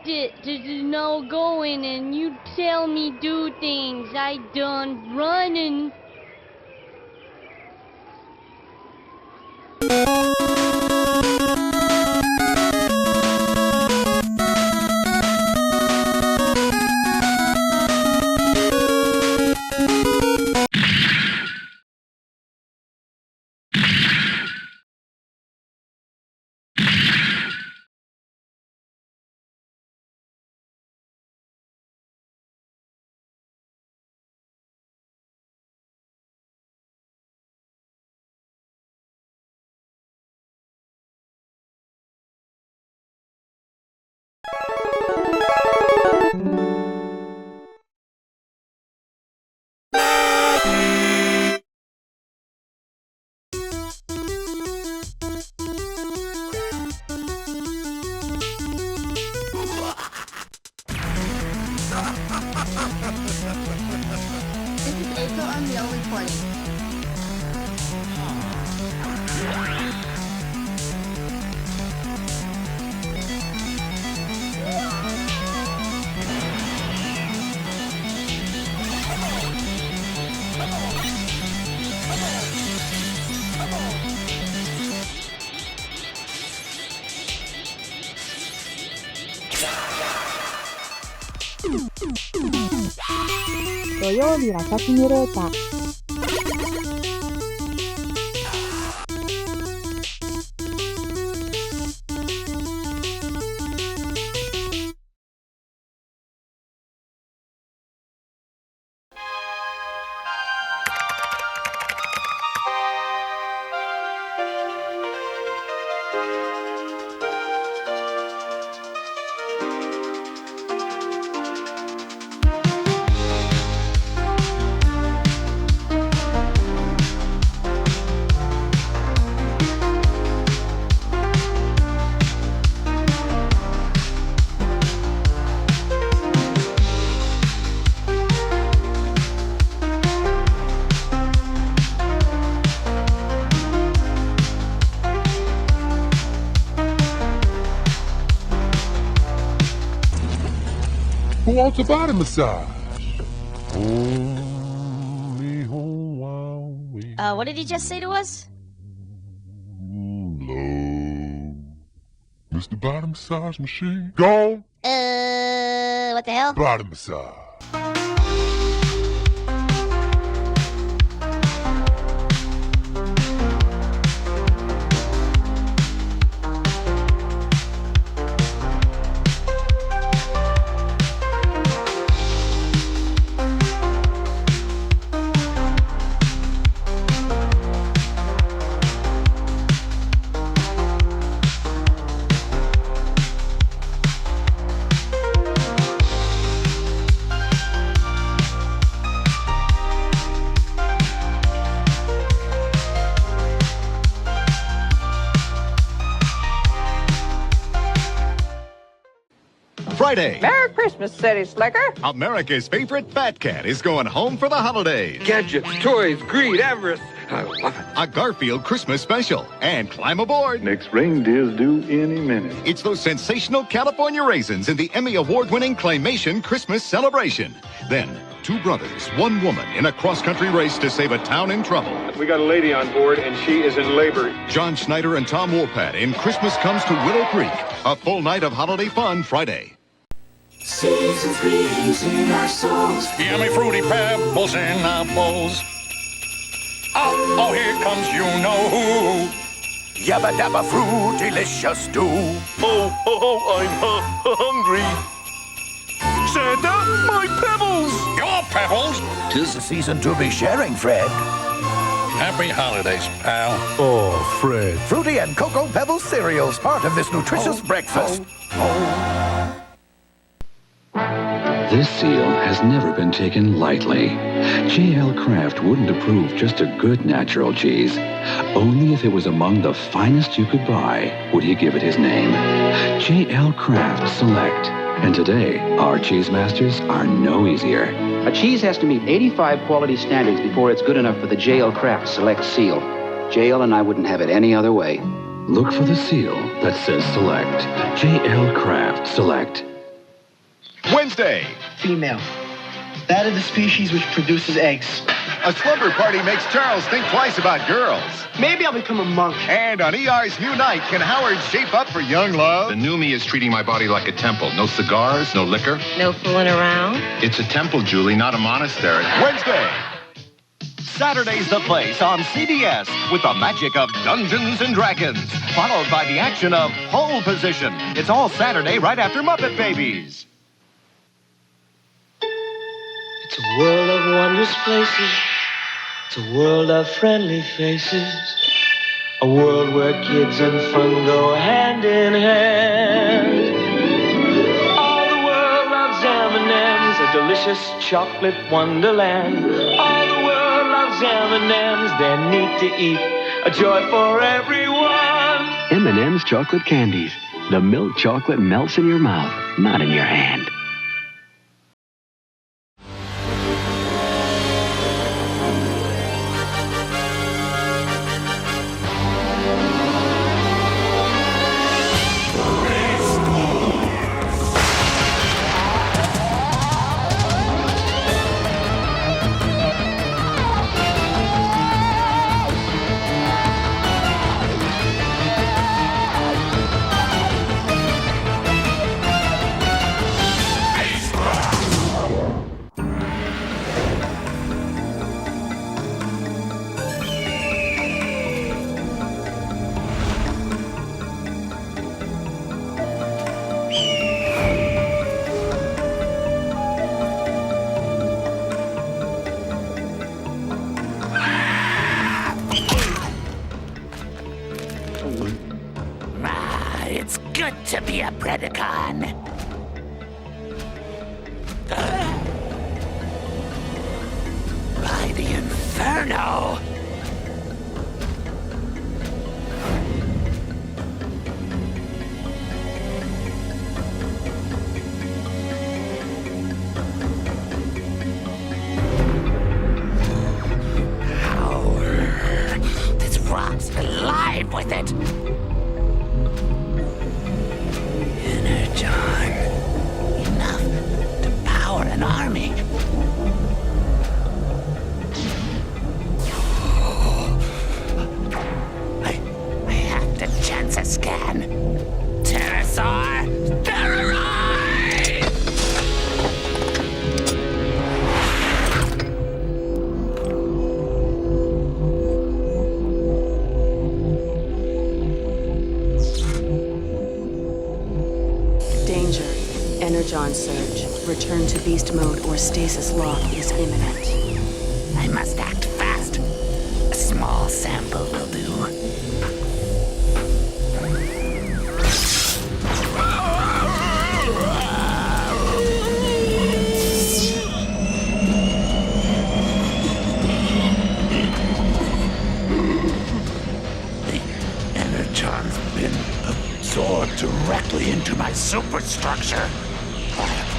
it to no going and you tell me do things. I done running. I'm the only one.土曜日朝シミュレーター。Who wants a body massage? What did he just say to us? Low. Mr. Body Massage Machine. Gone. What the hell? Body massage. Friday. Merry Christmas, City Slicker. America's favorite fat cat is going home for the holidays. Gadgets, toys, greed, avarice. I love it. A Garfield Christmas special. And climb aboard. Next reindeer's due any minute. It's those sensational California raisins in the Emmy Award-winning Claymation Christmas celebration. Then, two brothers, one woman in a cross-country race to save a town in trouble. We got a lady on board, and she is in labor. John Schneider and Tom Wopat in Christmas Comes to Willow Creek. A full night of holiday fun Friday. Seasons greetings in our souls. Yummy fruity pebbles in our bowls. Oh, here comes you know who. Yabba dabba fruit delicious stew. Oh, I'm hungry. Santa, my pebbles. Your pebbles? 'Tis the season to be sharing, Fred. Happy holidays, pal. Oh, Fred. Fruity and Cocoa Pebbles cereals, part of this nutritious breakfast. This seal has never been taken lightly. J.L. Kraft wouldn't approve just a good natural cheese. Only if it was among the finest you could buy would he give it his name. J.L. Kraft Select. And today, our cheese masters are no easier. A cheese has to meet 85 quality standards before it's good enough for the J.L. Kraft Select seal. J.L. and I wouldn't have it any other way. Look for the seal that says Select. J.L. Kraft Select. Wednesday. Female. That of the species which produces eggs. A slumber party makes Charles think twice about girls. Maybe I'll become a monk. And on ER's new night, can Howard shape up for young love? The new me is treating my body like a temple. No cigars, no liquor. No fooling around? It's a temple, Julie, not a monastery. Wednesday. Saturday's the place on CBS with the magic of Dungeons and Dragons, followed by the action of Pole Position. It's all Saturday right after Muppet Babies. It's a world of wondrous places. It's a world of friendly faces. A world where kids and fun go hand in hand. All the world loves M&M's, a delicious chocolate wonderland. All the world loves M&M's, they're neat to eat, a joy for everyone. M&M's chocolate candies. The milk chocolate melts in your mouth, not in your hand. It's good to be a Predacon. By the Inferno! Howard, this rock's alive with it! John, enough to power an army. I have to chance a scan. Pterosaur, terrorize! Danger. Energon surge. Return to beast mode or stasis lock is imminent. I must act fast. A small sample will do. The Energon's been absorbed directly into my superstructure.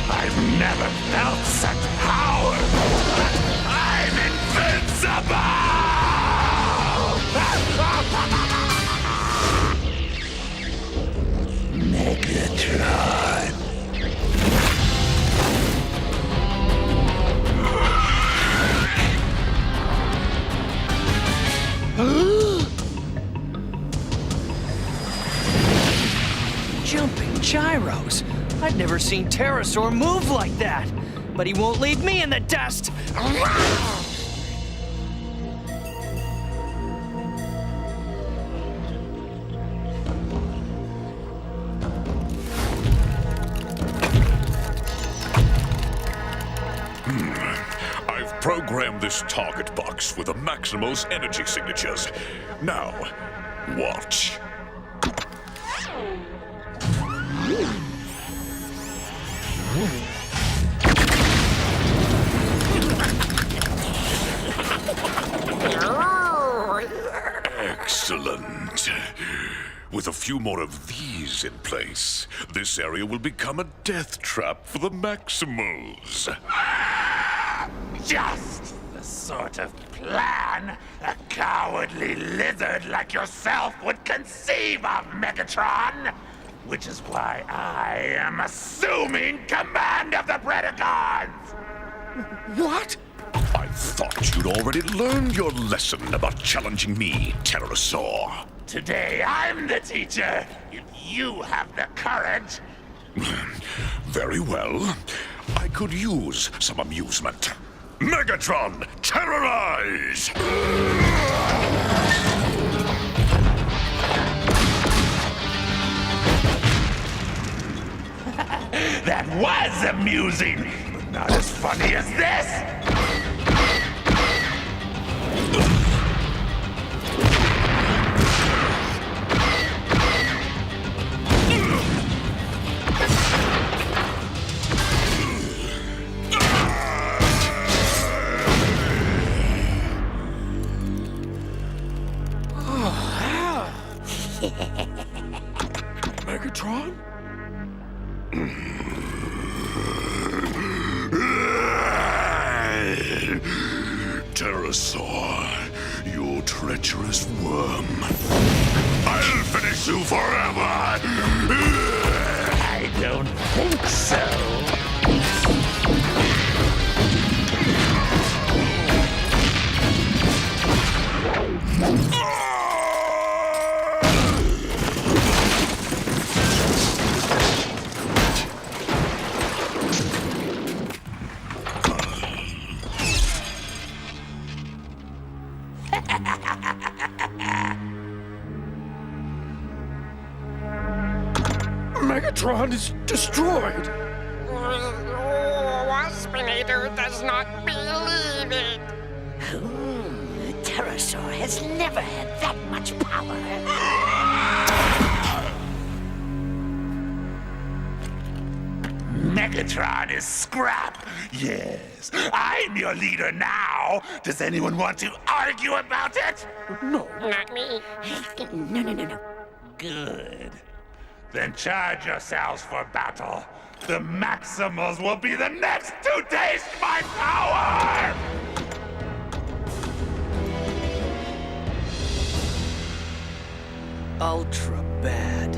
I've never felt such power! I'm invincible! Megatron. Jumping gyros. I've never seen Pterosaur move like that. But he won't leave me in the dust. I've programmed this target box with the Maximo's energy signatures. Now, watch. Excellent. With a few more of these in place, this area will become a death trap for the Maximals. Just the sort of plan a cowardly lizard like yourself would conceive of, Megatron! which is why I am assuming command of the Predacons! What? I thought you'd already learned your lesson about challenging me, Pterosaur. Today I'm the teacher, if you have the courage. Very well. I could use some amusement. Megatron, terrorize! That was amusing, but not as funny as this! Megatron? Pterosaur, you treacherous worm. I'll finish you forever! I don't think so. Megatron is destroyed! Waspinator does not believe it. Pterosaur has never had that much power. Megatron is scrap. Yes, I'm your leader now. Does anyone want to argue about it? No. Not me. No. Good. Then charge yourselves for battle. The Maximals will be the next to taste my power! Ultra bad.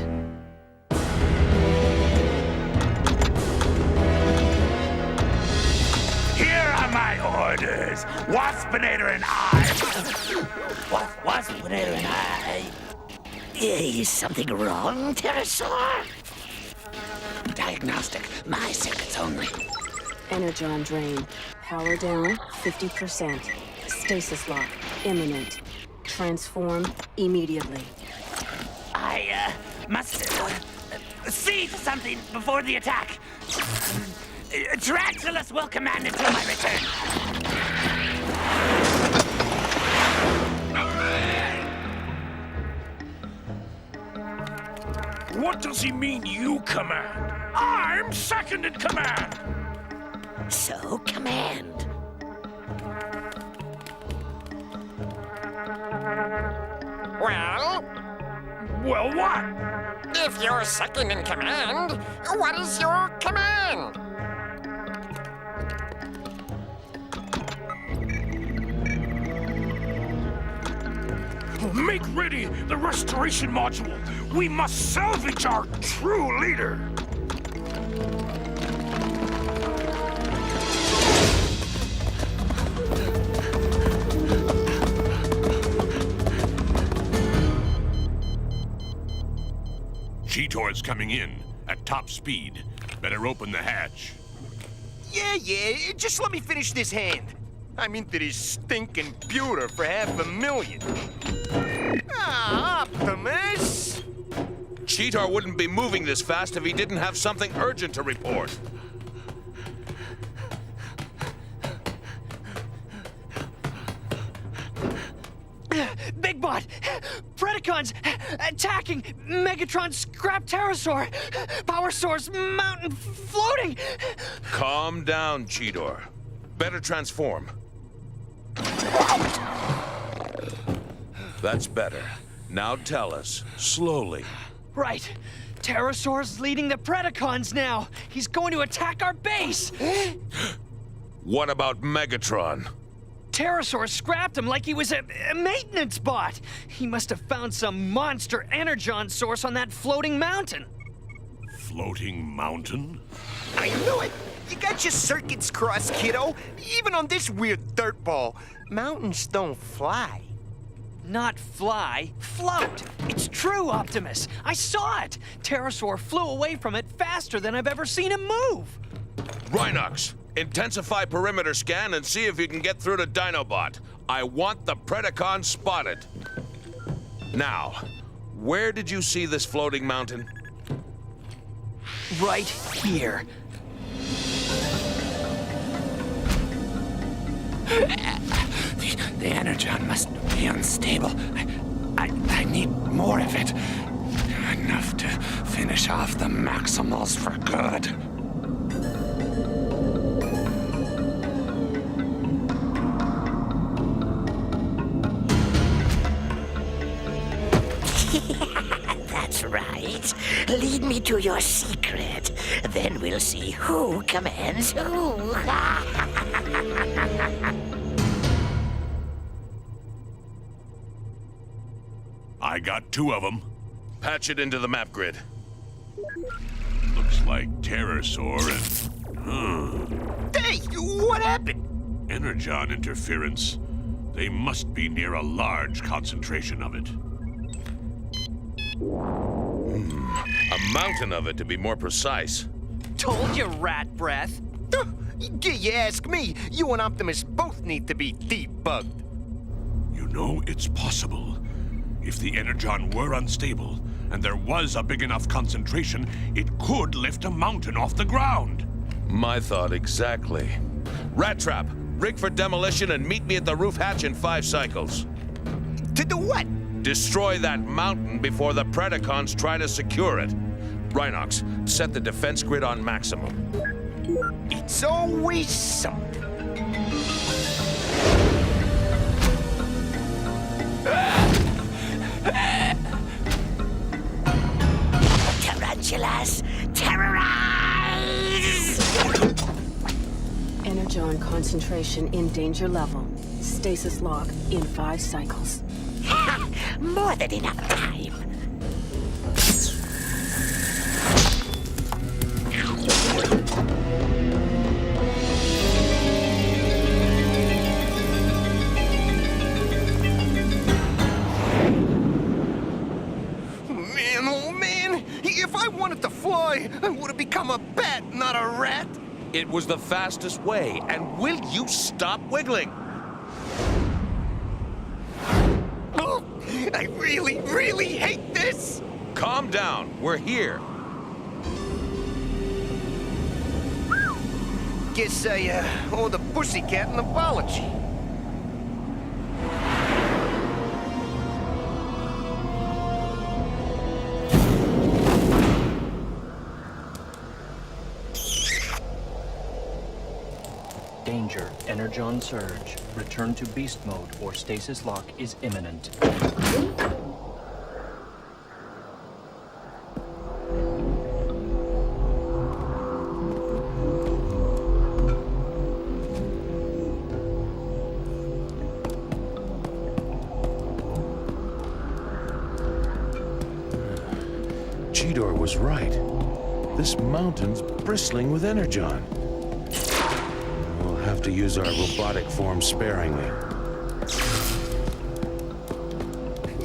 Here are my orders. Waspinator and I... Waspinator and I... Is something wrong, Pterosaur? Diagnostic. My circuits only. Energon drain. Power down 50%. Stasis lock imminent. Transform immediately. I must see to something before the attack. Tarantulas will command until my return. What does he mean, you command? I'm second in command! So, command. Well? Well, what? If you're second in command, what is your command? Make ready the restoration module. We must salvage our true leader. Cheetor's coming in at top speed. Better open the hatch. Yeah, just let me finish this hand. I'm into this stinking pewter for $500,000. Ah, Optimus! Cheetor wouldn't be moving this fast if he didn't have something urgent to report. Big Bot! Predacons! Attacking! Megatron scrap Pterosaur! Power source mountain floating! Calm down, Cheetor. Better transform. That's better. Now tell us, slowly. Right. Pterosaur's leading the Predacons now. He's going to attack our base. What about Megatron? Pterosaur scrapped him like he was a maintenance bot. He must have found some monster energon source on that floating mountain. floating mountain? I knew it! You got your circuits crossed, kiddo. Even on this weird dirt ball, mountains don't fly. Not fly, float. It's true, Optimus. I saw it. Pterosaur flew away from it faster than I've ever seen him move. Rhinox, intensify perimeter scan and see if you can get through to Dinobot. I want the Predacon spotted. Now, where did you see this floating mountain? Right here. The energon must be unstable. I need more of it. Enough to finish off the Maximals for good. That's right. Lead me to your secret. Then we'll see who commands who. I got 2 of them. Patch it into the map grid. Looks like Pterosaur and... Hey, what happened? Energon interference. They must be near a large concentration of it. A mountain of it, to be more precise. Told you, rat breath. You ask me, you and Optimus both need to be debugged. You know, it's possible. If the energon were unstable, and there was a big enough concentration, it could lift a mountain off the ground. My thought exactly. Rat Trap, rig for demolition and meet me at the roof hatch in 5 cycles. To do what? Destroy that mountain before the Predacons try to secure it. Rhinox, set the defense grid on maximum. It's always something. Tarantulas, terrorize! Energon concentration in danger level. Stasis lock in 5 cycles. Ha! More than enough time. Man, oh man! If I wanted to fly, I would have become a bat, not a rat. It was the fastest way, and will you stop wiggling? Oh, I really, really hate this! Calm down, we're here. Guess I owe the pussycat an apology. Danger, energon surge. Return to beast mode or stasis lock is imminent. Cheetor was right. This mountain's bristling with energon. We'll have to use our robotic form sparingly.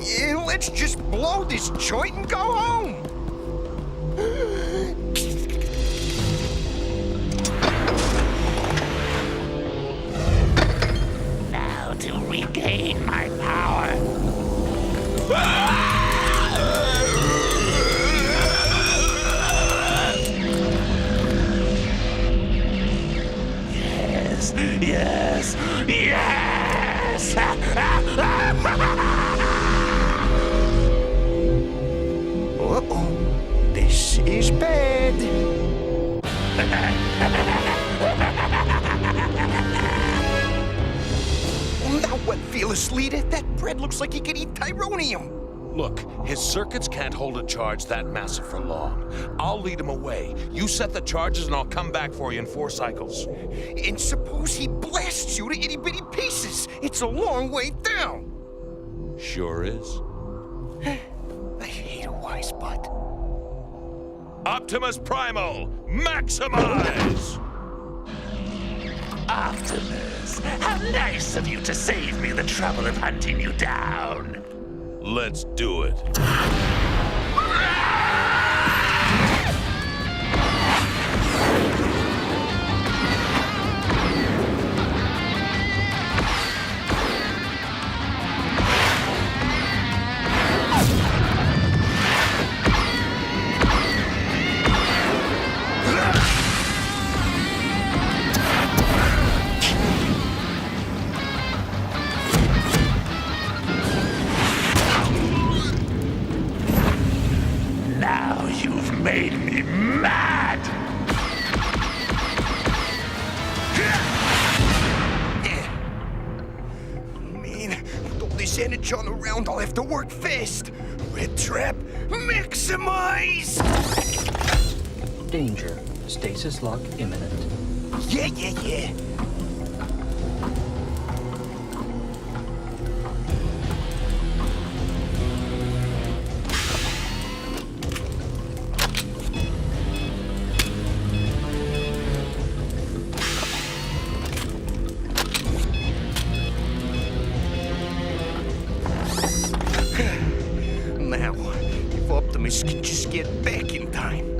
Yeah, let's just blow this joint and go home! Now to regain my power. Yes! Yes! Uh-oh. This is bad. Now what, fearless leader? That bread looks like he could eat Tyronium. Look, his circuits can't hold a charge that massive for long. I'll lead him away. You set the charges and I'll come back for you in 4 cycles. And suppose he blasts you to itty-bitty pieces. It's a long way down. Sure is. I hate a wise butt. Optimus Primal, maximize! Optimus, how nice of you to save me the trouble of hunting you down. Let's do it. Now you've made me mad! Man, with all this energon around, I'll have to work fast. Red Trap, maximize! Danger. Stasis lock imminent. Yeah. Now, if Optimus can just get back in time.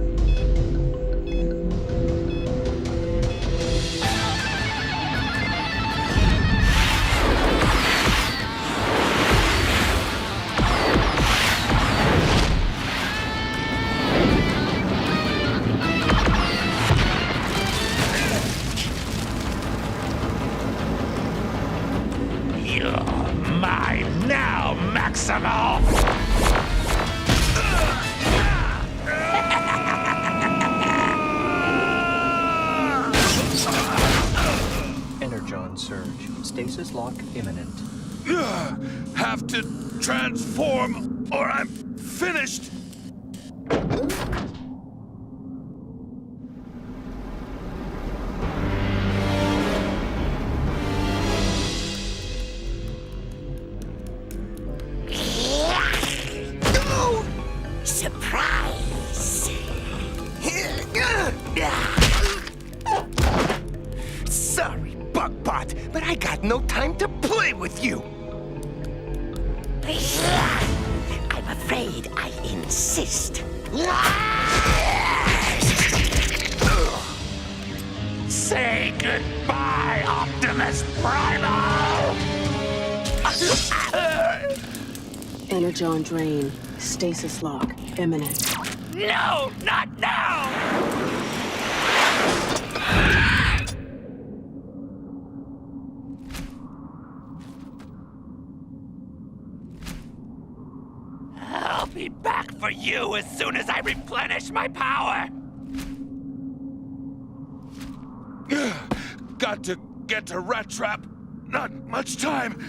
You're mine now, Maximal! Energon surge. Stasis lock imminent. Have to transform or I'm finished. Surprise! Sorry, Bugbot, but I got no time to play with you. I'm afraid I insist. Say goodbye, Optimus Primal! Energon drain. Stasis lock imminent. No, not now! I'll be back for you as soon as I replenish my power! Got to get to Rat Trap. Not much time.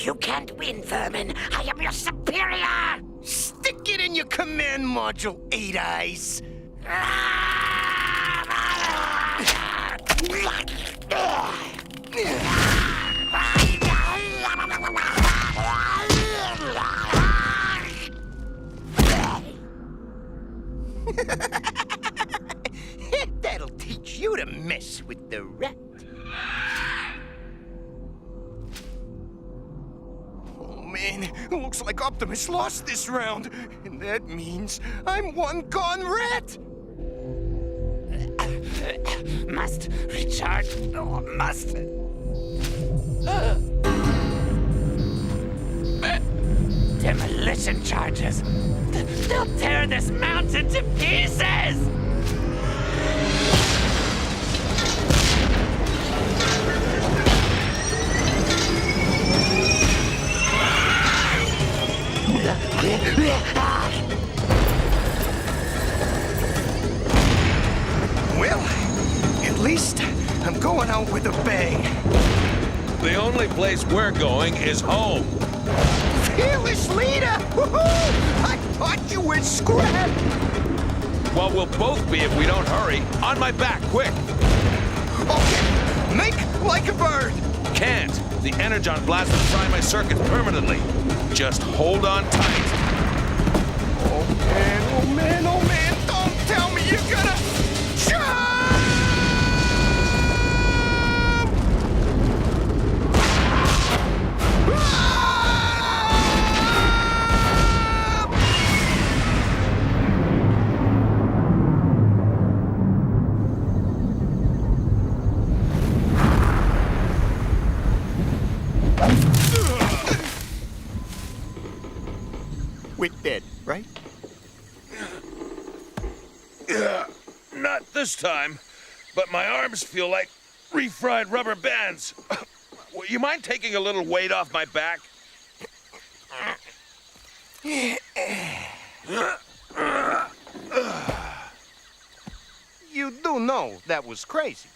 You can't win, Vermin. I am your superior! Stick it in your command module, Eight Eyes. That'll teach you to mess with the rat. Oh man, looks like Optimus lost this round. And that means I'm one gone rat. Must recharge. Must. Demolition charges. They'll tear this mountain to pieces! Well, at least I'm going out with a bang. The only place we're going is home. Fearless leader! Woohoo! I thought you were scrapped! Well, we'll both be if we don't hurry. On my back, quick! Okay, make like a bird! Can't. The Energon blast will fry my circuits permanently. Just hold on tight. Oh man, oh man, oh man! Don't tell me you're gonna jump! We're dead, right? Not this time, but my arms feel like refried rubber bands. You mind taking a little weight off my back? You do know that was crazy.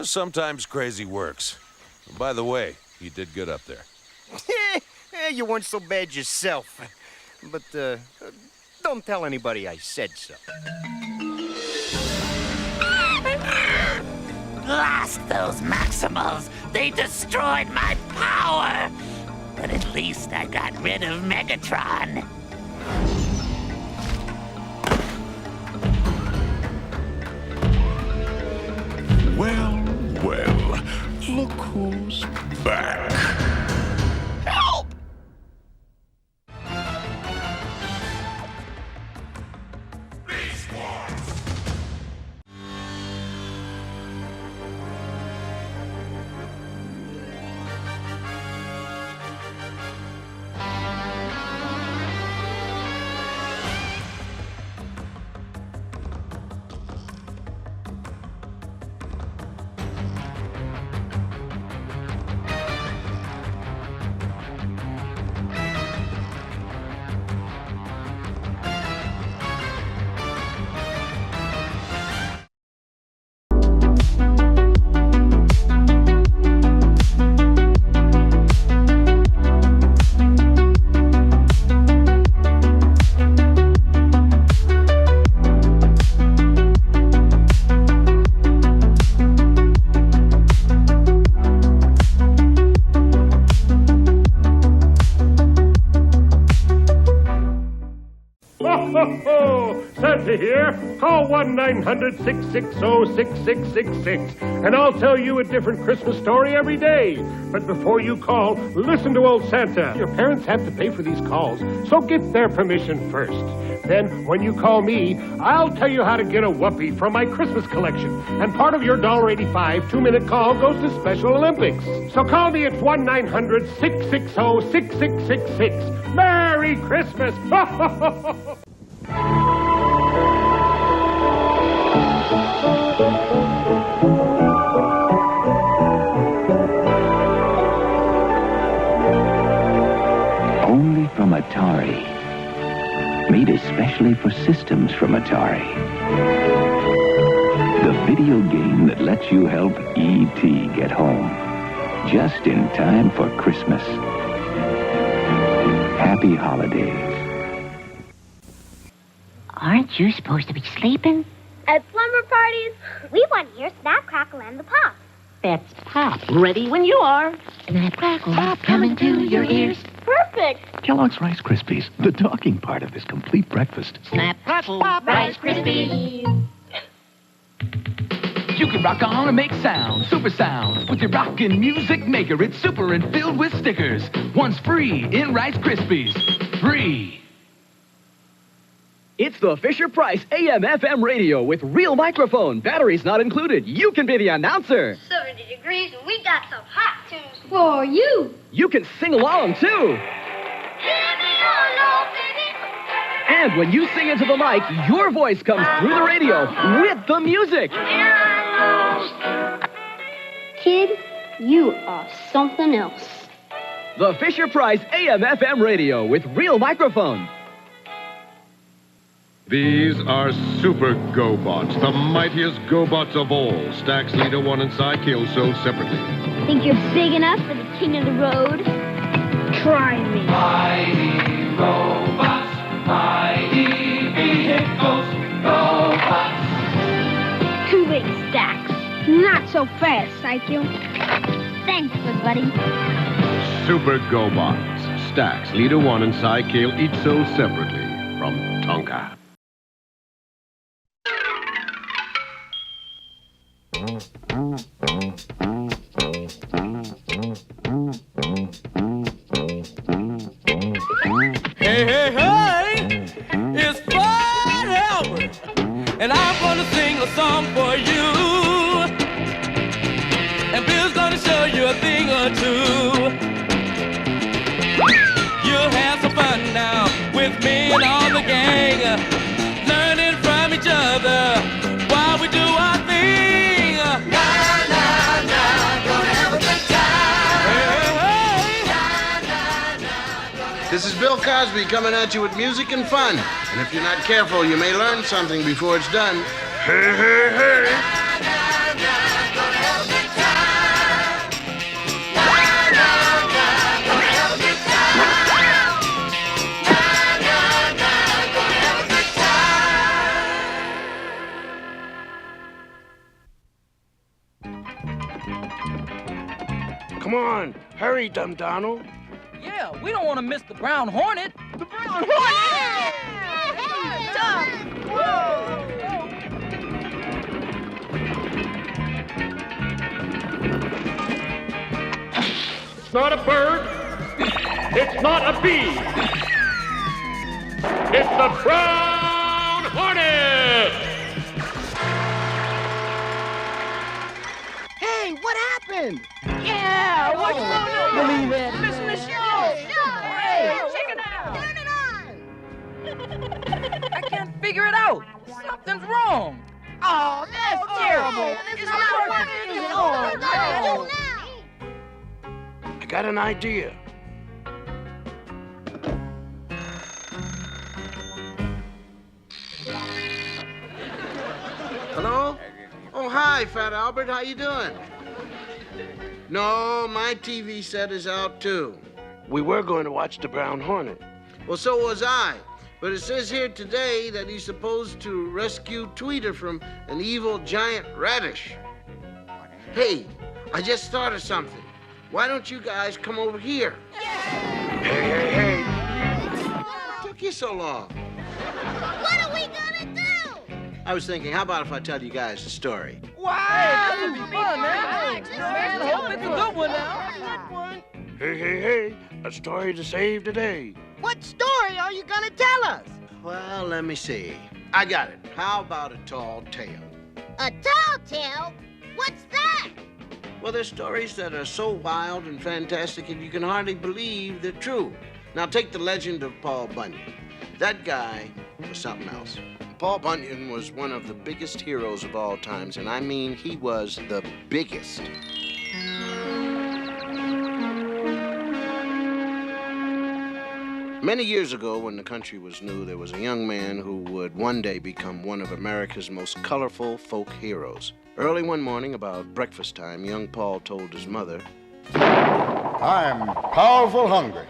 Sometimes crazy works. By the way, you did good up there. You weren't so bad yourself. But, don't tell anybody I said so. Blast those Maximals! They destroyed my power! But at least I got rid of Megatron. Well, well, look who's back. Help! Santa here. Call 1-900-660-6666, and I'll tell you a different Christmas story every day. But before you call, listen to old Santa. Your parents have to pay for these calls, so get their permission first. Then, when you call me, I'll tell you how to get a whoopee from my Christmas collection, and part of your $1.85 2-minute call goes to Special Olympics. So call me at 1-900-660-6666. Merry Christmas! Only from Atari. Made especially for systems from Atari. The video game that lets you help E.T. get home. Just in time for Christmas. Happy holidays. Aren't you supposed to be sleeping? At slumber parties, we want to hear Snap, Crackle, and the Pop. That's Pop. Ready when you are. Snap, Crackle, Pop coming to your ears. Perfect. Kellogg's Rice Krispies, the talking part of this complete breakfast. Snap, Crackle, Pop, Rice Krispies. You can rock on and make sound, super sounds, with your rockin' music maker. It's super and filled with stickers. One's free in Rice Krispies. Free. It's the Fisher-Price AM/FM radio with real microphone. Batteries not included. You can be the announcer. 70 degrees, and we got some hot tunes for you. You can sing along, too. Give me your love, baby. And when you sing into the mic, your voice comes through the radio with the music. Kid, you are something else. The Fisher-Price AM/FM radio with real microphone. These are Super GoBots, the mightiest GoBots of all. Stax, Leader 1, and Psyche sold separately. Think you're big enough for the king of the road? try me. Mighty robots, mighty vehicles, robots. Too big, Stacks. Not so fast, Psycho. Thanks, good buddy. Super GoBots. Stax, Leader 1 and Psy-Kale each sold separately from Tonka. Hey, hey, hey! It's Fred Albert, and I'm gonna sing a song for you. And Bill's gonna show you a thing or two. You'll have some fun now with me and all the gang, learning from each other while we do our thing. Na, na, na, gonna have a good time. Hey, This is Bill Cosby coming at you with music and fun. And if you're not careful, you may learn something before it's done. Hey, hey, hey. Come on, hurry, Dumb Donald. Yeah, we don't want to miss the Brown Hornet. The Brown Hornet! It's not a bird. It's not a bee. It's the Brown Hornet! Hey, what happened? Yeah, what's going on? Believe it. Listen to show. Hey, check it out. Turn it on. I can't figure it out. Something's wrong. Oh, that's terrible. It's not not working. working. Oh, no. I got an idea. Hello? Oh, hi, Fat Albert. How you doing? No, my TV set is out, too. We were going to watch the Brown Hornet. Well, so was I. But it says here today that he's supposed to rescue Tweeter from an evil giant radish. Hey, I just thought of something. Why don't you guys come over here? Hey, hey, hey. What took you so long? What are we gonna do? I was thinking, how about if I tell you guys a story? Wow, that would be fun, man. I hope it's a good one now. Hey, hey, hey. A story to save the day. What story are you gonna tell us? Well, let me see. I got it. How about a tall tale? A tall tale? What's that? Well, there's stories that are so wild and fantastic that you can hardly believe they're true. Now, take the legend of Paul Bunyan. That guy was something else. Paul Bunyan was one of the biggest heroes of all times, and I mean, he was the biggest. Many years ago, when the country was new, there was a young man who would one day become one of America's most colorful folk heroes. Early one morning, about breakfast time, young Paul told his mother, I'm powerful hungry.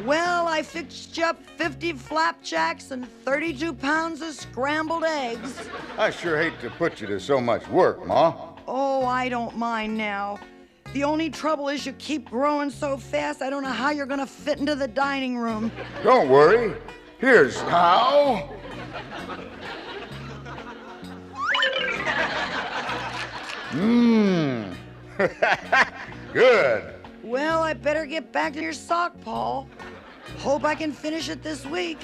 Well, I fixed you up 50 flapjacks and 32 pounds of scrambled eggs. I sure hate to put you to so much work, Ma. Oh, I don't mind now. The only trouble is you keep growing so fast, I don't know how you're gonna fit into the dining room. Don't worry. Here's how. Mmm. Good. Well, I better get back to your sock, Paul. Hope I can finish it this week.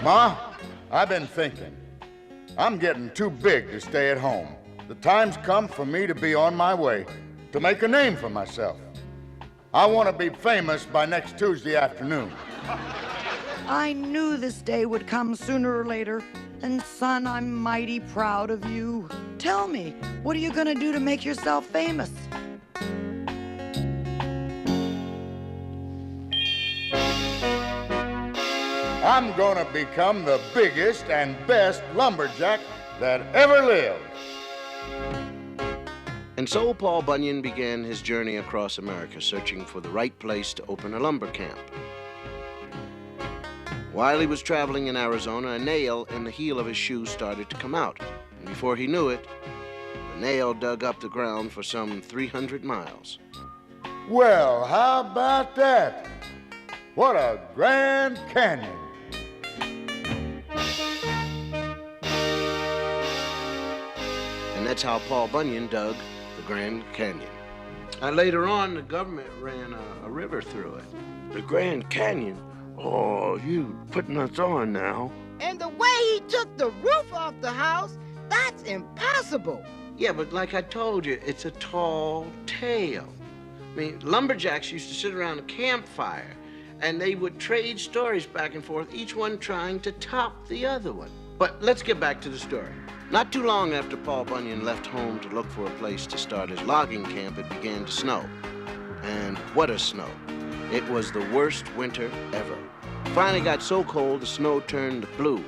Ma, I've been thinking. I'm getting too big to stay at home. The time's come for me to be on my way, to make a name for myself. I want to be famous by next Tuesday afternoon. I knew this day would come sooner or later. And son, I'm mighty proud of you. Tell me, what are you gonna do to make yourself famous? I'm gonna become the biggest and best lumberjack that ever lived. And so Paul Bunyan began his journey across America, searching for the right place to open a lumber camp. While he was traveling in Arizona, a nail in the heel of his shoe started to come out. And before he knew it, the nail dug up the ground for some 300 miles. Well, how about that? What a Grand Canyon. And that's how Paul Bunyan dug the Grand Canyon. And later on, the government ran a river through it. The Grand Canyon? Oh, you putting us on now. And the way he took the roof off the house, that's impossible. Yeah, but like I told you, it's a tall tale. I mean, lumberjacks used to sit around a campfire, and they would trade stories back and forth, each one trying to top the other one. But let's get back to the story. Not too long after Paul Bunyan left home to look for a place to start his logging camp, it began to snow. And what a snow. It was the worst winter ever. It finally got so cold, the snow turned blue.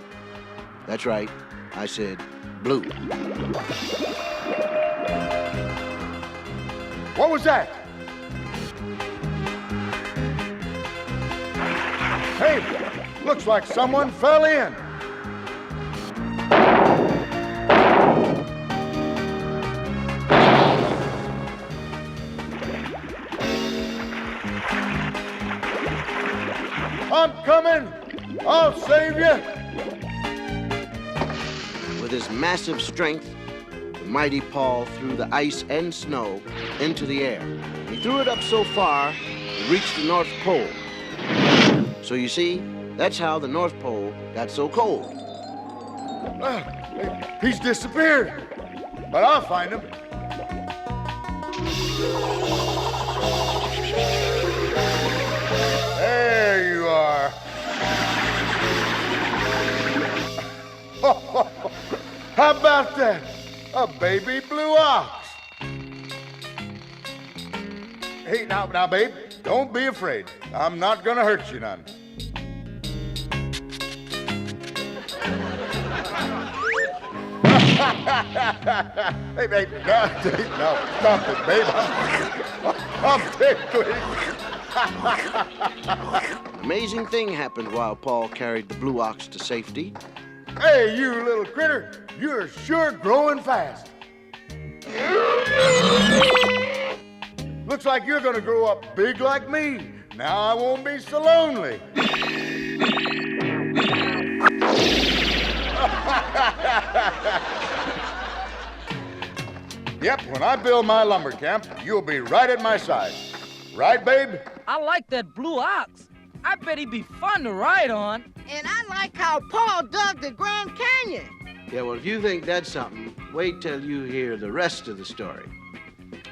That's right, I said blue. What was that? Hey, looks like someone fell in. I'm coming! I'll save you! With his massive strength, the mighty Paul threw the ice and snow into the air. He threw it up so far, it reached the North Pole. So you see, that's how the North Pole got so cold. He's disappeared, but I'll find him. There you are. How about that? A baby blue ox. Hey, now, babe, don't be afraid. I'm not gonna hurt you none. Hey, babe, no, stop it, babe. I'm tickling. Amazing thing happened while Paul carried the blue ox to safety. Hey, you little critter, you're sure growing fast. Looks like you're gonna grow up big like me. Now I won't be so lonely. Yep, when I build my lumber camp, you'll be right at my side. Right, babe? I like that blue ox. I bet he'd be fun to ride on. And I like how Paul dug the Grand Canyon. Yeah, well, if you think that's something, wait till you hear the rest of the story.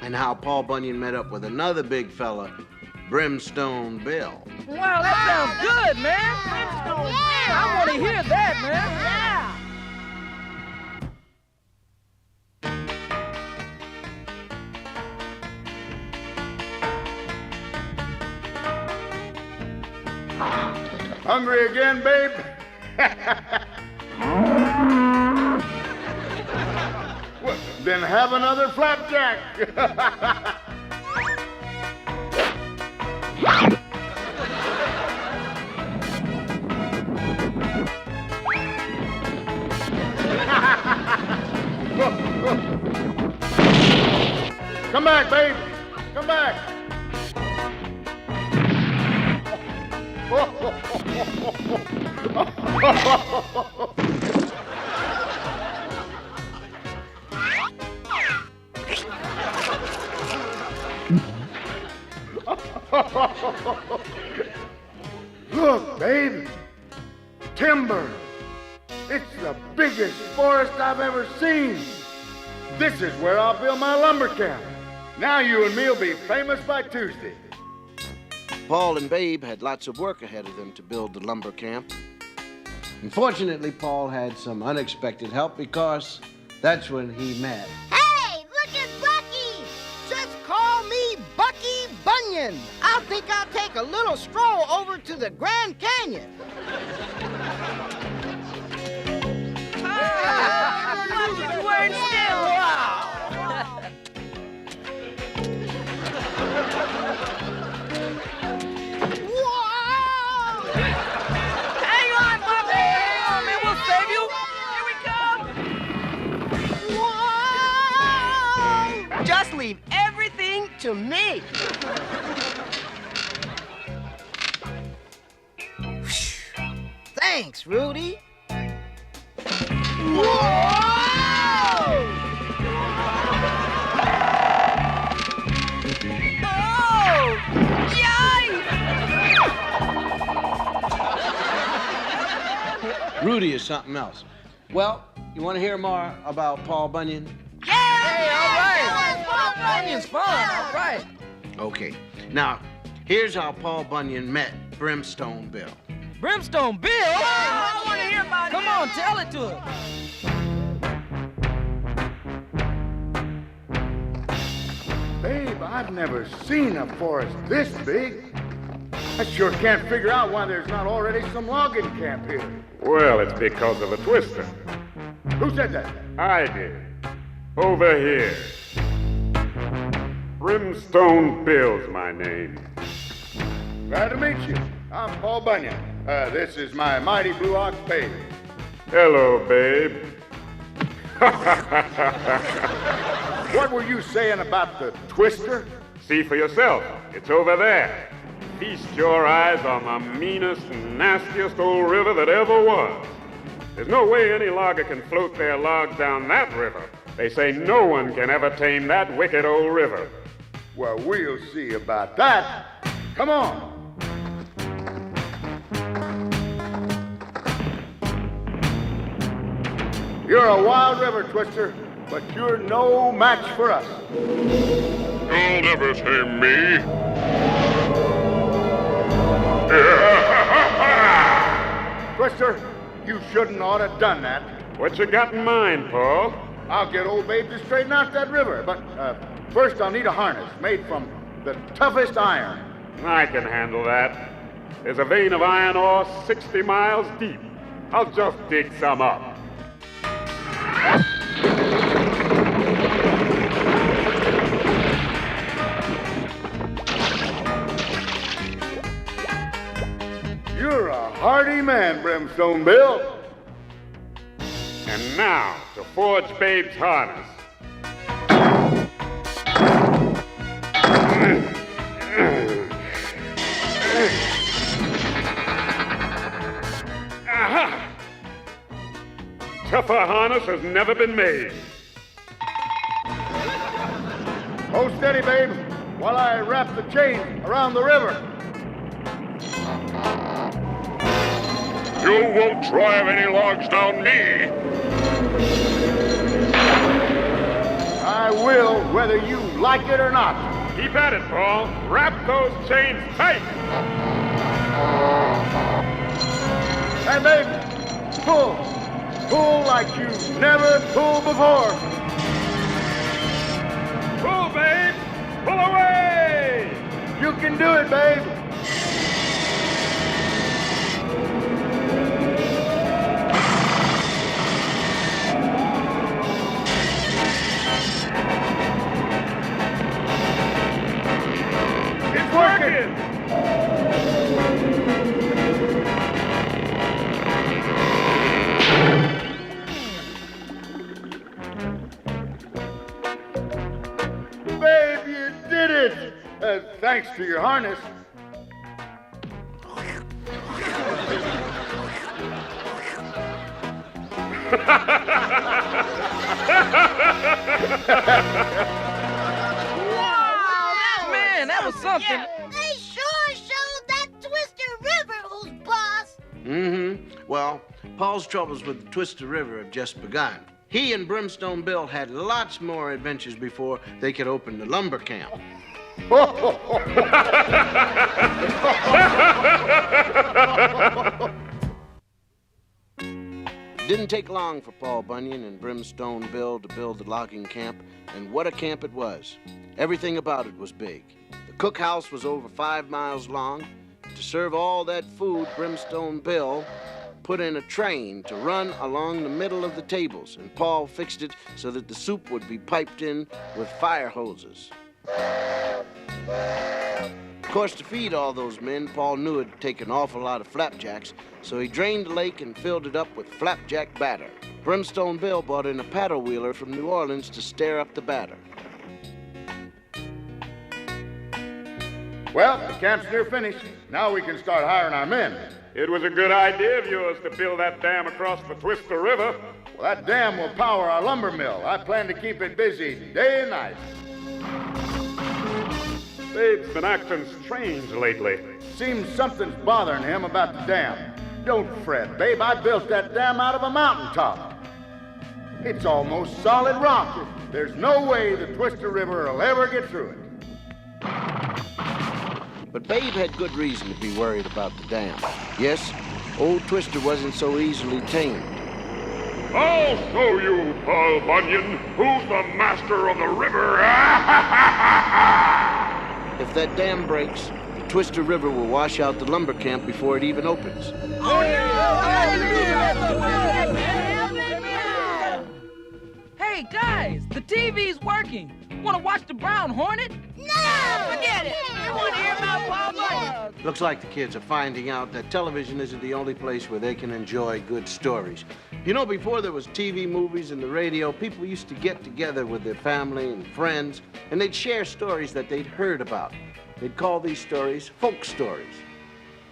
And how Paul Bunyan met up with another big fella, Brimstone Bill. Wow, that sounds good, man. Brimstone Bill. I want to hear that, man. Yeah. Hungry again, babe? Well, then have another flapjack. Come back, babe. Come back. Look, babe. Timber. It's the biggest forest I've ever seen. This is where I'll build my lumber camp. Now you and me'll be famous by Tuesday. Paul and Babe had lots of work ahead of them to build the lumber camp. Unfortunately, Paul had some unexpected help because that's when he met. Hey, look at Bucky! Just call me Bucky Bunyan. I think I'll take a little stroll over to the Grand Canyon. Bucky's wearing still. Wow. to me. Thanks, Rudy. Whoa! Rudy is something else. Well, you want to hear more about Paul Bunyan? Yeah! Hey, all right. Paul Bunyan's fun. All right. Okay. Now, here's how Paul Bunyan met Brimstone Bill. Brimstone Bill? I want to hear about it. Come on, tell it to us. Babe, I've never seen a forest this big. I sure can't figure out why there's not already some logging camp here. Well, it's because of a twister. Who said that? I did. Over here. Brimstone Bill's my name. Glad to meet you. I'm Paul Bunyan. This is my mighty blue ox, babe. Hello, babe. What were you saying about the twister? See for yourself. It's over there. Feast your eyes on the meanest and nastiest old river that ever was. There's no way any logger can float their logs down that river. They say no one can ever tame that wicked old river. Well, we'll see about that. Come on. You're a wild river, Twister, but you're no match for us. Don't ever say me. Twister, you shouldn't ought to done that. What you got in mind, Paul? I'll get old Babe to straighten out that river, but first I'll need a harness made from the toughest iron. I can handle that. There's a vein of iron ore 60 miles deep. I'll just dig some up. You're a hardy man, Brimstone Bill. And now, to forge Babe's harness. Aha! Tougher harness has never been made. Hold steady, Babe, while I wrap the chain around the river. You won't drive any logs down me. I will, whether you like it or not. Keep at it, Paul. Wrap those chains tight. Hey, babe, pull. Pull like you've never pulled before. Pull, babe. Pull away. You can do it, babe. It's working. Babe, you did it! Thanks to your harness. Man, that was something. They sure showed that Twister River who's boss. Well, Paul's troubles with the Twister River have just begun. He and Brimstone Bill had lots more adventures before they could open the lumber camp. Didn't take long for Paul Bunyan and Brimstone Bill to build the logging camp, and what a camp it was. Everything about it was big. The cookhouse was over 5 miles long. To serve all that food, Brimstone Bill put in a train to run along the middle of the tables, and Paul fixed it so that the soup would be piped in with fire hoses. Of course, to feed all those men, Paul knew it'd take an awful lot of flapjacks, so he drained the lake and filled it up with flapjack batter. Brimstone Bill brought in a paddle wheeler from New Orleans to stir up the batter. Well, the camp's near finished. Now we can start hiring our men. It was a good idea of yours to build that dam across the Twister River. Well, that dam will power our lumber mill. I plan to keep it busy day and night. Babe's been acting strange lately. Seems something's bothering him about the dam. Don't fret, babe. I built that dam out of a mountaintop. It's almost solid rock. There's no way the Twister River will ever get through it. But Babe had good reason to be worried about the dam. Yes, old Twister wasn't so easily tamed. I'll show you, Paul Bunyan, who's the master of the river. If that dam breaks, the Twister River will wash out the lumber camp before it even opens. Oh, Hey, guys, the TV's working. Want to watch the Brown Hornet? No! Forget it! You want to hear about Paul Bunyan? Looks like the kids are finding out that television isn't the only place where they can enjoy good stories. You know, before there was TV, movies, and the radio, people used to get together with their family and friends, and they'd share stories that they'd heard about. They'd call these stories folk stories.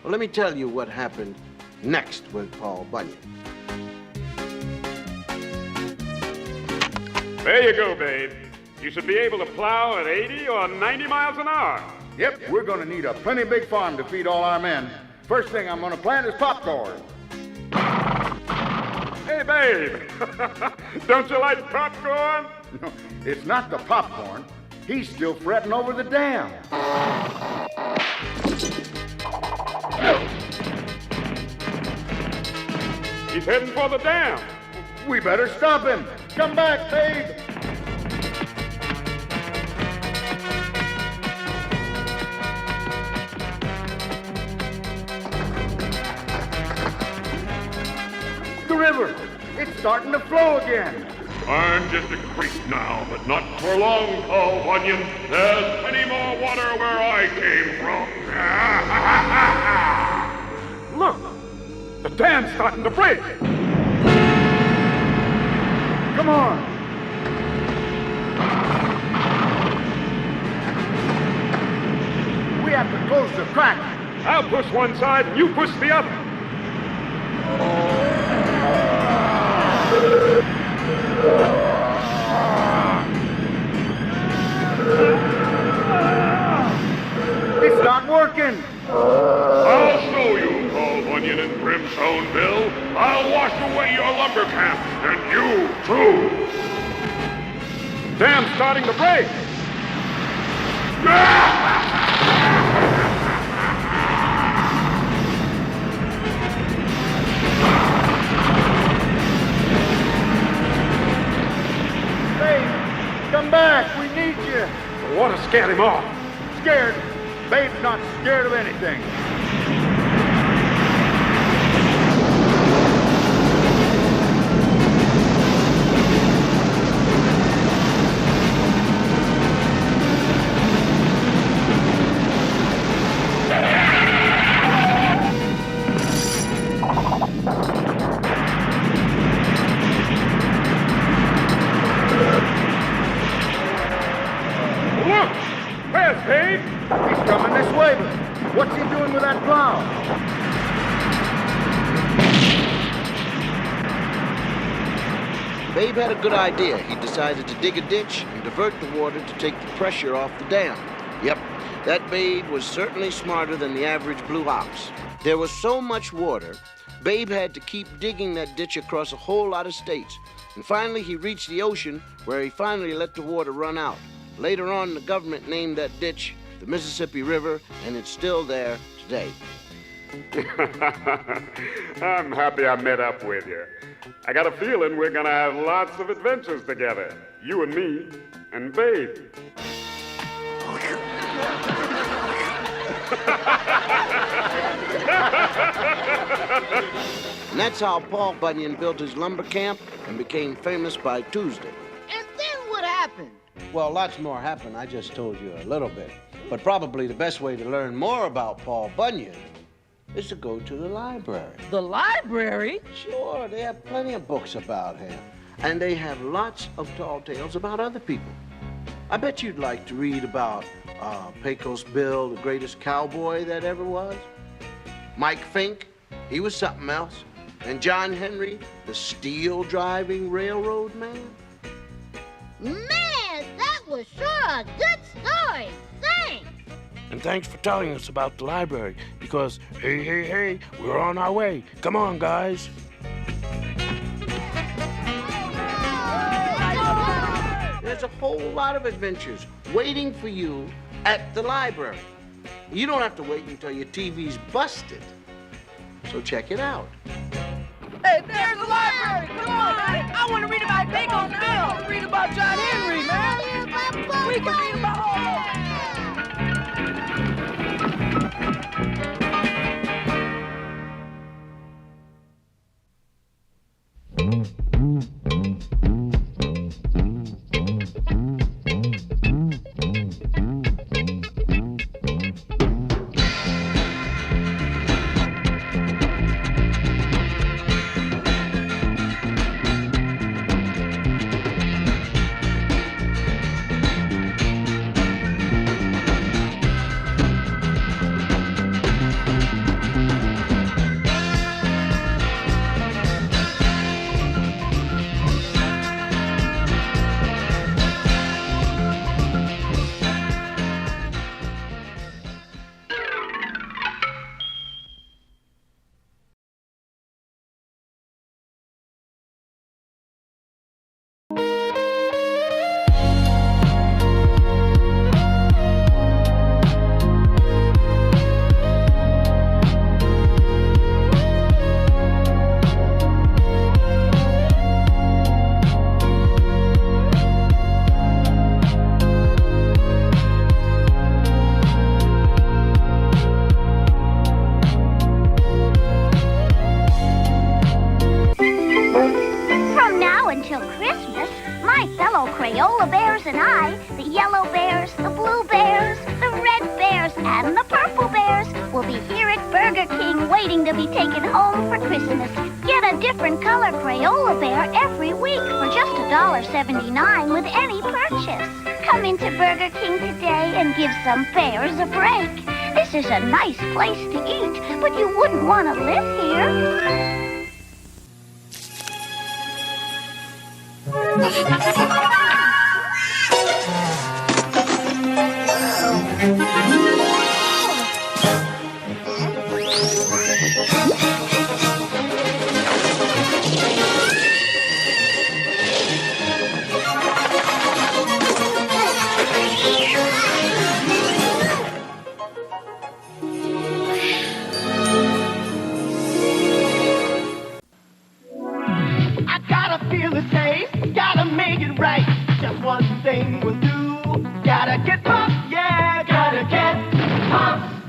Well, let me tell you what happened next with Paul Bunyan. There you go, babe. You should be able to plow at 80 or 90 miles an hour. Yep, we're gonna need a plenty big farm to feed all our men. First thing I'm gonna plant is popcorn. Hey, babe. Don't you like popcorn? No, it's not the popcorn. He's still fretting over the dam. He's heading for the dam. We better stop him. Come back, babe. The river, it's starting to flow again. I'm just a creek now, but not for long, Paul Bunyan. There's plenty more water where I came from. Look, the dam's starting to break. Come on. We have to close the crack. I'll push one side and you push the other. It's not working. I'll show you, Paul Bunyan and Brimstone Bill. I'll wash away your lumber camp, and you, too. Dam's starting to break. Hey, come back. We need you. The water scared him off. Scared? Babe's not scared of anything. Look! There's Babe. He's coming this way, but what's he doing with that plow? Babe had a good idea. He decided to dig a ditch and divert the water to take the pressure off the dam. Yep, that Babe was certainly smarter than the average blue ox. There was so much water, Babe had to keep digging that ditch across a whole lot of states. And finally, he reached the ocean, where he finally let the water run out. Later on, the government named that ditch the Mississippi River, and it's still there today. I'm happy I met up with you. I got a feeling we're gonna have lots of adventures together. You and me, and Babe. And that's how Paul Bunyan built his lumber camp and became famous by Tuesday. And then what happened? Well, lots more happened. I just told you a little bit. But probably the best way to learn more about Paul Bunyan is to go to the library. The library? Sure, they have plenty of books about him. And they have lots of tall tales about other people. I bet you'd like to read about Pecos Bill, the greatest cowboy that ever was. Mike Fink, he was something else. And John Henry, the steel-driving railroad man. Man, that was sure a good story. Thanks. And thanks for telling us about the library, because, hey, we're on our way. Come on, guys. There's a whole lot of adventures waiting for you at the library. You don't have to wait until your TV's busted. So check it out. Hey, there's the library. Come on, man. I want to read about Pecos Bill. Read about John Henry, man. We can read about all of them. Crayola bears and I, the yellow bears, the blue bears, the red bears, and the purple bears will be here at Burger King waiting to be taken home for Christmas. Get a different color Crayola bear every week for just $1.79 with any purchase. Come into Burger King today and give some bears a break. This is a nice place to eat, but you wouldn't want to live here.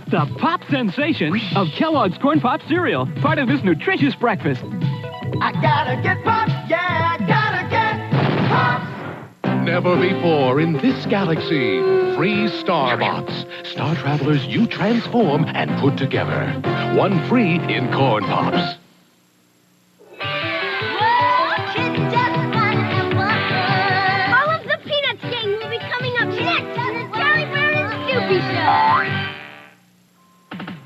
The pop sensation of Kellogg's Corn Pop cereal, part of this nutritious breakfast. I gotta get pop, yeah, I gotta get pop. Never before in this galaxy, free Starbots. Star travelers you transform and put together. One free in Corn Pops. All of the Peanuts gang will be coming up next on the Charlie Brown and Snoopy Show.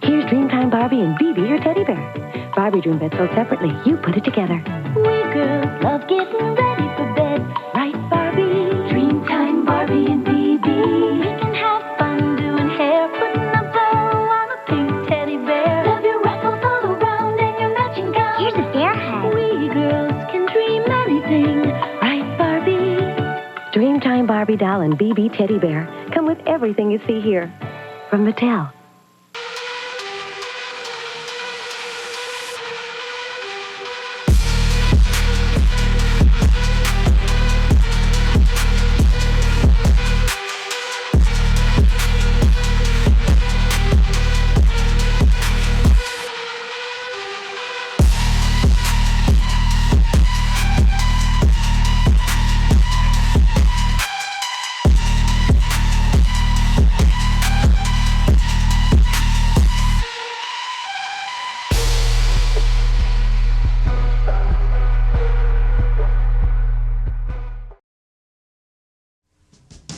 Here's Dreamtime Barbie and BB, your teddy bear. Barbie dream bed sold separately. You put it together. We girls love getting ready for bed. Right, Barbie? Dreamtime Barbie and BB. We can have fun doing hair, putting a bow on a pink teddy bear. Love your ruffles all around and your matching gown. Here's a bear hat. We girls can dream anything. Right, Barbie? Dreamtime Barbie doll and BB teddy bear come with everything you see here. From Mattel.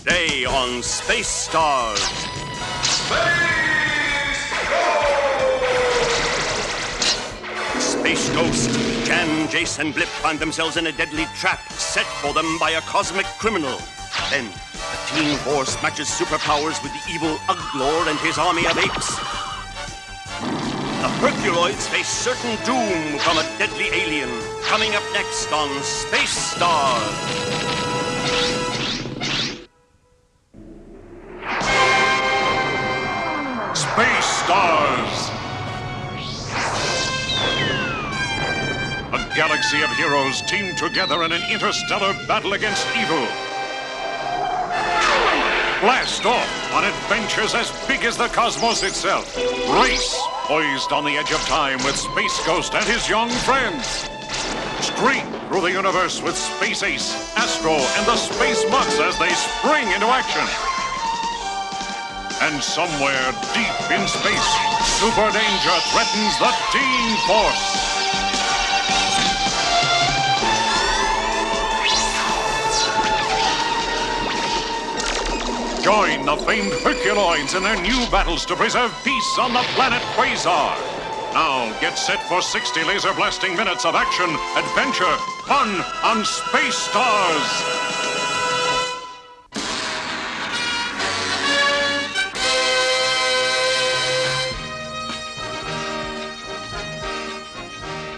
Today on Space Stars. Space Ghost. Jan, Jace, and Blip find themselves in a deadly trap set for them by a cosmic criminal. Then, the teen force matches superpowers with the evil Uglor and his army of apes. The Herculoids face certain doom from a deadly alien. Coming up next on Space Stars. Space Stars! A galaxy of heroes team together in an interstellar battle against evil. Blast off on adventures as big as the cosmos itself. Race, poised on the edge of time with Space Ghost and his young friends. Streak through the universe with Space Ace, Astro, and the Space Mutts as they spring into action. And somewhere deep in space, super danger threatens the Teen Force. Join the famed Herculoids in their new battles to preserve peace on the planet Quasar. Now get set for 60 laser blasting minutes of action, adventure, fun on Space Stars.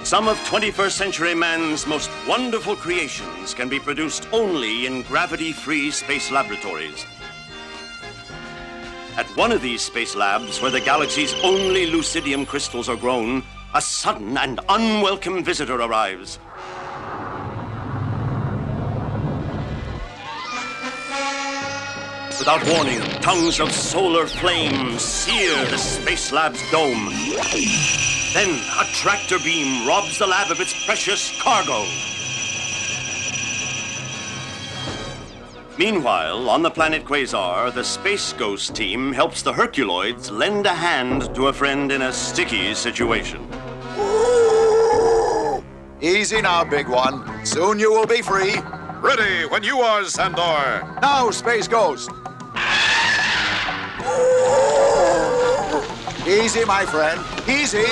Some of 21st century man's most wonderful creations can be produced only in gravity-free space laboratories. At one of these space labs, where the galaxy's only lucidium crystals are grown, a sudden and unwelcome visitor arrives. Without warning, tongues of solar flame sear the space lab's dome. Then a tractor beam robs the lab of its precious cargo. Meanwhile, on the planet Quasar, the Space Ghost team helps the Herculoids lend a hand to a friend in a sticky situation. Easy now, big one. Soon you will be free. Ready when you are, Sandor. Now, Space Ghost. Easy, my friend. Easy.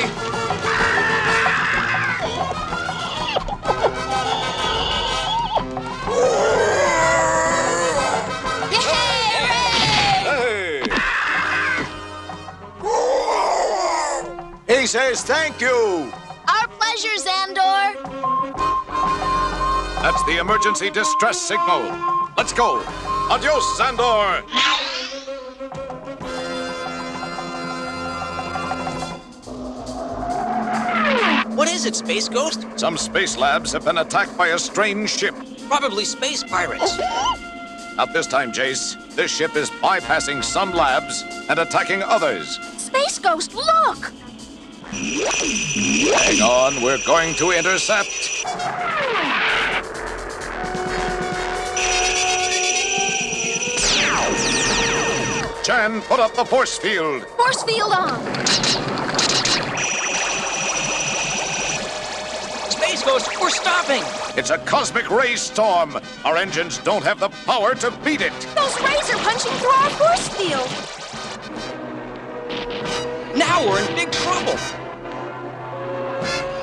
He says thank you. Our pleasure, Xandor. That's the emergency distress signal. Let's go. Adios, Sandor. What is it, Space Ghost? Some space labs have been attacked by a strange ship. Probably space pirates. Not this time, Jace. This ship is bypassing some labs and attacking others. Space Ghost, look! Hang on, we're going to intercept. Jan, put up the force field. Force field on. Space Ghost, we're stopping. It's a cosmic ray storm. Our engines don't have the power to beat it. Those rays are punching through our force field. Now we're in big trouble.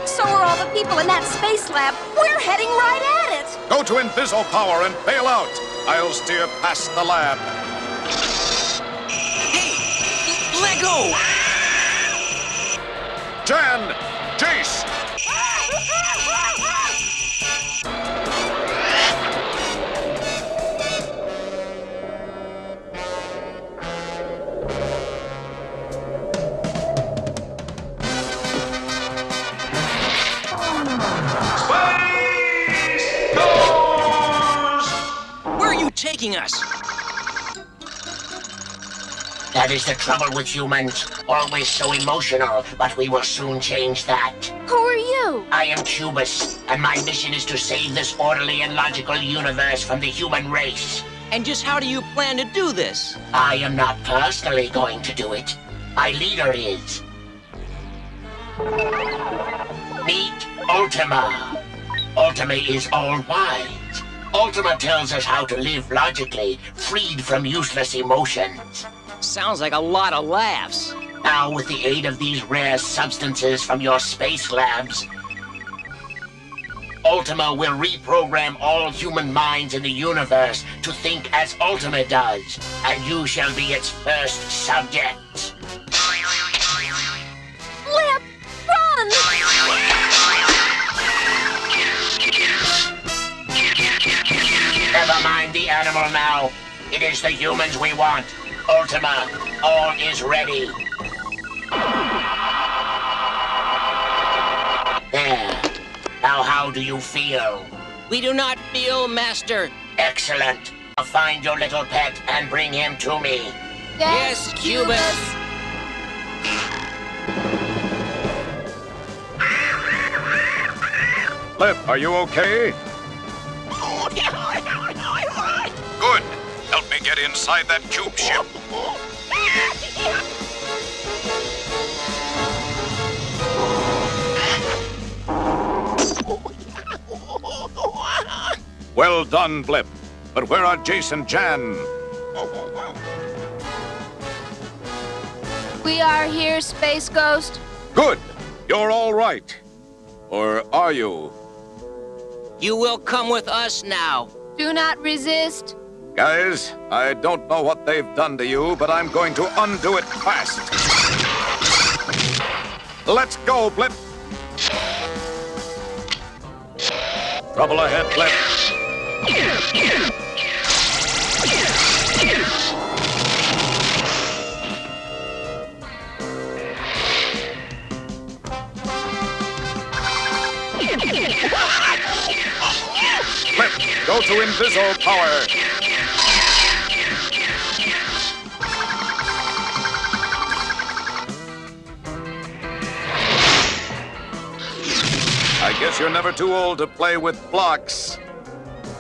So are all the people in that space lab. We're heading right at it. Go to Inviso Power and bail out. I'll steer past the lab. Hey, let go. Jan, Jace. Taking us. That is the trouble with humans. Always so emotional, but we will soon change that. Who are you? I am Cubus, and my mission is to save this orderly and logical universe from the human race. And just how do you plan to do this? I am not personally going to do it. My leader is. Meet Ultima. Ultima is all-wise. Ultima tells us how to live logically, freed from useless emotions. Sounds like a lot of laughs. Now, with the aid of these rare substances from your space labs, Ultima will reprogram all human minds in the universe to think as Ultima does, and you shall be its first subject. Blip, run! Never mind the animal now. It is the humans we want. Ultima, all is ready. There. Now, how do you feel? We do not feel, Master. Excellent. I'll find your little pet and bring him to me. Yes, Cubus. Flip, are you okay? Good. Help me get inside that cube ship. Well done, Blip. But where are Jace and Jan? We are here, Space Ghost. Good. You're all right. Or are you? You will come with us now. Do not resist. Guys, I don't know what they've done to you, but I'm going to undo it fast. Let's go, Blip. Trouble ahead, Blip. Flip, go to Inviso power. I guess you're never too old to play with blocks.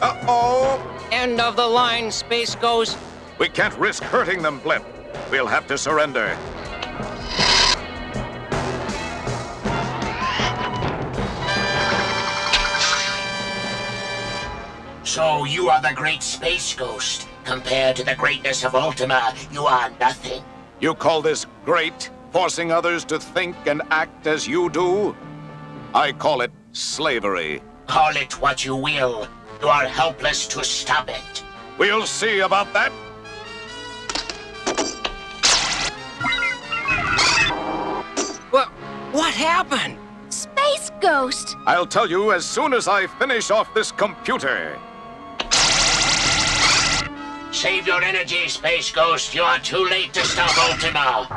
Uh-oh! End of the line, Space Ghost. We can't risk hurting them, Blip. We'll have to surrender. So you are the great Space Ghost. Compared to the greatness of Ultima, you are nothing. You call this great, forcing others to think and act as you do? I call it slavery. Call it what you will. You are helpless to stop it. We'll see about that. What happened? Space Ghost! I'll tell you as soon as I finish off this computer. Save your energy, Space Ghost. You are too late to stop Ultima.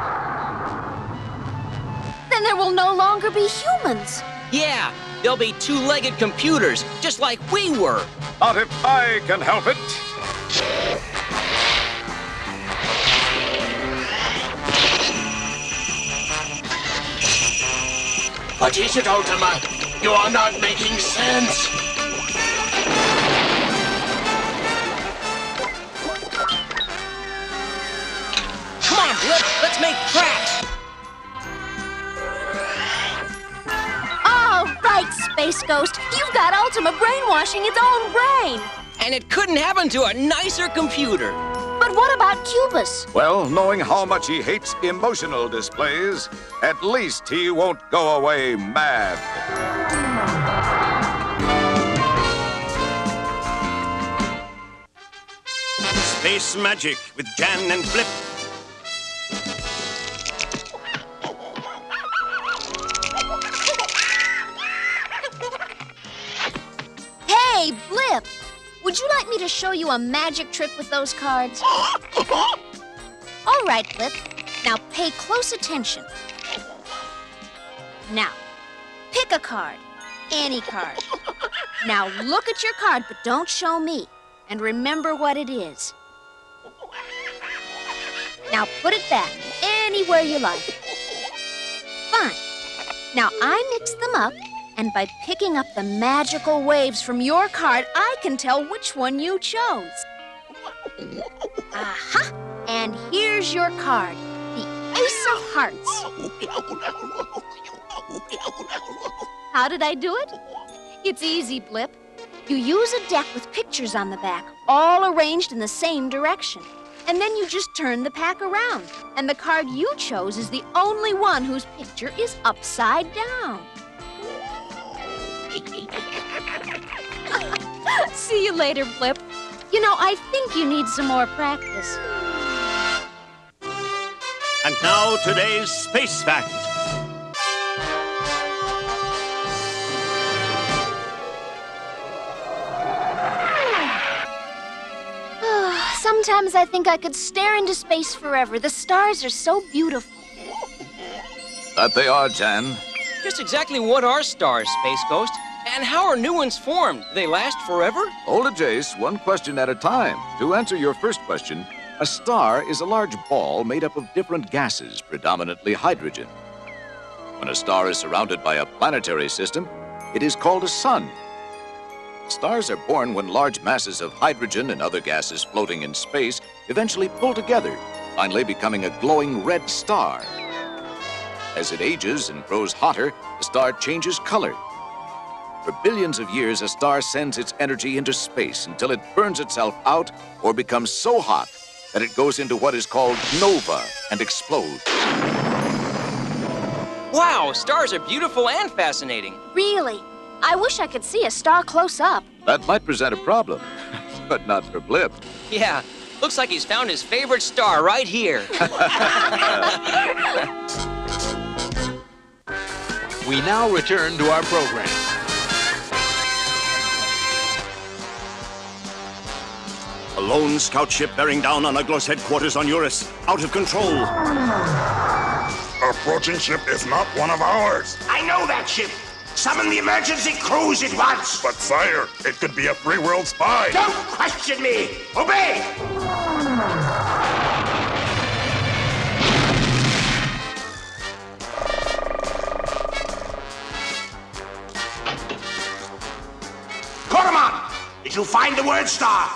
Then there will no longer be humans. Yeah, they'll be two-legged computers, just like we were. Not if I can help it. What is it, Ultima? You are not making sense. Come on, Blip, let's make tracks. All right, Space Ghost. You've got Ultima brainwashing its own brain. And it couldn't happen to a nicer computer. But what about Cubus? Well, knowing how much he hates emotional displays, at least he won't go away mad. Space Magic with Jan and Blip. Hey, Blip! Would you like me to show you a magic trick with those cards? All right, Blip. Now pay close attention. Now, pick a card. Any card. Now look at your card, but don't show me. And remember what it is. Now put it back anywhere you like. Fine. Now I mix them up, and by picking up the magical waves from your card, I can tell which one you chose. Aha! And here's your card, the Ace of Hearts. How did I do it? It's easy, Blip. You use a deck with pictures on the back, all arranged in the same direction. And then you just turn the pack around. And the card you chose is the only one whose picture is upside down. See you later, Blip. You know, I think you need some more practice. And now, today's Space Fact. Sometimes I think I could stare into space forever. The stars are so beautiful. That they are, Jan. Just exactly what are stars, Space Ghost? And how are new ones formed? Do they last forever? Hold it, Jace, one question at a time. To answer your first question, a star is a large ball made up of different gases, predominantly hydrogen. When a star is surrounded by a planetary system, it is called a sun. Stars are born when large masses of hydrogen and other gases floating in space eventually pull together, finally becoming a glowing red star. As it ages and grows hotter, the star changes color. For billions of years, a star sends its energy into space until it burns itself out or becomes so hot that it goes into what is called nova and explodes. Wow, stars are beautiful and fascinating. Really? I wish I could see a star close up. That might present a problem, but not for Blip. Yeah, looks like he's found his favorite star right here. We now return to our program. A lone scout ship bearing down on Uglos headquarters on Eurus, out of control. Approaching ship is not one of ours. I know that ship. Summon the emergency crews at once. But sire, it could be a free world spy. Don't question me. Obey. Conan, did you find the word star?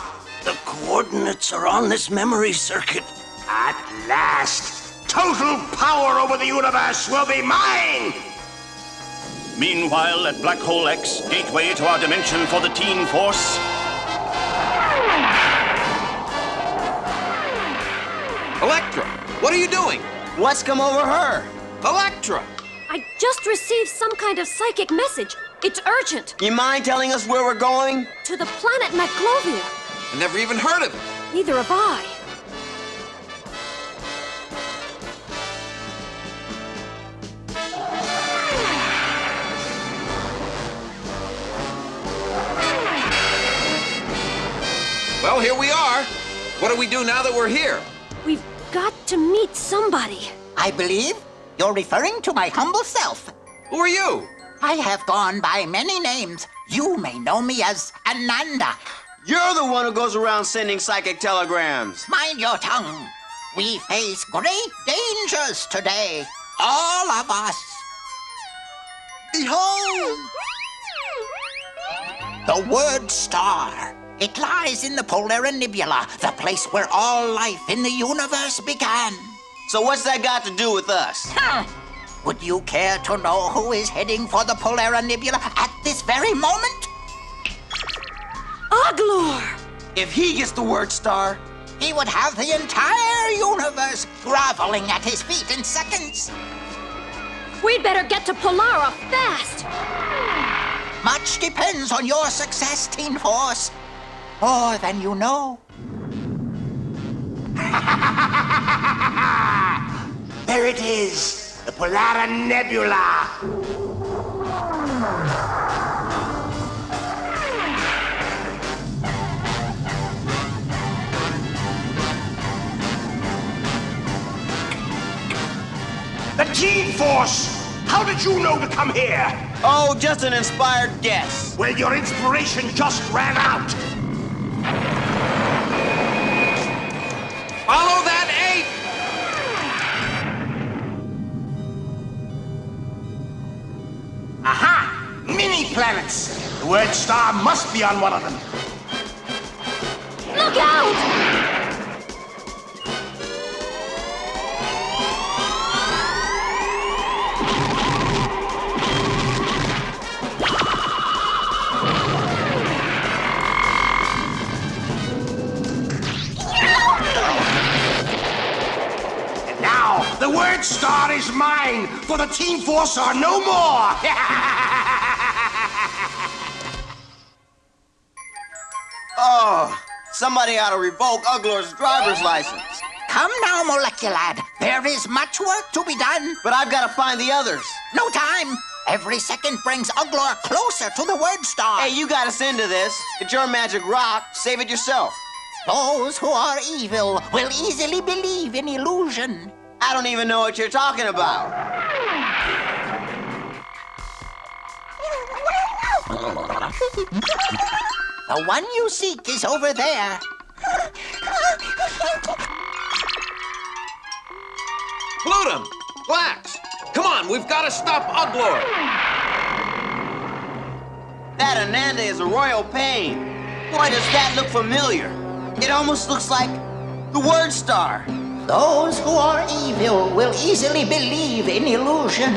The coordinates are on this memory circuit. At last, total power over the universe will be mine! Meanwhile, at Black Hole X, gateway to our dimension for the Teen Force. Elektra, what are you doing? What's come over her? Elektra! I just received some kind of psychic message. It's urgent. You mind telling us where we're going? To the planet Maclovia. I never even heard of it. Neither have I. Well, here we are. What do we do now that we're here? We've got to meet somebody. I believe you're referring to my humble self. Who are you? I have gone by many names. You may know me as Ananda. You're the one who goes around sending psychic telegrams. Mind your tongue. We face great dangers today. All of us. Behold! The word star. It lies in the Polar Nebula, the place where all life in the universe began. So what's that got to do with us? Would you care to know who is heading for the Polar Nebula at this very moment? Oglor! If he gets the word star, he would have the entire universe groveling at his feet in seconds. We'd better get to Polara fast. Much depends on your success, Teen Force. More than you know. There it is, the Polar Nebula. The Teen Force! How did you know to come here? Oh, just an inspired guess. Well, your inspiration just ran out. Follow that ape! Aha! Mini planets! The word star must be on one of them. Look out! The word star is mine, for the Team Force are no more! Oh, somebody ought to revoke Uglor's driver's license. Come now, Moleculad. There is much work to be done. But I've got to find the others. No time. Every second brings Uglor closer to the word star. Hey, you got us into this. It's your magic rock. Save it yourself. Those who are evil will easily believe in illusion. I don't even know what you're talking about. The one you seek is over there. Plutum! Glax! Come on, we've got to stop Uglor! That Ananda is a royal pain. Why does that look familiar? It almost looks like the word star. Those who are evil will easily believe in illusion.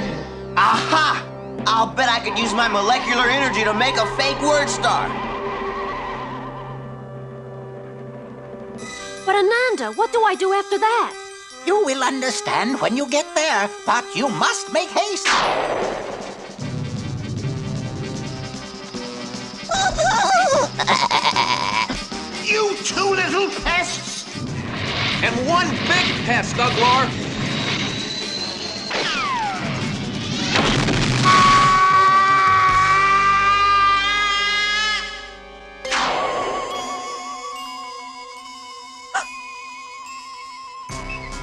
Aha! I'll bet I could use my molecular energy to make a fake word star. But Ananda, what do I do after that? You will understand when you get there, but you must make haste. You two little pests! And one big pest, Uglor!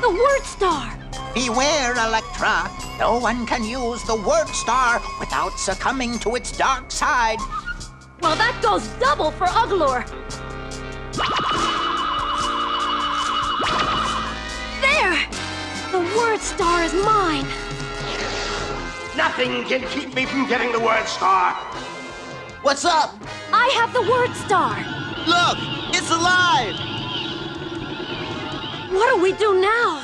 The word star! Beware, Electra. No one can use the word star without succumbing to its dark side. Well, that goes double for Uglor. There! The word star is mine. Nothing can keep me from getting the word star. What's up? I have the word star. Look, it's alive. What do we do now?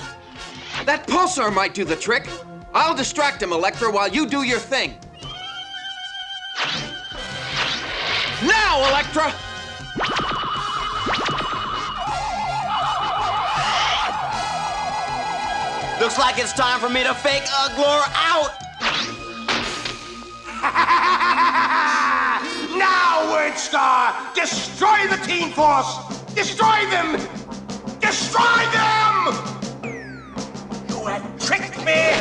That pulsar might do the trick. I'll distract him, Electra, while you do your thing. Now, Electra! Looks like it's time for me to fake Uglor out. Now, word star! Destroy the Team Force! Destroy them! Destroy them! You have tricked me!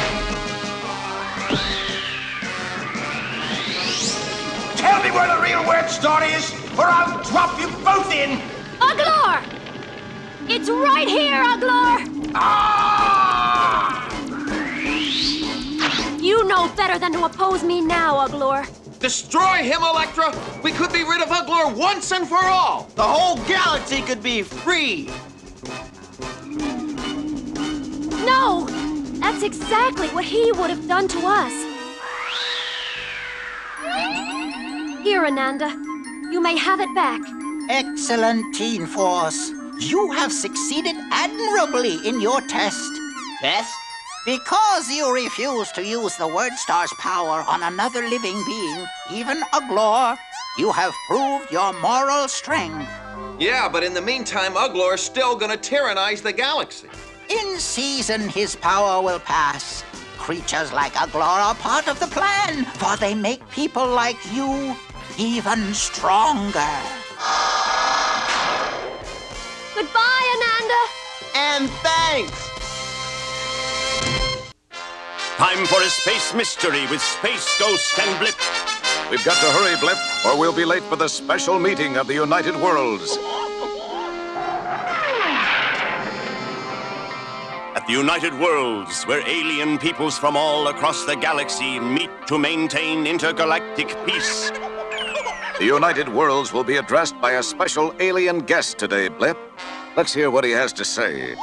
Tell me where the real word star is, or I'll drop you both in! Uglor! It's right here, Uglor! Ah! You know better than to oppose me now, Uglor. Destroy him, Electra! We could be rid of Uglor once and for all! The whole galaxy could be free! No! That's exactly what he would have done to us. Here, Ananda. You may have it back. Excellent, Teen Force. You have succeeded admirably in your test. Test? Because you refuse to use the word star's power on another living being, even Uglor, you have proved your moral strength. Yeah, but in the meantime, Uglor's still gonna tyrannize the galaxy. In season, his power will pass. Creatures like Uglor are part of the plan, for they make people like you even stronger. Goodbye, Ananda. And thanks. Time for a space mystery with Space Ghost and Blip. We've got to hurry, Blip, or we'll be late for the special meeting of the United Worlds. At the United Worlds, where alien peoples from all across the galaxy meet to maintain intergalactic peace. The United Worlds will be addressed by a special alien guest today, Blip. Let's hear what he has to say.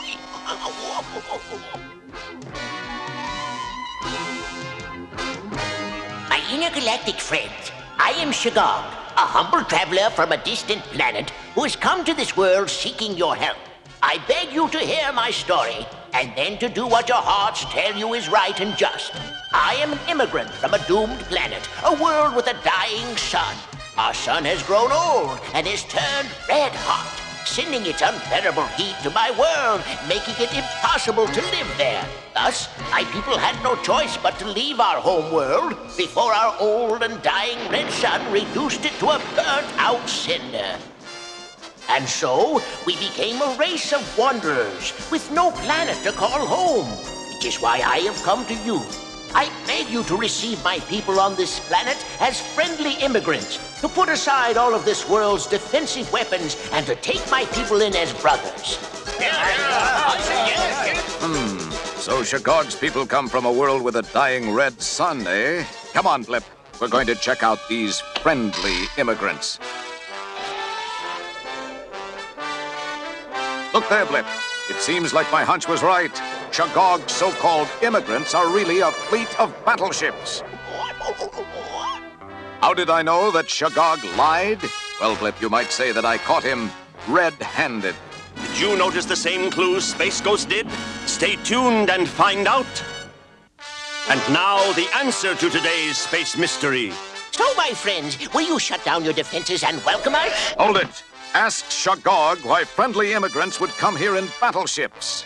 My intergalactic friends, I am Shagog, a humble traveler from a distant planet who has come to this world seeking your help. I beg you to hear my story, and then to do what your hearts tell you is right and just. I am an immigrant from a doomed planet, a world with a dying sun. Our sun has grown old and is turned red hot. sending its unbearable heat to my world, making it impossible to live there. Thus, my people had no choice but to leave our home world before our old and dying red sun reduced it to a burnt-out cinder. And so, we became a race of wanderers with no planet to call home, which is why I have come to you. I beg you to receive my people on this planet as friendly immigrants, to put aside all of this world's defensive weapons, and to take my people in as brothers. So Shagog's people come from a world with a dying red sun, eh? Come on, Blip. We're going to check out these friendly immigrants. Look there, Blip. It seems like my hunch was right. Shagog's so-called immigrants are really a fleet of battleships. How did I know that Shagog lied? Well, Blip, you might say that I caught him red-handed. Did you notice the same clues Space Ghost did? Stay tuned and find out. And now, the answer to today's space mystery. So, my friends, will you shut down your defenses and welcome us? Hold it. Ask Shagog why friendly immigrants would come here in battleships.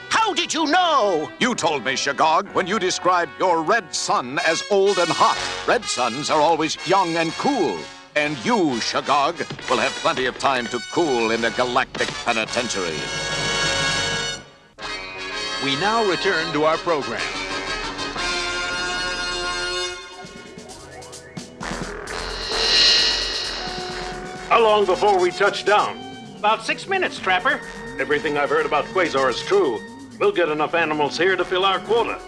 How did you know? You told me, Shagog, when you described your red sun as old and hot. Red suns are always young and cool. And you, Shagog, will have plenty of time to cool in the galactic penitentiary. We now return to our program. How long before we touch down? About 6 minutes, Trapper. Everything I've heard about Quasar is true. We'll get enough animals here to fill our quota.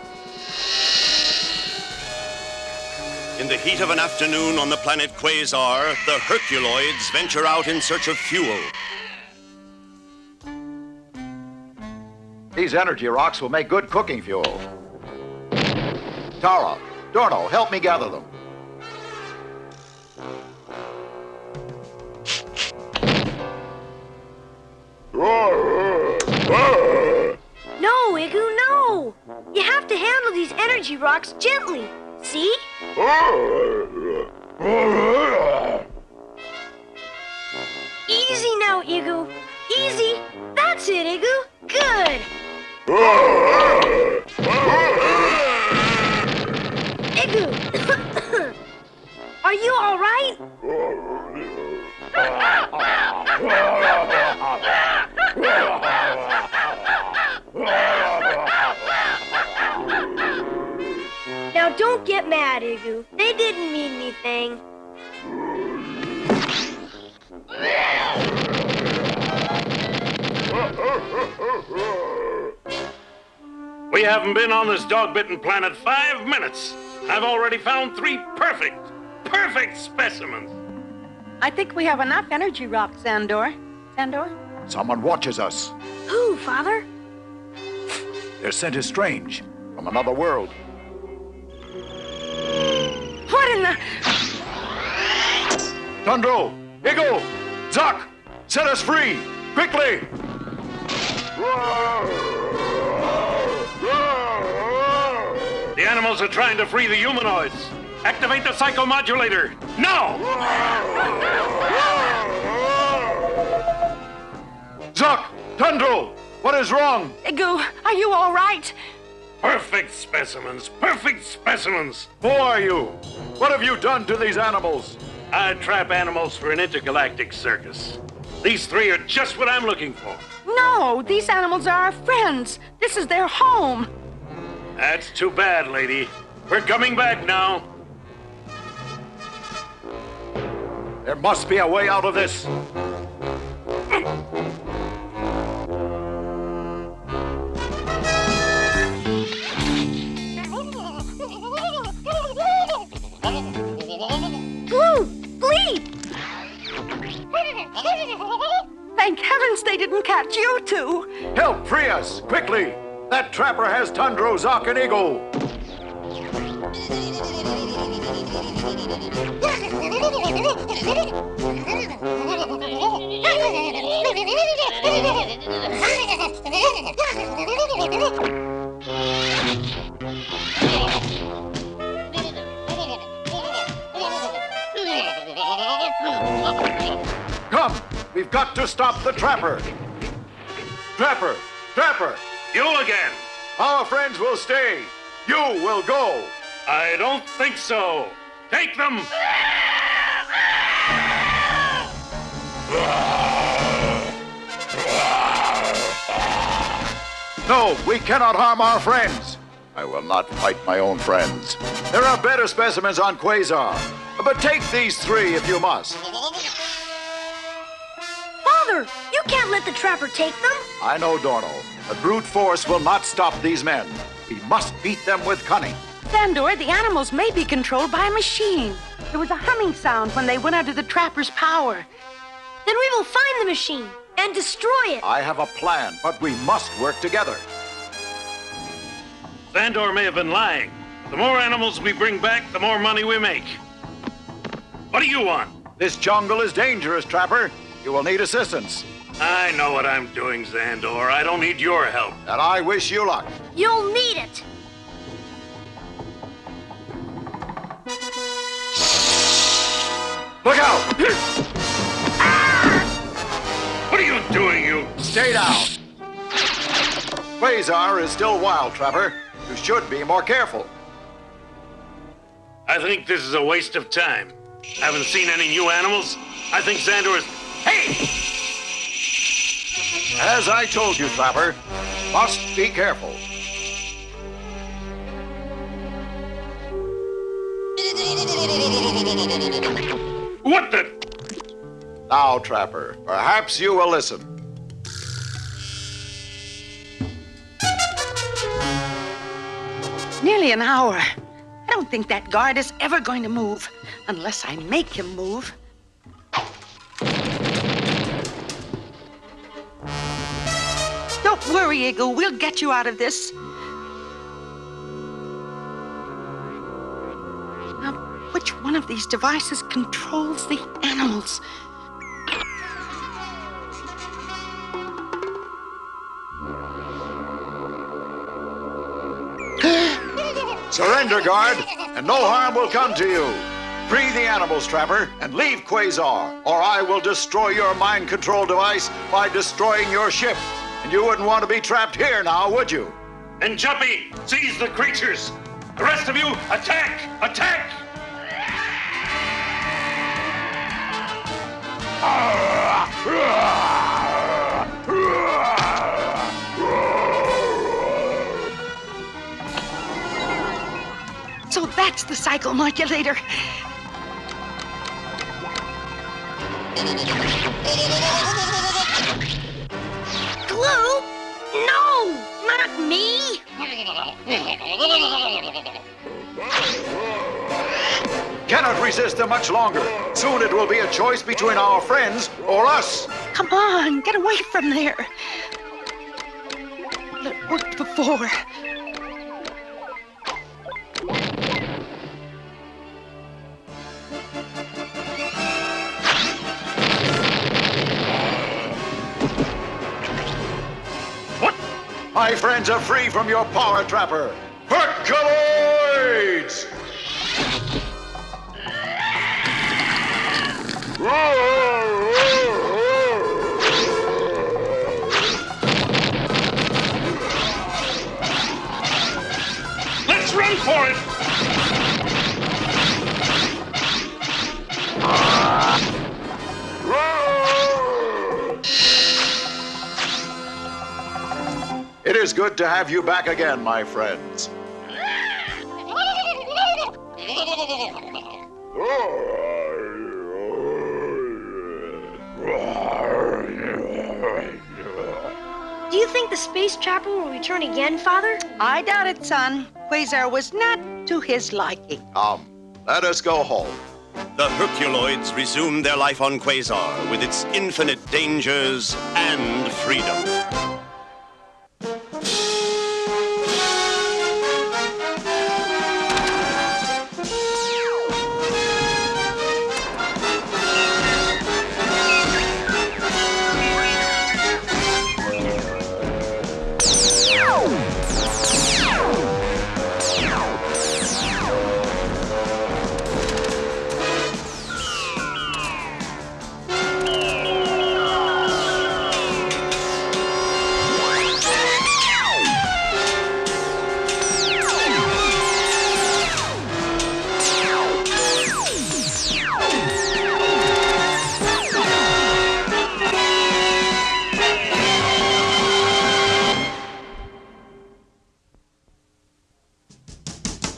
In the heat of an afternoon on the planet Quasar, the Herculoids venture out in search of fuel. These energy rocks will make good cooking fuel. Tara, Dorno, help me gather them. No, Igu, no! You have to handle these energy rocks gently. See? Easy now, Igu. Easy. That's it, Igu. Good. Igu. Are you all right? Now don't get mad, Igu. They didn't mean anything. We haven't been on this dog-bitten planet 5 minutes. I've already found 3 perfect specimens. I think we have enough energy rocks, Sandor. Sandor? Someone watches us. Who, Father? Their scent is strange, from another world. What in the... Tundro, Igo, Zuck, set us free, quickly! The animals are trying to free the humanoids. Activate the psychomodulator, now! Zuck, Tundro, what is wrong? Igu, are you all right? Perfect specimens, perfect specimens. Who are you? What have you done to these animals? I trap animals for an intergalactic circus. These 3 are just what I'm looking for. No, these animals are our friends. This is their home. That's too bad, lady. We're coming back now. There must be a way out of this. Blue! Bleep! Thank heavens they didn't catch you two. Help, free us, quickly! That trapper has Tundro, Zuck, and Eagle. Come, We've got to stop the Trapper. Trapper! Trapper! You again! Our friends will stay. You will go. I don't think so. Take them! No, we cannot harm our friends. I will not fight my own friends. There are better specimens on Quasar. But take these three if you must. Father, you can't let the Trapper take them. I know, Dorno. But brute force will not stop these men. We must beat them with cunning. Thandor, the animals may be controlled by a machine. There was a humming sound when they went under the Trapper's power. Then we will find the machine and destroy it. I have a plan, but we must work together. Thandor may have been lying. The more animals we bring back, the more money we make. What do you want? This jungle is dangerous, Trapper. You will need assistance. I know what I'm doing, Xandor. I don't need your help. And I wish you luck. You'll need it. Look out! What are you doing, you? Stay down. Quasar is still wild, Trapper. You should be more careful. I think this is a waste of time. Haven't seen any new animals? I think Xandor is... Hey! As I told you, Trapper, must be careful. What the... Now, Trapper, perhaps you will listen. Nearly an hour. I don't think that guard is ever going to move, unless I make him move. Don't worry, Eagle. We'll get you out of this. Now, which one of these devices controls the animals? Surrender, guard, and no harm will come to you. Free the animals, Trapper, and leave Quasar, or I will destroy your mind control device by destroying your ship. And you wouldn't want to be trapped here now, would you? And Jumpy, seize the creatures. The rest of you, attack! Attack! So that's the cycle modulator. Glue? No, not me. Cannot resist them much longer. Soon it will be a choice between our friends or us. Come on, get away from there. It worked before. My friends are free from your power, Trapper. Herculoids! Let's run for it! It is good to have you back again, my friends. Do you think the space Trapper will return again, Father? I doubt it, son. Quasar was not to his liking. Come, let us go home. The Herculoids resumed their life on Quasar with its infinite dangers and freedom.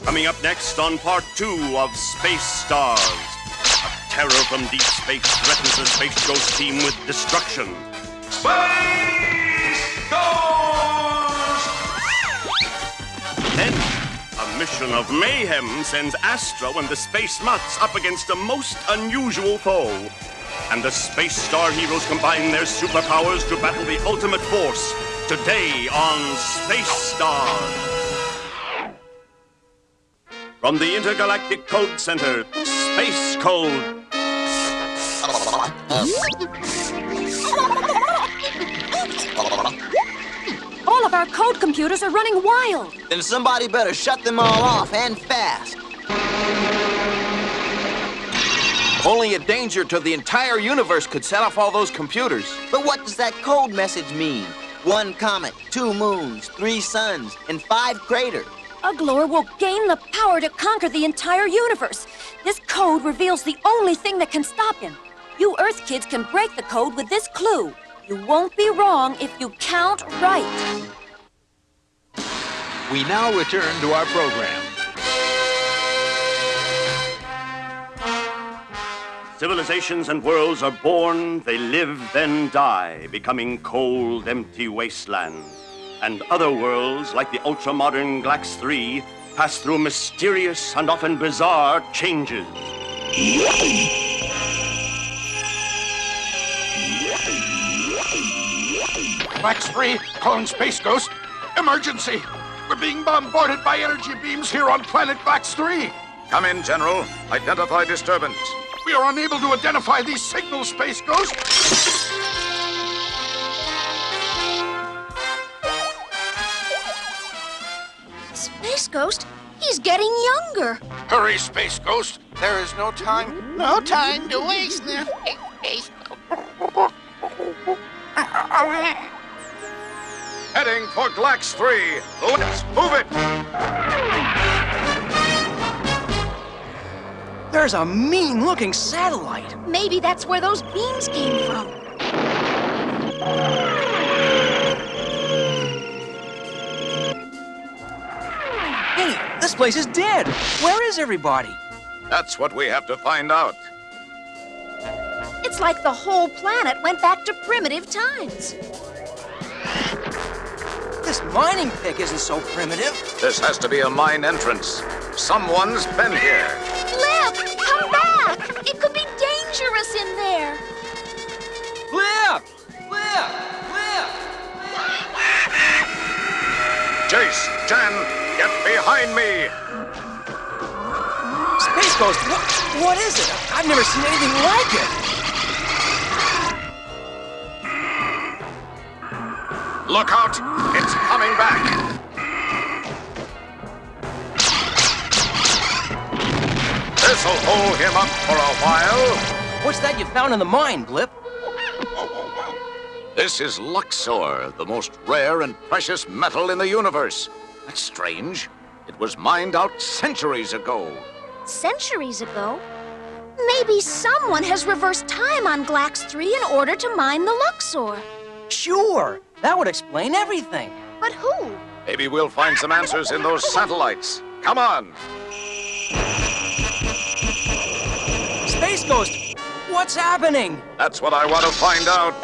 Coming up next on part 2 of Space Stars. A terror from deep space threatens the Space Ghost team with destruction. Space Ghost! Then, a mission of mayhem sends Astra and the Space Mutts up against a most unusual foe. And the Space Star heroes combine their superpowers to battle the ultimate force. Today on Space Stars. From the Intergalactic Code Center, Space Code. All of our code computers are running wild. Then somebody better shut them all off, and fast. Only a danger to the entire universe could set off all those computers. But what does that code message mean? 1 comet, 2 moons, 3 suns, and 5 craters. Uglor will gain the power to conquer the entire universe. This code reveals the only thing that can stop him. You Earth kids can break the code with this clue. You won't be wrong if you count right. We now return to our program. Civilizations and worlds are born, they live, then die, becoming cold, empty wastelands. And other worlds, like the ultra-modern Glax 3, pass through mysterious and often bizarre changes. Glax 3, calling Space Ghost. Emergency! We're being bombarded by energy beams here on planet Glax 3. Come in, General. Identify disturbance. We are unable to identify these signals, Space Ghost. Space Ghost, he's getting younger. Hurry, Space Ghost. There is no time. No time to waste now. Heading for Glax 3. Let's move it. There's a mean-looking satellite. Maybe that's where those beams came from. Hey, this place is dead. Where is everybody? That's what we have to find out. It's like the whole planet went back to primitive times. This mining pick isn't so primitive. This has to be a mine entrance. Someone's been here. Flip, come back! It could be dangerous in there. Flip! Flip! Flip! Jace, Jan, get behind me! Space Ghost, what is it? I've never seen anything like it. Look out! It's coming back! This'll hold him up for a while. What's that you found in the mine, Blip? This is Luxor, the most rare and precious metal in the universe. That's strange. It was mined out centuries ago. Centuries ago? Maybe someone has reversed time on Glax 3 in order to mine the Luxor. Sure, that would explain everything. But who? Maybe we'll find some answers in those satellites. Come on! Space Ghost, what's happening? That's what I want to find out.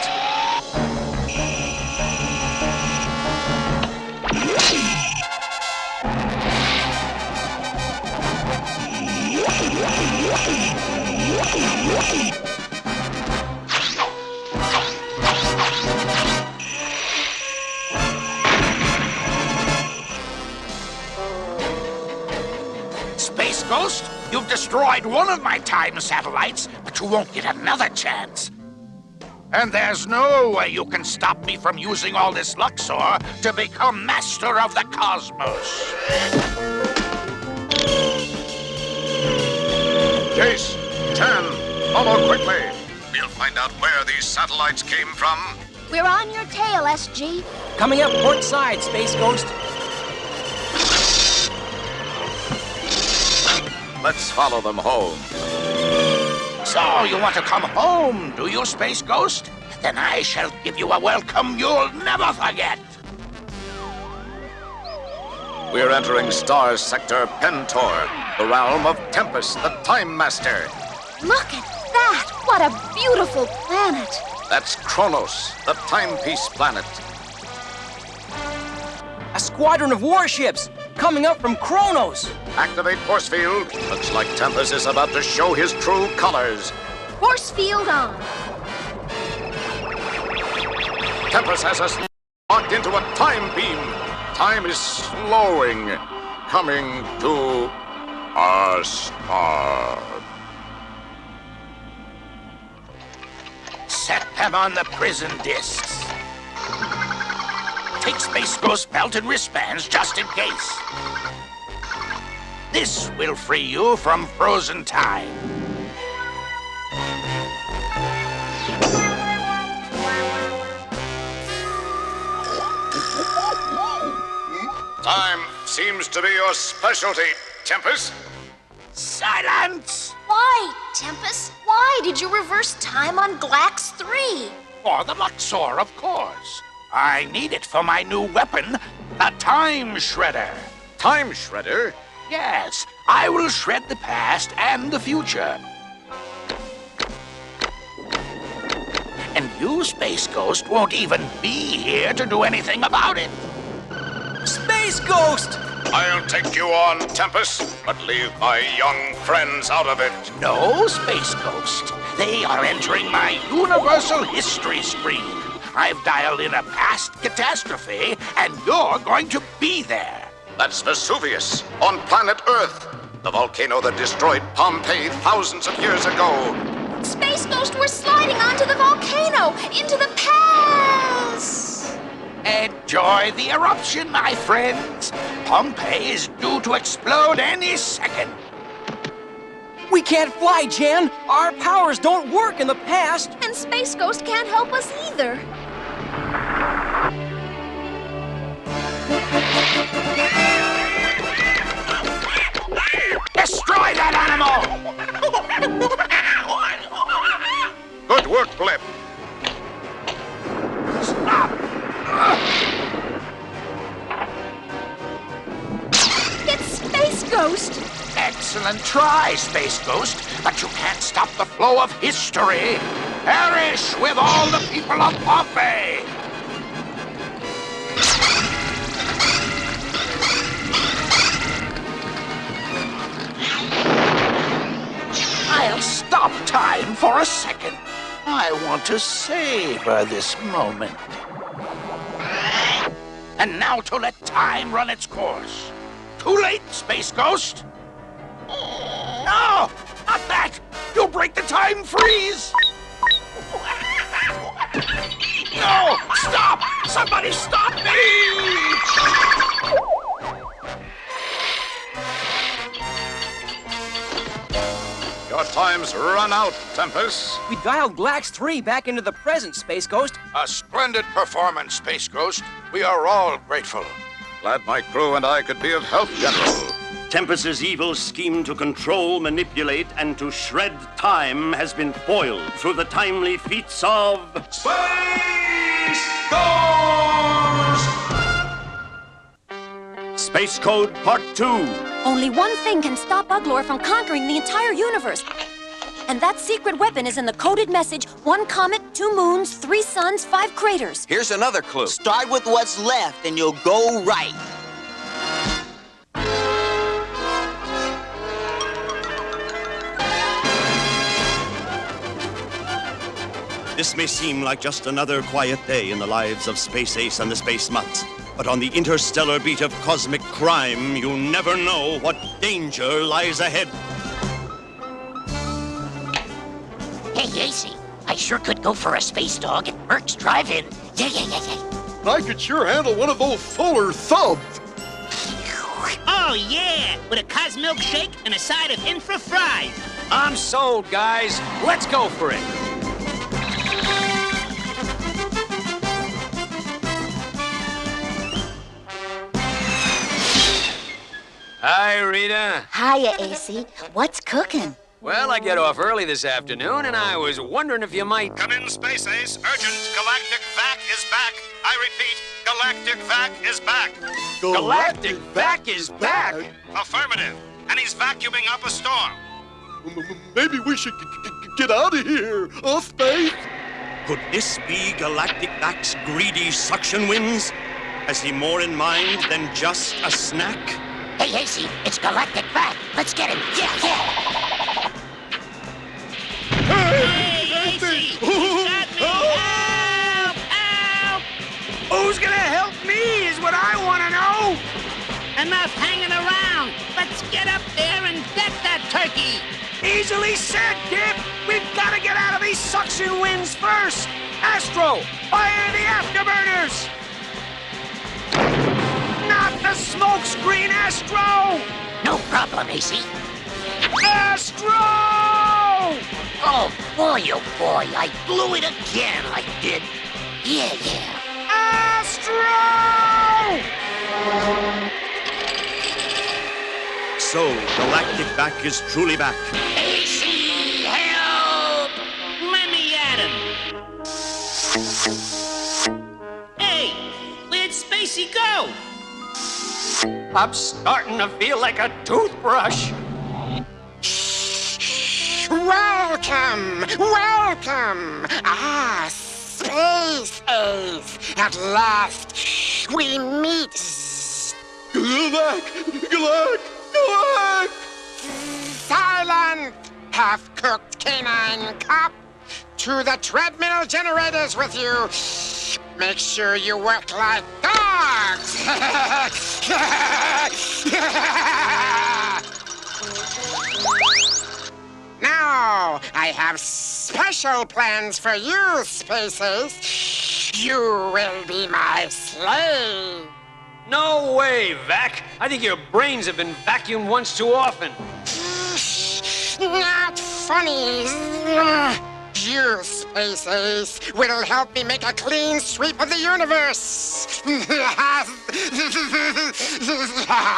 Space Ghost, you've destroyed one of my time satellites, but you won't get another chance. And there's no way you can stop me from using all this Luxor to become master of the cosmos. Jace, Jan, follow quickly. We'll find out where these satellites came from. We're on your tail, SG. Coming up port side, Space Ghost. Let's follow them home. So, you want to come home, do you, Space Ghost? Then I shall give you a welcome you'll never forget. We're entering Star Sector Pentor, the realm of Tempest, the Time Master. Look at that! What a beautiful planet! That's Kronos, the timepiece planet. A squadron of warships coming up from Kronos. Activate force field. Looks like Tempest is about to show his true colors. Force field on. Tempest has us locked into a time beam. Time is slowing, coming to a stop. Set them on the prison discs. Take Space Ghost belt and wristbands just in case. This will free you from frozen time. Time seems to be your specialty, Tempest. Silence! Why, Tempest? Why did you reverse time on Glax 3? For the Luxor, of course. I need it for my new weapon, the Time Shredder. Time Shredder? Yes, I will shred the past and the future. And you, Space Ghost, won't even be here to do anything about it. Space Ghost! I'll take you on, Tempest, but leave my young friends out of it. No, Space Ghost. They are entering my universal history screen. I've dialed in a past catastrophe, and you're going to be there. That's Vesuvius, on planet Earth, the volcano that destroyed Pompeii thousands of years ago. Space Ghost, we're sliding onto the volcano, into the past! Enjoy the eruption, my friends. Pompeii is due to explode any second. We can't fly, Jan. Our powers don't work in the past. And Space Ghost can't help us either. Destroy that animal! Good work, Blip. Stop! It's Space Ghost! Excellent try, Space Ghost, but you can't stop the flow of history. Perish with all the people of Pompeii! I'll stop time for a second. I want to savor this moment. And now to let time run its course. Too late, Space Ghost. No, not that. You'll break the time freeze. No, stop. Somebody stop me. Your time's run out, Tempest. We dialed Glax 3 back into the present, Space Ghost. A splendid performance, Space Ghost. We are all grateful. Glad my crew and I could be of help, General. Tempest's evil scheme to control, manipulate, and to shred time has been foiled through the timely feats of... Space Ghost! Space Code Part 2. Only one thing can stop Uglor from conquering the entire universe. And that secret weapon is in the coded message, 1 comet, 2 moons, 3 suns, 5 craters. Here's another clue. Start with what's left and you'll go right. This may seem like just another quiet day in the lives of Space Ace and the Space Mutts. But on the interstellar beat of cosmic crime, you never know what danger lies ahead. Hey, AC, I sure could go for a space dog at Merck's Drive-In. Yeah. I could sure handle one of those solar subs. Oh, yeah, with a Cos milkshake and a side of infra fries. I'm sold, guys. Let's go for it. Hi, Rita. Hiya, AC. What's cooking? Well, I get off early this afternoon, and I was wondering if you might... Come in, Space Ace. Urgent galactic vac is back. I repeat, Galactic Vac is back. Galactic Vac is back? Affirmative. And he's vacuuming up a storm. Maybe we should get out of here, Space. Could this be Galactic Vac's greedy suction winds? Has he more in mind than just a snack? Hey, AC, it's Galactic Vac. Let's get him. Yeah. Hey, AC! Got me! Help! Help! Who's gonna help me is what I want to know. Enough hanging around. Let's get up there and deck that turkey. Easily said, Gib. We've got to get out of these suction winds first. Astro, fire the afterburners. Not the smoke screen, Astro. No problem, AC. Astro! Oh, boy, I blew it again, I did. Yeah. Astro! So, Galactic Vac is truly back. AC, help! Let me at him. Hey, where'd Spacey go? I'm starting to feel like a toothbrush. Welcome! Ah, Space Ace! At last, we meet. Galak! Silent! Half-cooked canine cop! To the treadmill generators with you! Make sure you work like dogs! Now, I have special plans for you, Spaces. You will be my slave. No way, Vac. I think your brains have been vacuumed once too often. Not funny. You, Space Ace, will help me make a clean sweep of the universe.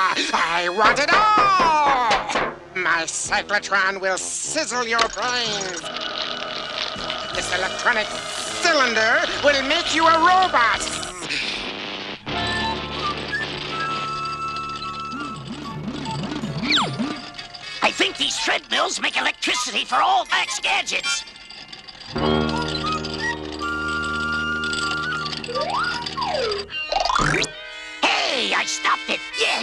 I want it all. My cyclotron will sizzle your brains. This electronic cylinder will make you a robot. I think these treadmills make electricity for all Vac's gadgets. Hey, I stopped it. Yeah.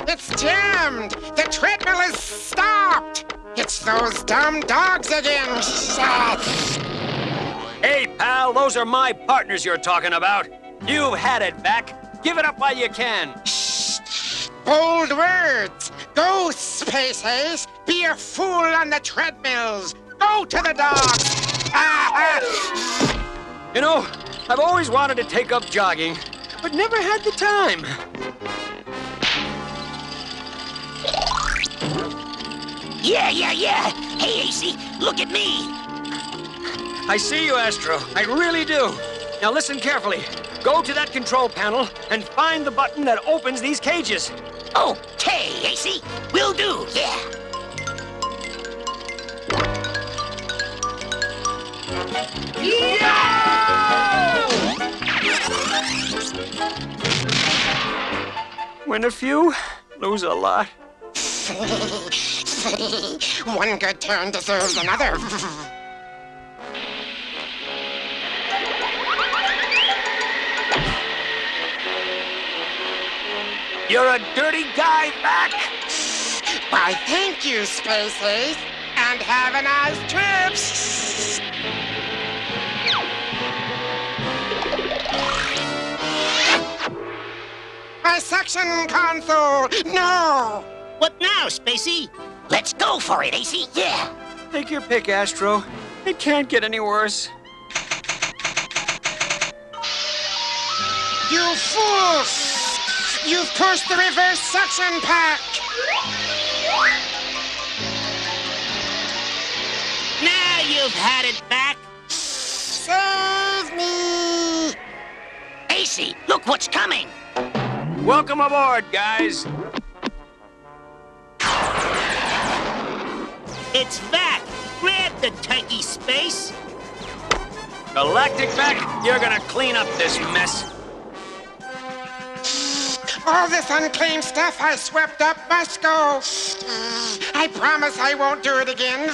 It's jammed. The treadmill is stopped. It's those dumb dogs again. Hey, pal, those are my partners you're talking about. You've had it, Vac. Give it up while you can. Bold words. Go, Space Ace. Be a fool on the treadmills. Go to the dogs. You know, I've always wanted to take up jogging, but never had the time. Yeah. Hey, AC, look at me. I see you, Astro. I really do. Now listen carefully. Go to that control panel and find the button that opens these cages. Okay, AC. Will do, yeah. Win a few, lose a lot. One good turn deserves another. You're a dirty guy, Vac. Why, thank you, Space Ace, and have a nice trip. My suction console, no! What now, Spacey? Let's go for it, AC, yeah. Take your pick, Astro. It can't get any worse. You fools! You've pushed the reverse suction pack! Now you've had it back. Save me! AC, look what's coming. Welcome aboard, guys. It's Vac. Grab the turkey, Space. Galactic Beck, you're gonna clean up this mess. All this unclean stuff I swept up must go. I promise I won't do it again.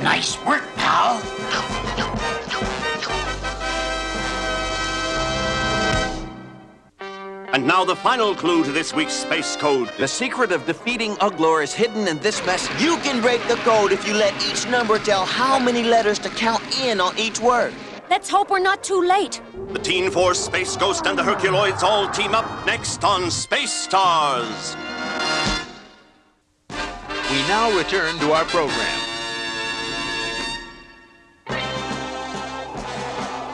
Nice work, pal. And now the final clue to this week's Space Code. The secret of defeating Uglor is hidden in this message. You can break the code if you let each number tell how many letters to count in on each word. Let's hope we're not too late. The Teen Force, Space Ghost, and the Herculoids all team up next on Space Stars. We now return to our program.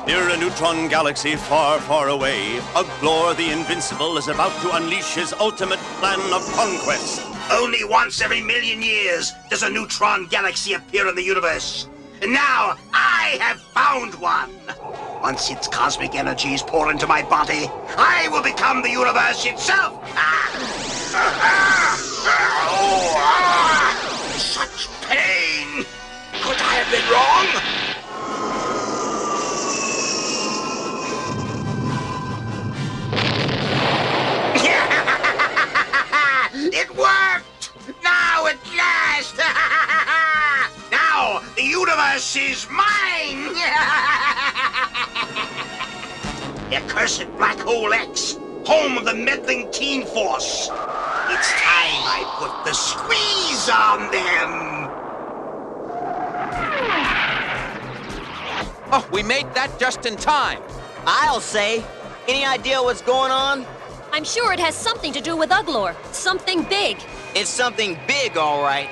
Near a neutron galaxy far, far away, Uglor the Invincible is about to unleash his ultimate plan of conquest. Only once every million years does a neutron galaxy appear in the universe. And now I have found one. Once its cosmic energies pour into my body, I will become the universe itself. Such pain. Could I have been wrong? It worked! Now at last! Now the universe is mine! The accursed Black Hole X, home of the meddling Teen Force. It's time I put the squeeze on them! Oh, we made that just in time. I'll say. Any idea what's going on? I'm sure it has something to do with Uglor. Something big. It's something big, all right.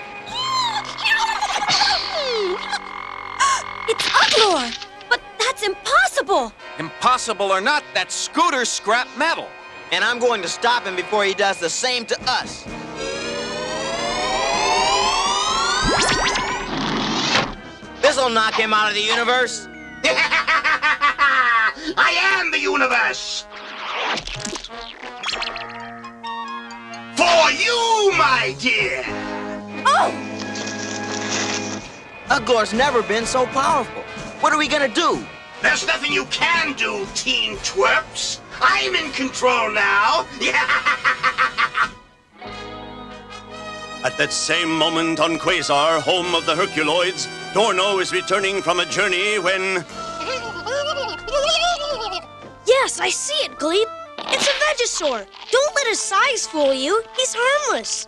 It's Uglor! But that's impossible! Impossible or not, that Scooter's scrap metal. And I'm going to stop him before he does the same to us. This'll knock him out of the universe. I am the universe! For you, my dear! Oh! Uglor's never been so powerful. What are we gonna do? There's nothing you can do, teen twerps. I'm in control now. At that same moment on Quasar, home of the Herculoids, Dorno is returning from a journey when... Yes, I see it, Gleep. It's a Vegisaur. Don't let his size fool you. He's harmless.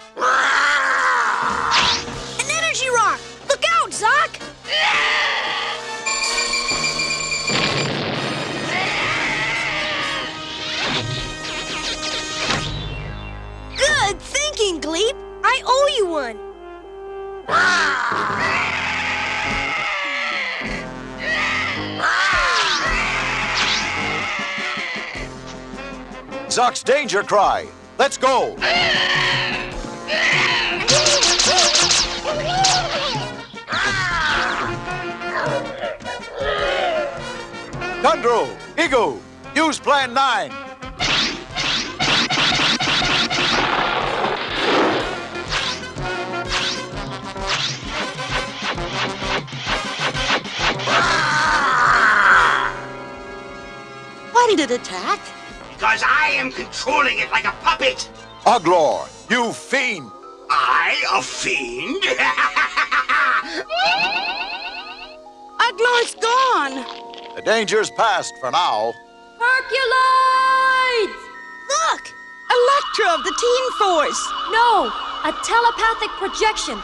An energy rock. Look out, Zoc. Good thinking, Gleep. I owe you one. Zoc's danger cry. Let's go. Tundro, Igu, use Plan 9. Why did it attack? Because I am controlling it like a puppet. Uglor, you fiend. I, a fiend? Uglor's gone. The danger's past for now. Herculoids! Look! Electra of the Teen Force. No, a telepathic projection.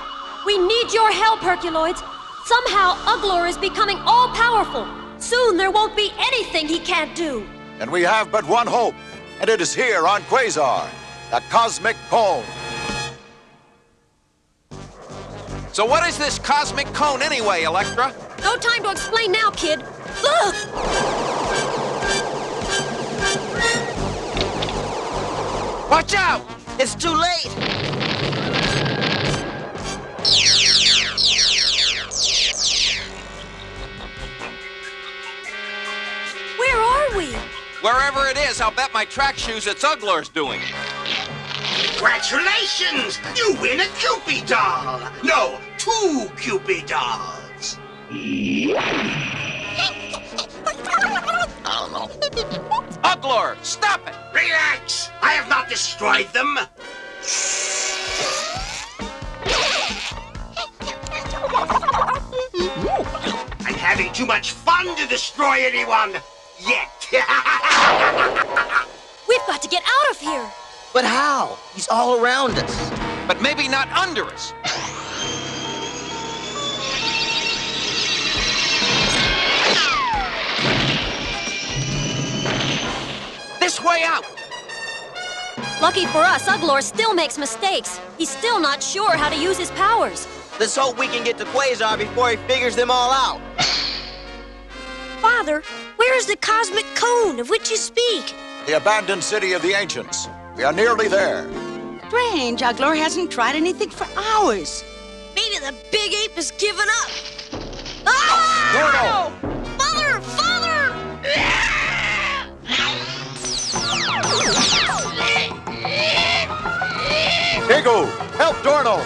We need your help, Herculoids. Somehow, Uglor is becoming all-powerful. Soon there won't be anything he can't do. And we have but one hope, and it is here on Quasar, the Cosmic Cone. So what is this cosmic cone anyway, Electra? No time to explain now, kid. Look! Watch out! It's too late. Where are we? Wherever it is, I'll bet my track shoes it's Uglor's doing. Congratulations! You win a Cupid doll! No, 2 Cupid dolls. Uglor, stop it! Relax! I have not destroyed them! I'm having too much fun to destroy anyone! Yet! We've got to get out of here! But how? He's all around us. But maybe not under us. This way out! Lucky for us, Uglor still makes mistakes. He's still not sure how to use his powers. Let's hope we can get to Quasar before he figures them all out. Father, where is the cosmic cone of which you speak? The abandoned city of the ancients. We are nearly there. Strange, Uglor hasn't tried anything for hours. Maybe the big ape has given up. Dorno! Father! Father! Igu, help Dorno!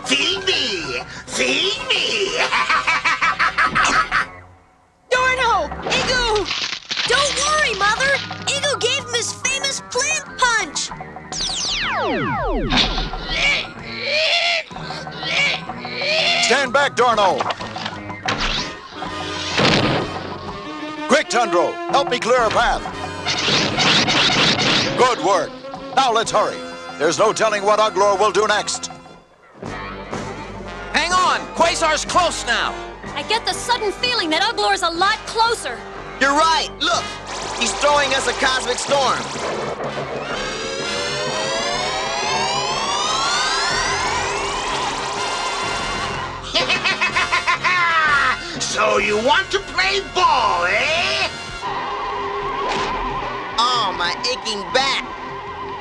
Feed me! Feed me! Dorno! Igu! Don't worry, Mother! Igu gave him his famous plant punch! Stand back, Dorno! Quick, Tundro! Help me clear a path! Good work! Now let's hurry! There's no telling what Uglor will do next! Hang on! Quasar's close now! I get the sudden feeling that Uglor's a lot closer. You're right! Look! He's throwing us a cosmic storm! So you want to play ball, eh? Oh, my aching back!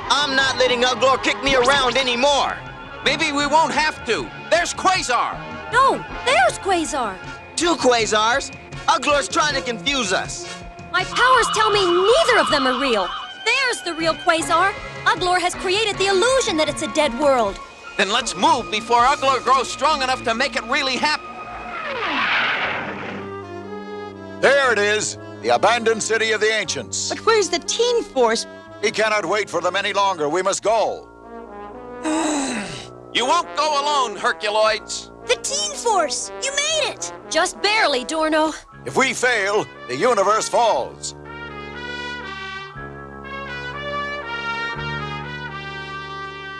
I'm not letting Uglor kick me around anymore! Maybe we won't have to. There's Quasar! No, there's Quasar. 2 Quasars? Uglor's trying to confuse us. My powers tell me neither of them are real. There's the real Quasar. Uglor has created the illusion that it's a dead world. Then let's move before Uglor grows strong enough to make it really happen. There it is! The abandoned city of the ancients. But where's the teen force? We cannot wait for them any longer. We must go. You won't go alone, Herculoids. The teen force! You made it! Just barely, Dorno. If we fail, the universe falls.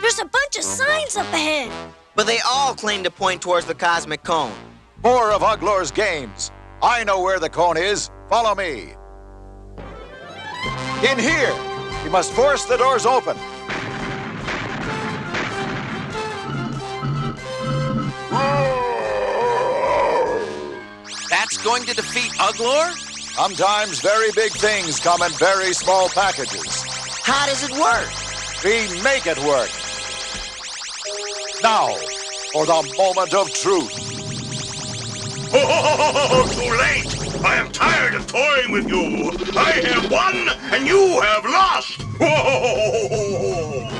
There's a bunch of signs up ahead. But they all claim to point towards the cosmic cone. More of Uglor's games. I know where the cone is. Follow me. In here. We must force the doors open. That's going to defeat Uglor? Sometimes very big things come in very small packages. How does it work? We make it work. Now, for the moment of truth. Oh, too late! I am tired of toying with you. I have won, and you have lost. Whoa!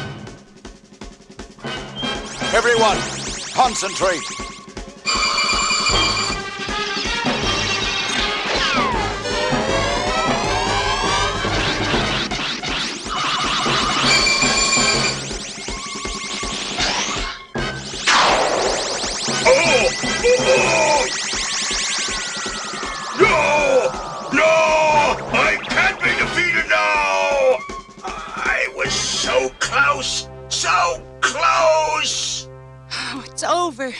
Everyone, concentrate. No! No! I can't be defeated now! I was so close! So close! Oh, it's over.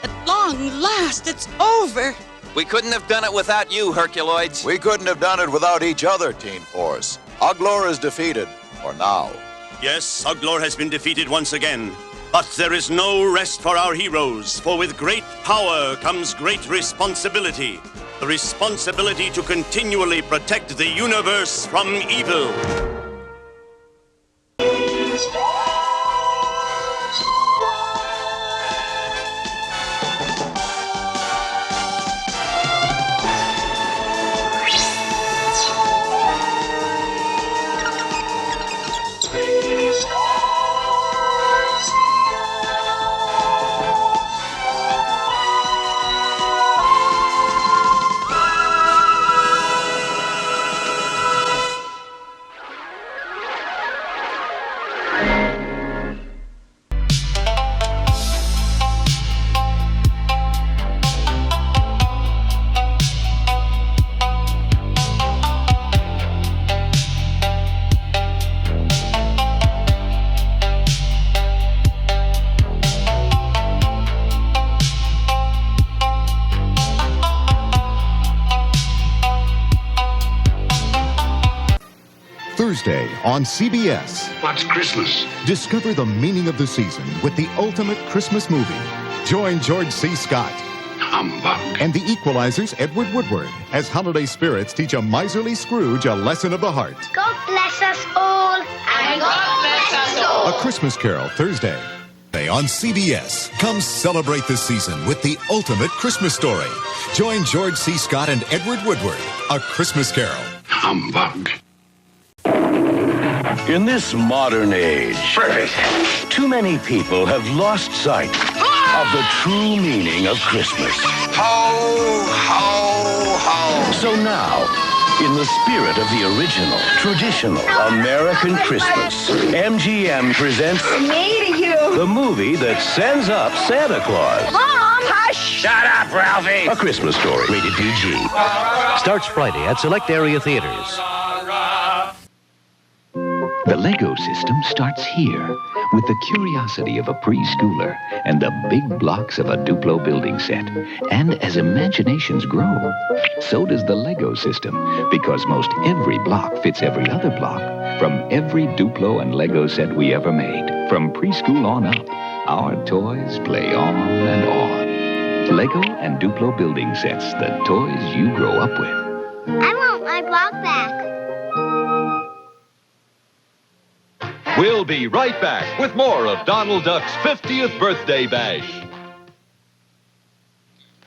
At long last, it's over. We couldn't have done it without you, Herculoids. We couldn't have done it without each other, Teen Force. Uglor is defeated, for now. Yes, Uglor has been defeated once again. But there is no rest for our heroes, for with great power comes great responsibility. The responsibility to continually protect the universe from evil. Thursday on CBS. What's Christmas? Discover the meaning of the season with the ultimate Christmas movie. Join George C. Scott. Humbug. And the Equalizer's Edward Woodward as holiday spirits teach a miserly Scrooge a lesson of the heart. God bless us all. And God bless us all. A Christmas Carol, Thursday. On CBS. Come celebrate this season with the ultimate Christmas story. Join George C. Scott and Edward Woodward. A Christmas Carol. Humbug. In this modern age, too many people have lost sight of the true meaning of Christmas. Ho, ho, ho. So now, in the spirit of the original, traditional American Christmas, MGM presents the movie that sends up Santa Claus. Mom, hush! Shut up, Ralphie. A Christmas Story, rated PG. Starts Friday at select area theaters. The Lego system starts here with the curiosity of a preschooler and the big blocks of a Duplo building set. And as imaginations grow, so does the Lego system, because most every block fits every other block from every Duplo and Lego set we ever made. From preschool on up, our toys play on and on. Lego and Duplo building sets, the toys you grow up with. I want my block back. We'll be right back with more of Donald Duck's 50th birthday bash.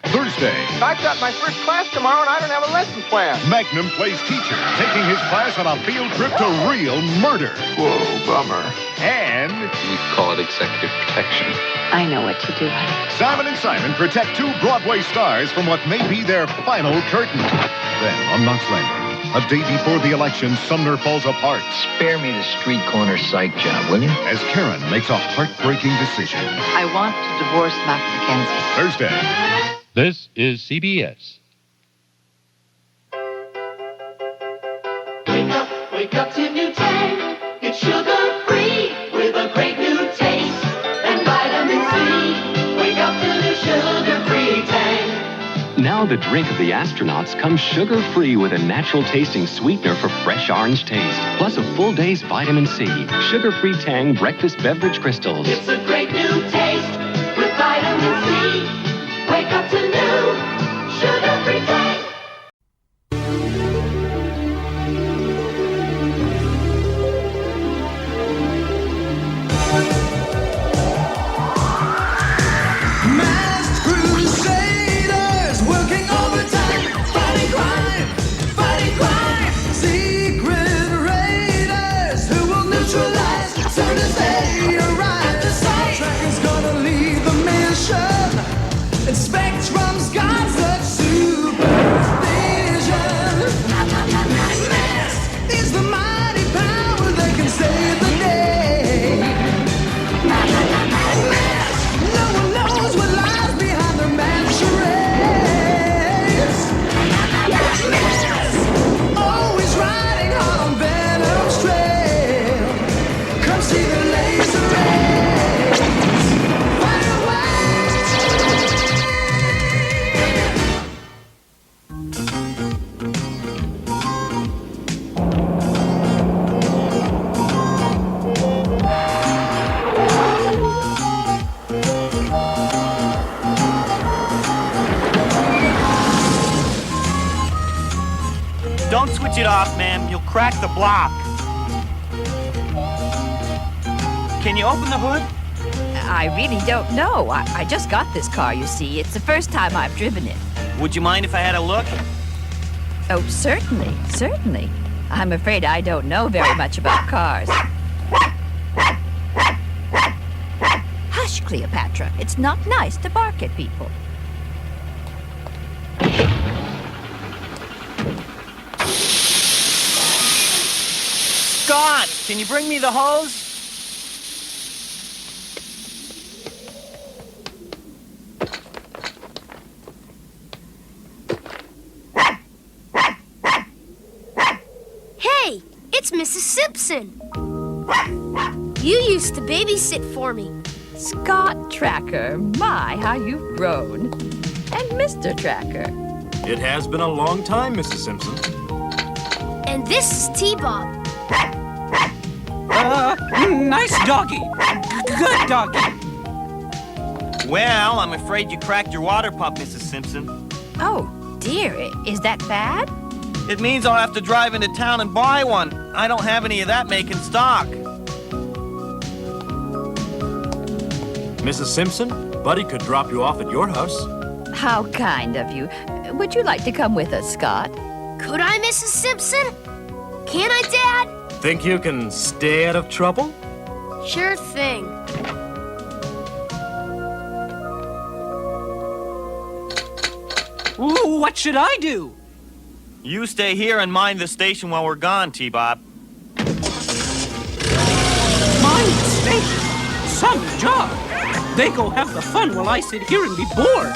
Thursday. I've got my first class tomorrow and I don't have a lesson plan. Magnum plays teacher, taking his class on a field trip to real murder. Whoa, bummer. And We call it executive protection. I know what to do, honey. Simon and Simon protect two Broadway stars from what may be their final curtain. Then, on Knox Landing, a day before the election, Sumner falls apart. Spare me the street corner psych job, will you? As Karen makes a heartbreaking decision. I want to divorce Mac McKenzie. Thursday. This is CBS. Wake up to new Tang. It's sugar-free with a great new taste and vitamin C. Wake up to new sugar-free Tang. Now the drink of the astronauts comes sugar-free with a natural-tasting sweetener for fresh orange taste, plus a full day's vitamin C. Sugar-free Tang breakfast beverage crystals. It's a great new taste with vitamin C. Wake up to new sugar-free Tang. Masked crusaders working overtime, fighting crime, secret raiders who will neutralize soon as they arrive. The Tracker's gonna lead the mission, and Spectrum's got such supervision. Masked is the mighty power that can save the day. No one knows what lies behind their mad charades. Always riding hard on Venom's trail. Come see the laser rays. Fight Don't switch it off, ma'am. You'll crack the block. Can you open the hood? I really don't know. I just got this car, you see. It's the first time I've driven it. Would you mind if I had a look? Oh, certainly, certainly. I'm afraid I don't know very much about cars. Hush, Cleopatra. It's not nice to bark at people. Scott, can you bring me the hose? Hey, it's Mrs. Simpson. You used to babysit for me. Scott Tracker, my, how you've grown. And Mr. Tracker. It has been a long time, Mrs. Simpson. And this is T-Bob. Nice doggy. Good doggy. Well, I'm afraid you cracked your water pump, Mrs. Simpson. Oh, dear. Is that bad? It means I'll have to drive into town and buy one. I don't have any of that make in stock. Mrs. Simpson, Buddy could drop you off at your house. How kind of you. Would you like to come with us, Scott? Could I, Mrs. Simpson? Can I, Dad? Think you can stay out of trouble? Sure thing. Ooh, what should I do? You stay here and mind the station while we're gone, T-Bob. Mind the station? Some job. They go have the fun while I sit here and be bored.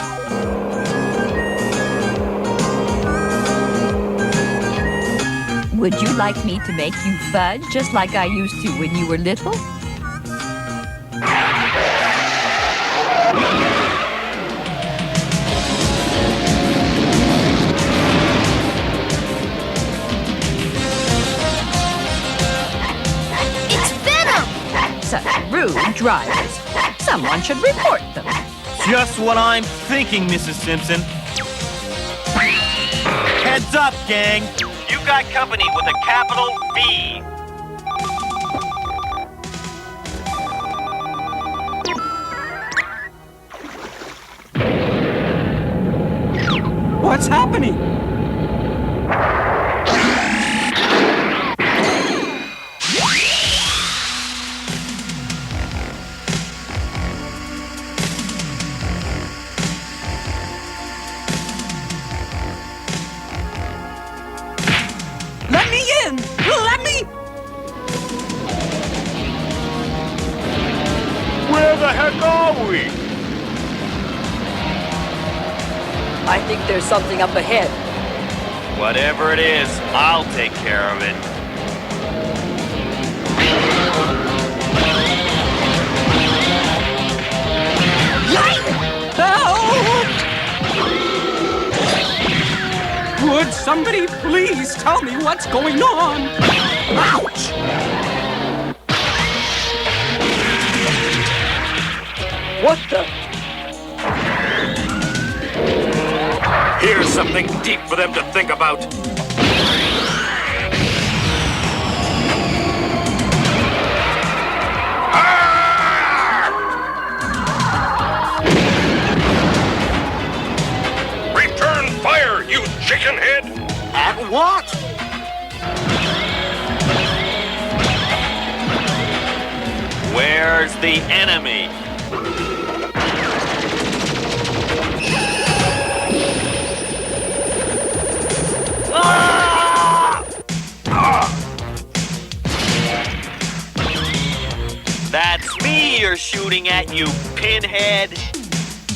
Would you like me to make you fudge just like I used to when you were little? It's Venom! Such rude drivers. Someone should report them. Just what I'm thinking, Mrs. Simpson. Heads up, gang. You've got company with a capital V. What's happening? Let me in! Let me... Where the heck are we? I think there's something up ahead. Whatever it is, I'll take care of it. Would somebody please tell me what's going on? Ouch! What the? Here's something deep for them to think about. Return fire, you chicken head! At what? Where's the enemy? That's me you're shooting at, you pinhead.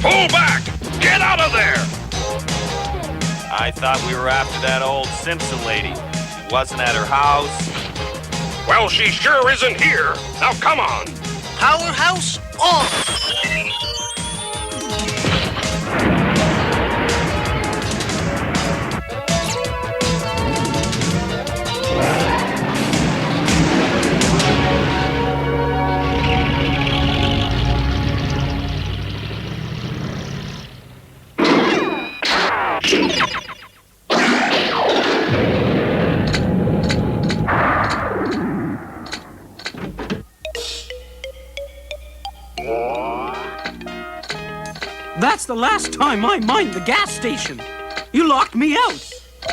Pull back! Get out of there! I thought we were after that old Simpson lady. She wasn't at her house. Well, she sure isn't here. Now come on. Powerhouse off! That's the last time I mined the gas station. You locked me out.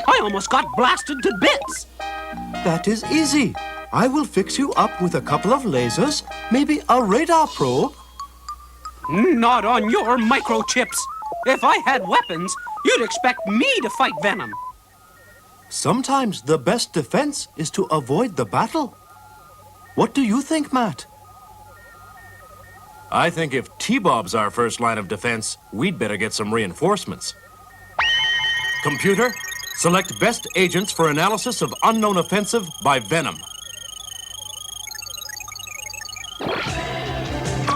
I almost got blasted to bits. That is easy. I will fix you up with a couple of lasers, maybe a radar probe. Not on your microchips. If I had weapons, you'd expect me to fight Venom. Sometimes the best defense is to avoid the battle. What do you think, Matt? I think if T-Bob's our first line of defense, we'd better get some reinforcements. Computer, select best agents for analysis of unknown offensive by Venom.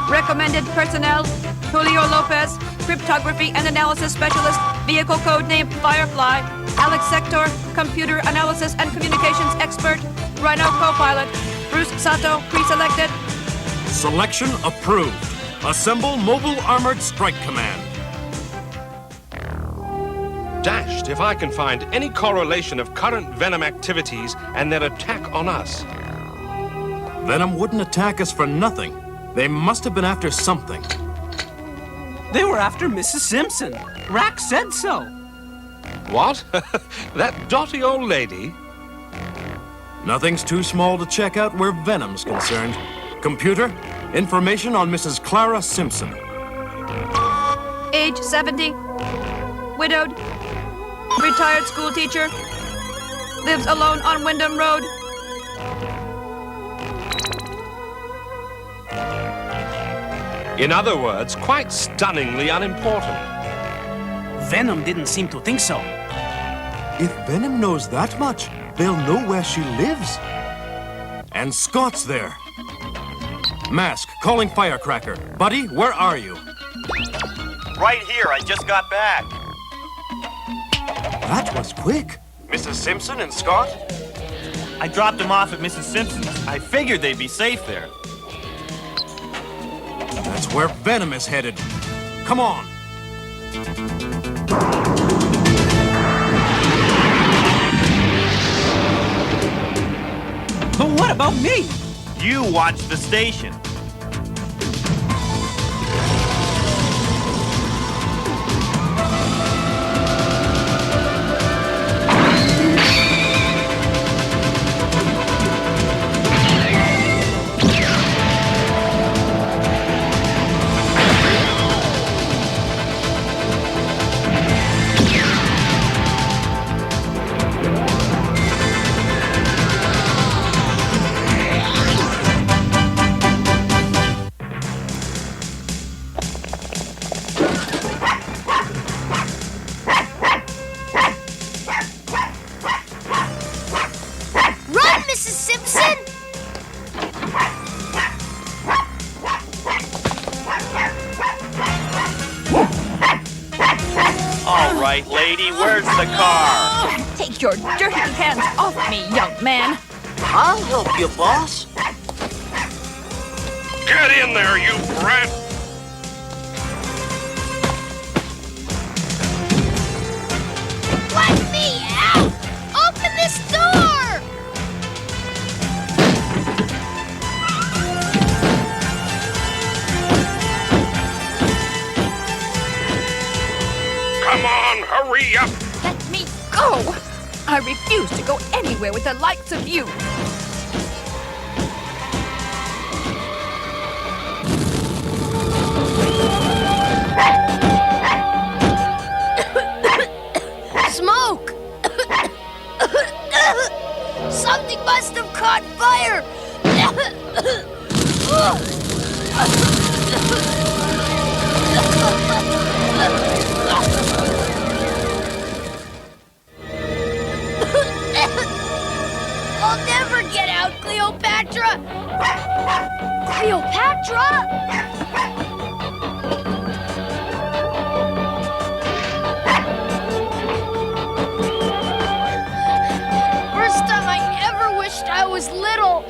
Recommended personnel, Julio Lopez, cryptography and analysis specialist, vehicle code name Firefly, Alex Sector, computer analysis and communications expert, Rhino co-pilot, Bruce Sato, pre-selected. Selection approved. Assemble Mobile Armored Strike Command. Dashed if I can find any correlation of current Venom activities and their attack on us. Venom wouldn't attack us for nothing. They must have been after something. They were after Mrs. Simpson. Rack said so. What? That dotty old lady? Nothing's too small to check out where Venom's concerned. Computer, information on Mrs. Clara Simpson. Age 70. Widowed. Retired school teacher. Lives alone on Wyndham Road. In other words, quite stunningly unimportant. Venom didn't seem to think so. If Venom knows that much, they'll know where she lives. And Scott's there. M.A.S.K, calling Firecracker. Buddy, where are you? Right here, I just got back. That was quick. Mrs. Simpson and Scott? I dropped them off at Mrs. Simpson's. I figured they'd be safe there. That's where Venom is headed. Come on. But what about me? You watch the station. Lady, where's the car? Take your dirty hands off me, young man. I'll help you, boss. Get in there, you brat! Let me out! Open this door! Come on, hurry up! Let me go! I refuse to go anywhere with the likes of you. Smoke! Something must have caught fire! I'll never get out, Cleopatra! Cleopatra? First time I ever wished I was little.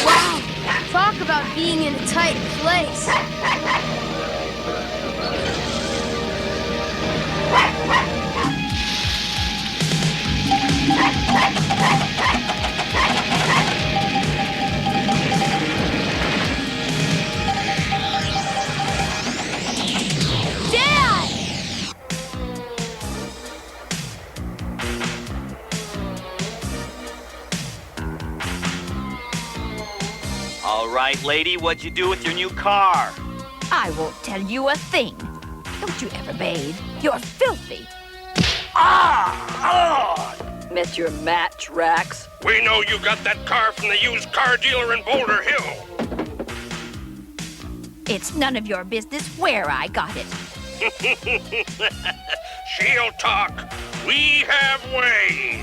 Wow, talk about being in a tight place. All right, lady, what'd you do with your new car? I won't tell you a thing. Don't you ever bathe? You're filthy. Met your match, Rax. We know you got that car from the used car dealer in Boulder Hill. It's none of your business where I got it. She'll talk. We have ways.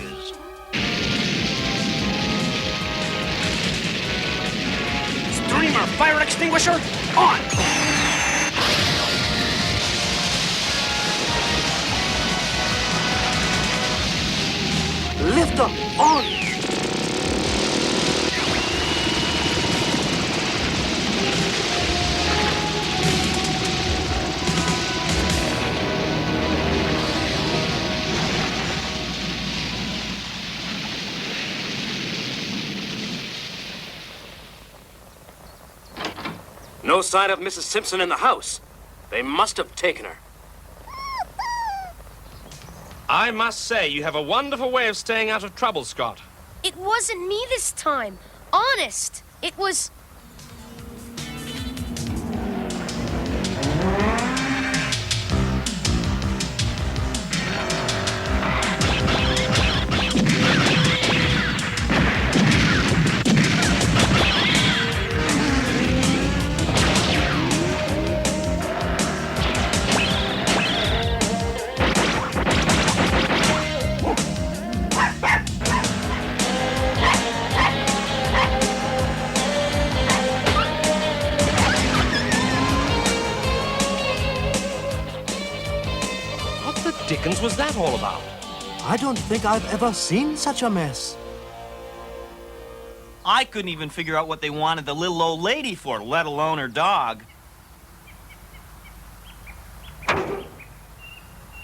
Streamer fire extinguisher on! Lifter on! No sign of Mrs. Simpson in the house. They must have taken her. I must say, you have a wonderful way of staying out of trouble, Scott. It wasn't me this time. Honest. It was... Dickens was that all about? I don't think I've ever seen such a mess. I couldn't even figure out what they wanted the little old lady for, let alone her dog.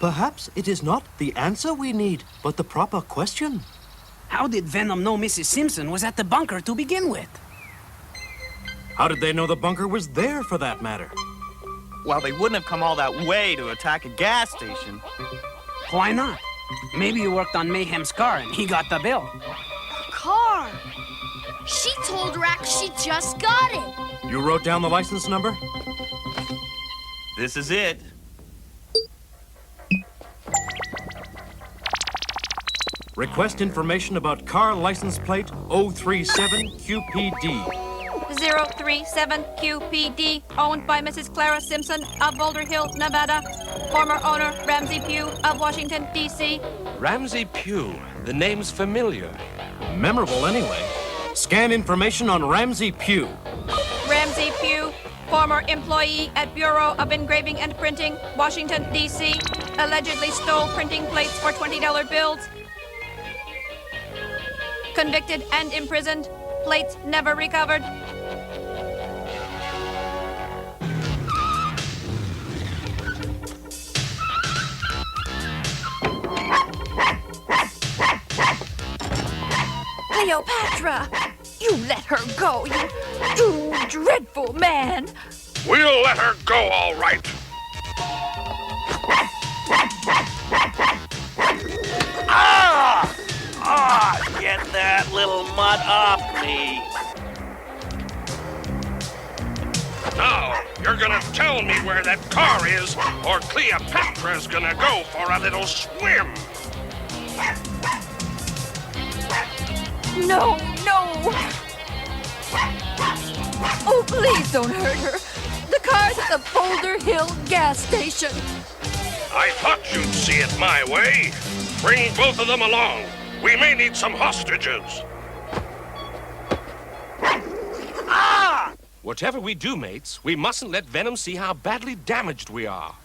Perhaps it is not the answer we need, but the proper question. How did Venom know Mrs. Simpson was at the bunker to begin with? How did they know the bunker was there, for that matter? Well, they wouldn't have come all that way to attack a gas station. Why not? Maybe you worked on Mayhem's car and he got the bill. Car! She told Rax she just got it. You wrote down the license number? This is it. Request information about car license plate 037 QPD. 037 QPD, owned by Mrs. Clara Simpson of Boulder Hill, Nevada. Former owner Ramsey Pugh of Washington, D.C. Ramsey Pugh. The name's familiar. Memorable anyway. Scan information on Ramsey Pugh. Ramsey Pugh, former employee at Bureau of Engraving and Printing, Washington, D.C. Allegedly stole printing plates for $20 bills. Convicted and imprisoned. Plates never recovered. Cleopatra! You let her go, you dreadful man! We'll let her go, all right. Ah! Ah! Get that little mutt off me! Now, you're gonna tell me where that car is, or Cleopatra's gonna go for a little swim. No, no! Oh, please don't hurt her. The car's at the Boulder Hill gas station. I thought you'd see it my way. Bring both of them along. We may need some hostages. Ah! Whatever we do, mates, we mustn't let Venom see how badly damaged we are.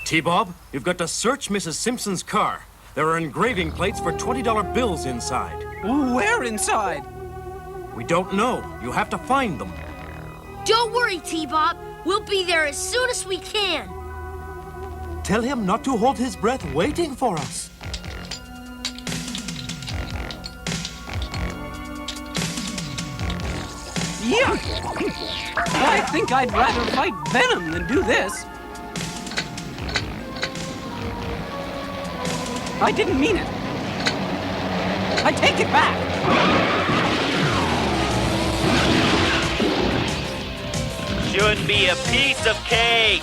T-Bob, you've got to search Mrs. Simpson's car. There are engraving plates for $20 bills inside. Where inside? We don't know. You have to find them. Don't worry, T-Bob. We'll be there as soon as we can. Tell him not to hold his breath waiting for us. Yuck! I think I'd rather fight Venom than do this. I didn't mean it. I take it back. Should be a piece of cake.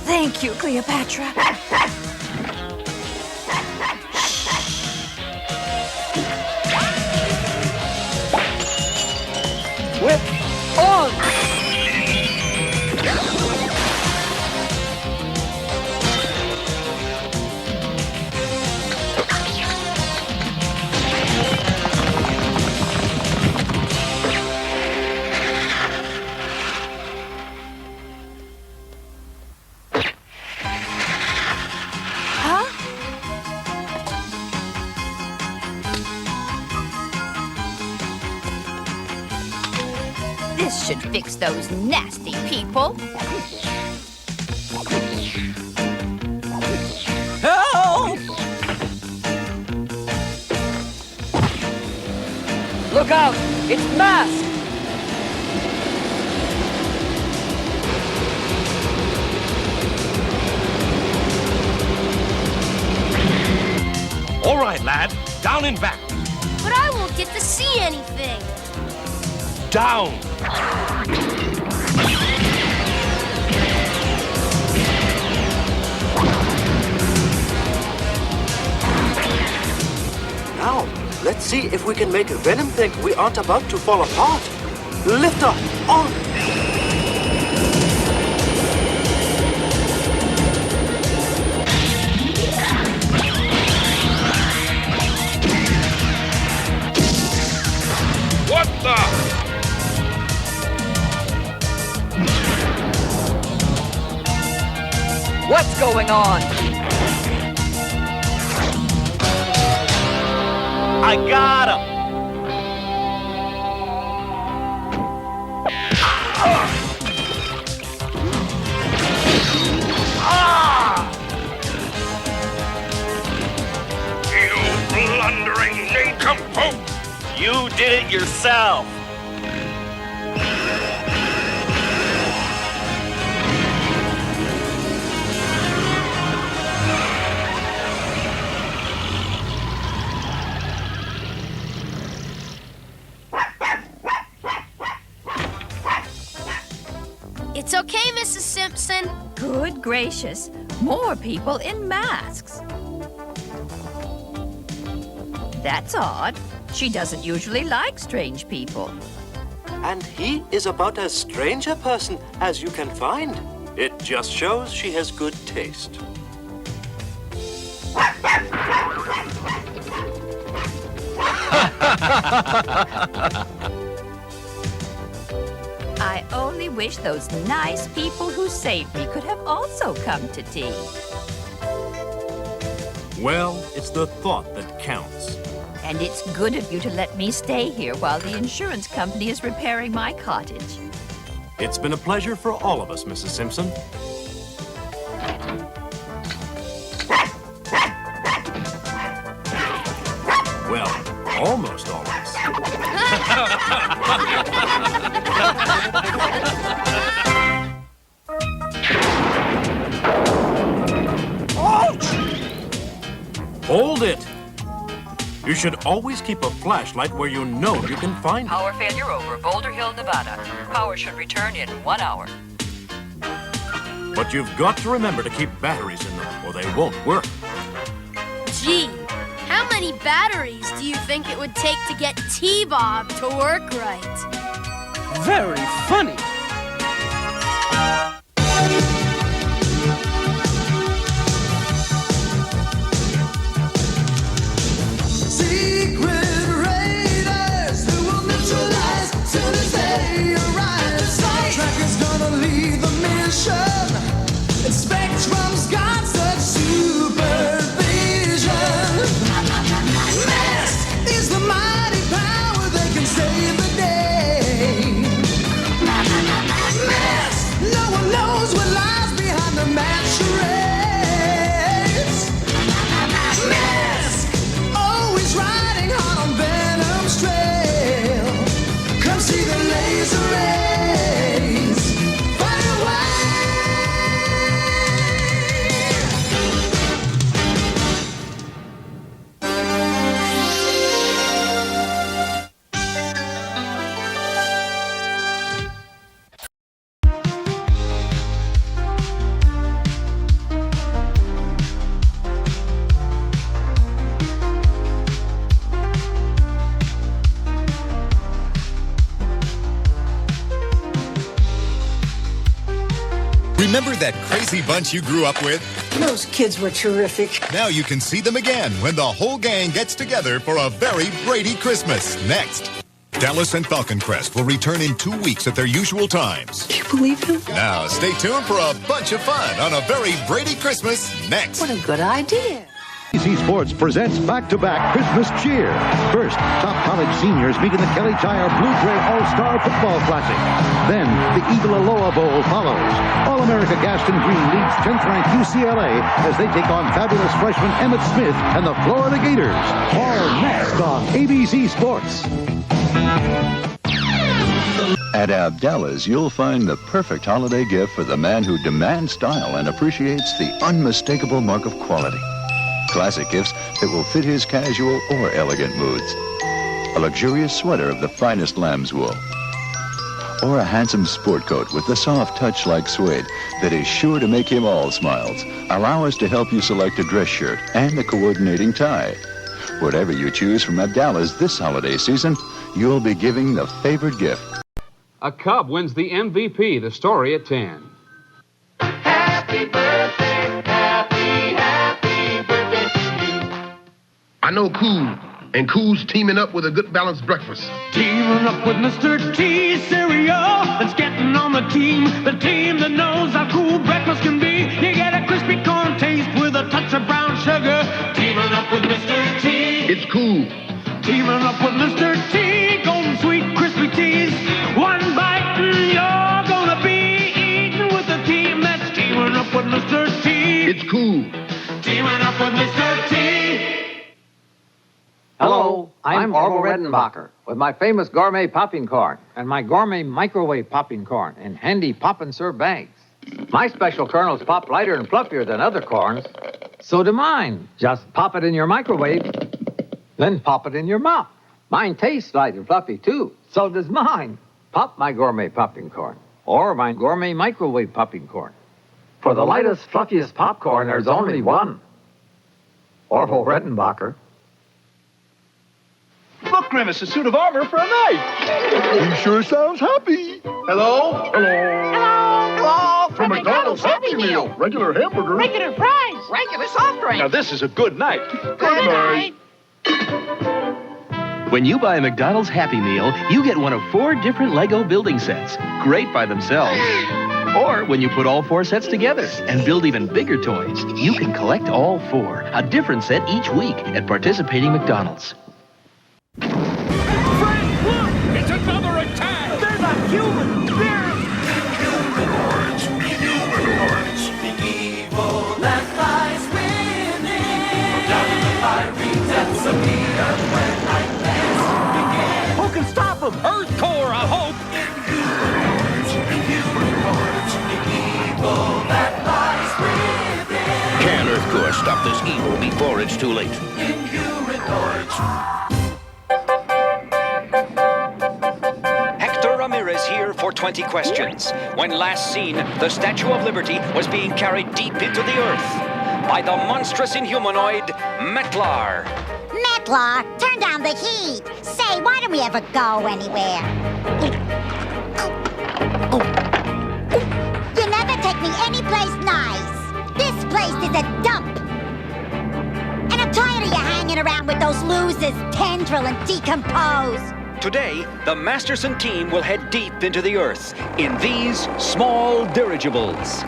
Thank you, Cleopatra. Whip This should fix those nasty people. Help! Look out! It's M.A.S.K! All right, lad. Down and back. But I won't get to see anything. Down. Now, let's see if we can make Venom think we aren't about to fall apart. Lift up, on! What the? What's going on? I got him! You blundering nincompoop! You did it yourself! It's okay, Mrs. Simpson. Good gracious, more people in masks. That's odd. She doesn't usually like strange people. And he is about as strange a person as you can find. It just shows she has good taste. I only wish those nice people who saved me could have also come to tea. Well, it's the thought that counts. And it's good of you to let me stay here while the insurance company is repairing my cottage. It's been a pleasure for all of us, Mrs. Simpson. Well, almost all of us. Hold it! You should always keep a flashlight where you know you can find it. Power failure over Boulder Hill, Nevada. Power should return in 1 hour. But you've got to remember to keep batteries in them, or they won't work. Gee, how many batteries do you think it would take to get T-Bob to work right? Very funny. Secret raiders who will neutralize soon as they arrive. Soundtrack is gonna lead the mission, and Spectrum's got such supervision. M.A.S.K is the mighty power that can save the day. M.A.S.K, no one knows what lies behind the mad charades. M.A.S.K, always riding hard on Venom's trail. Come see the laser rays fight away. Remember that crazy bunch you grew up with? Those kids were terrific. Now you can see them again when the whole gang gets together for a very Brady Christmas. Next. Dallas and Falcon Crest will return in 2 weeks at their usual times. Do you believe him? Now stay tuned for a bunch of fun on a very Brady Christmas next. What a good idea. ABC Sports presents back-to-back Christmas cheer. First, top college seniors meet in the Kelly Tire Blue Gray All-Star Football Classic. Then, the Eagle Aloha Bowl follows. All-America Gaston Green leads 10th-ranked UCLA as they take on fabulous freshman Emmitt Smith and the Florida Gators. All next on ABC Sports. At Abdallah's, you'll find the perfect holiday gift for the man who demands style and appreciates the unmistakable mark of quality. Classic gifts that will fit his casual or elegant moods. A luxurious sweater of the finest lamb's wool. Or a handsome sport coat with the soft touch like suede that is sure to make him all smiles. Allow us to help you select a dress shirt and a coordinating tie. Whatever you choose from Abdallah's this holiday season, you'll be giving the favored gift. A Cub wins the MVP, the story at 10. Happy birthday, happy birthday to you. I know Cool, and Cool's teaming up with a good balanced breakfast. Teaming up with Mr. T cereal. That's getting on the team that knows how cool breakfast can be. You get a crispy corn taste with a touch of brown sugar. Teaming up with Mr. T. It's Cool. Teaming up with Mr. T. Golden sweet crispy teas. One bite and you're gonna be eating with a team that's teaming up with Mr. T. It's Cool. Teaming up with Mr. T. Hello, I'm Orville Redenbacher with my famous gourmet popping corn and my gourmet microwave popping corn in handy pop and serve bags. My special kernels pop lighter and fluffier than other corns. So do mine. Just pop it in your microwave, then pop it in your mouth. Mine tastes light and fluffy too. So does mine. Pop my gourmet popping corn or my gourmet microwave popping corn. For the lightest, fluffiest popcorn, there's only one. Orville Redenbacher. Look, Grimace, a suit of armor for a knight. He sure sounds happy. Hello? Hello? From McDonald's Happy Meal. Regular hamburger. Regular fries. Regular soft drink. Now, this is a good night. Good night. When you buy a McDonald's Happy Meal, you get one of 4 different Lego building sets. Great by themselves. Or when you put all 4 sets together and build even bigger toys, you can collect all 4, a different set each week at participating McDonald's. Frank, look! It's another attack! They're not human! They're... Inhumanoids! The evil that lies within. Down in the fiery depths of the earth where nightmares begin. Who can stop them? Earth Core, I hope! Inhumanoids! The evil that lies within. Can Earth Core stop this evil before it's too late? Inhumanoids! Here for 20 questions. When last seen, the Statue of Liberty was being carried deep into the earth by the monstrous Inhumanoid Metlar. Metlar, turn down the heat. Say, why don't we ever go anywhere? You never take me anyplace nice. This place is a dump. And I'm tired of you hanging around with those losers, tendril and decompose. Today, the Masterson team will head deep into the earth in these small dirigibles.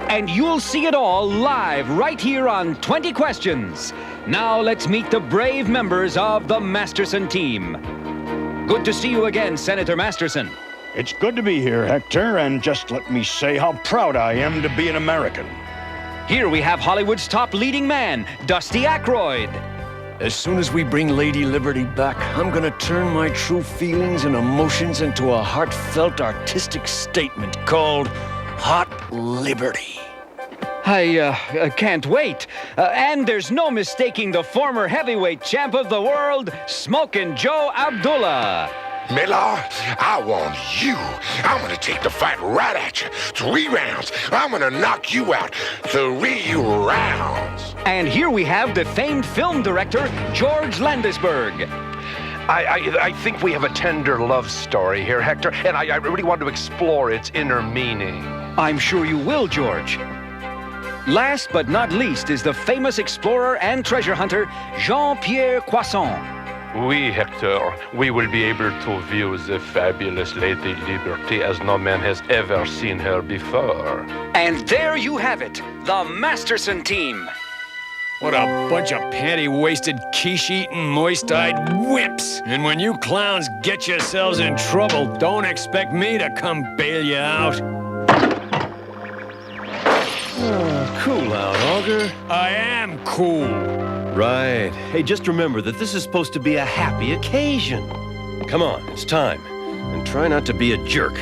And you'll see it all live right here on 20 Questions. Now let's meet the brave members of the Masterson team. Good to see you again, Senator Masterson. It's good to be here, Hector, and just let me say how proud I am to be an American. Here we have Hollywood's top leading man, Dusty Aykroyd. As soon as we bring Lady Liberty back, I'm gonna turn my true feelings and emotions into a heartfelt artistic statement called Hot Liberty. I can't wait. And there's no mistaking the former heavyweight champ of the world, Smokin' Joe Abdullah. Miller, I want you. I'm gonna take the fight right at you. 3 rounds. I'm gonna knock you out. 3 rounds. And here we have the famed film director, George Landisberg. I think we have a tender love story here, Hector, and I really want to explore its inner meaning. I'm sure you will, George. Last but not least is the famous explorer and treasure hunter, Jean-Pierre Poisson. Oui, Hector, we will be able to view the fabulous Lady Liberty as no man has ever seen her before. And there you have it, the Masterson team. What a bunch of panty-waisted, quiche-eating, moist-eyed whips. And when you clowns get yourselves in trouble, don't expect me to come bail you out. Cool out, Auger. I am cool. Right. Hey, just remember that this is supposed to be a happy occasion. Come on, it's time. And try not to be a jerk.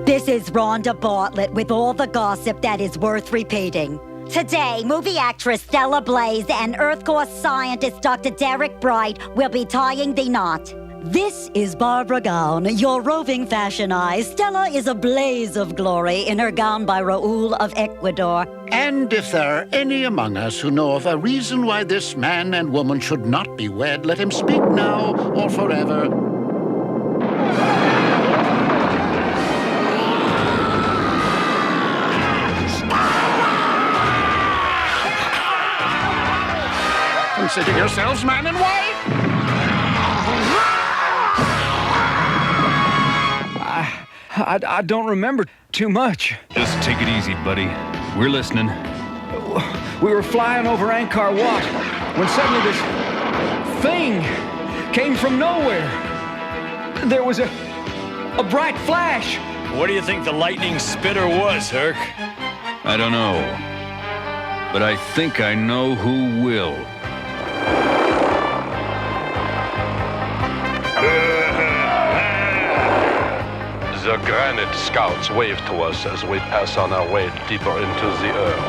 This is Rhonda Bartlett with all the gossip that is worth repeating. Today, movie actress Stella Blaze and Earth Core scientist Dr. Derek Bright will be tying the knot. This is Barbara Gown, your roving fashion eye. Stella is a blaze of glory in her gown by Raoul of Ecuador. And if there are any among us who know of a reason why this man and woman should not be wed, let him speak now or forever. Consider yourselves man and wife. I don't remember too much. Just take it easy, buddy. We're listening. We were flying over Angkor Wat when suddenly this thing came from nowhere. There was a bright flash. What do you think the lightning spitter was, Herc? I don't know. But I think I know who will. The granite scouts wave to us as we pass on our way deeper into the earth.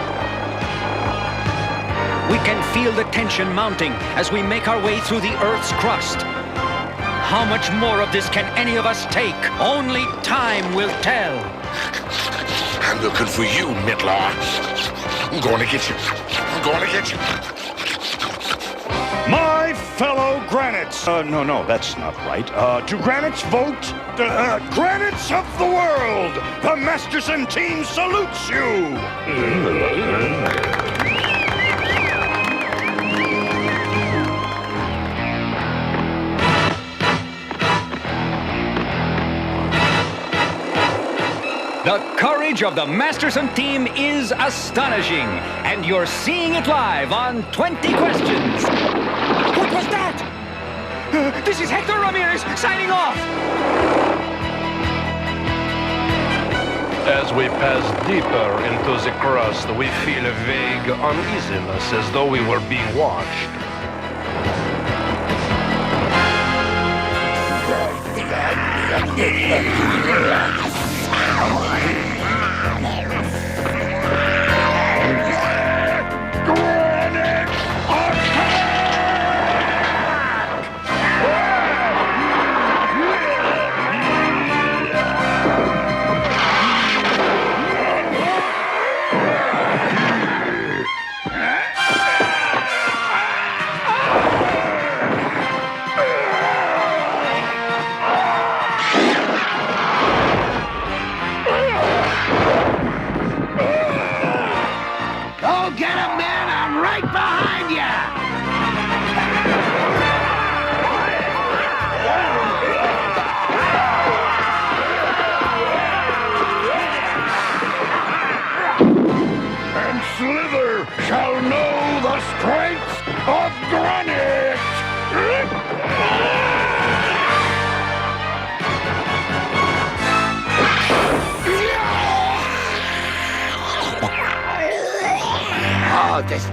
We can feel the tension mounting as we make our way through the Earth's crust. How much more of this can any of us take? Only time will tell. I'm looking for you, Midlaw. I'm going to get you. I'm going to get you. My fellow granites. No, that's not right. Do granites vote? Granites of the world, the Masterson team salutes you. The courage of the Masterson team is astonishing, and you're seeing it live on 20 Questions. What was that? This is Hector Ramirez signing off. As we pass deeper into the crust, we feel a vague uneasiness as though we were being watched.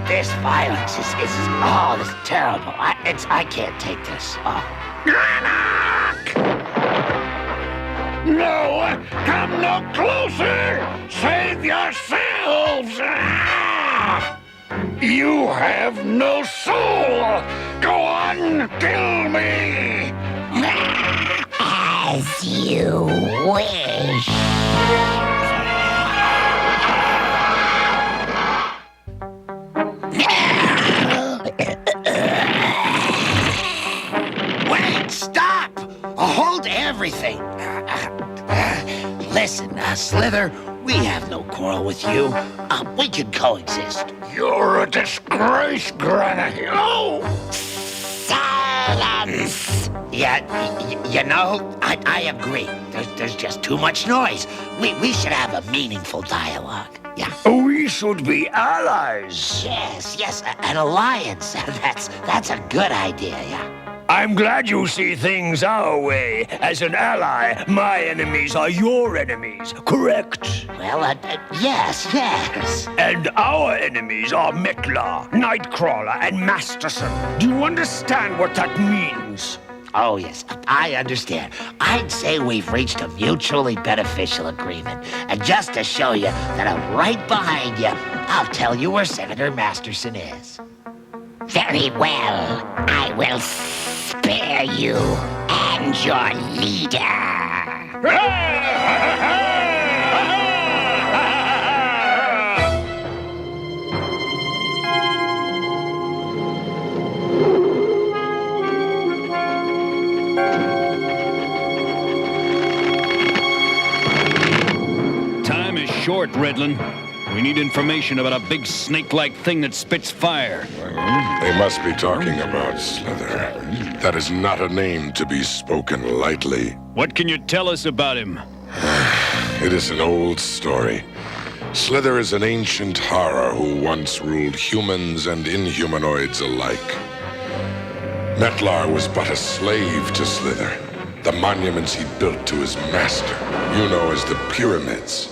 This violence is this is terrible. I can't take this. No, come no closer! Save yourselves! You have no soul! Go on, kill me! As you wish. Wait, stop! Hold everything. Listen, Slither, we have no quarrel with you. We can coexist. You're a disgrace, Granny. Oh! Silence! You know, I agree. There's just too much noise. We should have a meaningful dialogue. Yeah. We should be allies. Yes, an alliance. That's a good idea, yeah. I'm glad you see things our way. As an ally, my enemies are your enemies, correct? Well, yes. And our enemies are Metlar, Nightcrawler, and Masterson. Do you understand what that means? Oh, yes, I understand. I'd say we've reached a mutually beneficial agreement. And just to show you that I'm right behind you, I'll tell you where Senator Masterson is. Very well. I will spare you and your leader. Time is short, Redlin. We need information about a big snake-like thing that spits fire. They must be talking about Slither. That is not a name to be spoken lightly. What can you tell us about him? It is an old story. Slither is an ancient horror who once ruled humans and Inhumanoids alike. Metlar was but a slave to Slither. The monuments he built to his master, you know as the pyramids.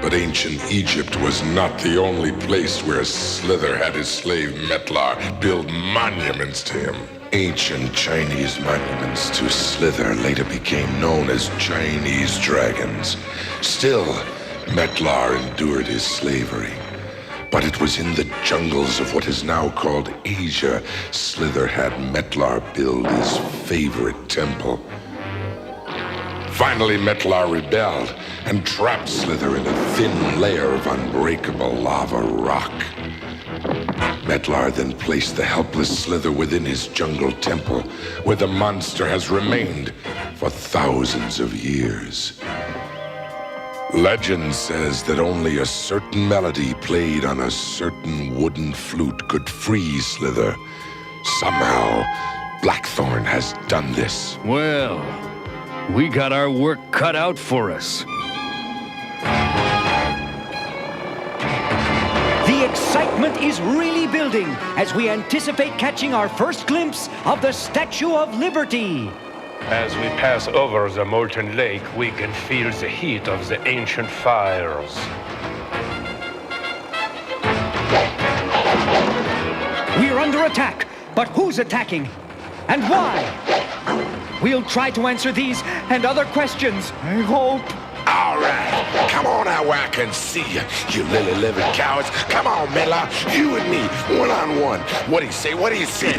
But ancient Egypt was not the only place where Slither had his slave Metlar build monuments to him. Ancient Chinese monuments to Slither later became known as Chinese dragons. Still, Metlar endured his slavery. But it was in the jungles of what is now called Asia, Slither had Metlar build his favorite temple. Finally, Metlar rebelled and trapped Slither in a thin layer of unbreakable lava rock. Metlar then placed the helpless Slither within his jungle temple, where the monster has remained for thousands of years. Legend says that only a certain melody played on a certain wooden flute could free Slither. Somehow, Blackthorn has done this. Well, we got our work cut out for us. The excitement is really building as we anticipate catching our first glimpse of the Statue of Liberty. As we pass over the molten lake, we can feel the heat of the ancient fires. We're under attack, but who's attacking? And why? We'll try to answer these and other questions, I hope. All right, come on out where I can see you, you lily-livered cowards. Come on, Metlar, you and me, one-on-one. What do you say? What do you say?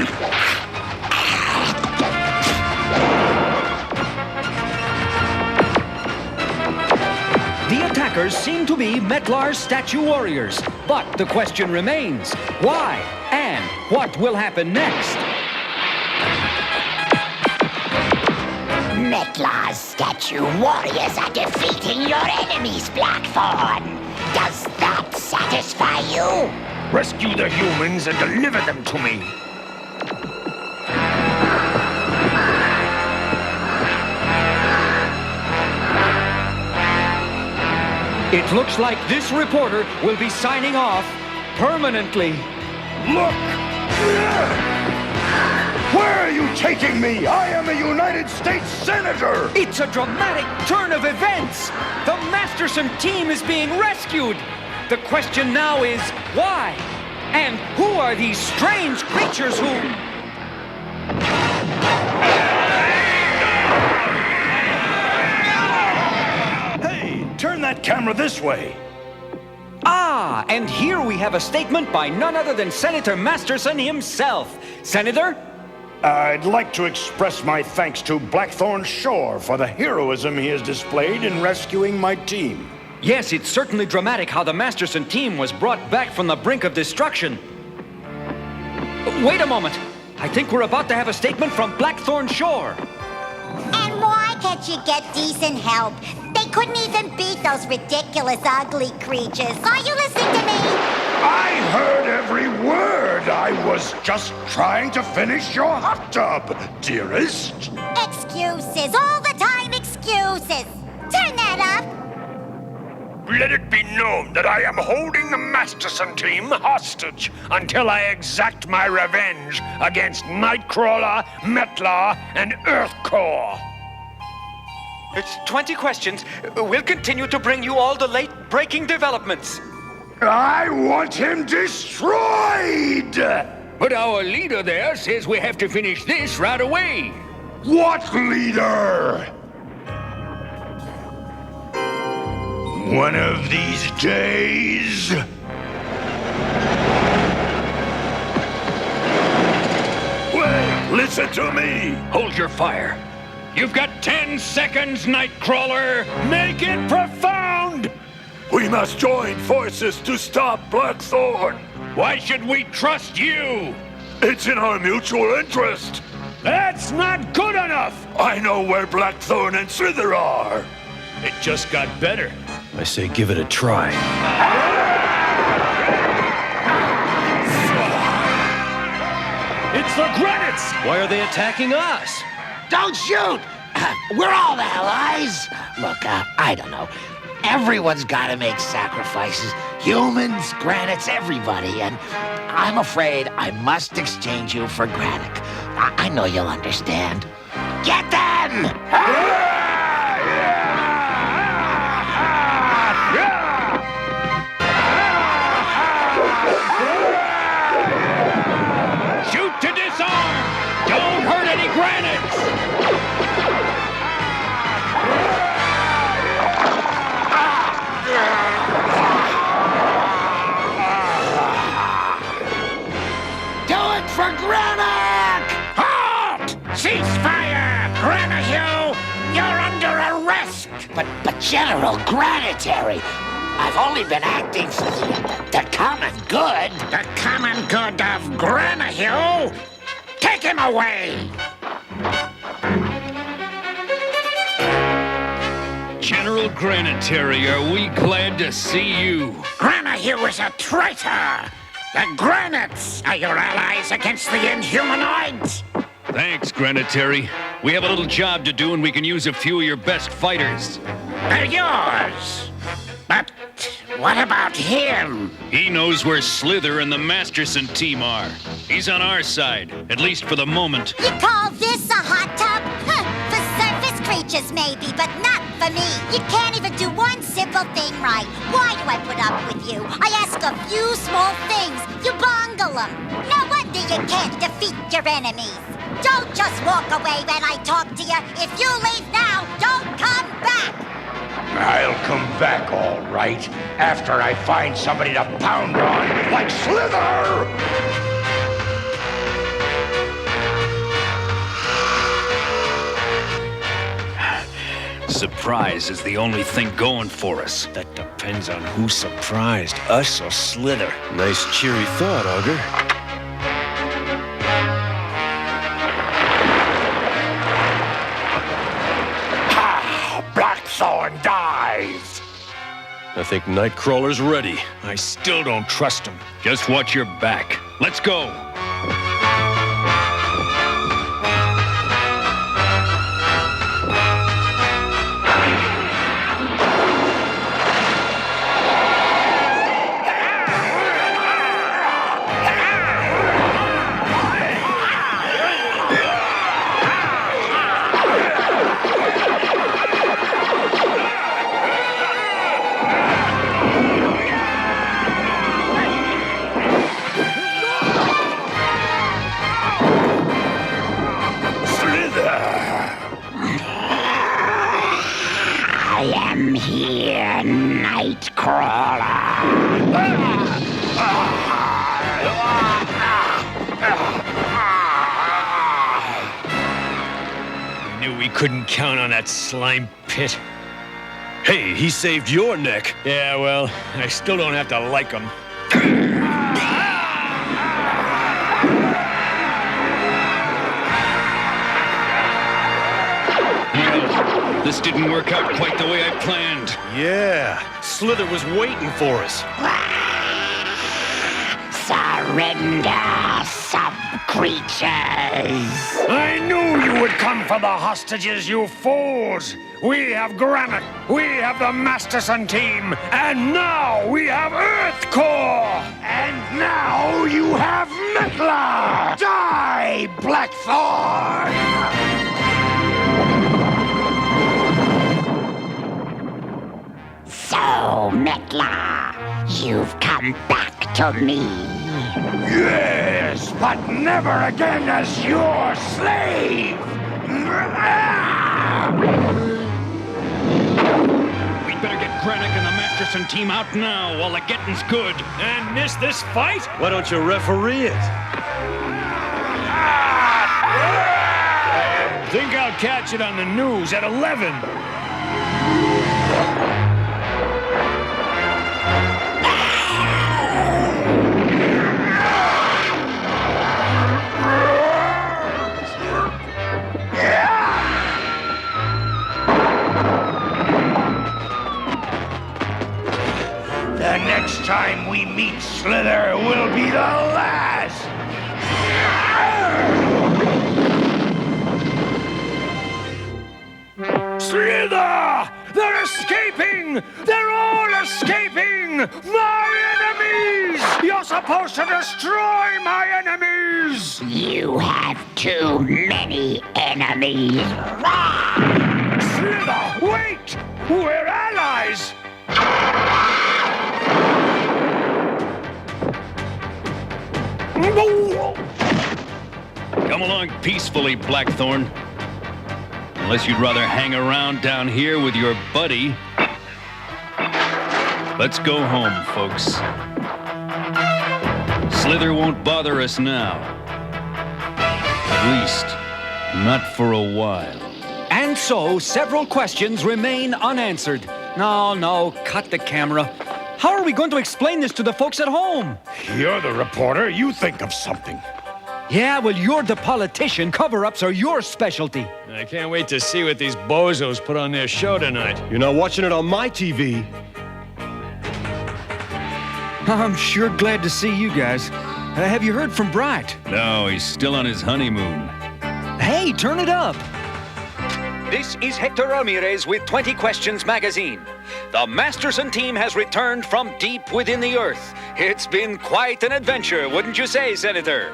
The attackers seem to be Metlar's statue warriors, but the question remains, why and what will happen next? Metlar's statue warriors are defeating your enemies, Blackthorn. Does that satisfy you? Rescue the humans and deliver them to me. It looks like this reporter will be signing off permanently. Look! Where are you taking me? I am a United States Senator! It's a dramatic turn of events! The Masterson team is being rescued! The question now is, why? And who are these strange creatures who... Hey, turn that camera this way. Ah, and here we have a statement by none other than Senator Masterson himself. Senator? I'd like to express my thanks to Blackthorn Shore for the heroism he has displayed in rescuing my team. Yes, it's certainly dramatic how the Masterson team was brought back from the brink of destruction. Wait a moment. I think we're about to have a statement from Blackthorn Shore. And why can't you get decent help? They couldn't even beat those ridiculous, ugly creatures. Are you listening to me? I heard every word! But I was just trying to finish your hot tub, dearest. Excuses, all the time excuses. Turn that up. Let it be known that I am holding the Masterson team hostage until I exact my revenge against Nightcrawler, Metlar, and Earthcore. It's 20 questions. We'll continue to bring you all the late-breaking developments. I want him destroyed! But our leader there says we have to finish this right away. What leader? One of these days... Wait, listen to me! Hold your fire. You've got 10 seconds, Nightcrawler! Make it profound! We must join forces to stop Blackthorn. Why should we trust you? It's in our mutual interest. That's not good enough! I know where Blackthorn and Slither are. It just got better. I say give it a try. It's the Granites! Why are they attacking us? Don't shoot! We're all allies. Look, I don't know. Everyone's got to make sacrifices. Humans, Granites, everybody. And I'm afraid I must exchange you for Granic. I know you'll understand. Get them! Shoot to disarm! Don't hurt any Granites! Do it for Granic! Halt! Ceasefire! Granahue, you're under arrest! But General Granitary, I've only been acting for the common good. The common good of Granahue? Take him away! General Granitary, are we glad to see you? Granahue is a traitor! The Granites are your allies against the Inhumanoids! Thanks, Granitary. We have a little job to do and we can use a few of your best fighters. They're yours! But what about him? He knows where Slither and the Masterson team are. He's on our side, at least for the moment. You call this a hot tub? Huh, for surface creatures maybe, but not for me. You can't even do one simple thing right. Why do I put up with you? I ask a few small things. You bungle them. No wonder you can't defeat your enemies. Don't just walk away when I talk to you. If you leave now, don't come back. I'll come back, all right, after I find somebody to pound on like Slither! Surprise is the only thing going for us. That depends on who's surprised, us or Slither. Nice cheery thought, Augur. Blackthorn dies! I think Nightcrawler's ready. I still don't trust him. Just watch your back. Let's go. I am here, Nightcrawler. I knew we couldn't count on that slime pit. Hey, he saved your neck. Yeah, well, I still don't have to like him. Well, this didn't work out quite the way I planned. Yeah, Slither was waiting for us. Sorry. Surrender, sub-creatures. I knew you would come for the hostages, you fools! We have Granite, we have the Masterson team, and now we have Earthcore! And now you have Mettler! Die, Blackthorn! So, Mettler, you've come back to me. Yes, but never again as your slave! We'd better get Granick and the Masterson team out now while the getting's good. And miss this fight? Why don't you referee it? Think I'll catch it on the news at 11. The next time we meet, Slither will be the last! Slither! They're escaping! They're all escaping! My enemies! You're supposed to destroy my enemies! You have too many enemies. Slither, wait! We're allies! Come along peacefully, Blackthorn. Unless you'd rather hang around down here with your buddy. Let's go home, folks. Slither won't bother us now. At least, not for a while. And so, several questions remain unanswered. No, cut the camera. How are we going to explain this to the folks at home? You're the reporter. You think of something. Yeah, well, you're the politician. Cover-ups are your specialty. I can't wait to see what these bozos put on their show tonight. You're not watching it on my TV. I'm sure glad to see you guys. Have you heard from Bright? No, he's still on his honeymoon. Hey, turn it up. This is Hector Ramirez with 20 Questions Magazine. The Masterson team has returned from deep within the Earth. It's been quite an adventure, wouldn't you say, Senator?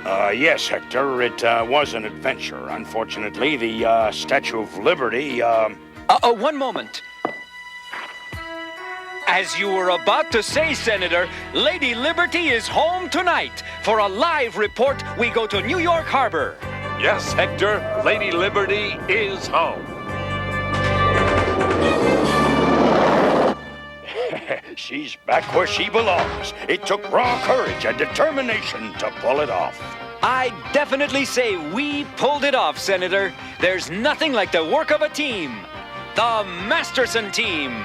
Yes, Hector, it was an adventure. Unfortunately, the Statue of Liberty, One moment. As you were about to say, Senator, Lady Liberty is home tonight. For a live report, we go to New York Harbor. Yes, Hector, Lady Liberty is home. She's back where she belongs. It took raw courage and determination to pull it off. I definitely say we pulled it off, Senator. There's nothing like the work of a team. The Masterson team.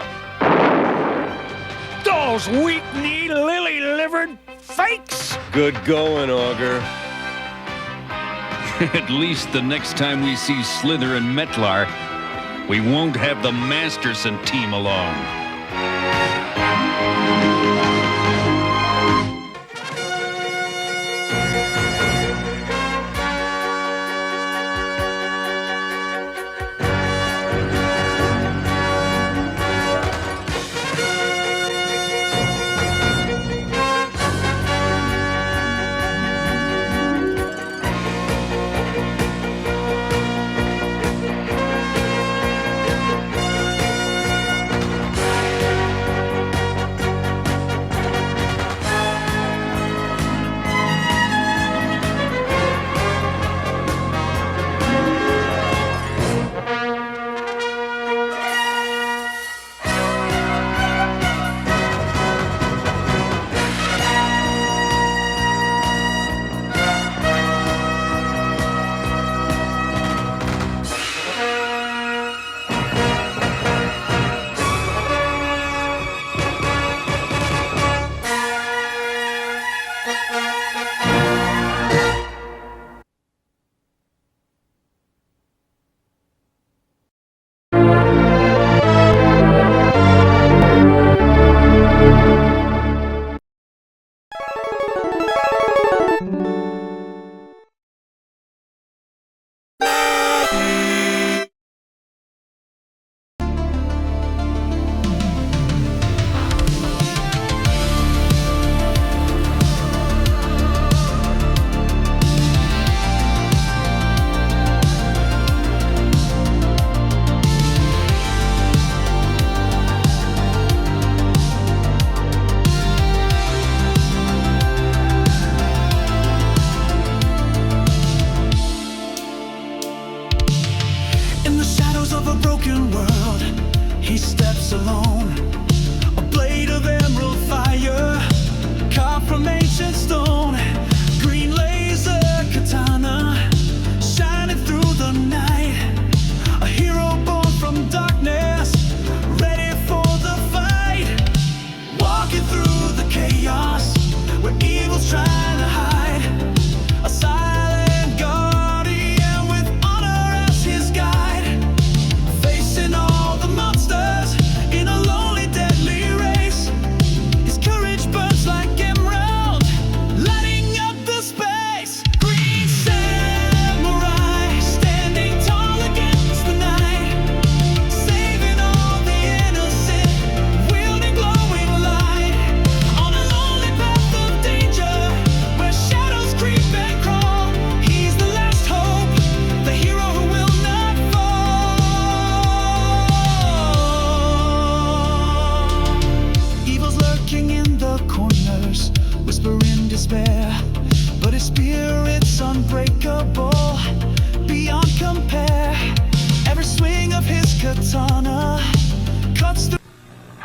Those weak-kneed, lily-livered fakes! Good going, Augur. At least the next time we see Slither and Mettler, we won't have the Masterson team along.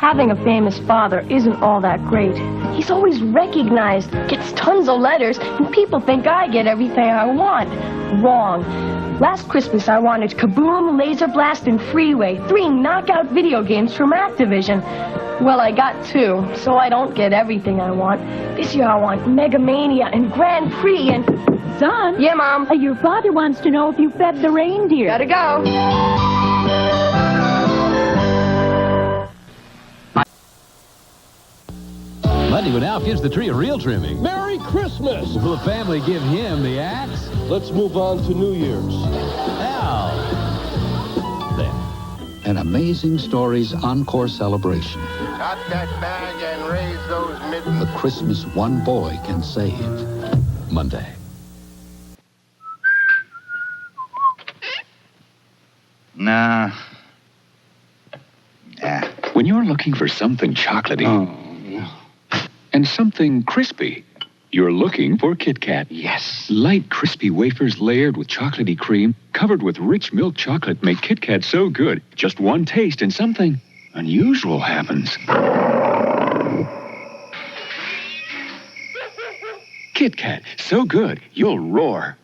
Having a famous father isn't all that great. He's always recognized, gets tons of letters, and people think I get everything I want. Wrong. Last Christmas, I wanted Kaboom, Laser Blast, and Freeway, 3 knockout video games from Activision. Well, I got 2, so I don't get everything I want. This year I want Mega Mania and Grand Prix and... Son? Yeah, Mom? Your father wants to know if you fed the reindeer. Gotta go. Monday now gives the tree a real trimming. Merry Christmas! Will the family give him the axe? Let's move on to New Year's. Now, then. An Amazing Stories Encore celebration. Cut that bag and raise those mittens. The Christmas one boy can save. Monday. Nah. When you're looking for something chocolatey and something crispy, you're looking for Kit Kat. Yes. Light, crispy wafers layered with chocolatey cream, covered with rich milk chocolate, make Kit Kat so good. Just one taste and something unusual happens. Kit Kat, so good, you'll roar.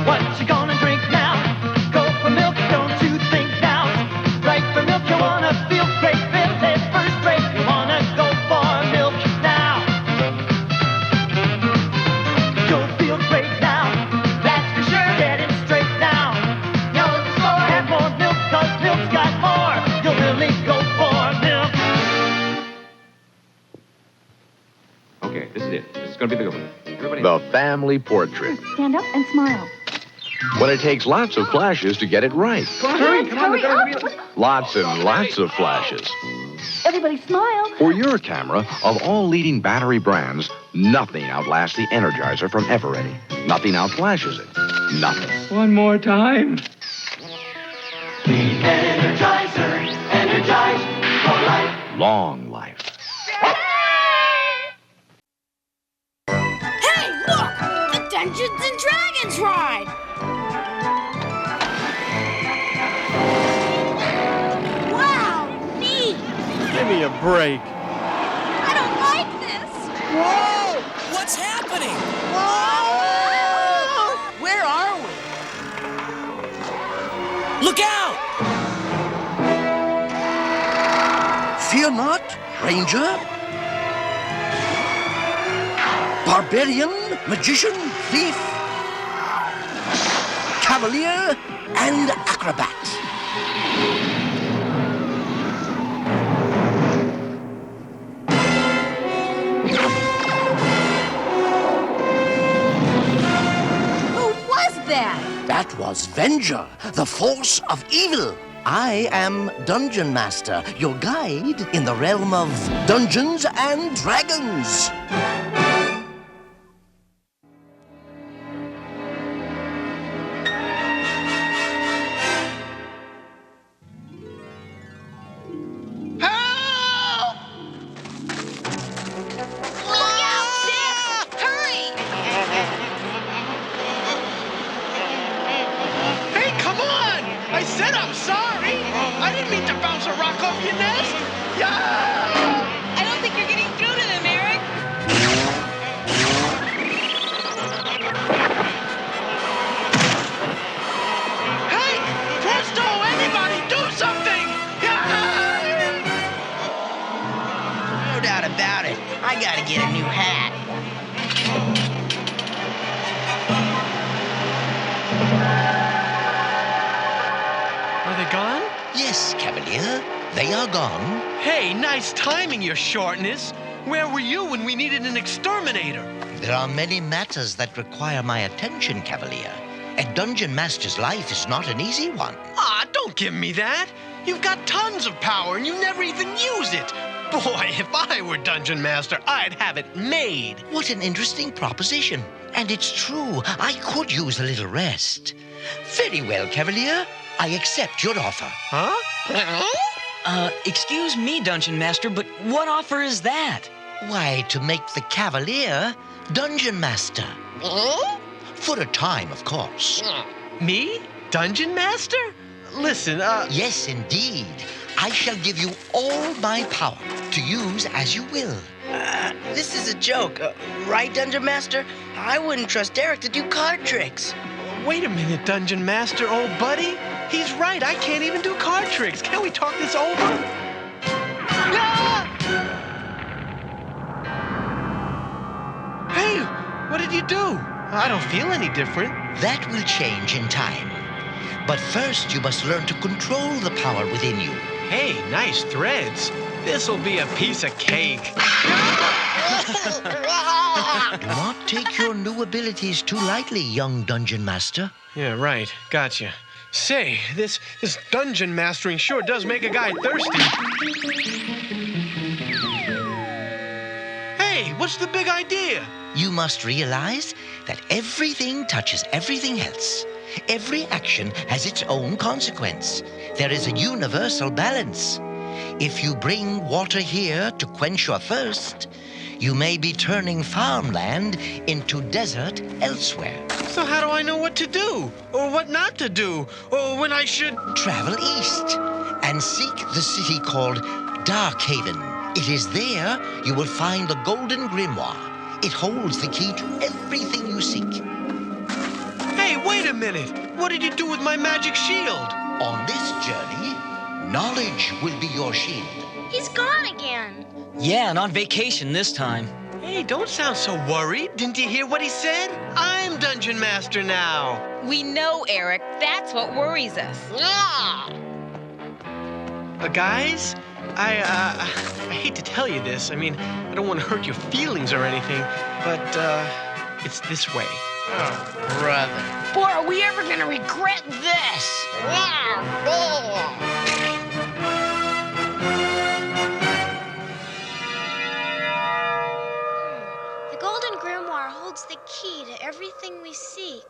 What you gonna drink now? Go for milk, don't you think now? Right for milk, you wanna feel great, feel it first rate. You wanna go for milk now. You'll feel great now, that's for sure. Get it straight now. Now at the store, have more milk, 'cause milk's got more. You'll really go for milk. Okay, this is it. This is gonna be the good one. Everybody. The family portrait. Stand up and smile. When it takes lots of flashes to get it right. Hurry up. Lots and lots of flashes. Everybody smile. For your camera, of all leading battery brands, nothing outlasts the Energizer from Eveready. Nothing outflashes it. Nothing. One more time. The Energizer, energize for life. Long life. Hey, look! The Dungeons and Dragons ride! Wow, neat! Give me a break. I don't like this! Whoa! What's happening? Whoa! Where are we? Look out! Fear not, Ranger. Barbarian, magician, thief, cavalier, and acrobat. Who was that? That was Venger, the force of evil. I am Dungeon Master, your guide in the realm of Dungeons and Dragons. Hey, come on! I said I'm sorry! I didn't mean to bounce a rock off your nest! Yeah! I don't think you're getting through to them, Eric. Hey! Presto! Anybody do something! Yeah! No doubt about it. I gotta get a new hat. Are they gone? Yes, Cavalier. They are gone. Hey, nice timing, Your Shortness. Where were you when we needed an exterminator? There are many matters that require my attention, Cavalier. A Dungeon Master's life is not an easy one. Ah, don't give me that. You've got tons of power and you never even use it. Boy, if I were Dungeon Master, I'd have it made. What an interesting proposition. And it's true, I could use a little rest. Very well, Cavalier. I accept your offer. Huh? Excuse me, Dungeon Master, but what offer is that? Why, to make the Cavalier Dungeon Master. For a time, of course. Me? Dungeon Master? Listen, Yes, indeed. I shall give you all my power to use as you will. This is a joke, right, Dungeon Master? I wouldn't trust Eric to do card tricks. Wait a minute, Dungeon Master, old buddy. He's right, I can't even do card tricks. Can't we talk this over? Hey, what did you do? I don't feel any different. That will change in time. But first, you must learn to control the power within you. Hey, nice threads. This'll be a piece of cake. Do not take your new abilities too lightly, young Dungeon Master. Yeah, right. Gotcha. Say, this dungeon mastering sure does make a guy thirsty. Hey, what's the big idea? You must realize that everything touches everything else. Every action has its own consequence. There is a universal balance. If you bring water here to quench your thirst, you may be turning farmland into desert elsewhere. So how do I know what to do? Or what not to do? Or when I should... Travel east and seek the city called Darkhaven. It is there you will find the Golden Grimoire. It holds the key to everything you seek. Hey, wait a minute. What did you do with my magic shield? On this journey, knowledge will be your shield. He's gone again. Yeah, and on vacation this time. Hey, don't sound so worried. Didn't you hear what he said? I'm Dungeon Master now. We know, Eric. That's what worries us. Guys, I hate to tell you this. I mean, I don't want to hurt your feelings or anything, but it's this way. Oh, brother. Boy, are we ever gonna regret this? The Golden Grimoire holds the key to everything we seek.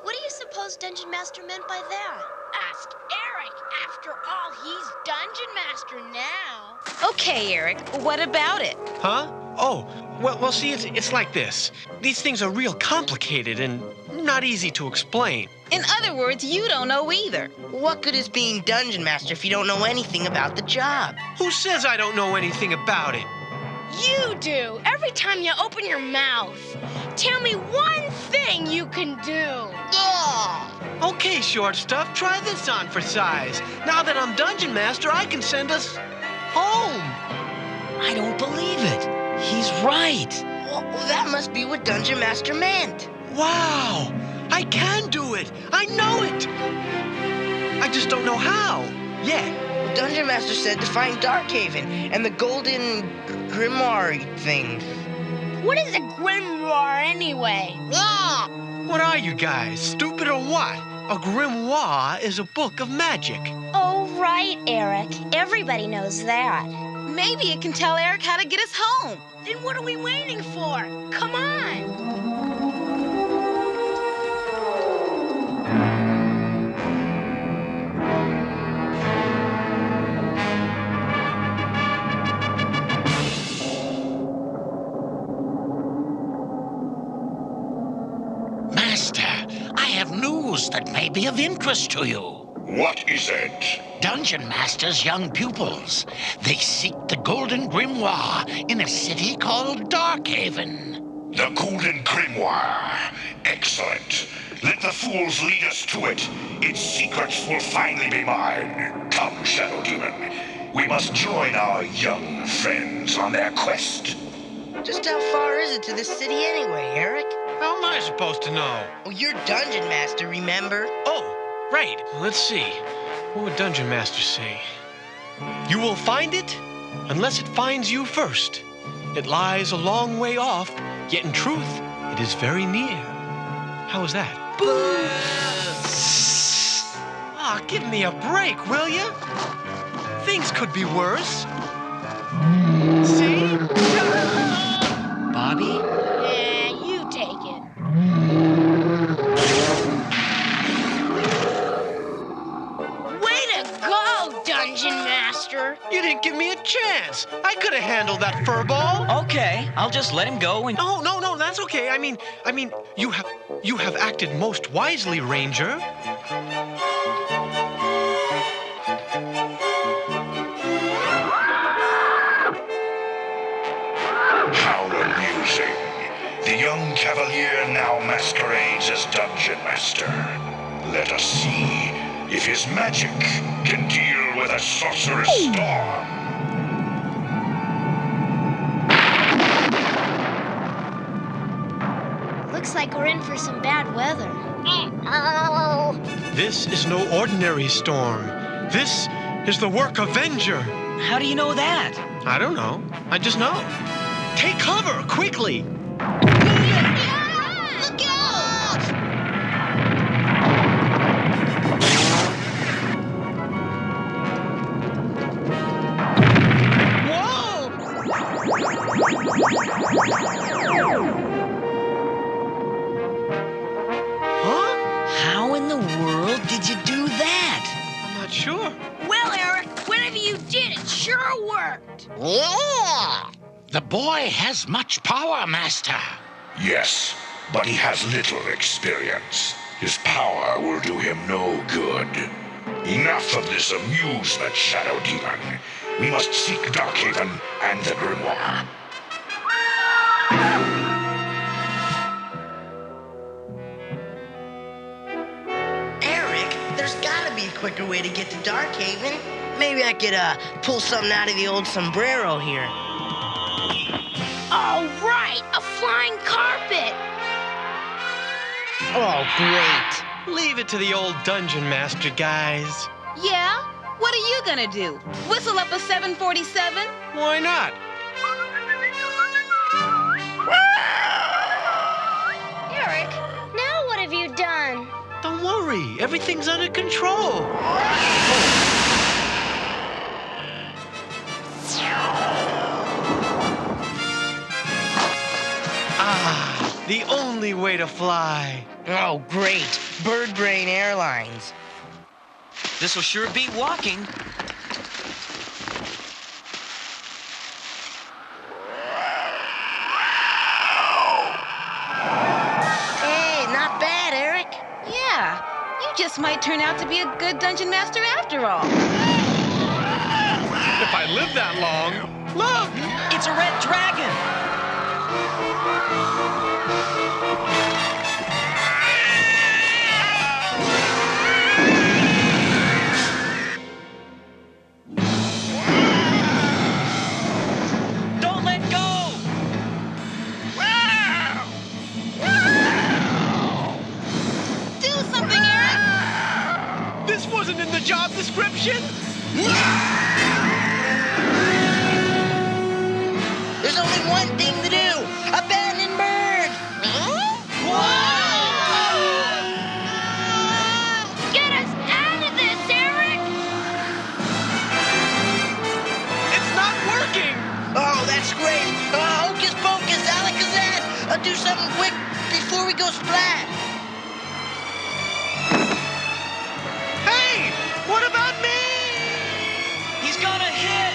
What do you suppose Dungeon Master meant by that? Ask Eric. After all, he's Dungeon Master now. Okay, Eric, what about it? Huh? Oh, well, see, it's like this. These things are real complicated and not easy to explain. In other words, you don't know either. What good is being Dungeon Master if you don't know anything about the job? Who says I don't know anything about it? You do. Every time you open your mouth. Tell me one thing you can do. Okay, short stuff, try this on for size. Now that I'm Dungeon Master, I can send us home. I don't believe it. He's right. Well, that must be what Dungeon Master meant. Wow! I can do it! I know it! I just don't know how. Yet. Well, Dungeon Master said to find Darkhaven and the Golden Grimoire thing. What is a grimoire anyway? What are you guys, stupid or what? A grimoire is a book of magic. Oh, right, Eric. Everybody knows that. Maybe it can tell Eric how to get us home. Then what are we waiting for? Come on! Master, I have news that may be of interest to you. What is it? Dungeon Master's young pupils. They seek the Golden Grimoire in a city called Darkhaven. The Golden Grimoire. Excellent. Let the fools lead us to it. Its secrets will finally be mine. Come, Shadow Demon. We must join our young friends on their quest. Just how far is it to this city anyway, Eric? How am I supposed to know? Well, you're Dungeon Master, remember? Oh, right. Let's see. What would Dungeon Master say? You will find it unless it finds you first. It lies a long way off, yet in truth, it is very near. How was that? Boo! Ah, give me a break, will you? Things could be worse. See? Bobby? Yeah, you take it. Way to go, Dungeon Master! You didn't give give me a chance. I could have handled that furball. Okay, I'll just let him go and... No, that's okay. I mean, you have acted most wisely, Ranger. How amusing. The young cavalier now masquerades as Dungeon Master. Let us see if his magic can deal with a sorcerous storm. Looks like we're in for some bad weather. This is no ordinary storm. This is the work of Avenger. How do you know that? I don't know. I just know. Take cover, quickly! Look out! Huh? How in the world did you do that? I'm not sure. Well, Eric, whatever you did, it sure worked. Yeah! The boy has much power, Master. Yes, but he has little experience. His power will do him no good. Enough of this amusement, Shadow Demon. We must seek Darkhaven and the Grimoire. Eric, there's gotta be a quicker way to get to Darkhaven. Maybe I could pull something out of the old sombrero here. All right, a flying carpet. Oh, great. Leave it to the old Dungeon Master, guys. Yeah? What are you gonna do? Whistle up a 747? Why not? Eric, now what have you done? Don't worry. Everything's under control. The only way to fly. Oh, great. Bird Brain Airlines. This'll sure beat walking. Hey, not bad, Eric. Yeah, you just might turn out to be a good dungeon master after all. If I live that long. Look! It's a red dragon! Don't let go! Do something, Eric! This wasn't in the job description? There's only one thing to do. Abandon bird. Get us out of this, Eric! It's not working! Oh, that's great. Hocus pocus, alakazam. I'll do something quick before we go splat. Hey! What about me? He's got a hit!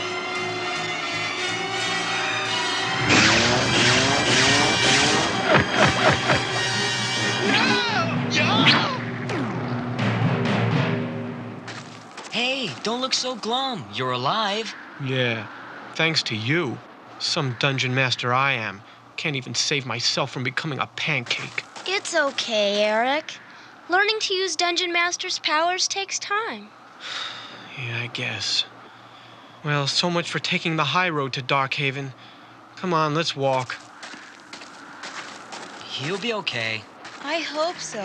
Hey, don't look so glum. You're alive. Yeah, thanks to you. Some dungeon master I am. Can't even save myself from becoming a pancake. It's okay, Eric. Learning to use Dungeon Master's powers takes time. Yeah, I guess. Well, so much for taking the high road to Darkhaven. Come on, let's walk. He'll be okay. I hope so.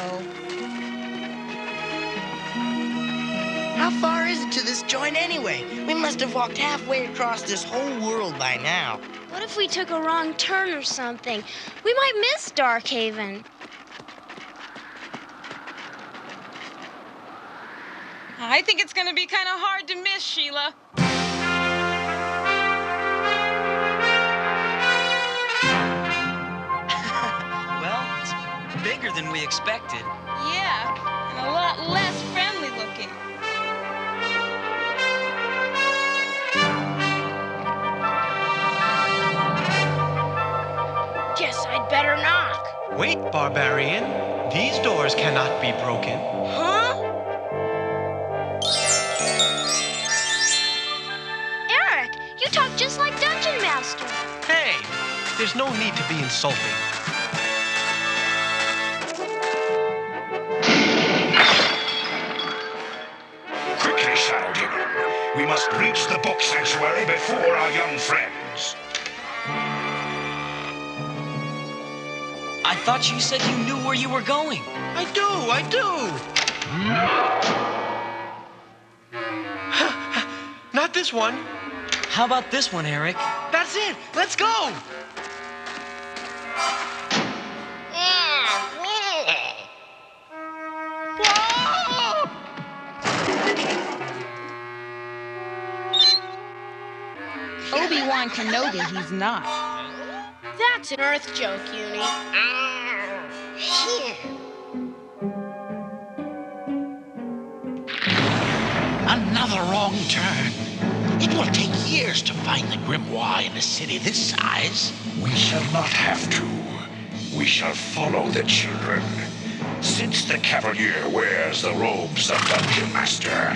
How far is it to this joint anyway? We must have walked halfway across this whole world by now. What if we took a wrong turn or something? We might miss Darkhaven. I think it's gonna be kind of hard to miss, Sheila. Well, it's bigger than we expected. Yeah, and a lot less friendly looking. better knock. Wait, barbarian. These doors cannot be broken. Huh? Eric, you talk just like Dungeon Master. Hey, there's no need to be insulting. Quickly, Shadow Demon. We must reach the book sanctuary before our young friends. I thought you said you knew where you were going. I do. Not this one. How about this one, Eric? That's it. Let's go. Obi-Wan Kenobi, he's not. That's an Earth joke, Uni. Another wrong turn. It will take years to find the grimoire in a city this size. We shall not have to. We shall follow the children. Since the Cavalier wears the robes of Dungeon Master,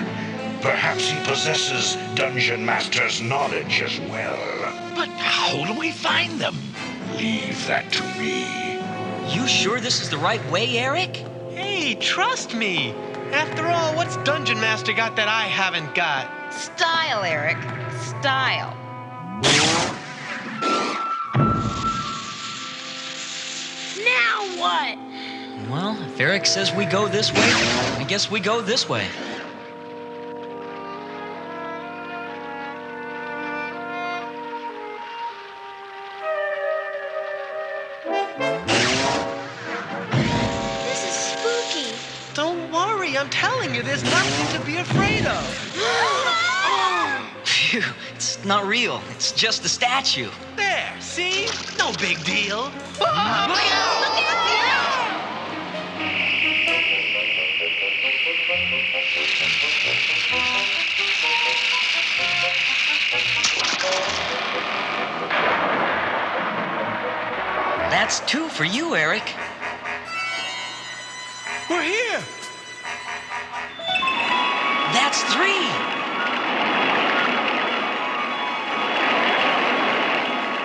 perhaps he possesses Dungeon Master's knowledge as well. But how will we find them? Leave that to me. You sure this is the right way, Eric? Hey, trust me. After all, what's Dungeon Master got that I haven't got? Style, Eric. Style. Now what? Well, if Eric says we go this way, I guess we go this way. This is spooky. Don't worry, I'm telling you, there's nothing to be afraid of. Phew, it's not real. It's just the statue. There, see? No big deal. Look out! Look out! That's 2 for you, Eric. We're here. That's 3.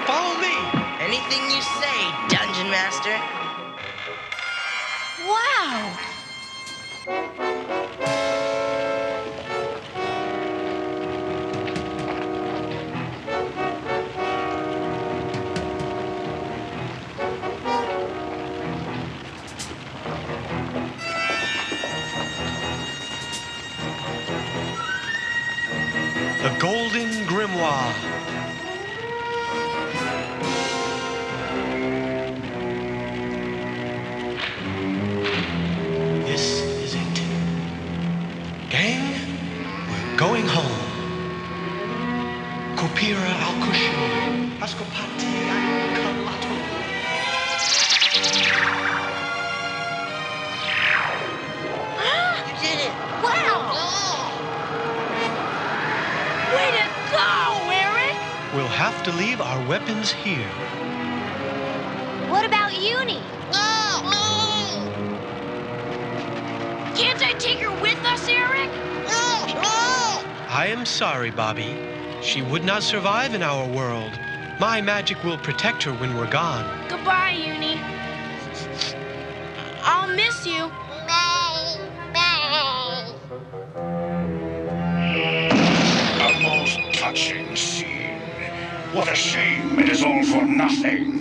Follow me. Anything you say, Dungeon Master. Wow. The Golden Grimoire. This is it. Gang, we're going home. Kopira al-Kushi. Ascopati al-Kalato. You did it. Wow. Way to go, Eric. We'll have to leave our weapons here. What about Uni? Can't I take her with us, Eric? I am sorry, Bobby. She would not survive in our world. My magic will protect her when we're gone. Goodbye, Uni. I'll miss you. A most touching scene. What a shame it is all for nothing.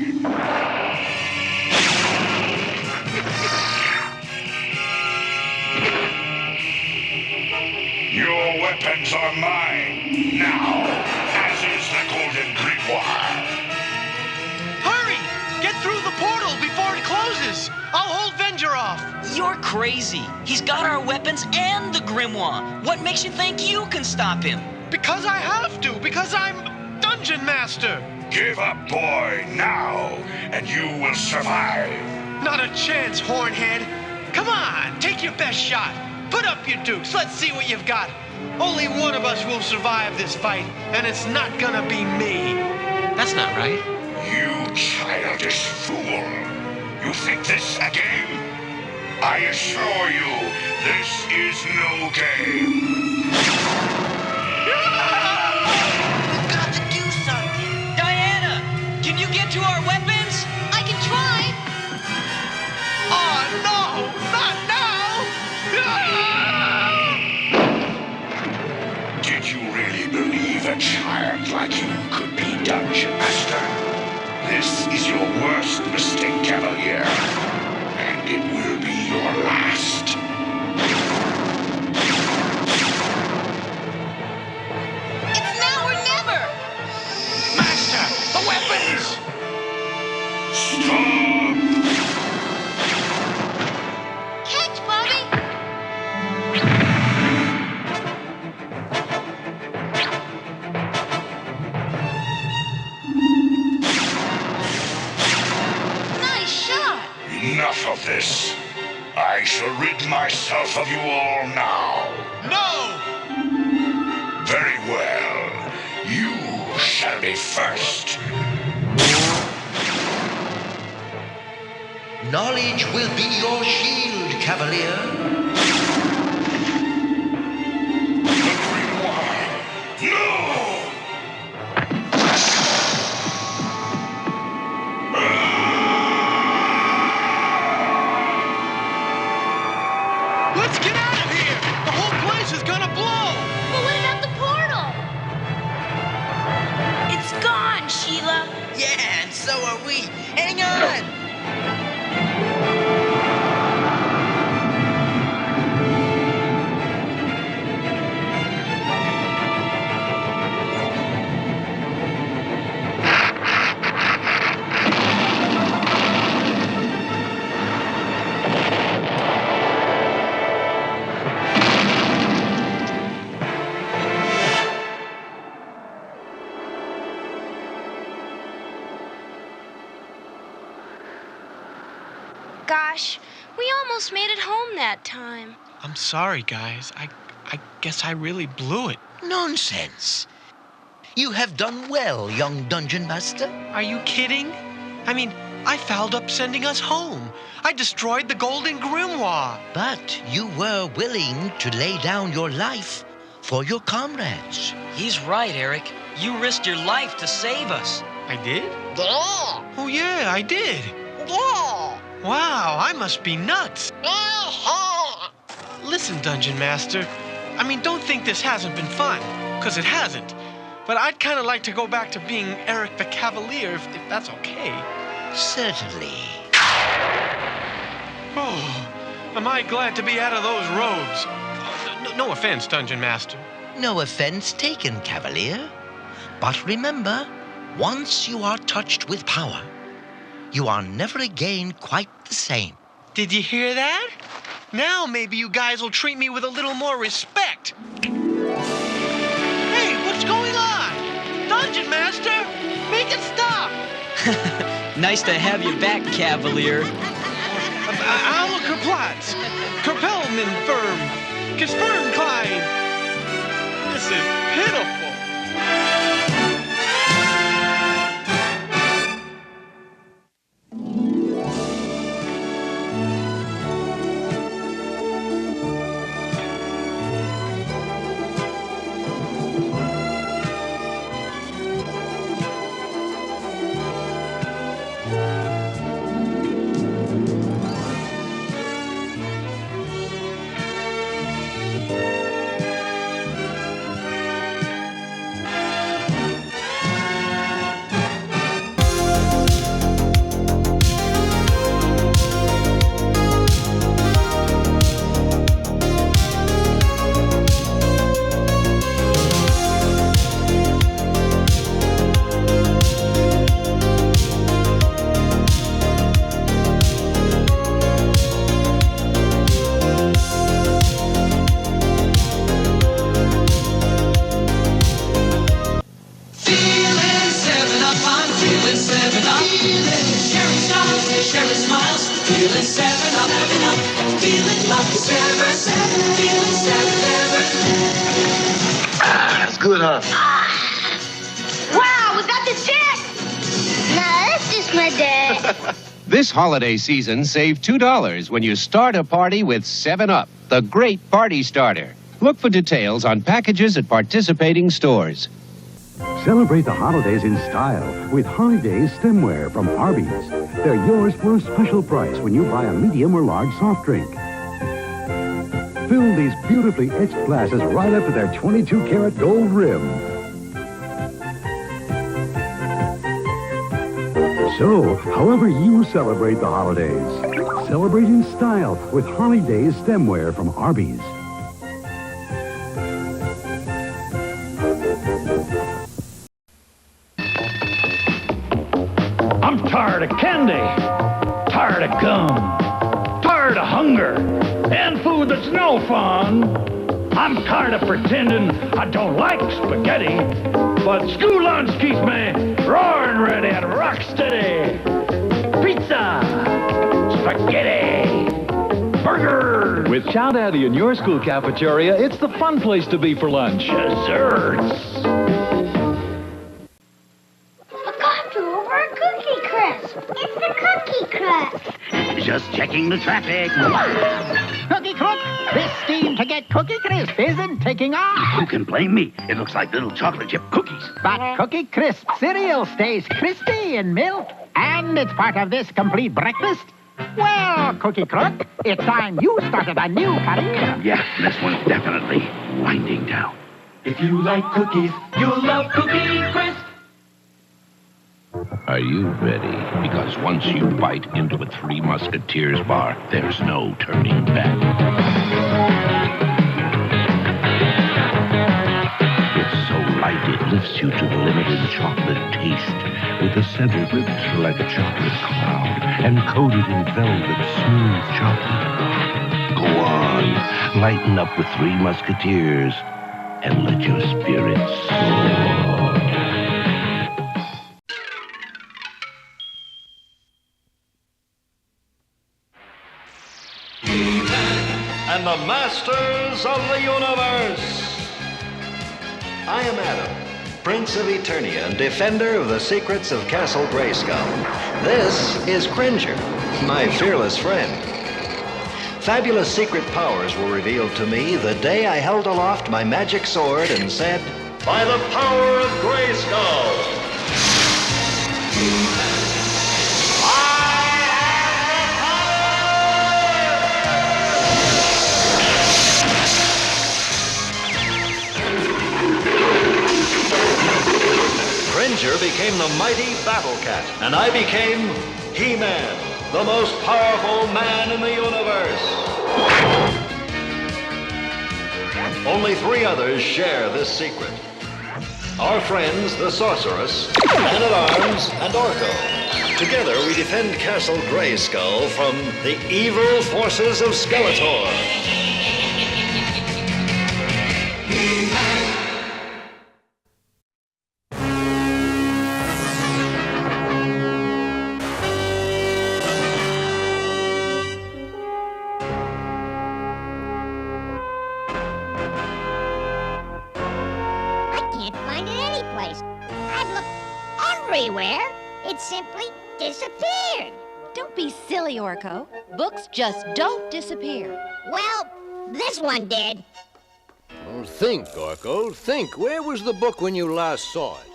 Your weapons are mine now, as is the Golden Grimoire. Hurry! Get through the portal before it closes. I'll hold Venger off. You're crazy. He's got our weapons and the grimoire. What makes you think you can stop him? Because I have to. Because I'm Dungeon Master. Give up, boy, now, and you will survive. Not a chance, Hornhead. Come on, take your best shot. Put up your dukes. Let's see what you've got. Only one of us will survive this fight, and it's not gonna be me. That's not right. You childish fool. You think this a game? I assure you, this is no game. We've got to do something. Diana, can you get to our weapons? I can try. Oh, no! Not now! Did you really believe a child like you could be Dungeon Master? This is your worst mistake, Cavalier. And it will be your last. It's now or never! Master, the weapons! Stop! Catch, Bobby. Nice shot. Enough of this. I shall rid myself of you all now. No! Very well. You shall be first. Knowledge will be your shield, Cavalier. No! Let's get out of here! The whole place is gonna blow! But what about the portal? It's gone, Sheila. Yeah, and so are we. Hang on. Gosh, we almost made it home that time. I'm sorry, guys. I guess I really blew it. Nonsense. You have done well, young Dungeon Master. Are you kidding? I mean, I fouled up sending us home. I destroyed the Golden Grimoire. But you were willing to lay down your life for your comrades. He's right, Eric. You risked your life to save us. I did? Yeah. Oh, yeah, I did. Yeah. Wow, I must be nuts. Listen, Dungeon Master. I mean, don't think this hasn't been fun, because it hasn't. But I'd kind of like to go back to being Eric the Cavalier, if that's okay. Certainly. Oh, am I glad to be out of those roads. No offense, Dungeon Master. No offense taken, Cavalier. But remember, once you are touched with power, you are never again quite the same. Did you hear that? Now maybe you guys will treat me with a little more respect. Hey, what's going on? Dungeon Master, make it stop. Nice to have you back, Cavalier. Aulikerplatz, Kerpelmenfirm, Gespernklein. This is pitiful. Feeling 7-Up, feeling lucky, 7, feeling 7, That's good, huh? Wow, was that the jet? No, that's just This holiday season, save $2 when you start a party with 7-Up, the great party starter. Look for details on packages at participating stores. Celebrate the holidays in style with Holidays stemware from Arby's. They're yours for a special price when you buy a medium or large soft drink. Fill these beautifully etched glasses right up to their 22-karat gold rim. So, however you celebrate the holidays, celebrate in style with Holidays stemware from Arby's. I'm tired of candy, tired of gum, tired of hunger, and food that's no fun. I'm tired of pretending I don't like spaghetti, but school lunch keeps me roaring ready and rock steady. Pizza, spaghetti, burgers. With Chow Daddy in your school cafeteria, it's the fun place to be for lunch. Desserts. It's the Cookie Crisp. Just checking the traffic. Cookie Cook, this scheme to get Cookie Crisp isn't taking off. Who can blame me? It looks like little chocolate chip cookies. But Cookie Crisp cereal stays crispy in milk, and it's part of this complete breakfast. Well, Cookie Cook, it's time you started a new career. Yeah, this one's definitely winding down. If you like cookies, you'll love Cookie Crisp. Are you ready? Because once you bite into a Three Musketeers bar, there's no turning back. It's so light it lifts you to the limit in chocolate taste, with the center ripped like a chocolate cloud and coated in velvet smooth chocolate. Go on, lighten up with Three Musketeers and let your spirits soar. And the Masters of the Universe. I am Adam, Prince of Eternia and defender of the secrets of Castle Grayskull. This is Cringer, my fearless friend. Fabulous secret powers were revealed to me the day I held aloft my magic sword and said, "By the power of Grayskull!" Cringer became the mighty Battle Cat, and I became He-Man, the most powerful man in the universe. Only 3 others share this secret. Our friends, the Sorceress, Man-at-Arms, and Orko. Together we defend Castle Grayskull from the evil forces of Skeletor. Everywhere. It simply disappeared. Don't be silly, Orko. Books just don't disappear. Well, this one did. Oh, think, Orko, think. Where was the book when you last saw it?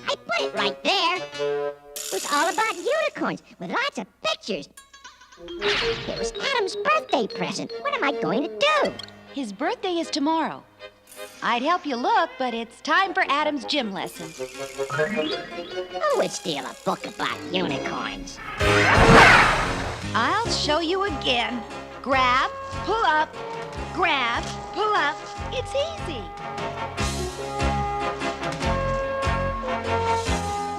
I put it right there. It was all about unicorns with lots of pictures. It was Adam's birthday present. What am I going to do? His birthday is tomorrow. I'd help you look, but it's time for Adam's gym lesson. Who would steal a book about unicorns? I'll show you again. Grab, pull up, grab, pull up. It's easy.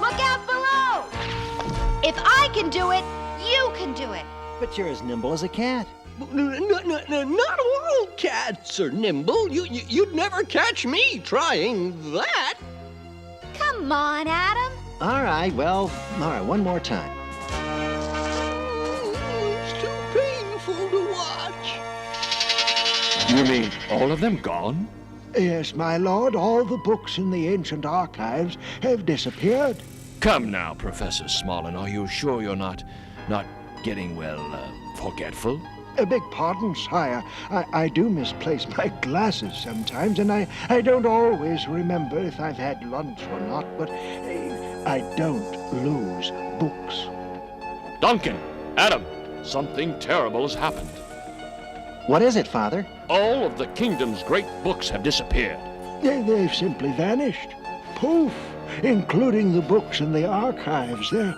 Look out below! If I can do it, you can do it. But you're as nimble as a cat. Not all cats are nimble. You'd never catch me trying that. Come on, Adam. All right, one more time. It's too painful to watch. You mean all of them gone? Yes, my lord, all the books in the ancient archives have disappeared. Come now, Professor Smallin, are you sure you're not getting, forgetful? Beg pardon, sire. I do misplace my glasses sometimes, and I don't always remember if I've had lunch or not, but I don't lose books. Duncan! Adam! Something terrible has happened. What is it, Father? All of the kingdom's great books have disappeared. They've simply vanished. Poof! Including the books in the archives. They're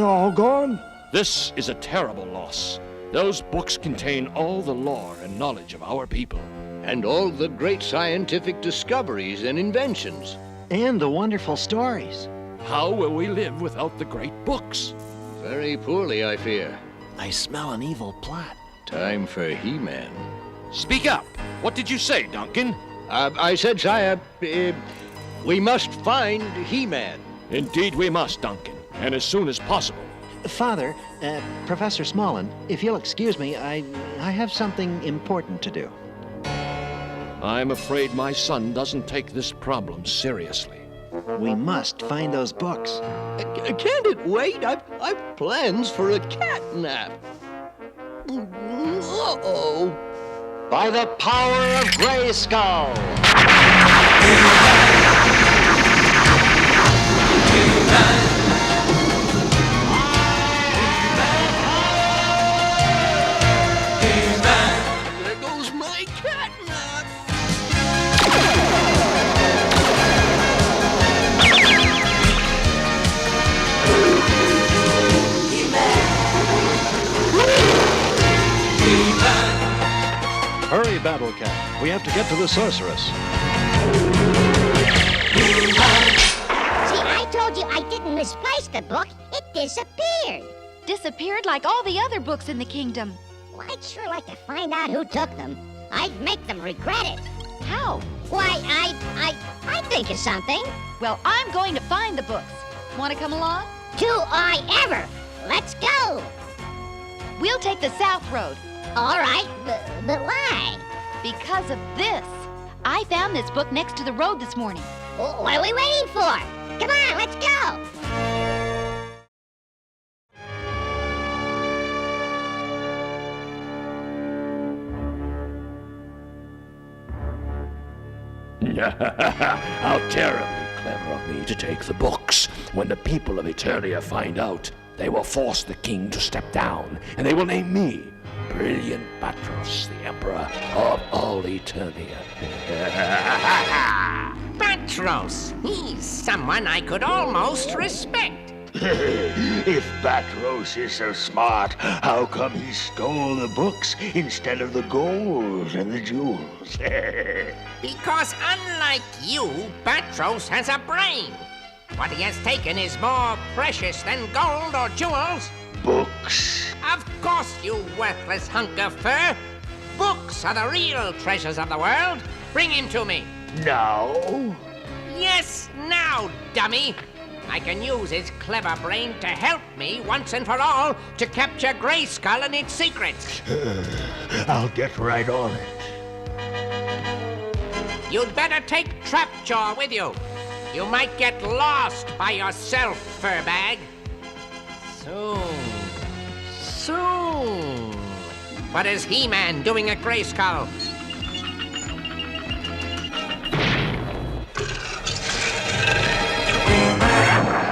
all gone. This is a terrible loss. Those books contain all the lore and knowledge of our people. And all the great scientific discoveries and inventions. And the wonderful stories. How will we live without the great books? Very poorly, I fear. I smell an evil plot. Time for He-Man. Speak up! What did you say, Duncan? I said, sire, we must find He-Man. Indeed we must, Duncan, and as soon as possible. Father, Professor Smallin, if you'll excuse me, I have something important to do. I'm afraid my son doesn't take this problem seriously. We must find those books. Can't it wait? I've plans for a cat nap. Uh-oh. By the power of Grayskull! There goes my cat nap. Hurry, Battle Cat. We have to get to the sorceress. See, I told you I didn't misplace the book. It disappeared. Disappeared like all the other books in the kingdom. Well, I'd sure like to find out who took them. I'd make them regret it. How? Why, I think of something. Well, I'm going to find the books. Want to come along? Do I ever? Let's go. We'll take the South Road. All right, but why? Because of this. I found this book next to the road this morning. Well, what are we waiting for? Come on, let's go. How terribly clever of me to take the books. When the people of Eternia find out, they will force the king to step down, and they will name me Brilliant Batros, the Emperor of all Eternia. Batros, he's someone I could almost respect. If Batros is so smart, how come he stole the books instead of the gold and the jewels? Because unlike you, Batros has a brain. What he has taken is more precious than gold or jewels. Books. Of course, you worthless hunk of fur. Books are the real treasures of the world. Bring him to me. Now? Yes, now, dummy. I can use his clever brain to help me once and for all to capture Grayskull and its secrets. I'll get right on it. You'd better take Trapjaw with you. You might get lost by yourself, Furbag. Soon. What is He-Man doing at Grayskull?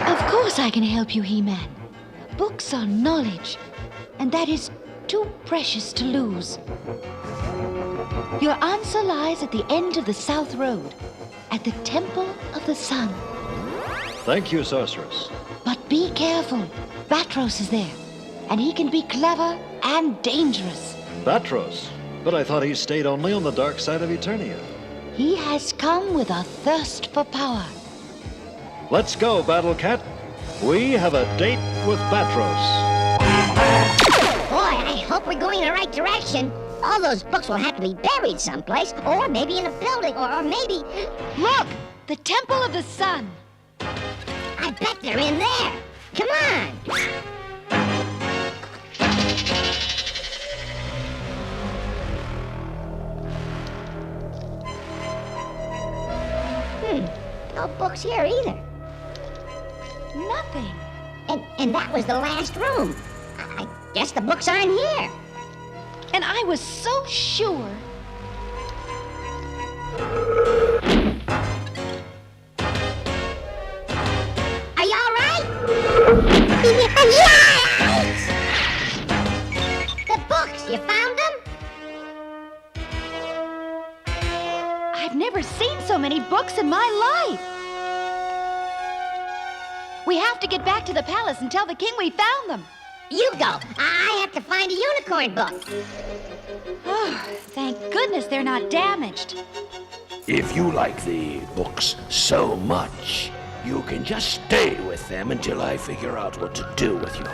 Of course I can help you, He-Man. Books are knowledge, and that is too precious to lose. Your answer lies at the end of the South Road, at the Temple of the Sun. Thank you, sorceress. But be careful. Batros is there, and he can be clever and dangerous. Batros? But I thought he stayed only on the dark side of Eternia. He has come with a thirst for power. Let's go, Battle Cat. We have a date with Batros. Boy, I hope we're going in the right direction. All those books will have to be buried someplace, or maybe in a building, or maybe... Look! The Temple of the Sun! I bet they're in there! Come on! No books here either. Nothing. And that was the last room. I guess the books aren't here. And I was so sure. Are you all right? Yes! The books, you found them? I've never seen so many books in my life. We have to get back to the palace and tell the king we found them. You go. I have to find a unicorn book. Oh, thank goodness they're not damaged. If you like the books so much, you can just stay with them until I figure out what to do with you.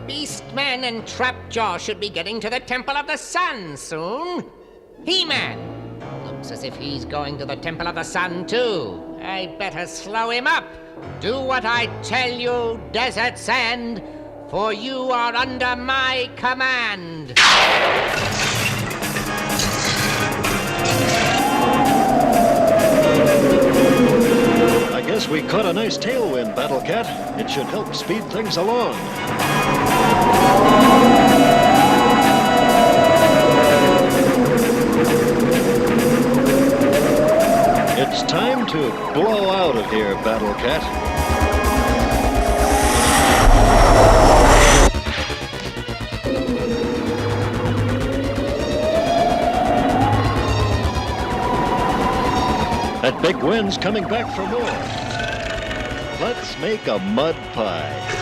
Beastman and Trapjaw should be getting to the Temple of the Sun soon. He-Man! Looks as if he's going to the Temple of the Sun, too. I'd better slow him up. Do what I tell you, Desert Sand, for you are under my command. I guess we caught a nice tailwind, Battle Cat. It should help speed things along. It's time to blow out of here, Battle Cat. That big wind's coming back for more. Let's make a mud pie.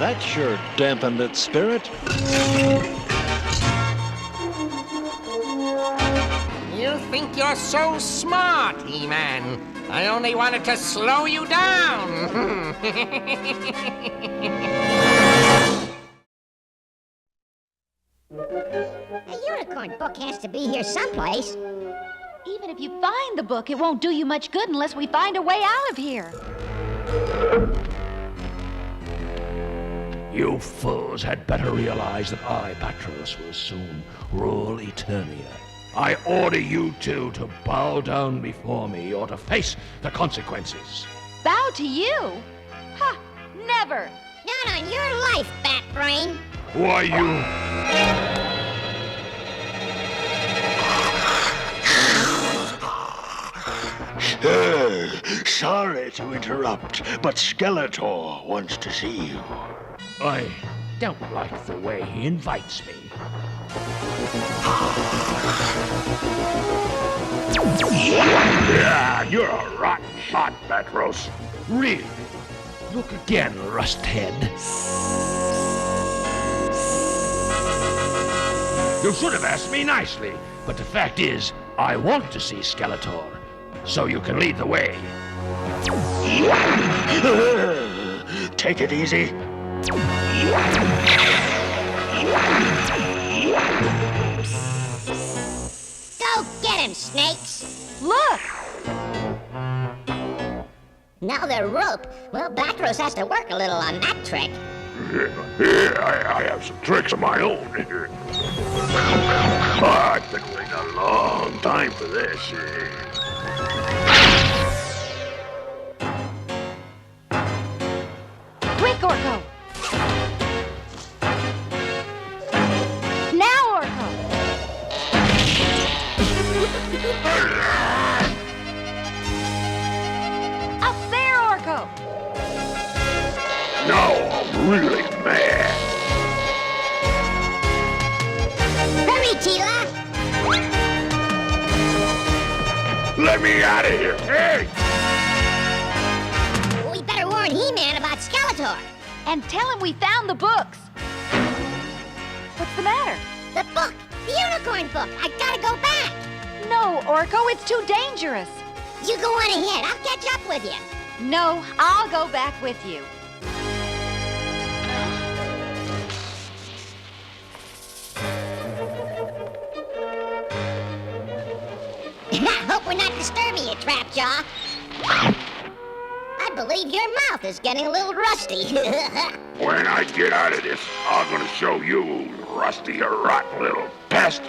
That sure dampened its spirit. You think you're so smart, He-Man. I only wanted to slow you down. A unicorn book has to be here someplace. Even if you find the book, it won't do you much good unless we find a way out of here. You fools had better realize that I, Patros, will soon rule Eternia. I order you two to bow down before me or to face the consequences. Bow to you? Ha! Never! Not on your life, Bat Brain. Why, you... Sorry to interrupt, but Skeletor wants to see you. I don't like the way he invites me. Yeah, you're a rotten shot, Petros. Really? Look again, Rusthead. You should have asked me nicely, but the fact is, I want to see Skeletor, so you can lead the way. Take it easy. Go get him, snakes! Look! Now they're rope. Well, Batros has to work a little on that trick. I have some tricks of my own. I've been waiting a long time for this. Quick, Orko! Now, Orko! Up there, Orko! Now I'm really mad. Hurry, Tila! Let me out of here. Hey! We better warn He-Man about Skeletor. And tell him we found the books. What's the matter? The book! The unicorn book! I gotta go back! No, Orko, it's too dangerous. You go on ahead. I'll catch up with you. No, I'll go back with you. Trapjaw. I believe your mouth is getting a little rusty. When I get out of this, I'm gonna show you, Rusty, a rotten little pest.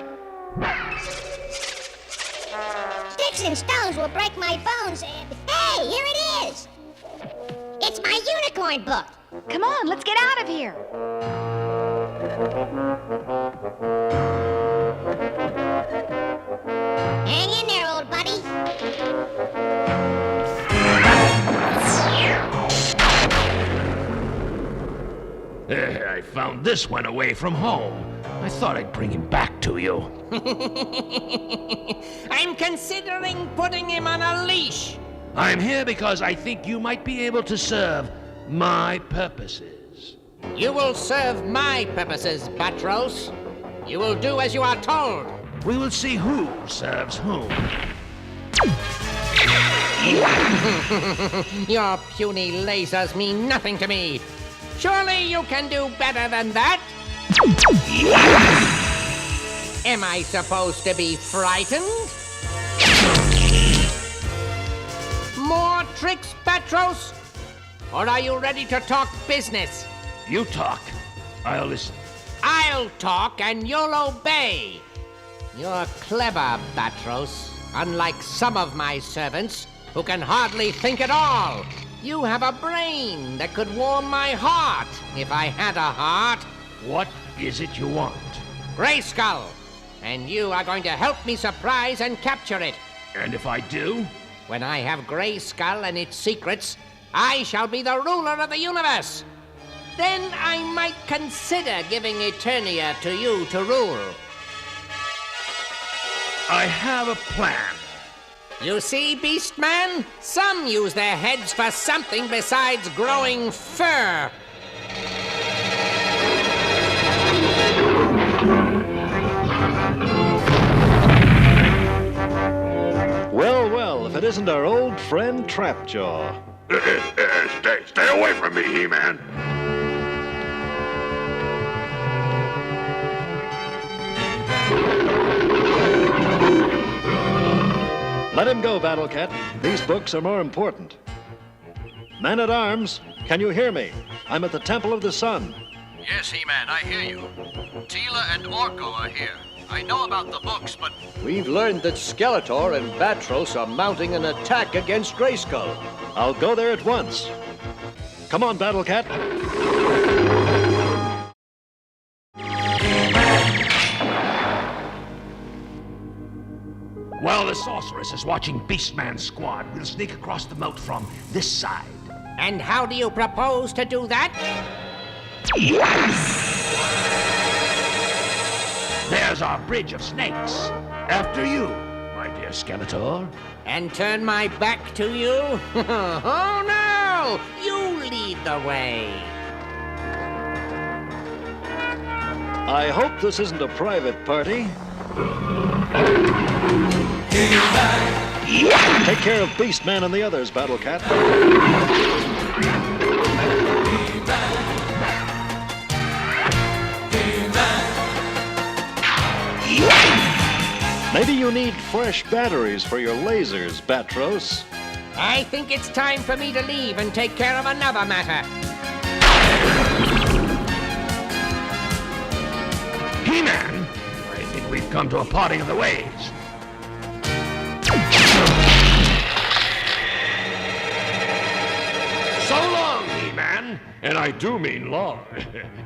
Sticks and stones will break my bones. Hey, here it is. It's my unicorn book. Come on, let's get out of here. Hang in there, old buddy. I found this one away from home. I thought I'd bring him back to you. I'm considering putting him on a leash. I'm here because I think you might be able to serve my purposes. You will serve my purposes, Batros. You will do as you are told. We will see who serves whom. Your puny lasers mean nothing to me. Surely you can do better than that? Am I supposed to be frightened? More tricks, Batros? Or are you ready to talk business? You talk. I'll listen. I'll talk and you'll obey. You're clever, Batros, unlike some of my servants who can hardly think at all. You have a brain that could warm my heart if I had a heart. What is it you want? Grayskull, and you are going to help me surprise and capture it. And if I do? When I have Grayskull and its secrets, I shall be the ruler of the universe. Then I might consider giving Eternia to you to rule. I have a plan. You see, Beastman? Some use their heads for something besides growing fur. Well, well, if it isn't our old friend Trapjaw. Stay away from me, He-Man. Let him go, Battle Cat. These books are more important. Man-at-Arms, can you hear me? I'm at the Temple of the Sun. Yes, He-Man, I hear you. Teela and Orko are here. I know about the books, but... We've learned that Skeletor and Batros are mounting an attack against Grayskull. I'll go there at once. Come on, Battle Cat. While the sorceress is watching Beastman's squad, we'll sneak across the moat from this side. And how do you propose to do that? There's our bridge of snakes. After you, my dear Skeletor. And turn my back to you? Oh, no! You lead the way. I hope this isn't a private party. Take care of Beastman and the others, Battle Cat. Maybe you need fresh batteries for your lasers, Batros. I think it's time for me to leave and take care of another matter. He-Man, I think we've come to a parting of the ways. So long, He-Man, and I do mean long.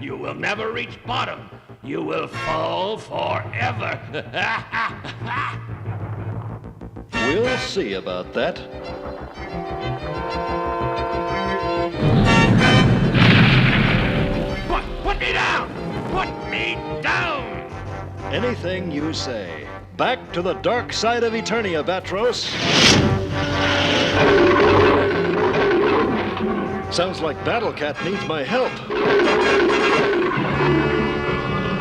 You will never reach bottom. You will fall forever. We'll see about that. Put me down! Put me down! Anything you say. Back to the dark side of Eternia, Batros. Sounds like Battle Cat needs my help.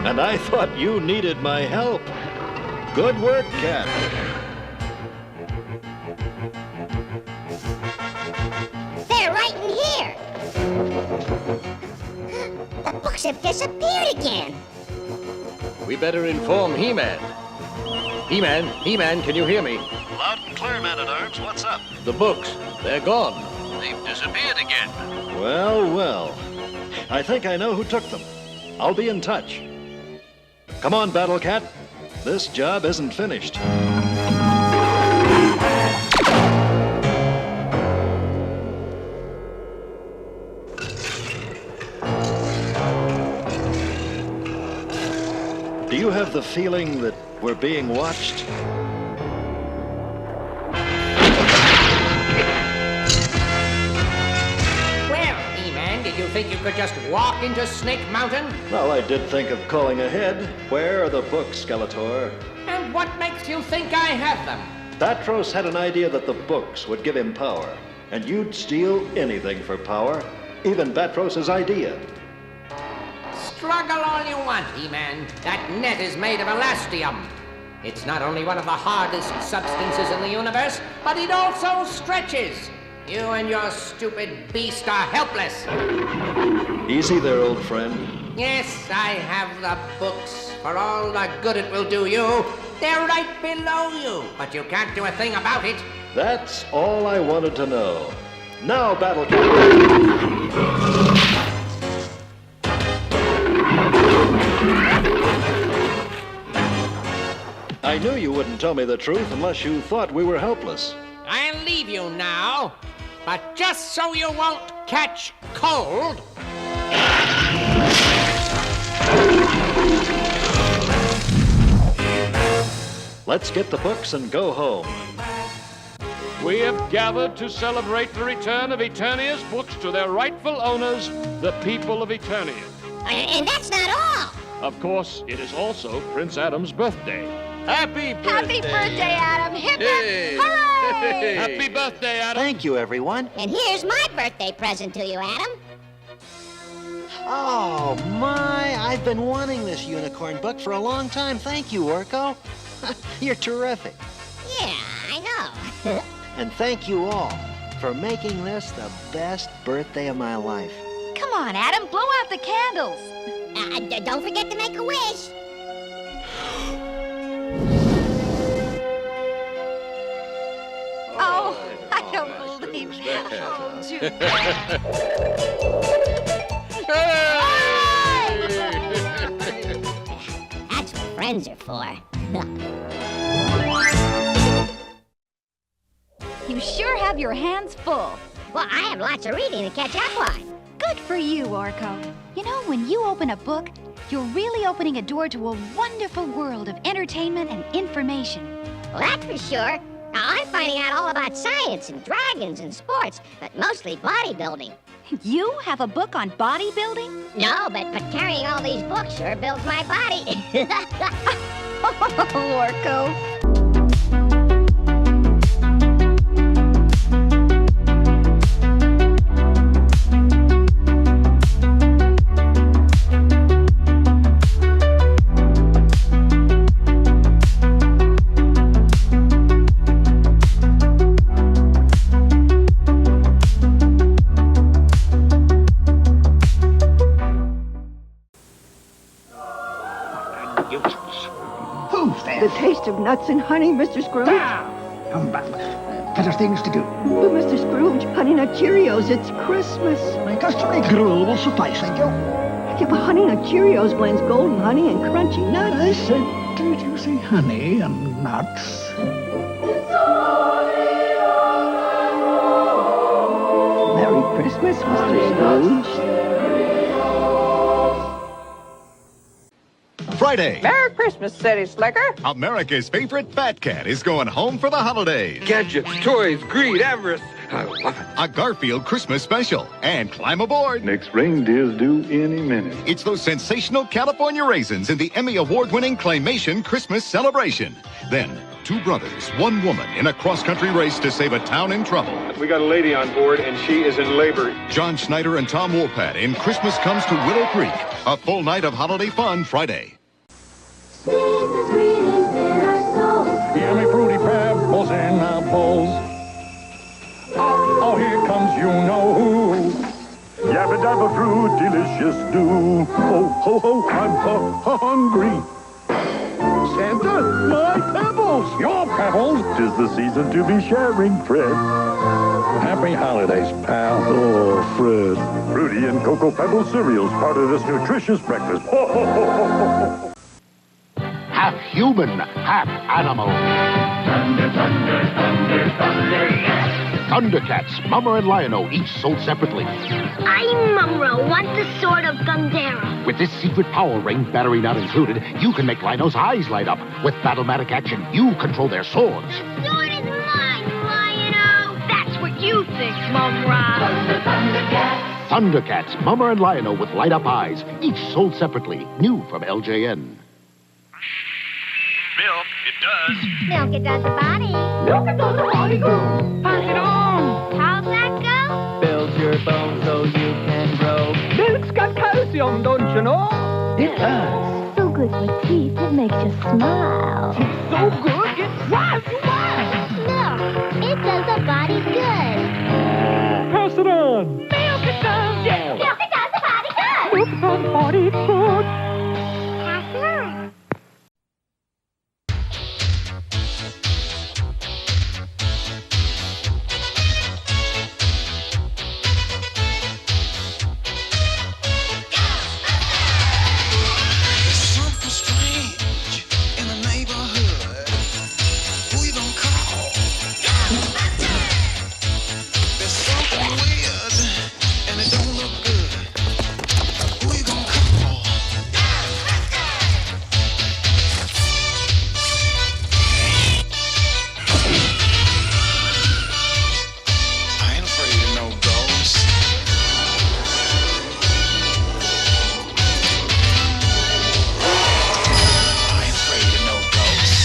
And I thought you needed my help. Good work, Cat. They're right in here. The books have disappeared again. We better inform He-Man. He-Man, can you hear me? Loud and clear, Man-at-Arms. What's up? The books, they're gone. They've disappeared again. Well, well. I think I know who took them. I'll be in touch. Come on, Battle Cat. This job isn't finished. Do you have the feeling that we're being watched? Well, He-Man, did you think you could just walk into Snake Mountain? Well, I did think of calling ahead. Where are the books, Skeletor? And what makes you think I have them? Batros had an idea that the books would give him power. And you'd steal anything for power, even Batros's idea. Struggle all you want, He-Man. That net is made of elastium. It's not only one of the hardest substances in the universe, but it also stretches. You and your stupid beast are helpless. Easy there, old friend. Yes, I have the books. For all the good it will do you, they're right below you, but you can't do a thing about it. That's all I wanted to know. Now, Battle Cat. I knew you wouldn't tell me the truth unless you thought we were helpless. I'll leave you now, but just so you won't catch cold. Let's get the books and go home. We have gathered to celebrate the return of Eternia's books to their rightful owners, the people of Eternia. And that's not all. Of course, it is also Prince Adam's birthday. Happy birthday! Happy birthday, Adam! Hip Hey. hip! Hooray! Happy birthday, Adam! Thank you, everyone. And here's my birthday present to you, Adam. Oh, my. I've been wanting this unicorn book for a long time. Thank you, Orko. You're terrific. Yeah, I know. And thank you all for making this the best birthday of my life. Come on, Adam, blow out the candles. Don't forget to make a wish. Oh, I don't believe I'll do that. That's what friends are for. You sure have your hands full. Well, I have lots of reading to catch up on. Good for you, Orko. You know, when you open a book, you're really opening a door to a wonderful world of entertainment and information. Well, that's for sure. Now, I'm finding out all about science and dragons and sports, but mostly bodybuilding. You have a book on bodybuilding? No, but carrying all these books sure builds my body. Orko. The taste of nuts and honey, Mr. Scrooge. Better things to do. But Mr. Scrooge, Honey Nut Cheerios, it's Christmas. My customary gruel will suffice, thank you. Yeah, but Honey Nut Cheerios blends golden honey and crunchy nuts. I said, did you say honey and nuts? Merry Christmas, Mr. Scrooge. Friday. Merry Christmas, City Slicker. America's favorite fat cat is going home for the holidays. Gadgets, toys, greed, avarice. I love it. A Garfield Christmas special. And climb aboard. Next reindeer's due any minute. It's those sensational California raisins in the Emmy Award-winning Claymation Christmas celebration. Then, two brothers, one woman in a cross-country race to save a town in trouble. We got a lady on board, and she is in labor. John Schneider and Tom Wopat in Christmas Comes to Willow Creek. A full night of holiday fun Friday. Yummy fruity pebbles in our bowls. Oh, here comes you-know-who. Yabba-dabba fruit, delicious do. Oh, ho, ho, I'm hungry. Santa, my pebbles. pebbles, your pebbles. 'Tis the season to be sharing, Fred. Happy holidays, pal. Oh, Fred. Fruity and Cocoa Pebbles cereals, part of this nutritious breakfast. Half human, half animal. Thunder, thunder, thunder, thunder, yes. Thundercats, Mummer and Lion-O, each sold separately. I'm Mumro, want the sword of Gundera. With this secret power ring, battery not included, you can make Lion-O's eyes light up. With Battlematic action, you control their swords. The sword is mine, Lion-O. That's what you think, Mumra. Thundercats. Thundercats, Mummer and Lion-O with light-up eyes, each sold separately. New from LJN. Milk, it does. Milk, it does the body. Milk it does the body go. Pass it on. How's that go? Builds your bones so you can grow. Milk's got calcium, don't you know? It does. So good for teeth, it makes you smile. It's so good, it drives you wild. Milk, it does the body good. Pass it on. Milk it does, yeah. Milk, it does the body good. Milk does the body good. Pass it on. Something strange in the neighborhood. Who you gonna call? There's something weird and it don't look good. Who you gonna call? I ain't afraid of no ghosts. I ain't afraid of no ghosts.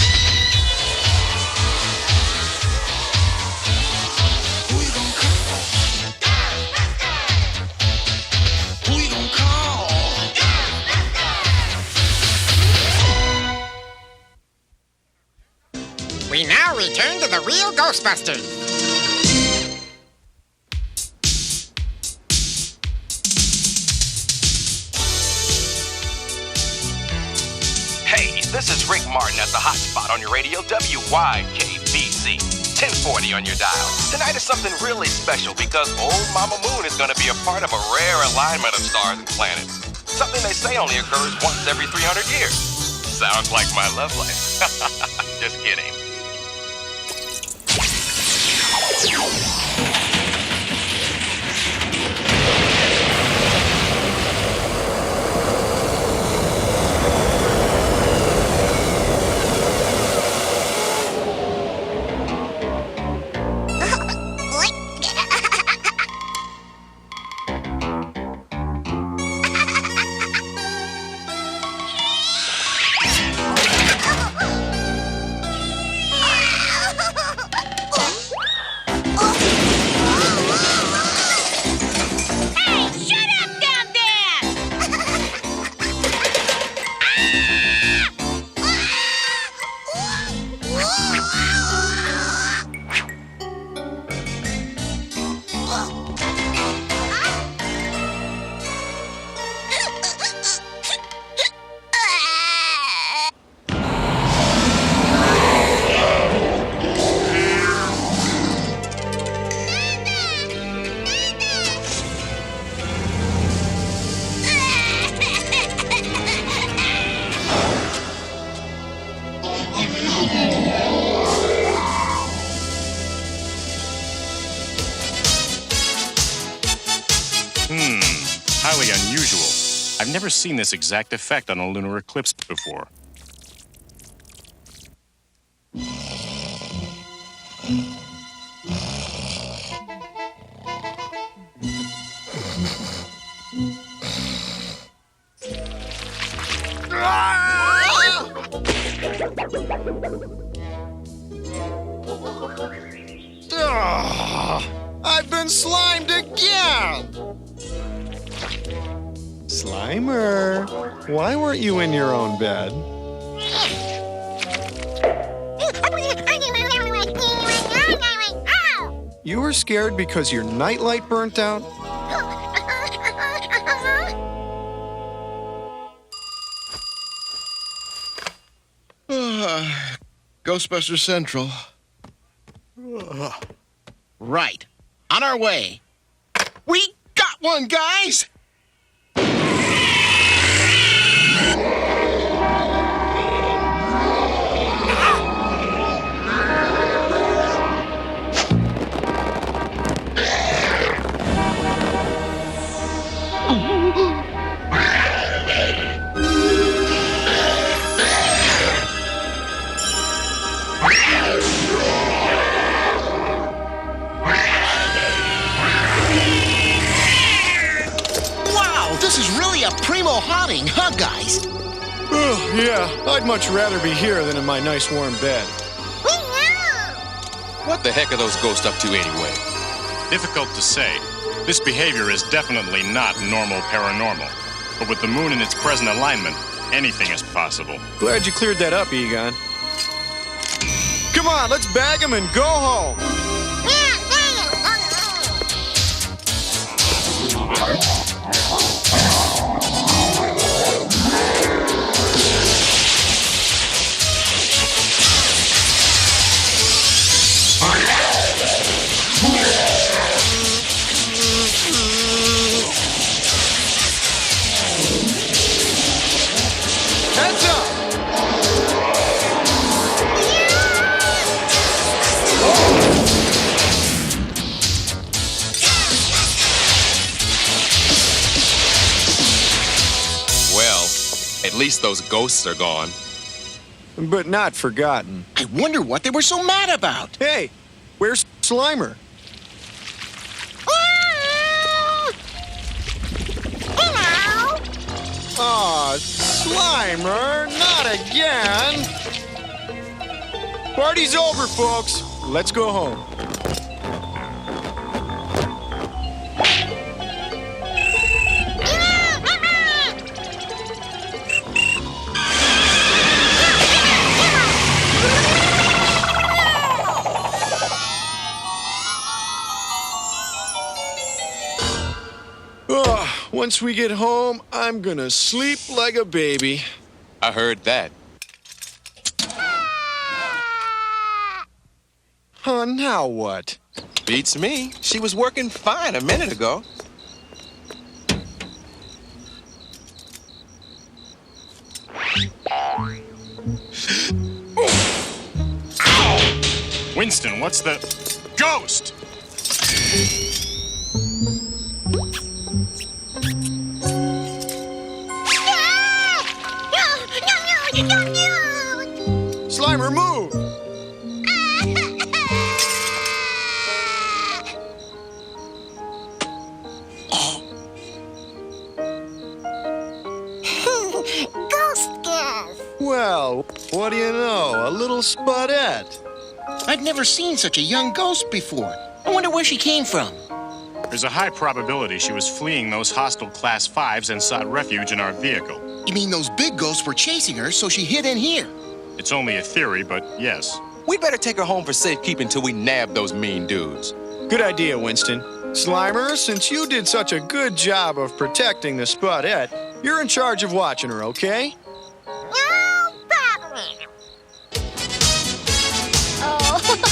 Who you gonna call? Who you gonna call? We now return to the real Ghostbusters. Hey, this is Rick Martin at the Hot Spot on your radio, WYKBC. 1040 on your dial. Tonight is something really special because old Mama Moon is going to be a part of a rare alignment of stars and planets. Something they say only occurs once every 300 years. Sounds like my love life. Just kidding. Highly unusual. I've never seen this exact effect on a lunar eclipse before. I've been slimed again! Slimer, why weren't you in your own bed? You were scared because your nightlight burnt out? Ghostbusters Central. Right. On our way. We got one, guys! This is really a primo haunting, huh, guys? Oh, yeah. I'd much rather be here than in my nice warm bed. What the heck are those ghosts up to anyway? Difficult to say. This behavior is definitely not normal paranormal. But with the moon in its present alignment, anything is possible. Glad you cleared that up, Egon. Come on, let's bag them and go home. Heads up! Well, at least those ghosts are gone. But not forgotten. I wonder what they were so mad about. Hey, where's Slimer? Aw, Slimer, not again! Party's over, folks. Let's go home. Once we get home, I'm gonna sleep like a baby. I heard that. Huh, now what? Beats me. She was working fine a minute ago. Winston, what's the... Ghost! Slimer, move! Ghost girl. Well, what do you know? A little spudette. I've never seen such a young ghost before. I wonder where she came from. There's a high probability she was fleeing those hostile Class 5s and sought refuge in our vehicle. You mean those big ghosts were chasing her, so she hid in here? It's only a theory, but yes. We'd better take her home for safekeeping till we nab those mean dudes. Good idea, Winston. Slimer, since you did such a good job of protecting the spudette, you're in charge of watching her, okay?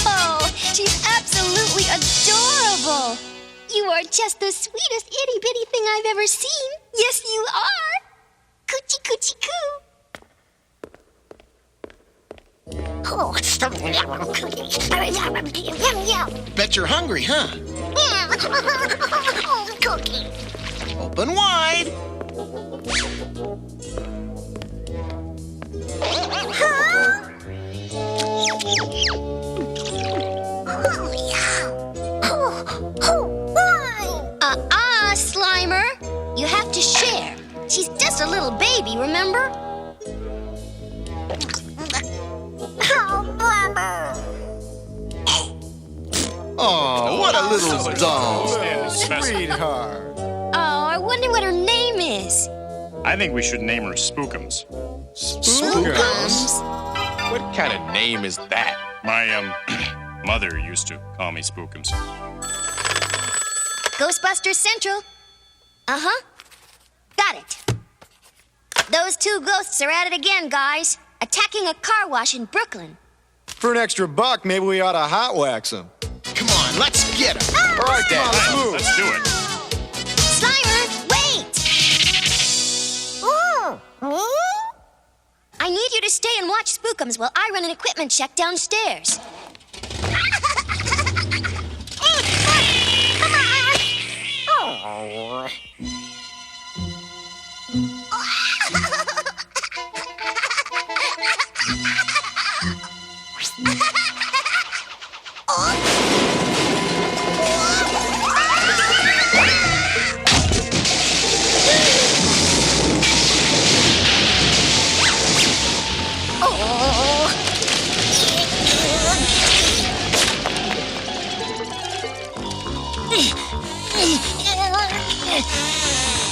Oh, she's absolutely adorable. You are just the sweetest itty-bitty thing I've ever seen. Yes, you are. Coochie coochie coo. Oh, Bet you're hungry, huh? Cookie. Open wide. Slimer. You have to share. She's just a little baby, remember? Oh, what a little doll. Sweetheart. Oh, I wonder what her name is. I think we should name her Spookums. Spookums? What kind of name is that? My, mother used to call me Spookums. Ghostbusters Central. Uh-huh. Got it. Those two ghosts are at it again, guys. Attacking a car wash in Brooklyn. For an extra $1, maybe we ought to hot wax him. Come on, let's get him. All right, then, let's move. Let's do it. Slimer, wait! I need you to stay and watch Spookums while I run an equipment check downstairs.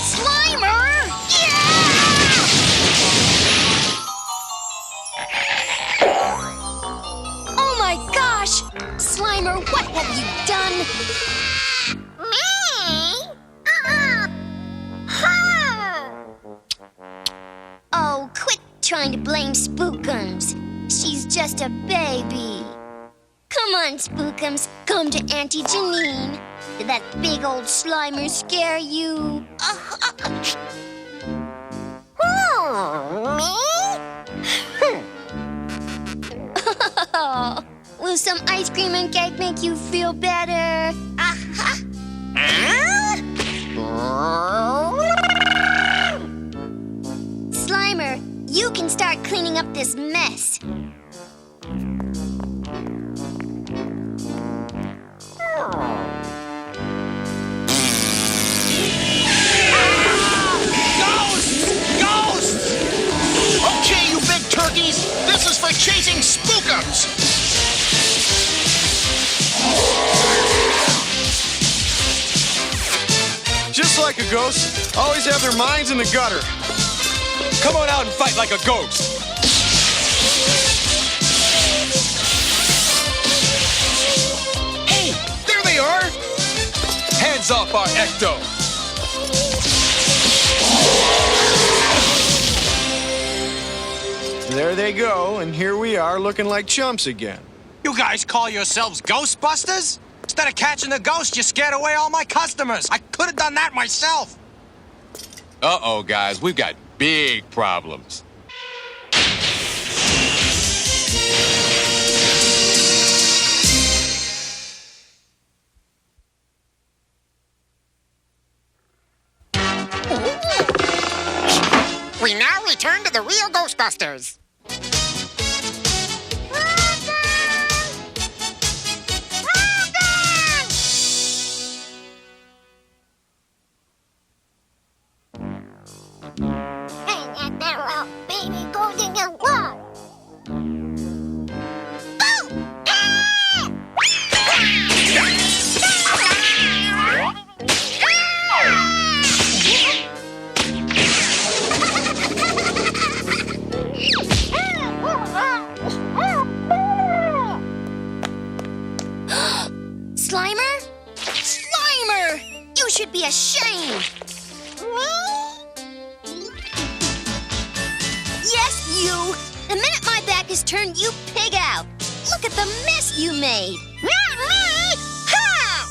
Slimer! Oh my gosh! Slimer, what have you done? Oh, quit trying to blame Spookums. She's just a baby. Come on, Spookums, come to Auntie Janine. Did that big old Slimer scare you? Will some ice cream and cake make you feel better? Slimer, you can start cleaning up this mess. Ghosts! Okay, you big turkeys, this is for chasing Spookums. Just like a ghost, always have their minds in the gutter. Come on out and fight like a ghost. Hey, there they are. Hands off our ecto. There they go, and here we are looking like chumps again. You guys call yourselves Ghostbusters? Instead of catching the ghost, you scared away all my customers. I could have done that myself. Uh-oh, guys, we've got big problems. We now return to the real Ghostbusters. Slimer? Slimer! You should be ashamed! Yes, you! The minute my back is turned, you pig out! Look at the mess you made! Not me! Ha!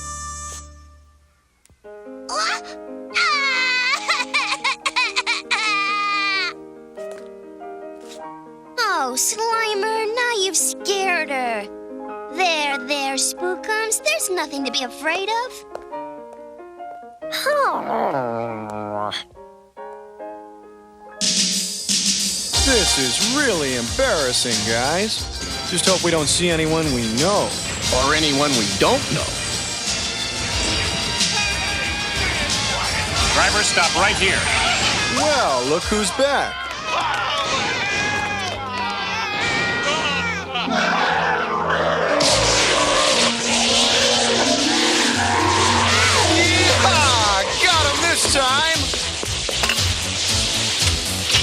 Oh, Slimer, now you've scared her. There, Spookums. There's nothing to be afraid of. This is really embarrassing, guys. Just hope we don't see anyone we know. Or anyone we don't know. Driver, stop right here. Well, look who's back. Yeehaw! Got him this time!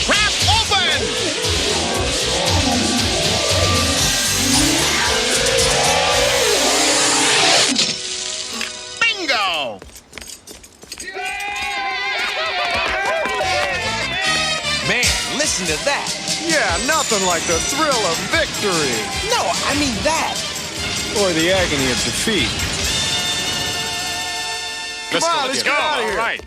Trap open! Bingo! Man, listen to that. Yeah, nothing like the thrill of victory. No, I mean that. Or the agony of defeat. Come on, let's get out of here. All right.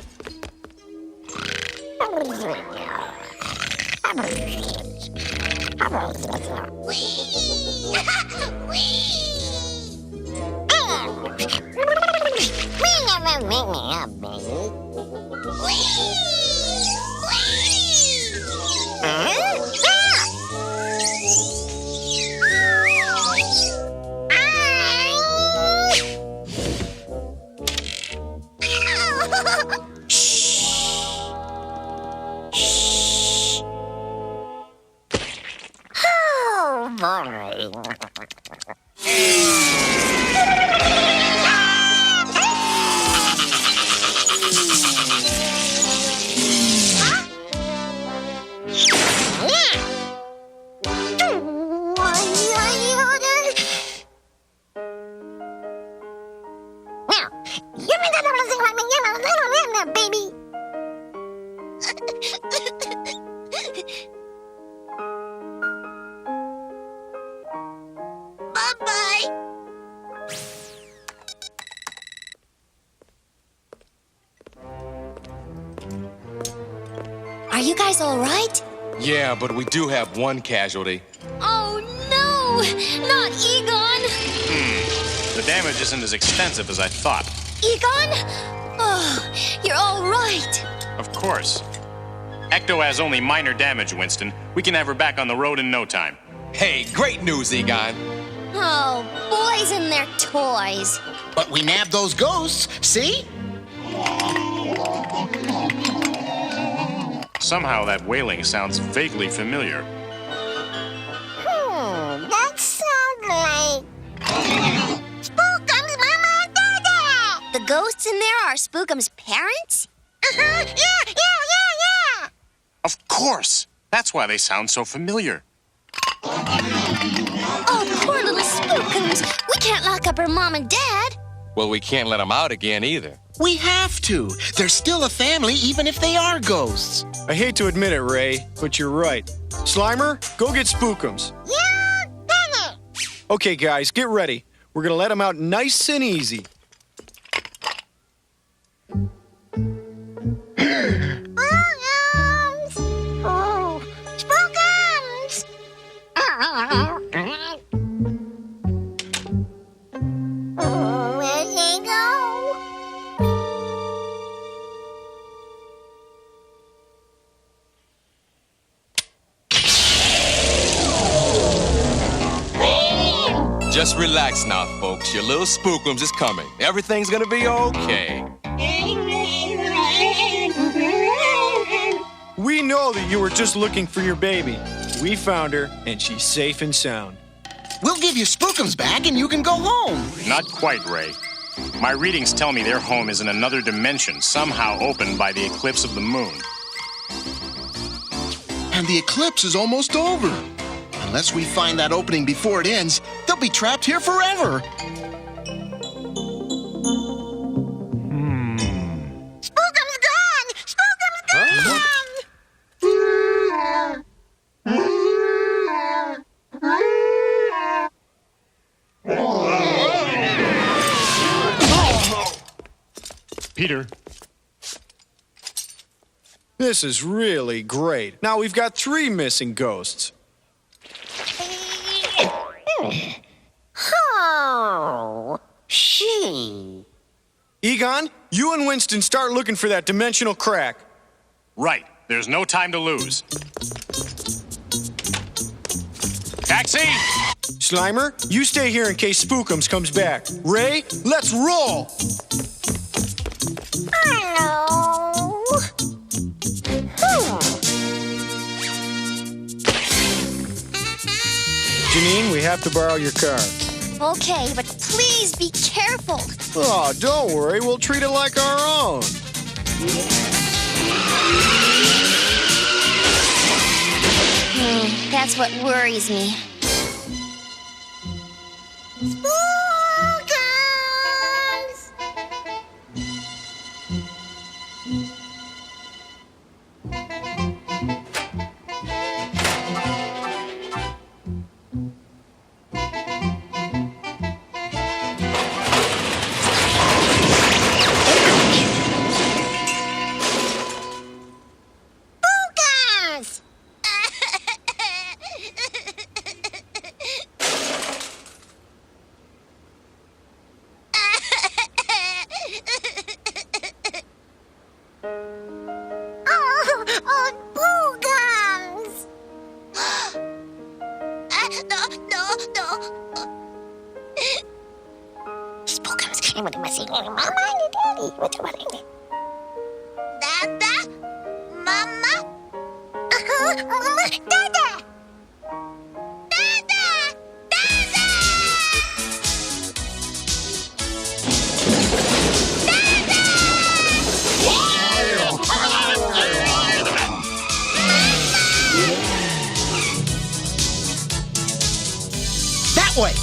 Baby. Bye-bye. Are you guys all right? Yeah, but we do have one casualty. Oh, no! Not Egon! The damage isn't as extensive as I thought. Egon? Oh, you're all right. Of course. Ecto has only minor damage, Winston. We can have her back on the road in no time. Hey, great news, Egon. Oh, boys and their toys. But we nabbed those ghosts, see? Somehow that wailing sounds vaguely familiar. That sounds like... Spookum's Mama and Dada! The ghosts in there are Spookum's parents? Yeah! Of course! That's why they sound so familiar. Oh, poor little Spookums. We can't lock up her mom and dad. Well, we can't let them out again either. We have to. They're still a family, even if they are ghosts. I hate to admit it, Ray, but you're right. Slimer, go get Spookums. Yeah, Benny! Okay, guys, get ready. We're gonna let them out nice and easy. Spookums! Oh, Spookums! Oh, where'd they go? Just relax now, folks. Your little Spookums is coming. Everything's gonna be okay. We know that you were just looking for your baby. We found her, and she's safe and sound. We'll give you Spookums back and you can go home. Not quite, Ray. My readings tell me their home is in another dimension, somehow opened by the eclipse of the moon. And the eclipse is almost over. Unless we find that opening before it ends, they'll be trapped here forever. Spookums gone! Spookums gone! Peter. This is really great. Now we've got 3 missing ghosts. Oh, she. Egon, you and Winston start looking for that dimensional crack. Right. There's no time to lose. Taxi! Slimer, you stay here in case Spookums comes back. Ray, let's roll! Hello. Janine, we have to borrow your car. Okay, but please be careful. Oh, don't worry. We'll treat it like our own. That's what worries me. Spookums! Spookums, and what am I saying? Mama and Daddy, what am I saying? Dada? Mama? Dada! Dada! That way!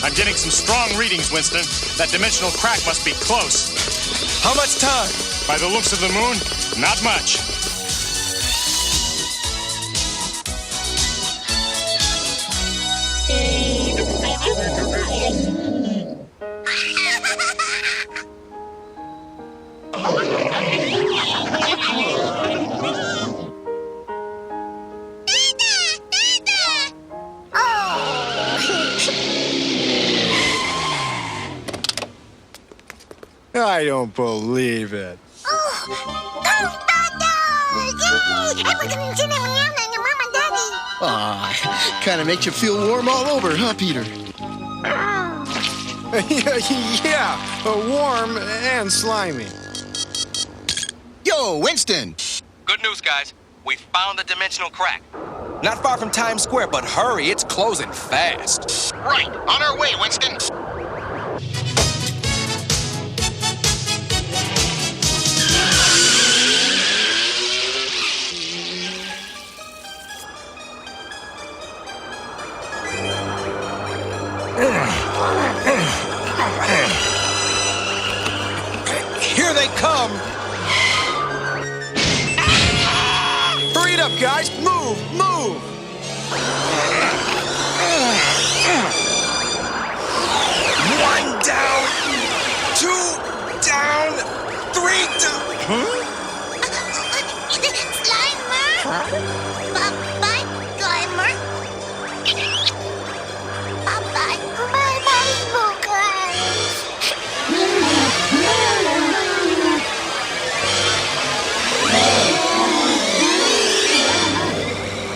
I'm getting some strong readings, Winston. That dimensional crack must be close. How much time? By the looks of the moon, not much. I don't believe it. Aw, kind of makes you feel warm all over, huh, Peter? Yeah, warm and slimy. Yo, Winston! Good news, guys. We found the dimensional crack. Not far from Times Square, but hurry, it's closing fast. Right, on our way, Winston. Here they come! Hurry it up, guys! Move! Move! One down! Two down! Three down! Huh? Slimer? Bye-bye, Slimer. Bye-bye. Bye-bye, Spookums.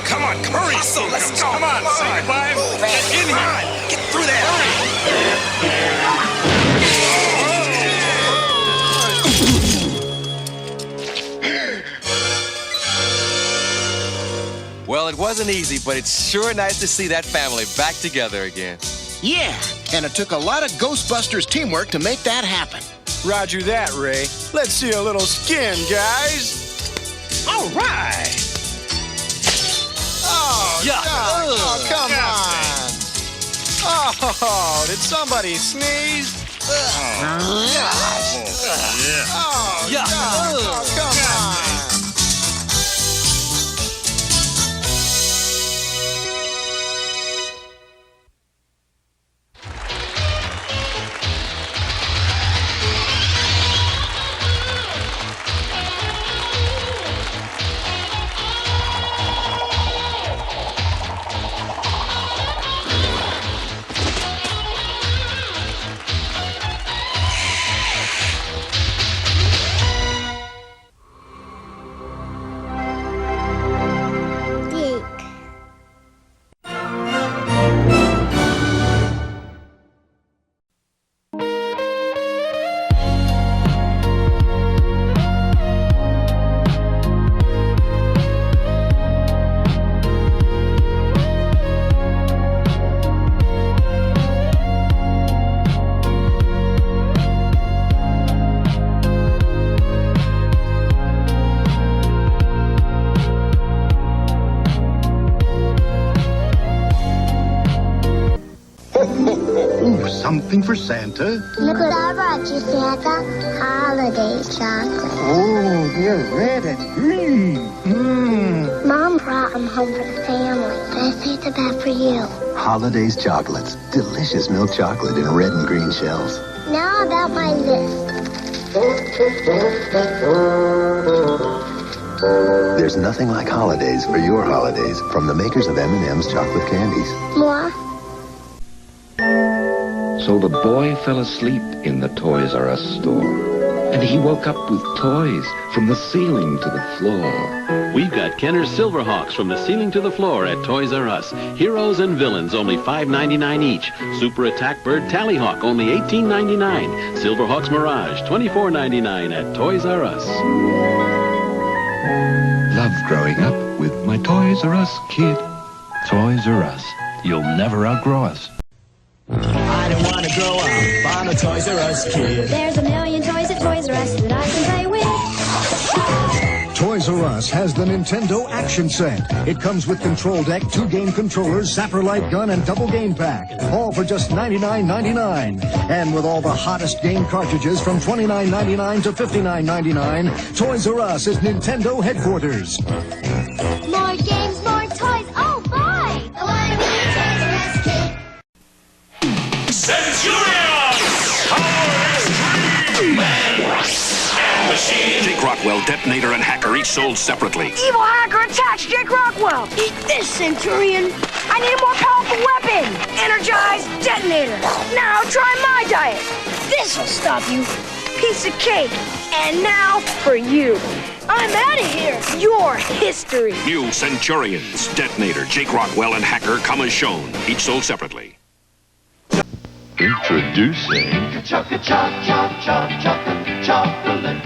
Come on, hurry! So let's go! Come on, say goodbye. Get in here! Get through there! Well, it wasn't easy, but it's sure nice to see that family back together again. Yeah, and it took a lot of Ghostbusters teamwork to make that happen. Roger that, Ray. Let's see a little skin, guys. All right. Oh, Yuck. oh, come on. Oh, did somebody sneeze? Oh, Yuck. oh, come on. Something for Santa? Look what I brought you, Santa. Holiday chocolate. Oh, they're red and green. Mom brought them home for the family. But I saved the best for you. Holidays chocolates. Delicious milk chocolate in red and green shells. Now about my list. There's nothing like holidays for your holidays from the makers of M&M's chocolate candies. More? So the boy fell asleep in the Toys R Us store. And he woke up with toys from the ceiling to the floor. We've got Kenner's Silverhawks from the ceiling to the floor at Toys R Us. Heroes and villains, only $5.99 each. Super Attack Bird Tallyhawk, only $18.99. Silverhawks Mirage, $24.99 at Toys R Us. Love growing up with my Toys R Us kid. Toys R Us. You'll never outgrow us. I don't want to grow up. I'm a Toys R Us kid. There's a million toys at Toys R Us that I can play with. Toys R Us has the Nintendo Action Set. It comes with control deck, 2 game controllers, zapper light gun, and double game pack. All for just $99.99. And with all the hottest game cartridges from $29.99 to $59.99, Toys R Us is Nintendo headquarters. More games, more toys. Oh, boy! I want to be a Toys R Us kid. Centurion! Power Extreme! And Machine! Jake Rockwell, Detonator, and Hacker each sold separately. Evil hacker attacks Jake Rockwell. Eat this, Centurion. I need a more powerful weapon. Energize Detonator. Now try my diet. This'll stop you. Piece of cake. And now for you. I'm out of here. Your history. New Centurions, Detonator, Jake Rockwell, and Hacker come as shown. Each sold separately. Introducing Chocolate donut.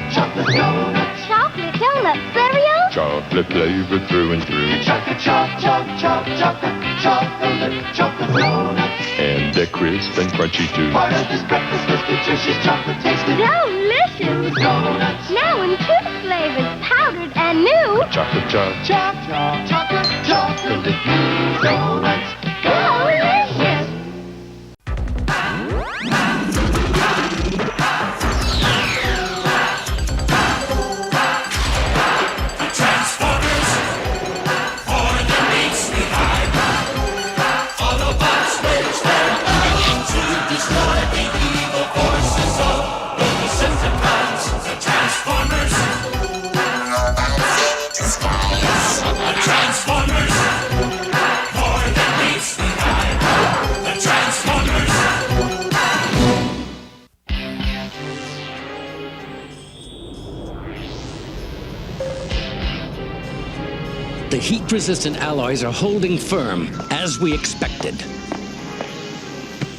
Chocolate donut cereal? chocolate flavor through and through. Chocolate donuts. And they're crisp and crunchy too. Part of this breakfast is nutritious chocolate tasting. Delicious! Donuts. Now in 2 flavors, powdered and new. Chocolate Chocolate donuts. Delicious! The heat-resistant alloys are holding firm, as we expected.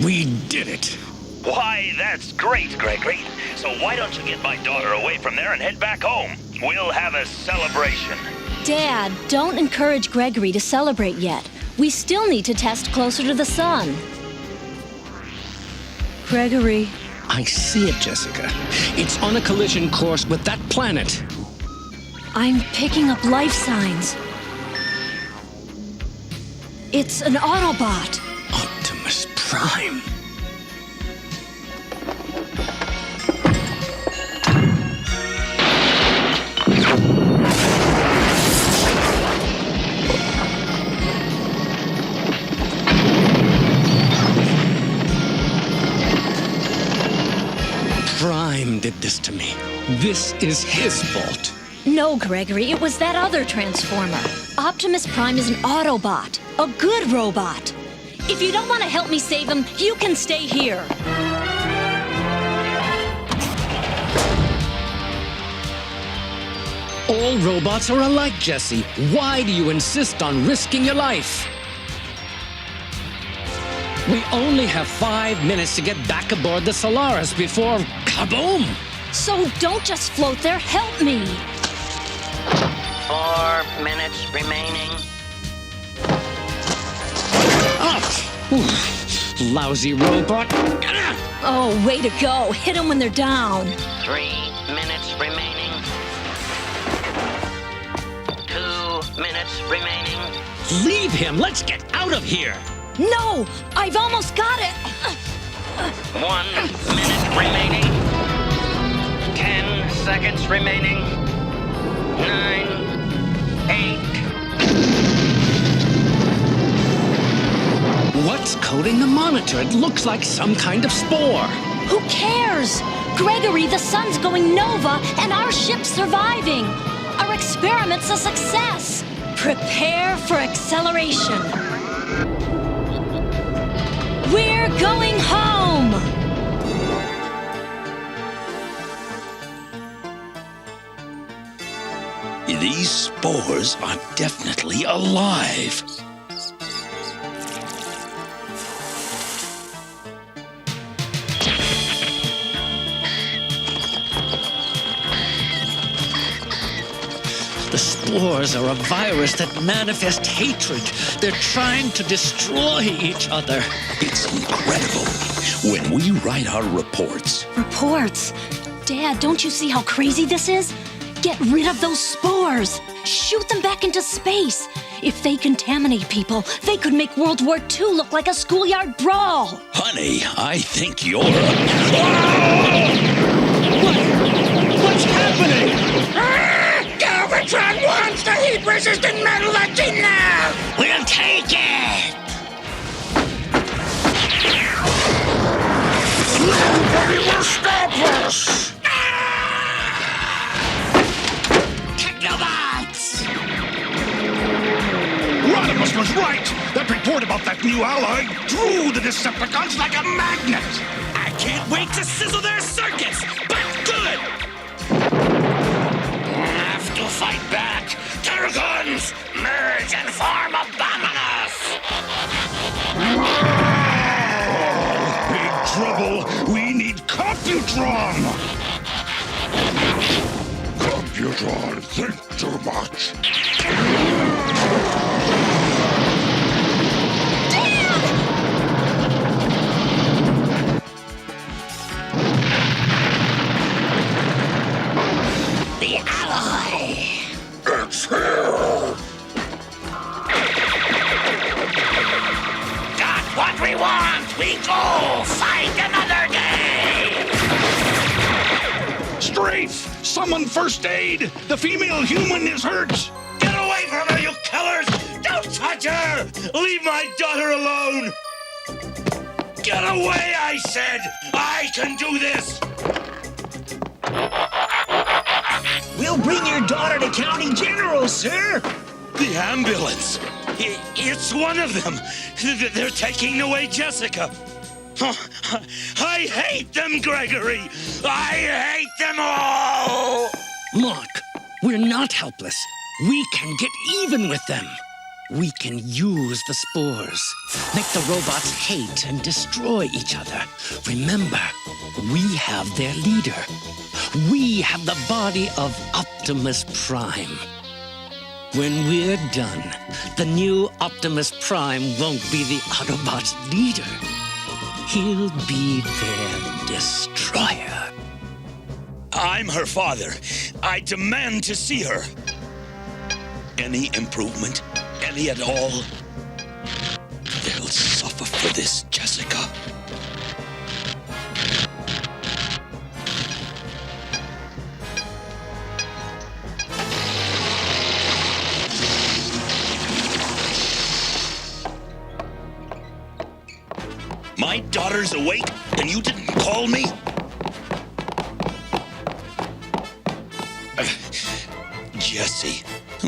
We did it. Why, that's great, Gregory. So why don't you get my daughter away from there and head back home? We'll have a celebration. Dad, don't encourage Gregory to celebrate yet. We still need to test closer to the sun. Gregory. I see it, Jessica. It's on a collision course with that planet. I'm picking up life signs. It's an Autobot. Optimus Prime. Prime did this to me. This is his fault. No, Gregory, it was that other Transformer. Optimus Prime is an Autobot, a good robot. If you don't want to help me save him, you can stay here. All robots are alike, Jesse. Why do you insist on risking your life? We only have 5 minutes to get back aboard the Solaris before kaboom! So don't just float there, help me! 4 minutes remaining. Lousy robot. Oh, way to go. Hit them when they're down. 3 minutes remaining. 2 minutes remaining. Leave him. Let's get out of here. No, I've almost got it. 1 minute remaining. 10 seconds remaining. 9, 8. What's coating the monitor? It looks like some kind of spore. Who cares? Gregory, the sun's going nova and our ship's surviving. Our experiment's a success. Prepare for acceleration. We're going home. These spores are definitely alive. The spores are a virus that manifests hatred. They're trying to destroy each other. It's incredible. When we write our reports... Reports? Dad, don't you see how crazy this is? Get rid of those spores. Shoot them back into space. If they contaminate people, they could make World War II look like a schoolyard brawl. Honey, I think you're... What's happening? Galvatron wants the heat-resistant metal Latina! We'll take it! Nobody will stop us! Technobots! Rodimus was right! That report about that new ally drew the Decepticons like a magnet! I can't wait to sizzle their circuits, but good! Have to fight back! Terragons, merge and form Abominus! Big trouble! We need Computron! Computron, think too much! The Alloy! It's here! Got what we want! We go! Fight another day! Strafe! Summon first aid! The female human is hurt! Get away from her, you killers! Don't touch her! Leave my daughter alone! Get away, I said! I can do this! We'll bring your daughter to County General, sir. The ambulance! It's one of them! They're taking away Jessica! I hate them, Gregory! I hate them all! Mark, we're not helpless. We can get even with them. We can use the spores, make the robots hate and destroy each other. Remember, we have their leader. We have the body of Optimus Prime. When we're done, the new Optimus Prime won't be the Autobots' leader. He'll be their destroyer. I'm her father. I demand to see her. Any improvement? Any at all? They'll suffer for this, Jessica. My daughter's awake, and you didn't call me? Jesse,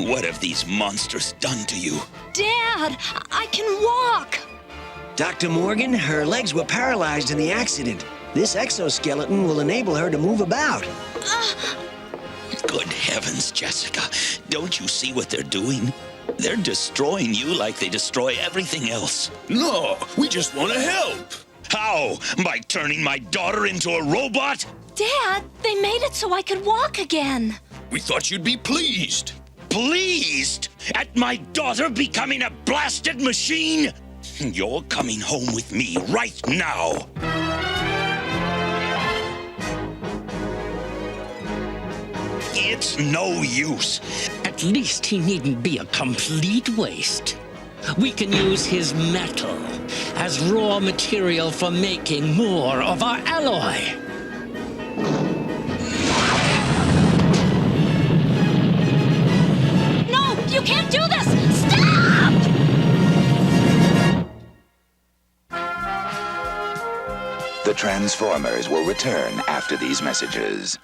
what have these monsters done to you? Dad, I can walk. Dr. Morgan, her legs were paralyzed in the accident. This exoskeleton will enable her to move about. Good heavens, Jessica. Don't you see what they're doing? They're destroying you like they destroy everything else. No, we just want to help. How? By turning my daughter into a robot? Dad, they made it so I could walk again. We thought you'd be pleased. Pleased? At my daughter becoming a blasted machine? You're coming home with me right now. It's no use. At least he needn't be a complete waste. We can use his metal as raw material for making more of our alloy. No, you can't do this! Stop! The Transformers will return after these messages.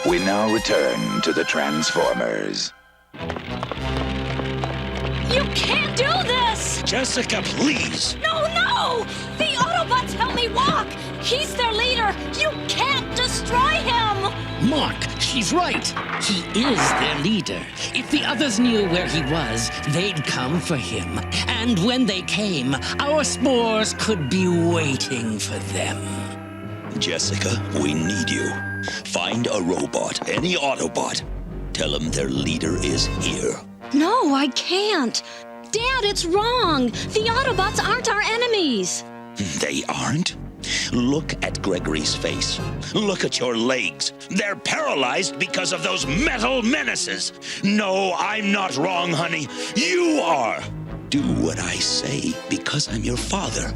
We now return to the Transformers. You can't do this! Jessica, please! No, no! The Autobots help me walk! He's their leader! You can't destroy him! Mark, she's right. He is their leader. If the others knew where he was, they'd come for him. And when they came, our spores could be waiting for them. Jessica, we need you. Find a robot, any Autobot. Tell them their leader is here. No, I can't. Dad, it's wrong. The Autobots aren't our enemies. They aren't? Look at Gregory's face. Look at your legs. They're paralyzed because of those metal menaces. No, I'm not wrong, honey. You are. Do what I say because I'm your father.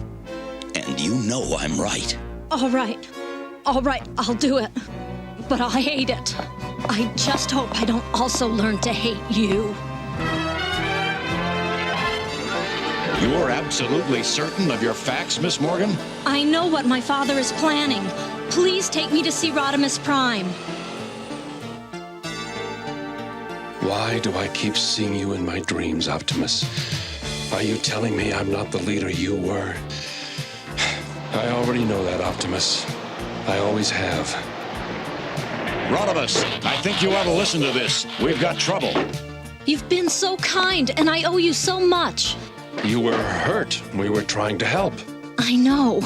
And you know I'm right. All right, I'll do it. But I hate it. I just hope I don't also learn to hate you. You're absolutely certain of your facts, Miss Morgan? I know what my father is planning. Please take me to see Rodimus Prime. Why do I keep seeing you in my dreams, Optimus? Are you telling me I'm not the leader you were? I already know that, Optimus. I always have. Rodimus, I think you ought to listen to this. We've got trouble. You've been so kind, and I owe you so much. You were hurt. We were trying to help. I know,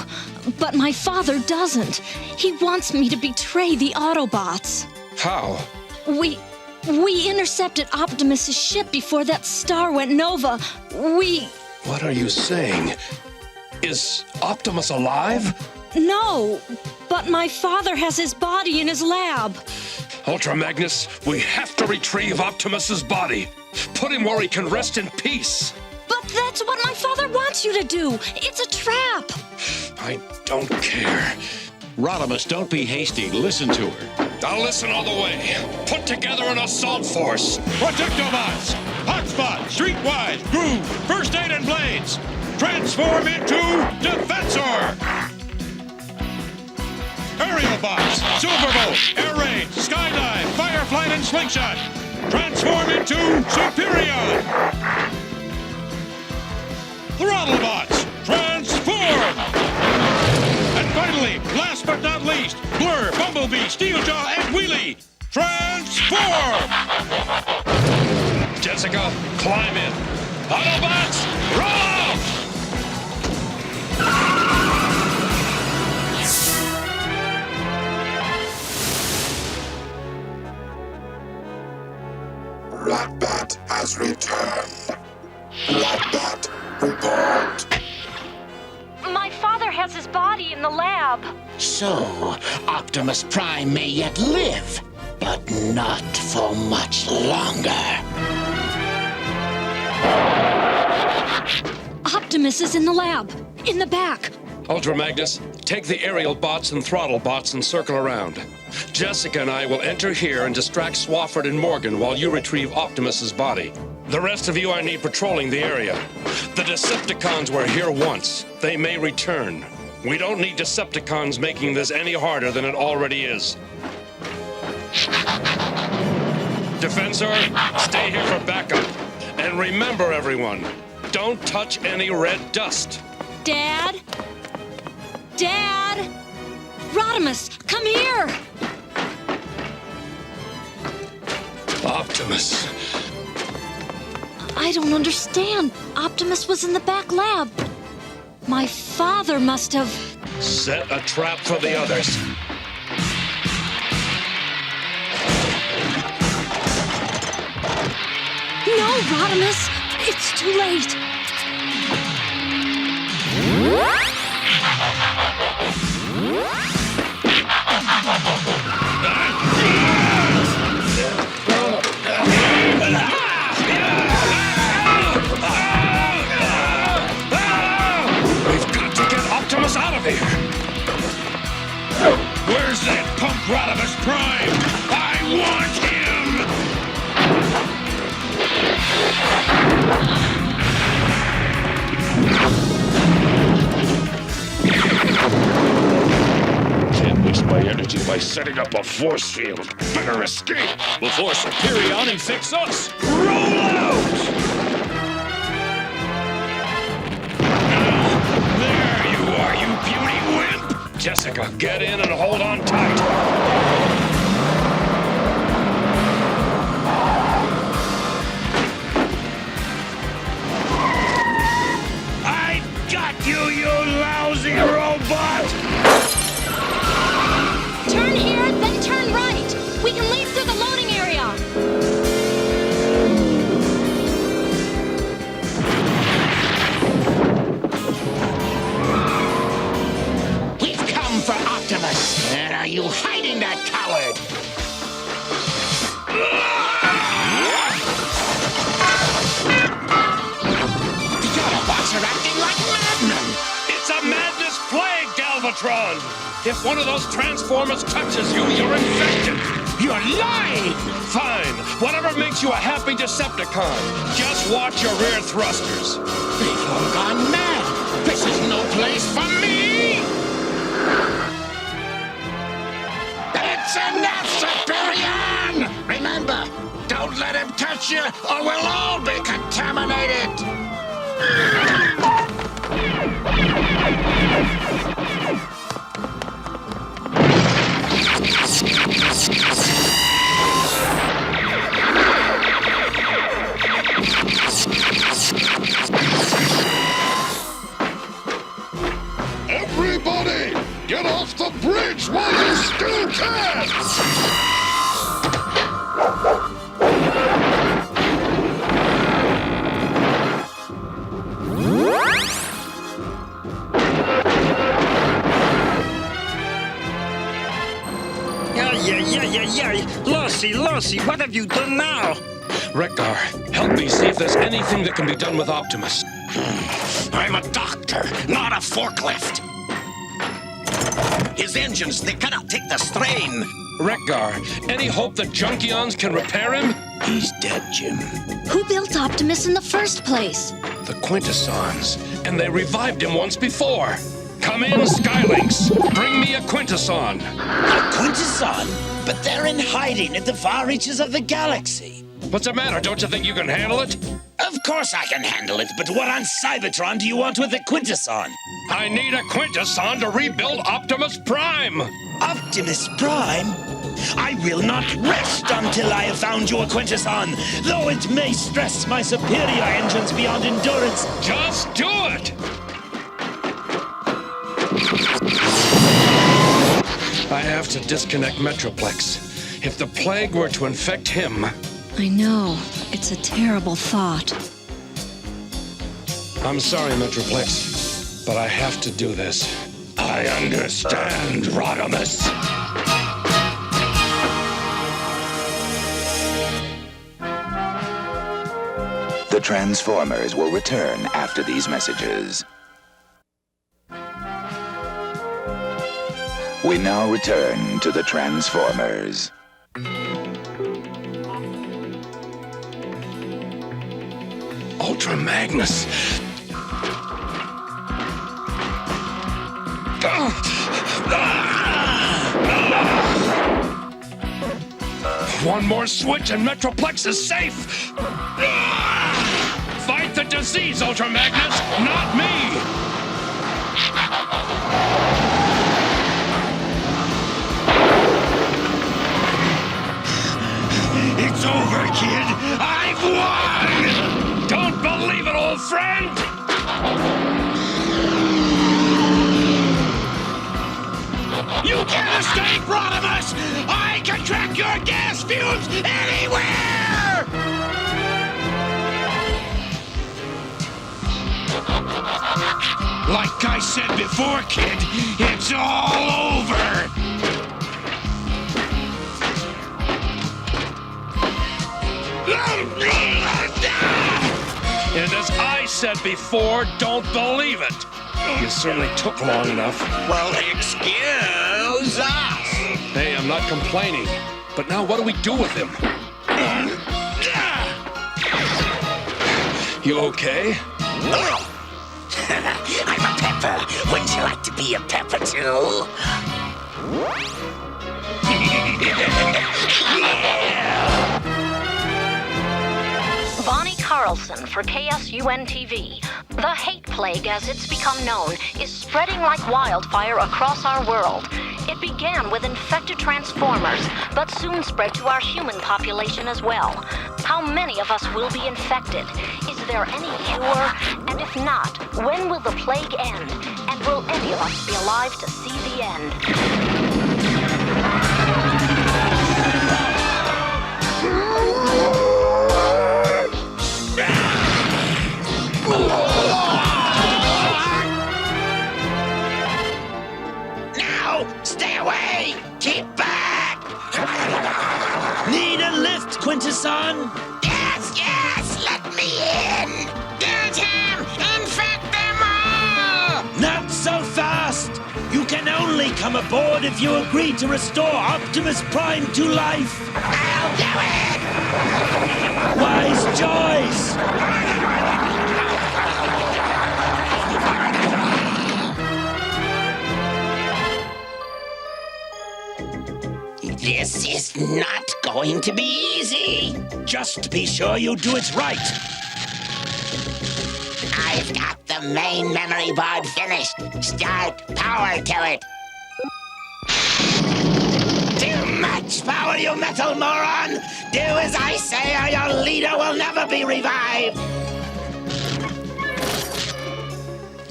but my father doesn't. He wants me to betray the Autobots. How? We intercepted Optimus's ship before that star went nova. What are you saying? Is Optimus alive? No, but my father has his body in his lab. Ultra Magnus, we have to retrieve Optimus's body. Put him where he can rest in peace. But that's what my father wants you to do. It's a trap. I don't care. Rodimus, don't be hasty. Listen to her. I'll listen all the way. Put together an assault force. Protectobots, Hotspot, Streetwise, Groove, First Aid and Blades. Transform into Defensor. Aerial bots, Silverbolt, Air Raid, Skydive, Firefly and Slingshot. Transform into Superion. Throttlebots, transform! And finally, last but not least, Blur, Bumblebee, Steeljaw, and Wheelie, transform! Jessica, climb in. Autobots, roll! Ratbat has returned. Ratbat, report. My father has his body in the lab. So, Optimus Prime may yet live, but not for much longer. Optimus is in the lab, in the back. Ultra Magnus, take the aerial bots and throttle bots and circle around. Jessica and I will enter here and distract Swafford and Morgan while you retrieve Optimus's body. The rest of you I need patrolling the area. The Decepticons were here once. They may return. We don't need Decepticons making this any harder than it already is. Defensor, stay here for backup. And remember, everyone, don't touch any red dust. Dad? Dad? Rodimus, come here! Optimus. I don't understand. Optimus was in the back lab. My father must have... Set a trap for the others. No, Rodimus! It's too late! We've got to get Optimus out of here! Where's that punk Rodimus Prime? I want him! Can't waste my energy by setting up a force field. Better escape before Superion infects us. Roll out! There you are, you beauty wimp! Jessica, get in and hold on tight. coward! The Autobots are acting like madmen! It's a madness plague, Galvatron! If one of those Transformers touches you, you're infected! You're lying! Fine. Whatever makes you a happy Decepticon. Just watch your rear thrusters. They've all gone mad! This is no place for me! It's enough, Superion! Remember, don't let him touch you, or we'll all be contaminated! Everybody, get off the bridge while you still can! Lossy, what have you done now? Rekgar, help me see if there's anything that can be done with Optimus. I'm a doctor, not a forklift. His engines, they cannot take the strain. Rekgar, any hope that Junkions can repair him? He's dead, Jim. Who built Optimus in the first place? The Quintessons, and they revived him once before. Come in, Skylinks. Bring me a Quintesson. A Quintesson? But they're in hiding at the far reaches of the galaxy. What's the matter? Don't you think you can handle it? Of course I can handle it, but what on Cybertron do you want with a Quintesson? I need a Quintesson to rebuild Optimus Prime. Optimus Prime? I will not rest until I have found you a Quintesson, though it may stress my superior engines beyond endurance. Just do it! I have to disconnect Metroplex. If the plague were to infect him... I know. It's a terrible thought. I'm sorry, Metroplex, but I have to do this. I understand, Rodimus. The Transformers will return after these messages. We now return to the Transformers. Ultra Magnus. One more switch and Metroplex is safe. Fight the disease, Ultra Magnus, not me. It's over, kid. I've won! Don't believe it, old friend! You can't escape, Rodimus! I can track your gas fumes anywhere! Like I said before, kid, it's all over! And as I said before, don't believe it. You certainly took long enough. Well, excuse us! Hey, I'm not complaining. But now what do we do with him? You okay? I'm a pepper. Wouldn't you like to be a pepper, too? Bonnie Carlson for KSUN-TV. The hate plague, as it's become known, is spreading like wildfire across our world. It began with infected Transformers, but soon spread to our human population as well. How many of us will be infected? Is there any cure? And if not, when will the plague end? And will any of us be alive to see the end? Now, stay away! Keep back! Quintesson? Yes, let me in! Get him! Infect them all! Not so fast! You can only come aboard if you agree to restore Optimus Prime to life! I'll do it! Wise choice! This is not going to be easy. Just be sure you do it right. I've got the main memory board finished. Start power to it. Too much power, you metal moron! Do as I say or your leader will never be revived!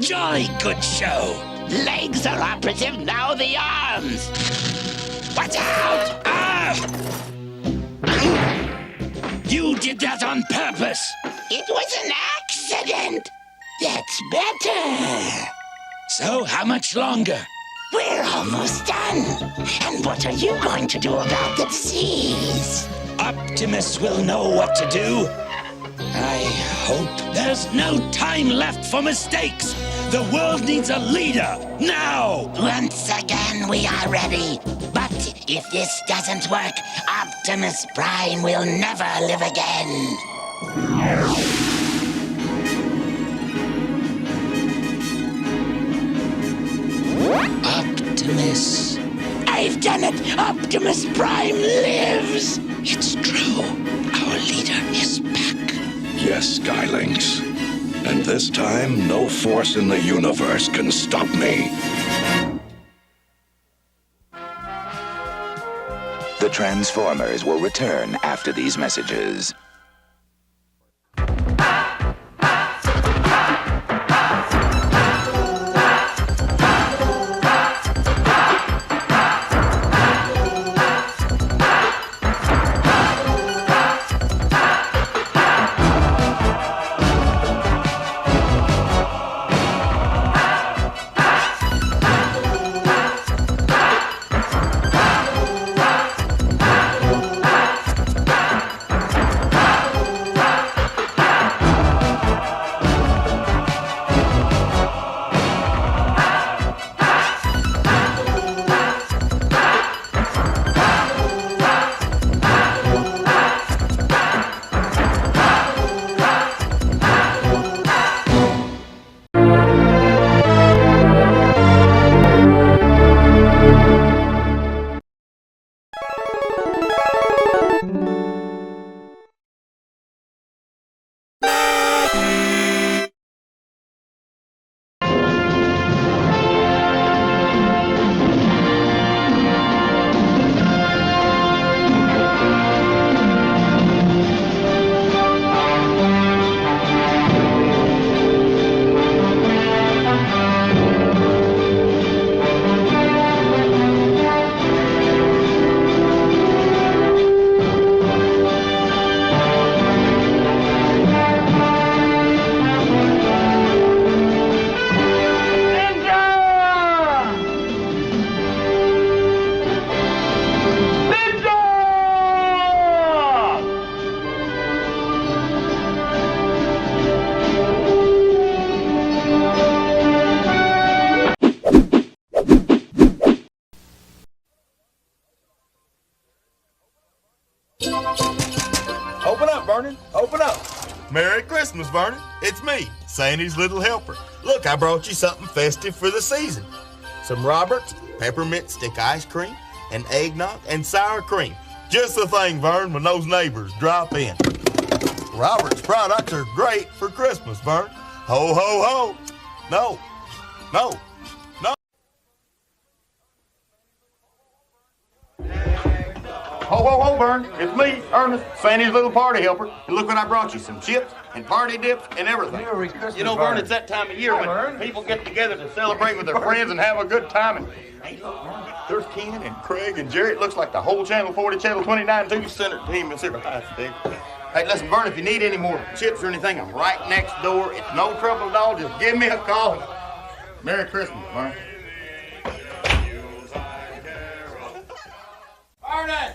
Jolly good show! Legs are operative, now the arms. Watch out! Ah! You did that on purpose! It was an accident. That's better. So, how much longer? We're almost done. And what are you going to do about the disease? Optimus will know what to do. I hope there's no time left for mistakes. The world needs a leader, now! Once again, we are ready. But if this doesn't work, Optimus Prime will never live again. Optimus. I've done it! Optimus Prime lives! It's true. Our leader is back. Yes, Skylynx. And this time, no force in the universe can stop me. The Transformers will return after these messages. Open up, Vernon. Open up. Merry Christmas, Vernon. It's me, Sandy's little helper. Look, I brought you something festive for the season. Some Robert's peppermint stick ice cream, and eggnog, and sour cream. Just the thing, Vern, when those neighbors drop in. Robert's products are great for Christmas, Vern. Ho, ho, ho. No. No. No. Ho, ho, ho, Vern. It's me, Ernest, Sandy's little party helper. And look what I brought you, some chips and party dips and everything. You know, Vern, it's that time of year when people get together to celebrate with their friends and have a good time. And hey, look, Vern, there's Ken and Craig and Jerry. It looks like the whole Channel 40, Channel 29 2 center team is here. Hey, listen, Vern, if you need any more chips or anything, I'm right next door. It's no trouble at all. Just give me a call. Merry Christmas, Vern. Vernon!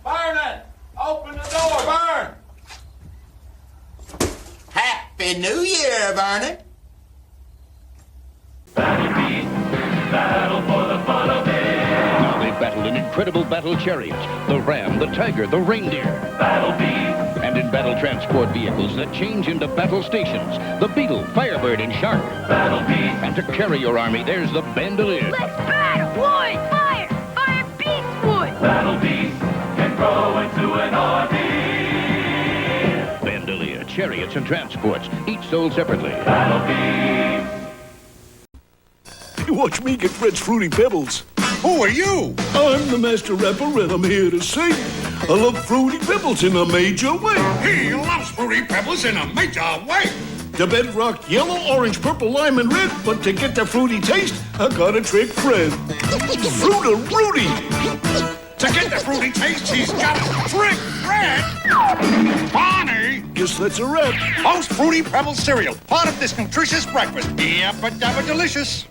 Vernon! Open the door! door, Vern! Happy New Year, Vernon! Battle for the fun of it. Now they battle in incredible battle chariots. The ram, the tiger, the reindeer. Battle bees. And in battle transport vehicles that change into battle stations. The beetle, firebird, and shark. Battle bees. And to carry your army, there's the bandolier. Let's battle! Wood! Fire! Fire beats wood! Battle bees can grow into an army. Bandolier, chariots, and transports, each sold separately. Battle bees. Watch me get Fred's Fruity Pebbles. Who are you? I'm the master rapper and I'm here to sing. I love Fruity Pebbles in a major way. He loves Fruity Pebbles in a major way. The bedrock yellow, orange, purple, lime, and red. But to get the fruity taste, I gotta trick Fred. Fruity! To get the fruity taste, he's got to trick Fred. Bonnie! Guess that's a wrap. Most Fruity Pebbles cereal, part of this nutritious breakfast. Yabba-dabba delicious.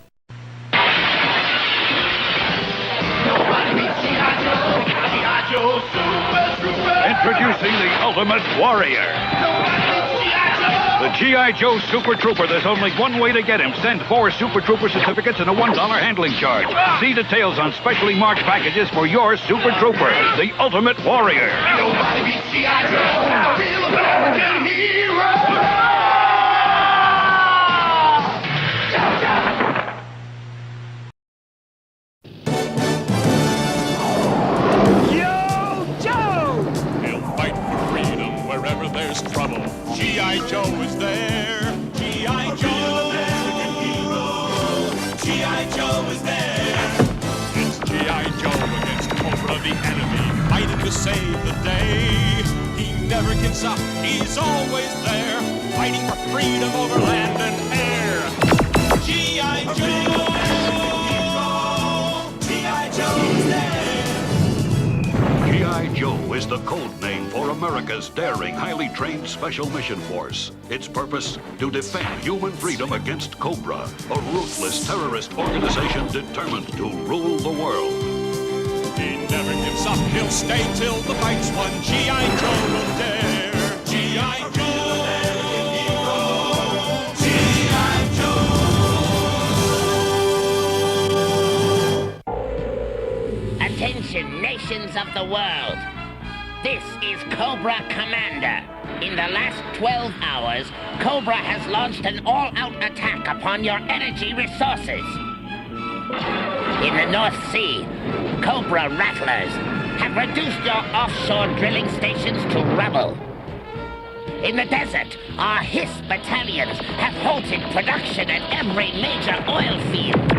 Introducing the Ultimate Warrior. The G.I. Joe Super Trooper. There's only one way to get him. Send 4 Super Trooper certificates and a $1 handling charge. See details on specially marked packages for your Super Trooper, the Ultimate Warrior. Nobody beats G.I. Joe, real American hero. There's trouble. G.I. Joe is there. G.I. Joe, American hero. G.I. Joe is there. It's G.I. Joe against Cobra, the enemy, fighting to save the day. He never gives up. He's always there, fighting for freedom over land and air. G.I. Joe, G.I. Joe is there. G.I. Joe is the code name for America's daring, highly trained Special Mission Force. Its purpose, to defend human freedom against Cobra, a ruthless terrorist organization determined to rule the world. He never gives up, he'll stay till the fight's won. G.I. Joe will dare. G.I. Joe, American hero. G.I. Joe. Attention, nations of the world. This is Cobra Commander. In the last 12 hours, Cobra has launched an all-out attack upon your energy resources. In the North Sea, Cobra Rattlers have reduced your offshore drilling stations to rubble. In the desert, our Hiss battalions have halted production at every major oil field.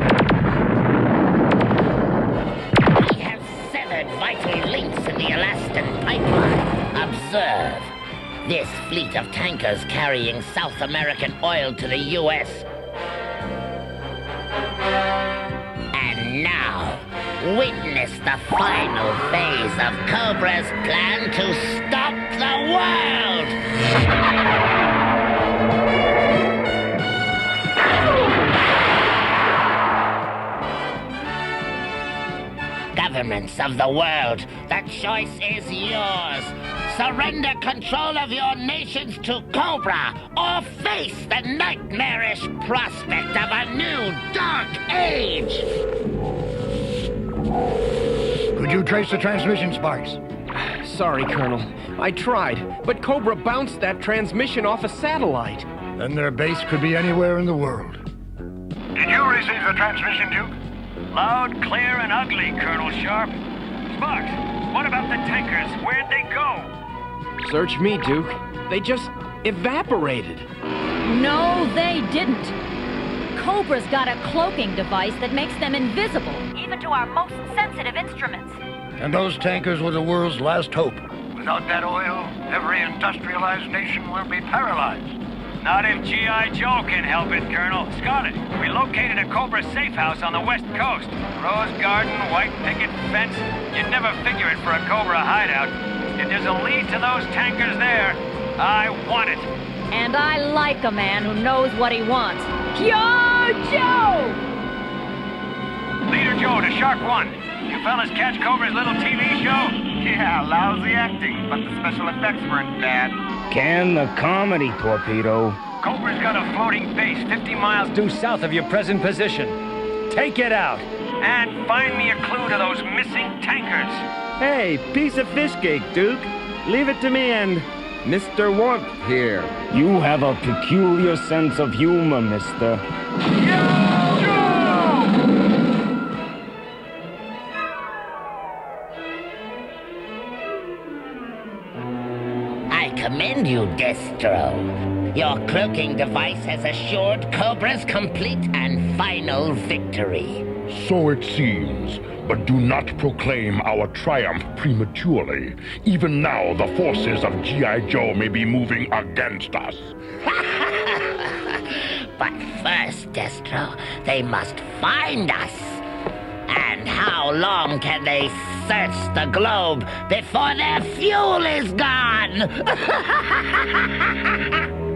We have severed vital links in the Alaskan pipeline. Observe. This fleet of tankers carrying South American oil to the U.S. And now, witness the final phase of Cobra's plan to stop the world! Governments of the world, the choice is yours. Surrender control of your nations to Cobra, or face the nightmarish prospect of a new dark age. Could you trace the transmission sparks? Sorry, Colonel. I tried, but Cobra bounced that transmission off a satellite. Then their base could be anywhere in the world. Did you receive the transmission, Duke? Loud, clear, and ugly, Colonel Sharp. Sparks, what about the tankers? Where'd they go? Search me, Duke. They just evaporated. No, they didn't. Cobra's got a cloaking device that makes them invisible, even to our most sensitive instruments. And those tankers were the world's last hope. Without that oil, every industrialized nation will be paralyzed. Not if G.I. Joe can help it, Colonel. Scarlet, we located a Cobra safe house on the west coast. Rose garden, white picket fence. You'd never figure it for a Cobra hideout. If there's a lead to those tankers there, I want it. And I like a man who knows what he wants. Yo, Joe! Leader Joe to Shark 1. You fellas catch Cobra's little TV show? Yeah, Yeah, lousy acting, but the special effects weren't bad. Can the comedy, Torpedo. Cobra's got a floating base 50 miles due south of your present position. Take it out, and find me a clue to those missing tankers. Hey, piece of fish cake, Duke. Leave it to me and Mr. Warmth here. You have a peculiar sense of humor, mister. I commend you, Destro. Your cloaking device has assured Cobra's complete and final victory. So it seems, but do not proclaim our triumph prematurely. Even now, the forces of G.I. Joe may be moving against us. But first, Destro, they must find us. And how long can they search the globe before their fuel is gone?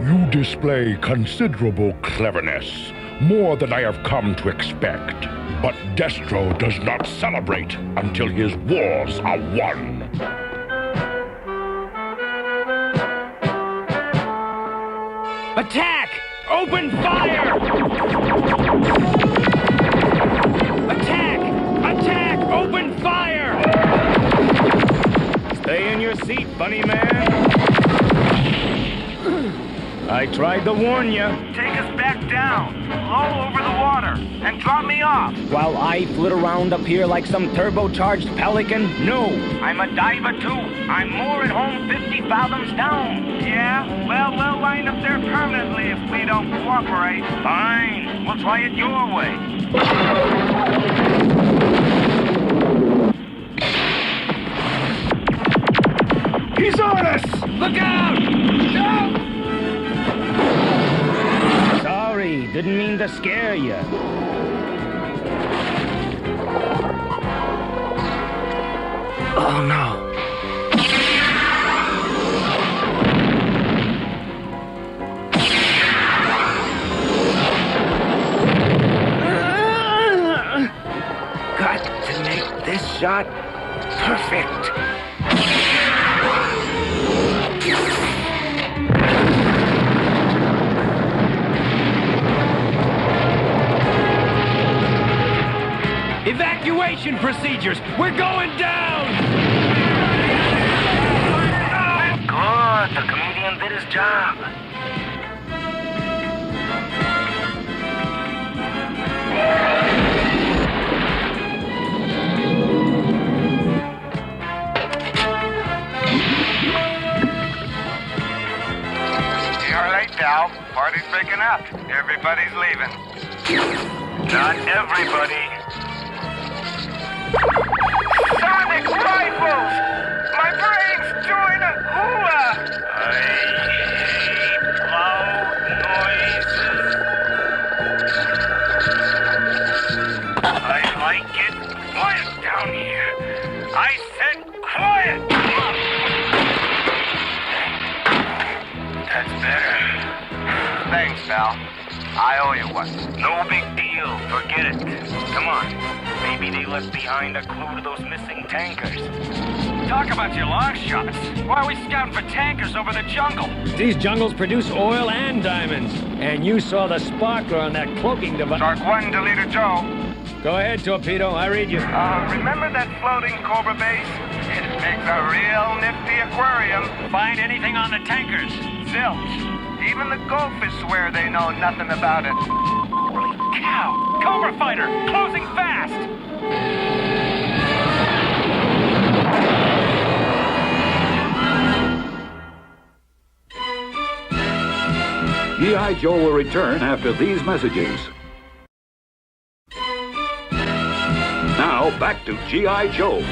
You display considerable cleverness, more than I have come to expect. But Destro does not celebrate until his wars are won. Attack! Open fire! Attack! Attack! Open fire! Stay in your seat, funny man. I tried to warn you. Take us back down, low over the water, and drop me off. While I flit around up here like some turbocharged pelican? No. I'm a diver, too. I'm more at home 50 fathoms down. Yeah? Well, we'll wind up there permanently if we don't cooperate. Fine. We'll try it your way. He's on us! Look out! No! Sorry, didn't mean to scare you. Oh, no. Got to make this shot perfect. Evacuation procedures! We're going down! Good. The comedian did his job. You're late, Dal. Party's breaking up. Everybody's leaving. Not everybody. Sonic rifles! My brain's doing a hula! I hate loud noises. I like it quiet down here. I said quiet! That's better. Thanks, pal. I owe you one. No big deal. Forget it. Come on. Maybe they left behind a clue to those missing tankers. Talk about your long shots. Why are we scouting for tankers over the jungle? These jungles produce oil and diamonds. And you saw the sparkler on that cloaking device. Shark 1 to Leader Joe. Go ahead, Torpedo. I read you. Remember that floating Cobra base? It makes a real nifty aquarium. Find anything on the tankers. Zilch. Even the goldfish swear they know nothing about it. Holy cow! Cobra fighter! Closing fast! G.I. Joe will return after these messages. Now, back to G.I. Joe.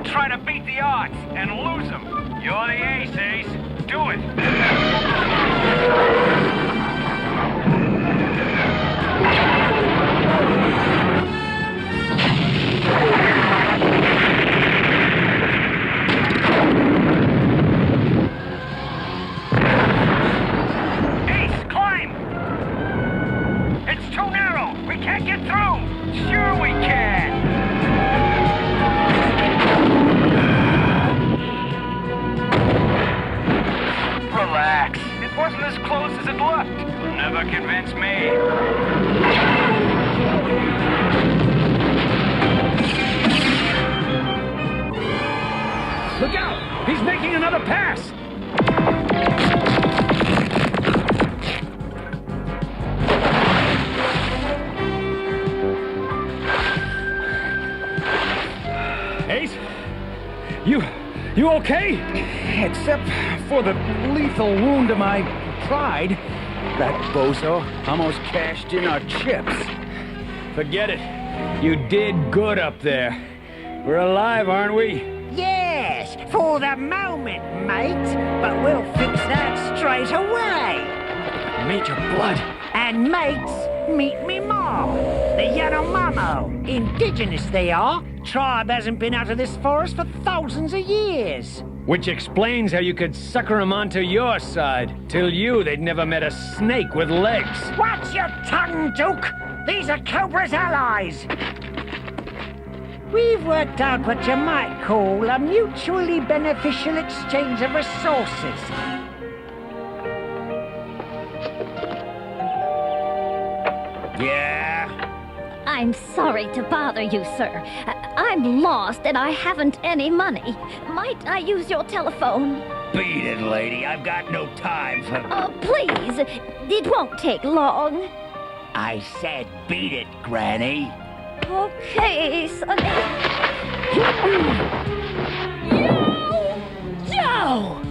Try to beat the odds and lose them. You're the ace, Ace. Do it. wasn't as close as it looked. Never convinced me. Look out! He's making another pass! Ace? You okay? Except for the lethal wound to my pride. That bozo almost cashed in our chips. Forget it. You did good up there. We're alive, aren't we? Yes, for the moment, mate. But we'll fix that straight away. Major Blood. And mates, meet me mom, the Yanomamo. Indigenous they are. Tribe hasn't been out of this forest for thousands of years. Which explains how you could sucker them onto your side. Till they'd never met a snake with legs. Watch your tongue, Duke. These are Cobra's allies. We've worked out what you might call a mutually beneficial exchange of resources. Yeah? I'm sorry to bother you, sir. I'm lost and I haven't any money. Might I use your telephone? Beat it, lady. I've got no time for... Oh, please. It won't take long. I said beat it, Granny. Okay, Sonny. Joe!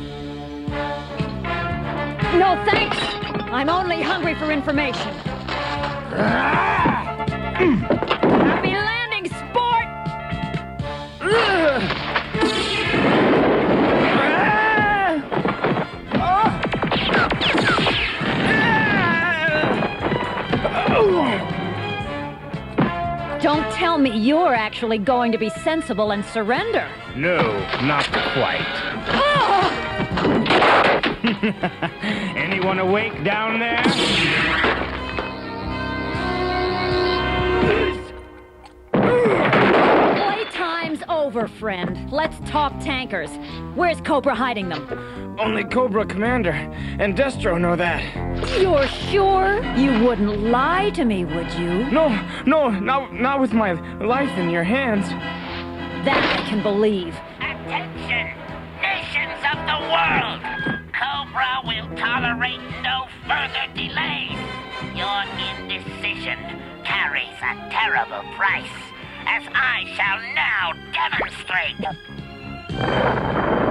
No, thanks. I'm only hungry for information. Happy landing, sport! Don't tell me you're actually going to be sensible and surrender. No, not quite. Anyone awake down there? Playtime's over, friend. Let's talk tankers. Where's Cobra hiding them? Only Cobra Commander and Destro know that. You're sure? You wouldn't lie to me, would you? No, not with my life in your hands. That I can believe. Attention, nations of the world! Cobra will tolerate no further delays. Your indecision carries a terrible price, as I shall now demonstrate.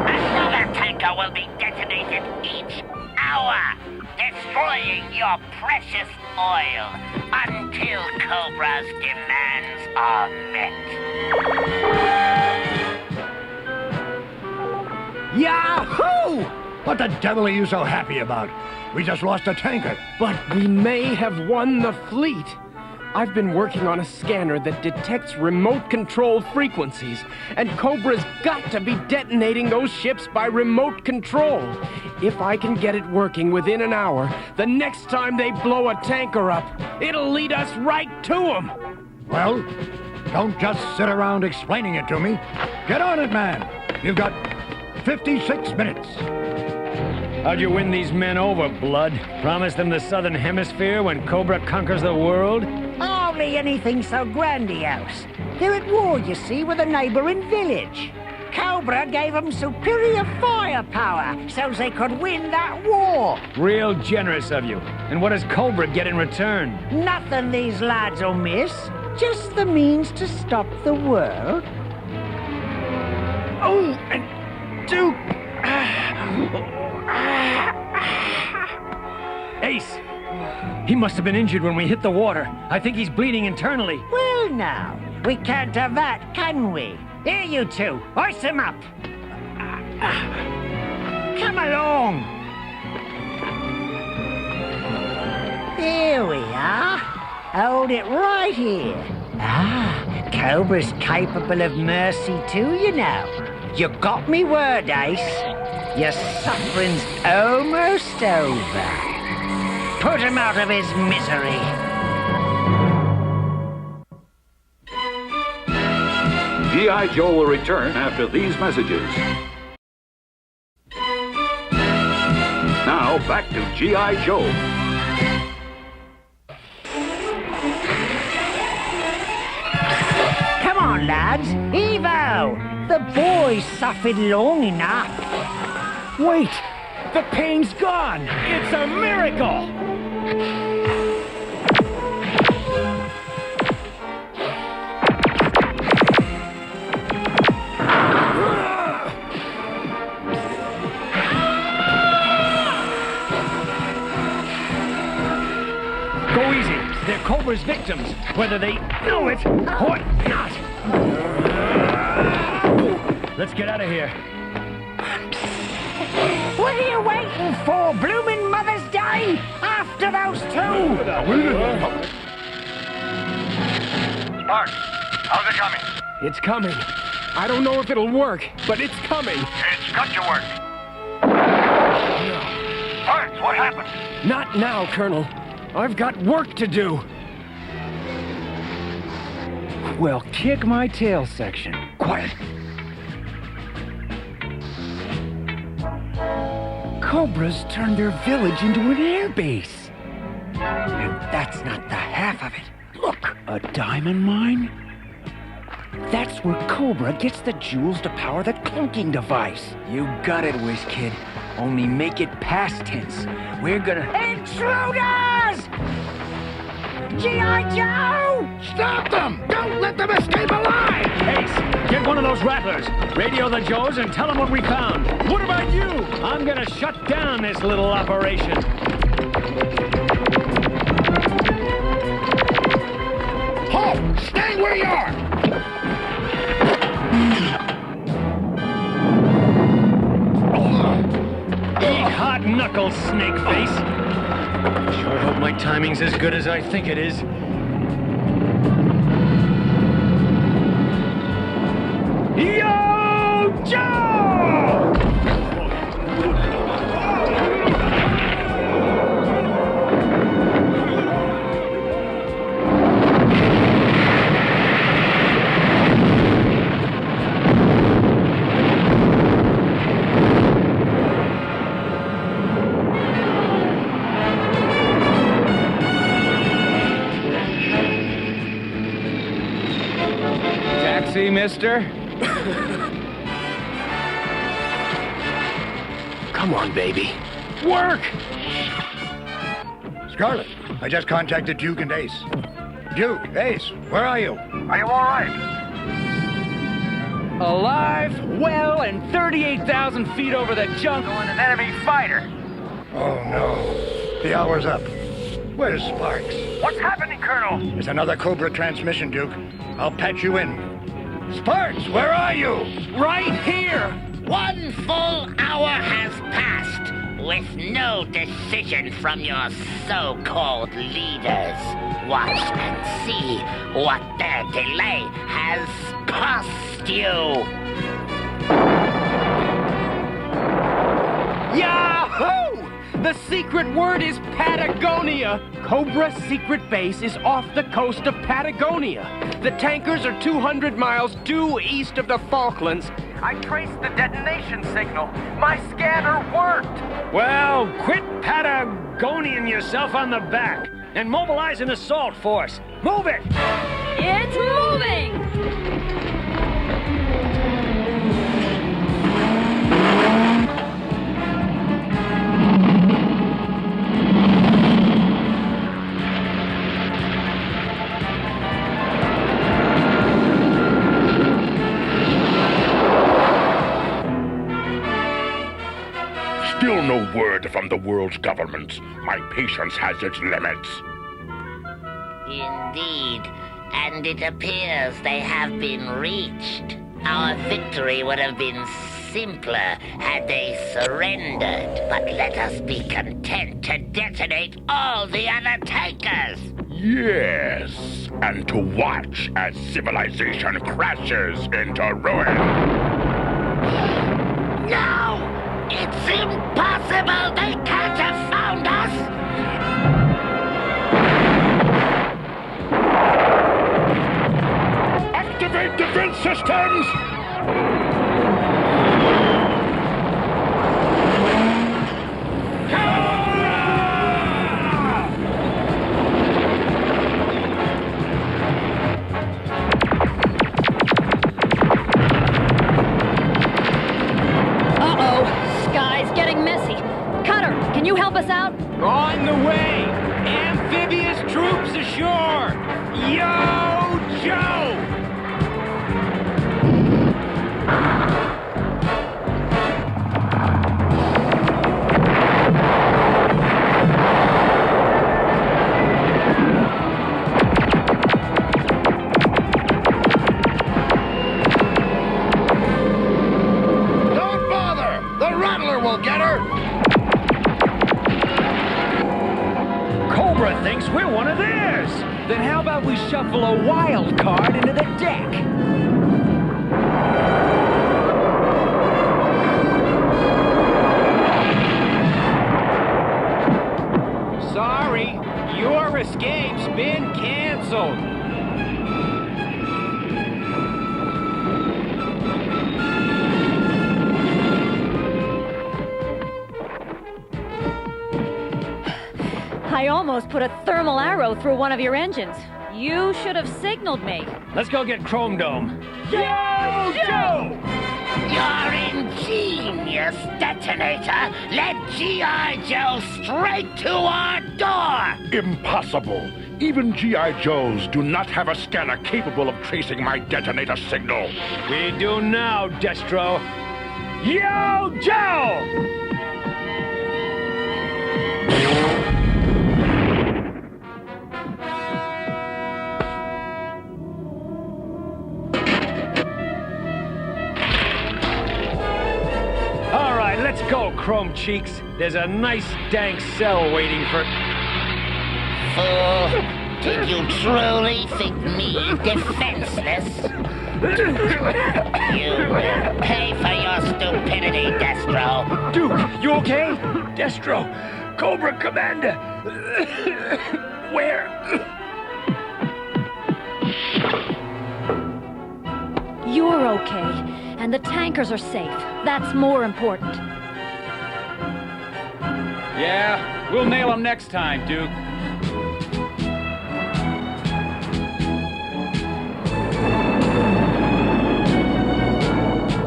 Another tanker will be detonated each hour, destroying your precious oil until Cobra's demands are met. Yahoo! What the devil are you so happy about? We just lost a tanker. But we may have won the fleet. I've been working on a scanner that detects remote-controlled frequencies, and Cobra's got to be detonating those ships by remote control. If I can get it working within an hour, the next time they blow a tanker up, it'll lead us right to them. Well, don't just sit around explaining it to me. Get on it, man. You've got 56 minutes. How'd you win these men over, Blood? Promise them the Southern Hemisphere when Cobra conquers the world? Hardly anything so grandiose. They're at war, you see, with a neighboring village. Cobra gave them superior firepower so they could win that war. Real generous of you. And what does Cobra get in return? Nothing these lads will miss. Just the means to stop the world. Oh, and Duke! Ace! He must have been injured when we hit the water. I think he's bleeding internally. Well, now, we can't have that, can we? Here, you two, hoist him up. Come along. Here we are. Hold it right here. Cobra's capable of mercy too, you know. You got me word, Ace. Your suffering's almost over. Put him out of his misery. G.I. Joe will return after these messages. Now, back to G.I. Joe. Come on, lads. Evo! The boys suffered long enough. Wait! The pain's gone! It's a miracle! Go easy. They're Cobra's victims, whether they know it or not. Let's get out of here. What are you waiting for, bloomin' Mother's Day? After those two! Spark, how's it coming? It's coming. I don't know if it'll work, but it's coming. It's got to work. Sparks, what happened? Not now, Colonel. I've got work to do. Well, kick my tail section. Quiet. Cobras turned their village into an air base. And that's not the half of it. Look, a diamond mine? That's where Cobra gets the jewels to power the cloaking device. You got it, Whiz Kid. Only make it past tense. We're gonna... Intruders! G.I. Joe! Stop them! Don't let them escape alive! Ace, get one of those rattlers. Radio the Joes and tell them what we found. What about you? I'm gonna shut down this little operation. Halt! Stay where you are! Eat hot knuckles, snake face. Sure hope my timing's as good as I think it is. Yo, Joe! Taxi, mister? Come on, baby. Work! Scarlet, I just contacted Duke and Ace. Duke, Ace, where are you? Are you all right? Alive, well, and 38,000 feet over the junk. An enemy fighter. Oh, no. The hour's up. Where's Sparks? What's happening, Colonel? It's another Cobra transmission, Duke. I'll patch you in. Sparks, where are you? Right here! 1 full hour has passed with no decision from your so-called leaders. Watch and see what their delay has cost you. Yahoo! The secret word is Patagonia. Cobra's secret base is off the coast of Patagonia. The tankers are 200 miles due east of the Falklands. I traced the detonation signal. My scanner worked. Well, quit Patagonian yourself on the back and mobilize an assault force. Move it! It's moving! Still no word from the world's governments. My patience has its limits. Indeed, and it appears they have been reached. Our victory would have been simpler had they surrendered, but let us be content to detonate all the other tankers. Yes, and to watch as civilization crashes into ruin. No! It's impossible! They can't have found us! Activate defense systems! Come messy. Cutter, can you help us out? On the way! Amphibious troops ashore! Yo, Joe! Don't bother! The Rattler will get her! Cobra thinks we're one of theirs. Then how about we shuffle a wild card into the deck? Sorry, your escape's been canceled. I almost put a thermal arrow through one of your engines. You should have signaled me. Let's go get Chrome Dome. Yo, Joe! Your ingenious detonator led G.I. Joe straight to our door! Impossible. Even G.I. Joes do not have a scanner capable of tracing my detonator signal. We do now, Destro. Yo, Joe! All right, let's go, Chrome Cheeks. There's a nice dank cell waiting for... Fool, did you truly think me defenseless? You will pay for your stupidity, Destro. Duke, you okay? Destro, Cobra Commander. Where? You're okay, and the tankers are safe. That's more important. Yeah, we'll nail them next time, Duke.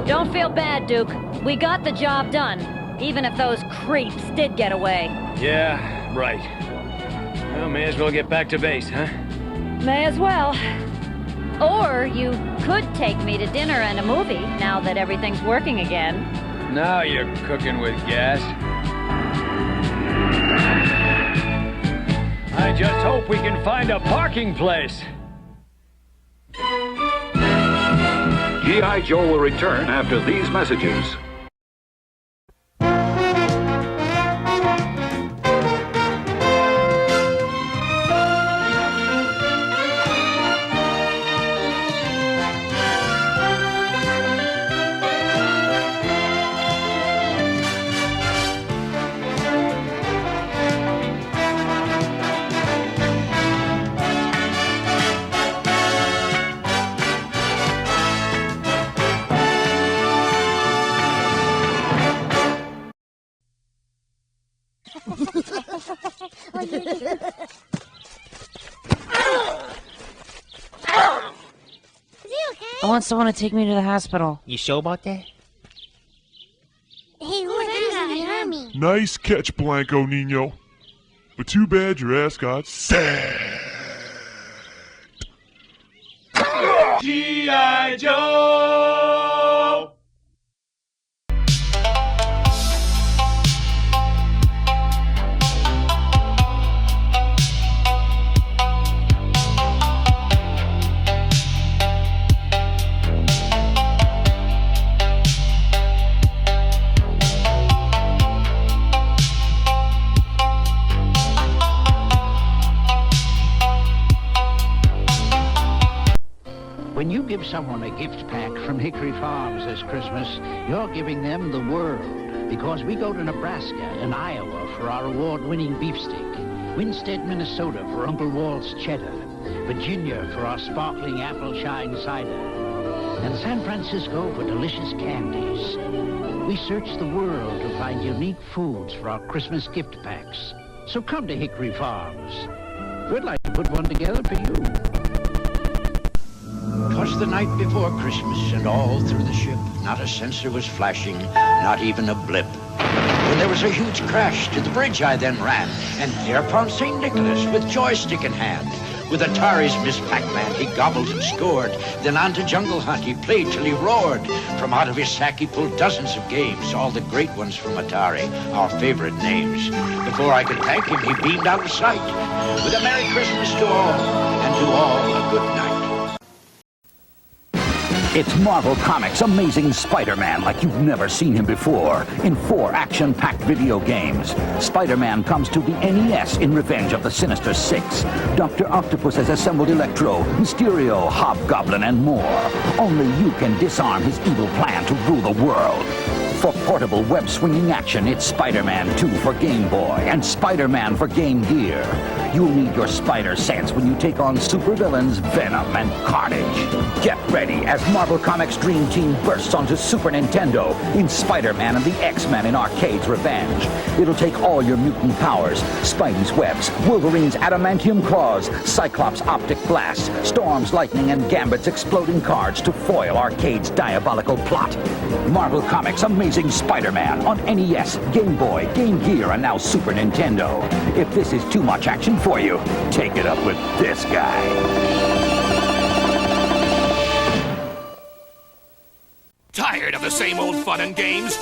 Don't feel bad, Duke. We got the job done, even if those creeps did get away. Yeah, right. Well, may as well get back to base, huh? May as well. Or you could take me to dinner and a movie, now that everything's working again. Now you're cooking with gas. I just hope we can find a parking place. G.I. Joe will return after these messages. I want someone to take me to the hospital. You sure about that? Hey, who's that? Army? Nice catch, Blanco Nino. But too bad your ass got sad. G.I. Joe! When you give someone a gift pack from Hickory Farms this Christmas, you're giving them the world. Because we go to Nebraska and Iowa for our award-winning beefsteak, Winstead, Minnesota for Uncle Walt's cheddar, Virginia for our sparkling apple shine cider, and San Francisco for delicious candies. We search the world to find unique foods for our Christmas gift packs. So come to Hickory Farms. We'd like to put one together for you. 'Twas the night before Christmas, and all through the ship, not a sensor was flashing, not even a blip. When there was a huge crash to the bridge I then ran, and thereupon St. Nicholas with joystick in hand. With Atari's Miss Pac-Man, he gobbled and scored. Then on to Jungle Hunt, he played till he roared. From out of his sack, he pulled dozens of games, all the great ones from Atari, our favorite names. Before I could thank him, he beamed out of sight. With a Merry Christmas to all, and to all a good night. It's Marvel Comics' Amazing Spider-Man like you've never seen him before. In 4 action-packed video games. Spider-Man comes to the NES in Revenge of the Sinister Six. Dr. Octopus has assembled Electro, Mysterio, Hobgoblin, and more. Only you can disarm his evil plan to rule the world. For portable web-swinging action, it's Spider-Man 2 for Game Boy and Spider-Man for Game Gear. You'll need your spider sense when you take on supervillains Venom and Carnage. Get ready as Marvel Comics' Dream Team bursts onto Super Nintendo in Spider-Man and the X-Men in Arcade's Revenge. It'll take all your mutant powers, Spidey's webs, Wolverine's adamantium claws, Cyclops' optic blasts, Storm's lightning, and Gambit's exploding cards to foil Arcade's diabolical plot. Marvel Comics' Amazing Spider-Man on NES, Game Boy, Game Gear, and now Super Nintendo. If this is too much action for you, take it up with this guy. Tired of the same old fun and games?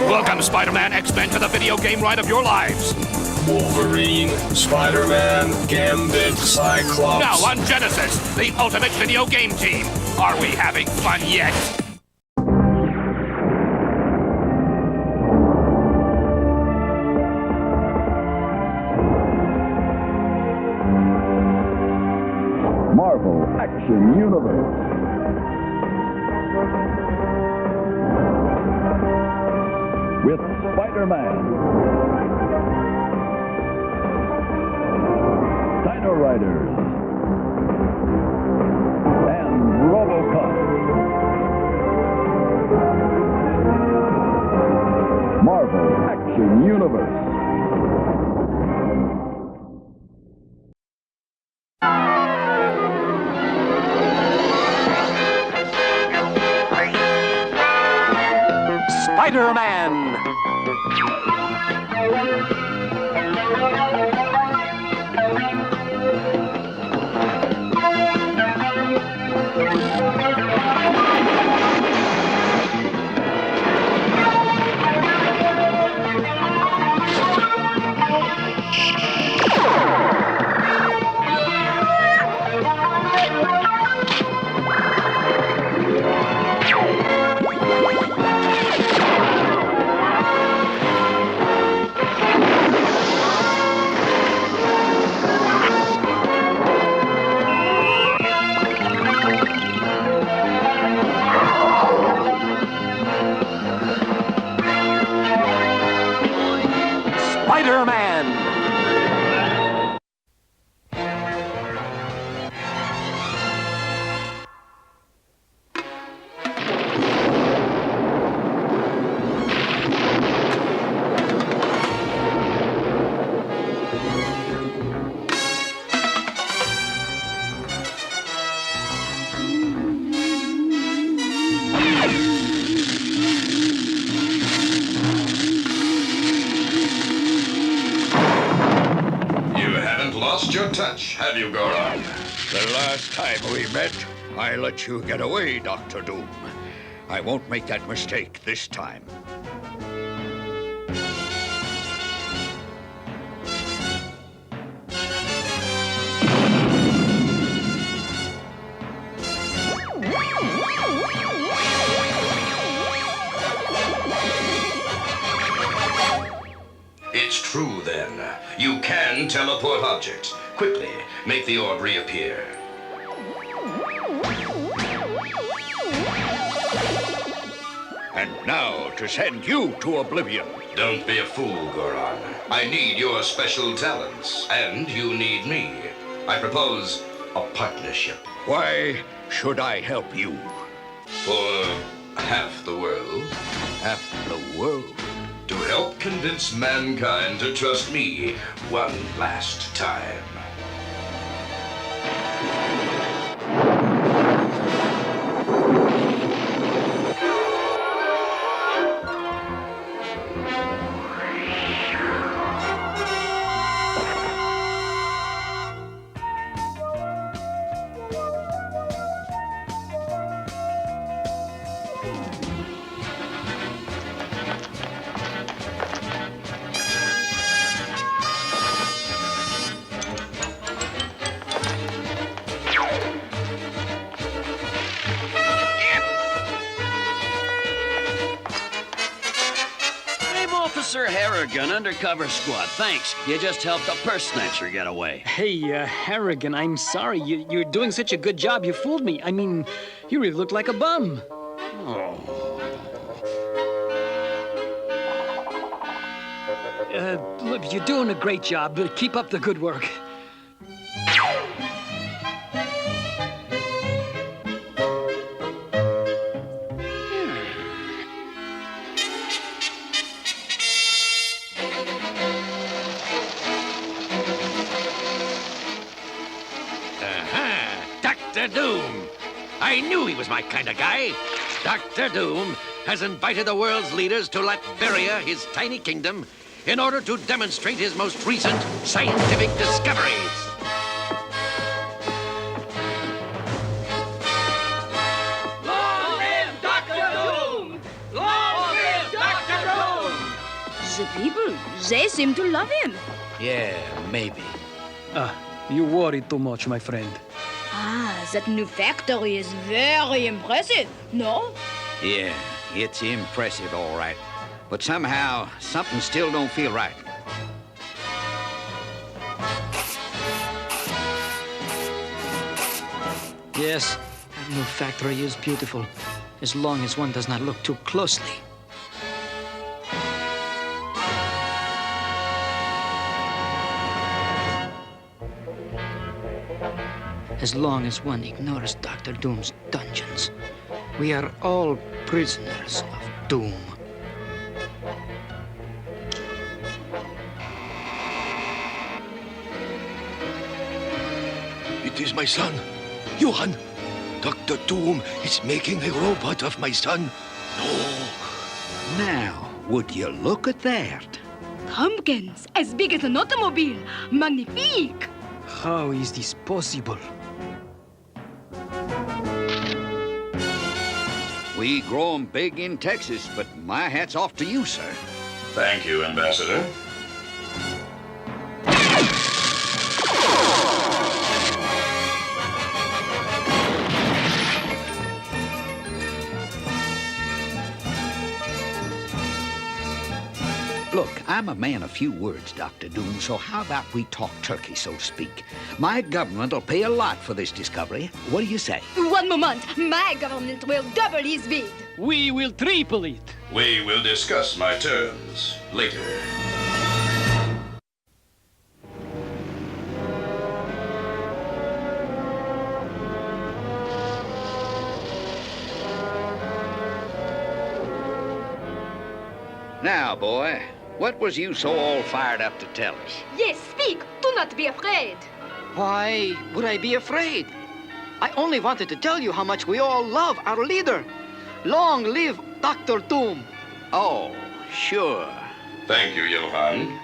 Welcome, Spider-Man, X-Men, to the video game ride of your lives. Wolverine, Spider-Man, Gambit, Cyclops. Now on Genesis, the ultimate video game team. Are we having fun yet? Marvel Action Universe. With Spider-Man, Dino-Riders, and RoboCop. Marvel Action Universe. Spider-Man! Spider-Man! Your touch, have you, Goron? The last time we met, I let you get away, Dr. Doom. I won't make that mistake this time. It's true, then. You can teleport objects. Quickly, make the orb reappear. And now to send you to oblivion. Don't be a fool, Goron. I need your special talents, and you need me. I propose a partnership. Why should I help you? For half the world. Half the world? To help convince mankind to trust me one last time. Officer Harrigan, Undercover Squad. Thanks. You just helped a purse snatcher get away. Hey, Harrigan, I'm sorry. You're doing such a good job. You fooled me. I mean, you really look like a bum. Oh. Look, you're doing a great job. Keep up the good work. Dr. Doom. I knew he was my kind of guy. Dr. Doom has invited the world's leaders to Latveria, his tiny kingdom, in order to demonstrate his most recent scientific discoveries. Long live Dr. Doom! Long live Dr. Doom! The people, they seem to love him. Yeah, maybe. You worry too much, my friend. Ah, that new factory is very impressive, no? Yeah, it's impressive, all right. But somehow, something still don't feel right. Yes, that new factory is beautiful, as long as one does not look too closely. As long as one ignores Dr. Doom's dungeons, we are all prisoners of Doom. It is my son, Johann. Dr. Doom is making a robot of my son. No. Now, would you look at that? Pumpkins, as big as an automobile. Magnifique. How is this possible? We grow 'em big in Texas, but my hat's off to you, sir. Thank you, Ambassador. Look, I'm a man of few words, Dr. Doom, so how about we talk turkey, so to speak? My government will pay a lot for this discovery. What do you say? One moment, my government will double his bid. We will triple it. We will discuss my terms later. Now, boy, what was you so all fired up to tell us? Yes, speak. Do not be afraid. Why would I be afraid? I only wanted to tell you how much we all love our leader. Long live Dr. Doom. Oh, sure. Thank you, Johann.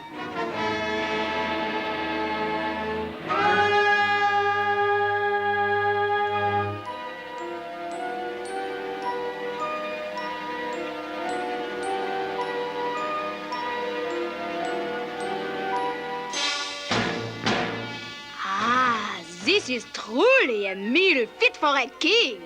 This is truly a meal fit for a king.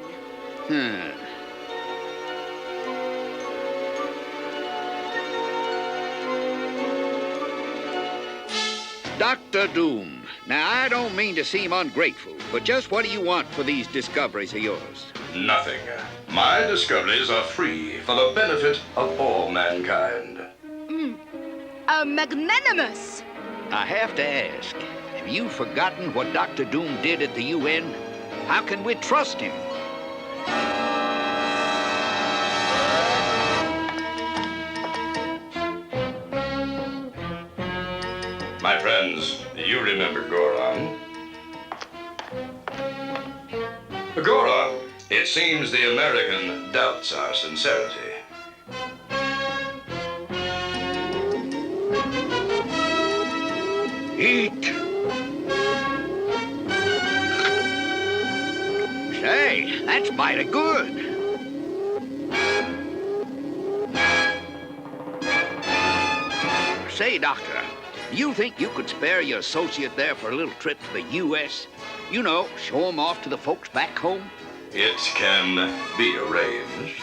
Dr. Doom, now I don't mean to seem ungrateful, but just what do you want for these discoveries of yours? Nothing. My discoveries are free for the benefit of all mankind. Magnanimous. I have to ask, have you forgotten what Dr. Doom did at the UN? How can we trust him? My friends, you remember Goron. Goron, it seems the American doubts our sincerity. Eat! Say, that's mighty good. Say, Doctor, you think you could spare your associate there for a little trip to the U.S.? You know, show him off to the folks back home? It can be arranged.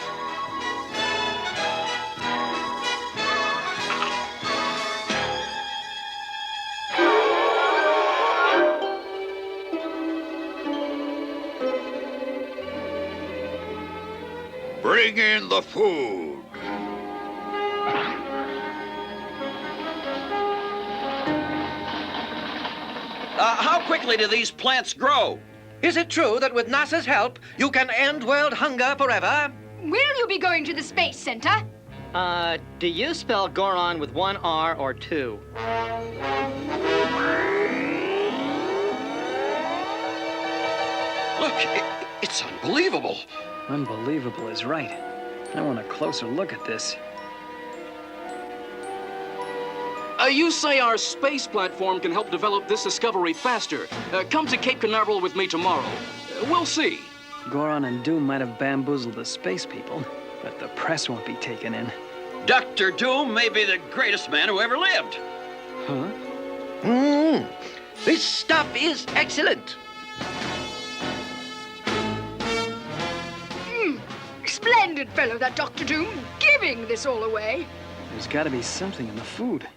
Bring in the food. How quickly do these plants grow? Is it true that with NASA's help, you can end world hunger forever? Will you be going to the Space Center? Do you spell Goron with one R or two? Look, it's unbelievable. Unbelievable is right. I want a closer look at this. You say our space platform can help develop this discovery faster. Come to Cape Canaveral with me tomorrow. We'll see. Goron and Doom might have bamboozled the space people, but the press won't be taken in. Dr. Doom may be the greatest man who ever lived. Huh? This stuff is excellent. Splendid fellow, that Dr. Doom, giving this all away. There's got to be something in the food.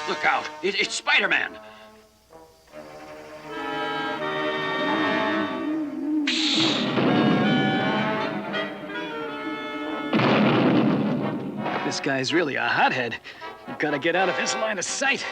Look out, it's Spider-Man. This guy's really a hothead. You've got to get out of his line of sight.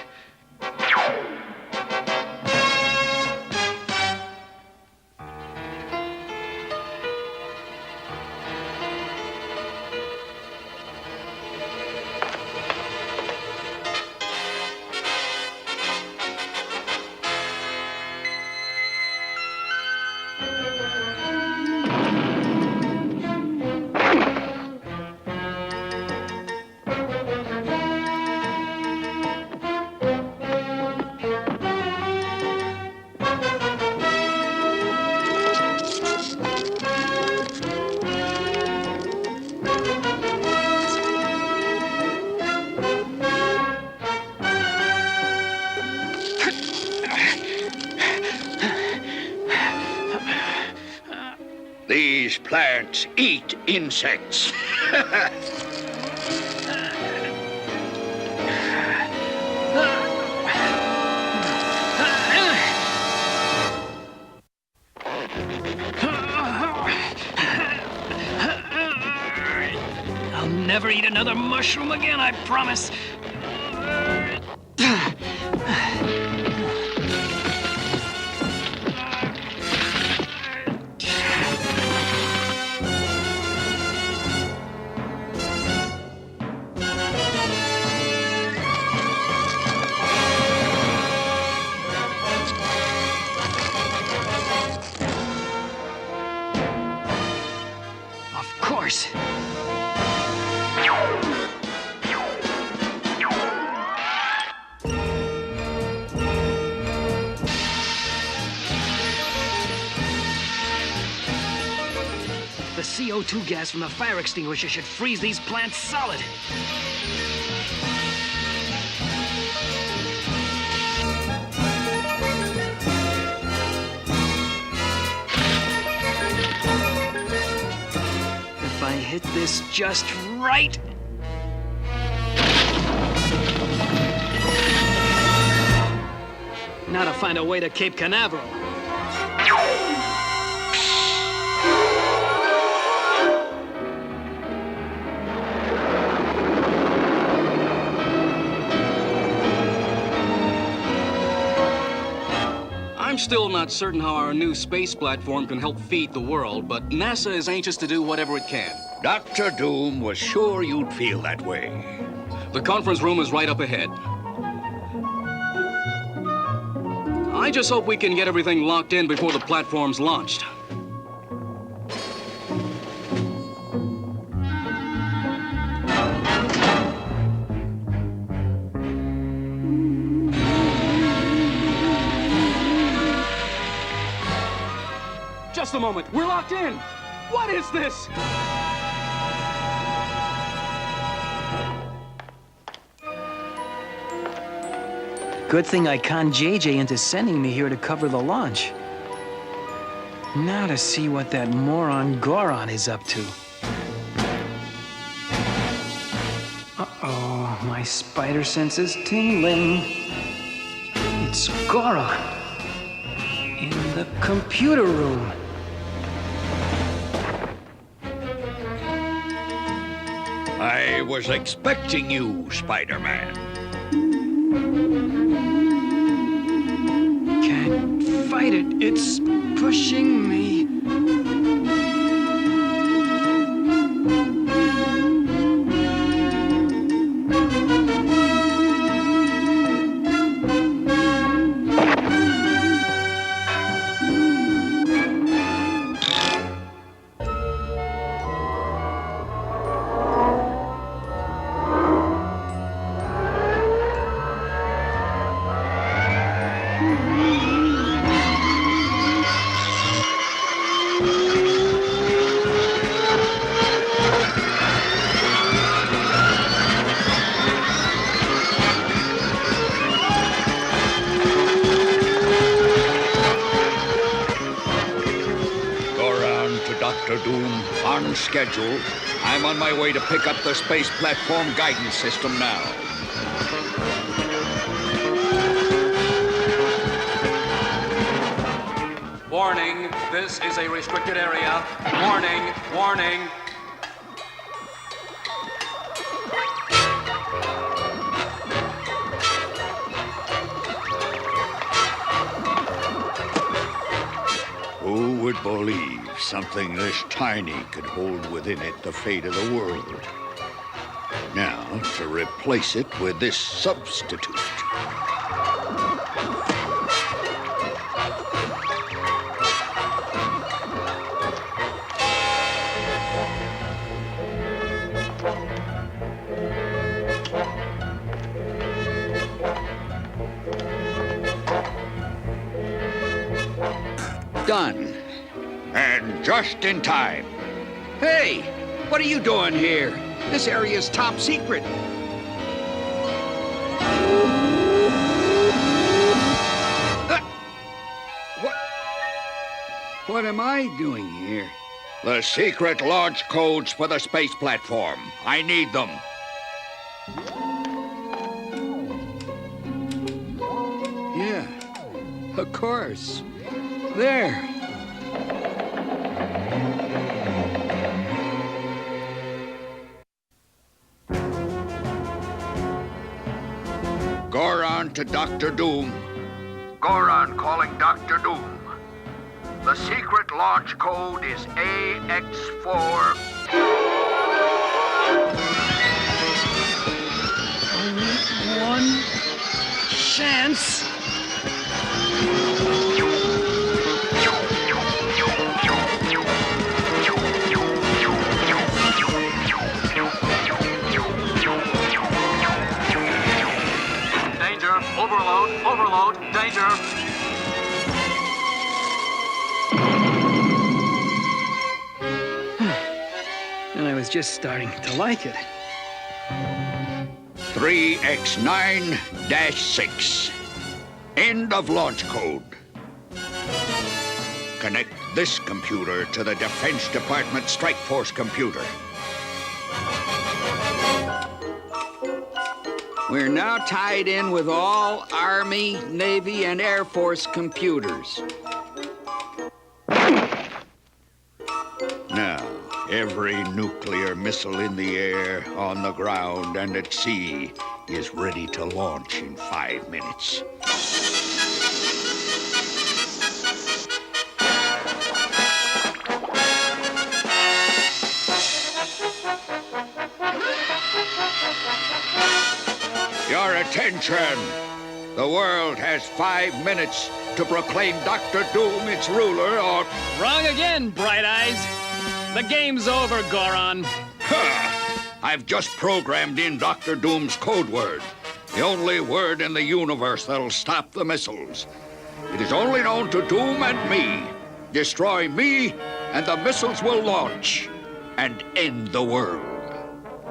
These plants eat insects. I'll never eat another mushroom again, I promise. Of course. The CO2 gas from the fire extinguisher should freeze these plants solid. If I hit this just right... Now to find a way to Cape Canaveral. I'm still not certain how our new space platform can help feed the world, but NASA is anxious to do whatever it can. Dr. Doom was sure you'd feel that way. The conference room is right up ahead. I just hope we can get everything locked in before the platform's launched. Just a moment. We're locked in. What is this? Good thing I conned JJ into sending me here to cover the launch. Now to see what that moron Goron is up to. Uh-oh, my spider sense is tingling. It's Goron. In the computer room. I was expecting you, Spider-Man. Can't fight it. It's pushing me. Dr. Doom, on schedule. I'm on my way to pick up the space platform guidance system now. Warning, this is a restricted area. Warning, warning. Who would believe something this tiny could hold within it the fate of the world? Now, to replace it with this substitute. Done. And just in time. Hey, what are you doing here? This area's top secret. What am I doing here? The secret launch codes for the space platform. I need them. Yeah, of course. There. Goron to Dr. Doom. Goron calling Dr. Doom. The secret launch code is AX4. One chance. Overload, overload, danger. And I was just starting to like it. 3X9-6. End of launch code. Connect this computer to the Defense Department Strike Force computer. We're now tied in with all Army, Navy, and Air Force computers. Now, every nuclear missile in the air, on the ground, and at sea is ready to launch in 5 minutes. Your attention! The world has 5 minutes to proclaim Dr. Doom its ruler or... Wrong again, Bright Eyes. The game's over, Goron. I've just programmed in Dr. Doom's code word. The only word in the universe that'll stop the missiles. It is only known to Doom and me. Destroy me, and the missiles will launch and end the world.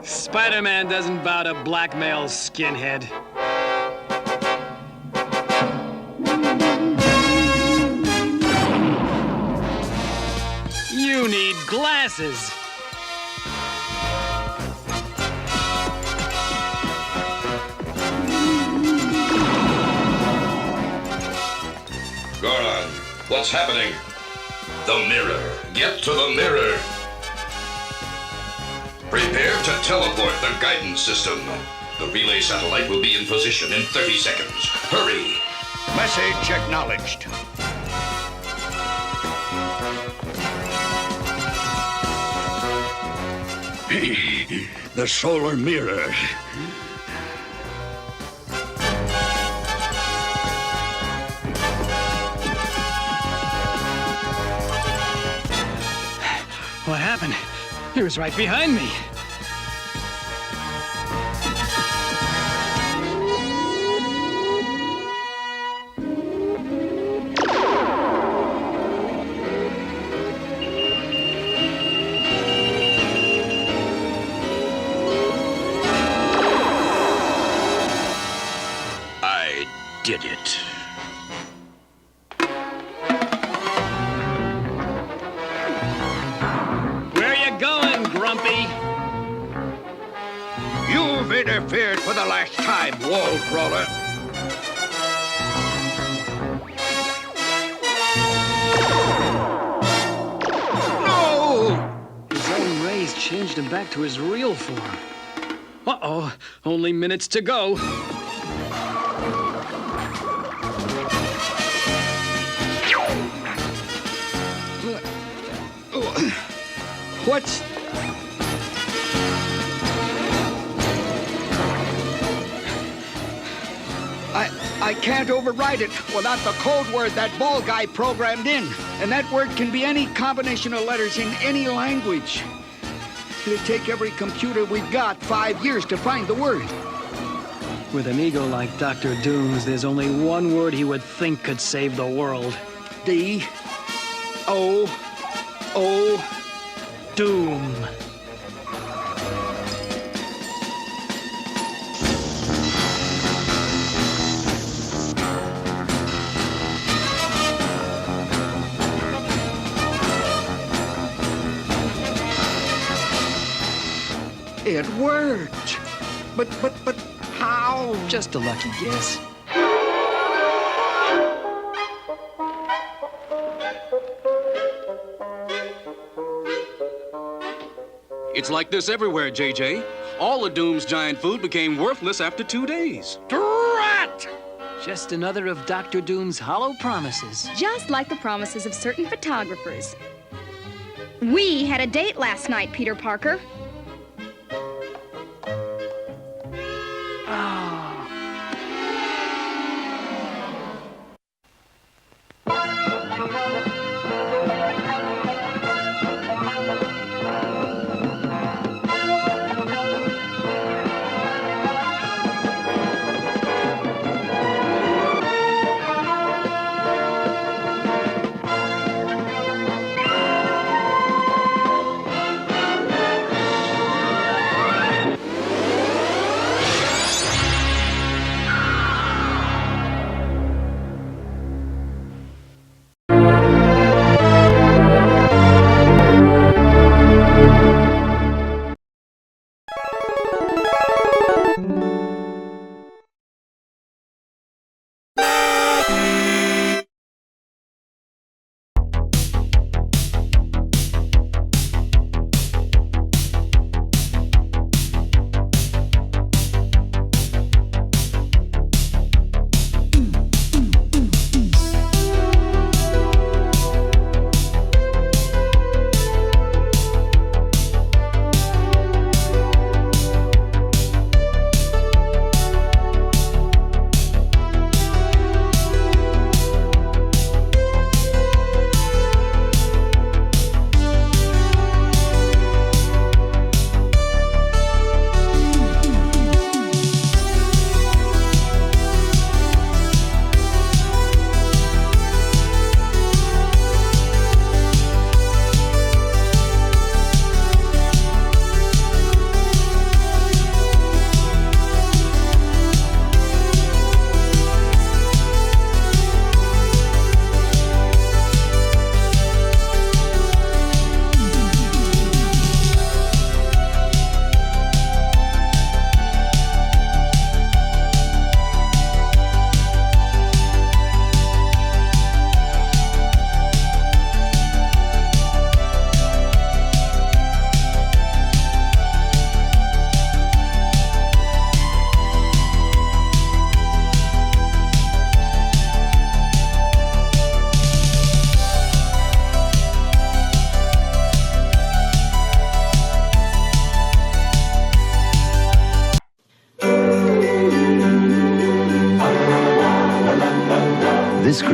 Spider-Man doesn't bow to blackmail, skinhead. You need glasses. What's happening? The mirror. Get to the mirror. Prepare to teleport the guidance system. The relay satellite will be in position in 30 seconds. Hurry. Message acknowledged. The solar mirror. What happened? He was right behind me. I did it. Where you going, Grumpy? You've interfered for the last time, wall crawler. No! His own rays changed him back to his real form. Uh-oh, only minutes to go. What's... I can't override it without the code word that ball guy programmed in. And that word can be any combination of letters in any language. It'll take every computer we've got 5 years to find the word. With an ego like Dr. Doom's, there's only one word he would think could save the world. D-O-O... Doom. It worked. But how? Just a lucky guess. It's like this everywhere, JJ. All of Doom's giant food became worthless after 2 days. Drat! Just another of Dr. Doom's hollow promises. Just like the promises of certain photographers. We had a date last night, Peter Parker.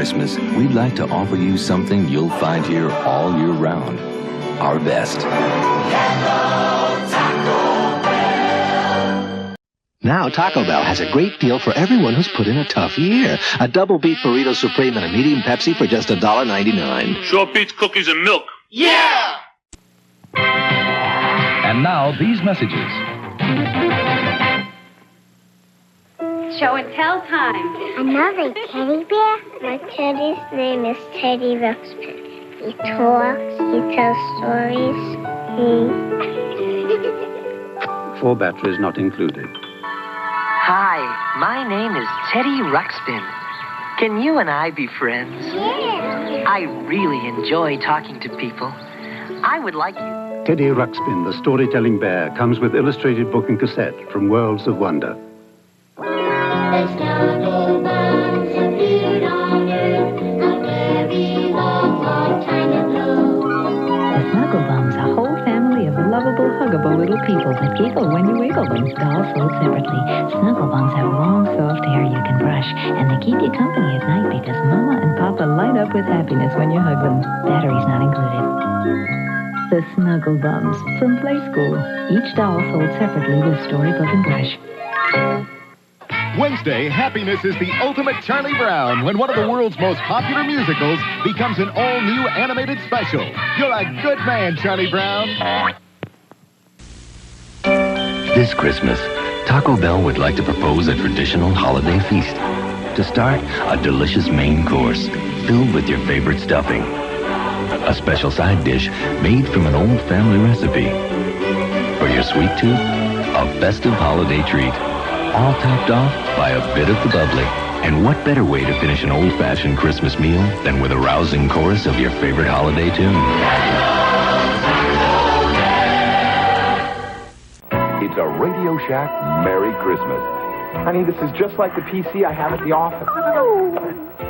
Christmas, we'd like to offer you something you'll find here all year round. Our best. Now Taco Bell has a great deal for everyone who's put in a tough year. A double beef burrito supreme and a medium Pepsi for just $1.99. Sure beats cookies and milk. Yeah! And now, these messages. Show and tell time. Another teddy bear? My teddy's name is Teddy Ruxpin. He talks, he tells stories, he... 4 batteries not included. Hi, my name is Teddy Ruxpin. Can you and I be friends? Yeah. I really enjoy talking to people. I would like you... Teddy Ruxpin, the storytelling bear, comes with illustrated book and cassette from Worlds of Wonder. The snuggle bugs appeared on Earth a very long, long time ago. The Snugglebums, a whole family of lovable, huggable little people that giggle when you wiggle them. Dolls sold separately. Snugglebums have long, soft hair you can brush, and they keep you company at night because Mama and Papa light up with happiness when you hug them. Batteries not included. The Snugglebums from Play School. Each doll sold separately with storybook and brush. Wednesday, happiness is the ultimate Charlie Brown when one of the world's most popular musicals becomes an all-new animated special. You're a good man, Charlie Brown. This Christmas, Taco Bell would like to propose a traditional holiday feast. To start, a delicious main course filled with your favorite stuffing. A special side dish made from an old family recipe. For your sweet tooth, a festive holiday treat. All topped off by a bit of the bubbly. And what better way to finish an old-fashioned Christmas meal than with a rousing chorus of your favorite holiday tune? It's a Radio Shack Merry Christmas. Honey, this is just like the PC I have at the office.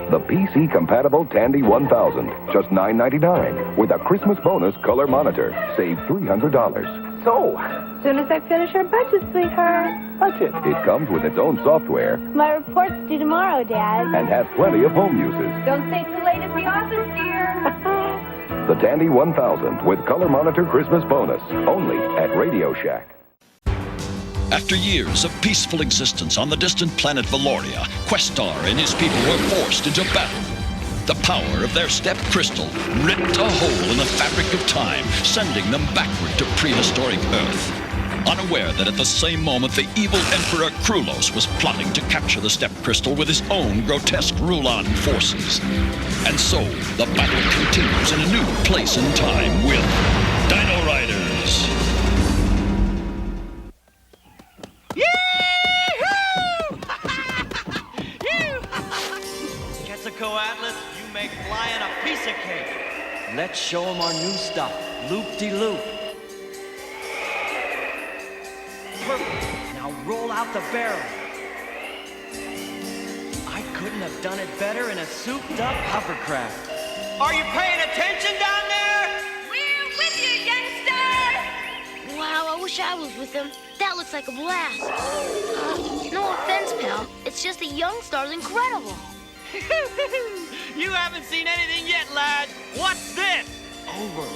The PC-compatible Tandy 1000, just $9.99, with a Christmas bonus color monitor. Save $300. So, as soon as I finish our budget, sweetheart. Budget? It comes with its own software My report's due tomorrow, Dad. and has plenty of home uses. Don't stay too late at the office, dear. The Tandy 1000 with color monitor Christmas bonus, only at Radio Shack. After years of peaceful existence on the distant planet Valoria, Questar and his people were forced into battle. The power of their step crystal ripped a hole in the fabric of time, sending them backward to prehistoric Earth. Unaware that at the same moment the evil Emperor Krulos was plotting to capture the step crystal with his own grotesque Rulon forces. And so, the battle continues in a new place and time with Dino-Riders. Atlas, you make flying a piece of cake. Let's show them our new stuff, loop-de-loop. Perfect. Now roll out the barrel. I couldn't have done it better in a souped-up hovercraft. Are you paying attention down there? We're with you, youngster! Wow, I wish I was with them. That looks like a blast. No offense, pal. It's just that Youngstar's incredible. You haven't seen anything yet, lad. What's this? Over.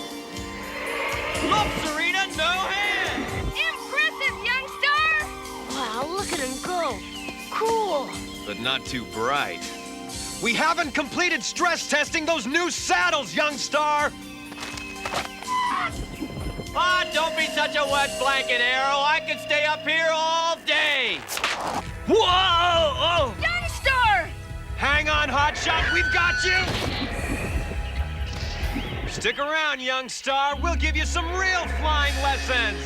Look, Serena, no hand. Impressive, Youngstar! Wow, look at him go. Cool. But not too bright. We haven't completed stress testing those new saddles, Youngstar. Ah, don't be such a wet blanket, Arrow. I could stay up here all day. Whoa! Oh! Youngstar! Hang on, Hotshot, we've got you! Stick around, Youngstar. We'll give you some real flying lessons!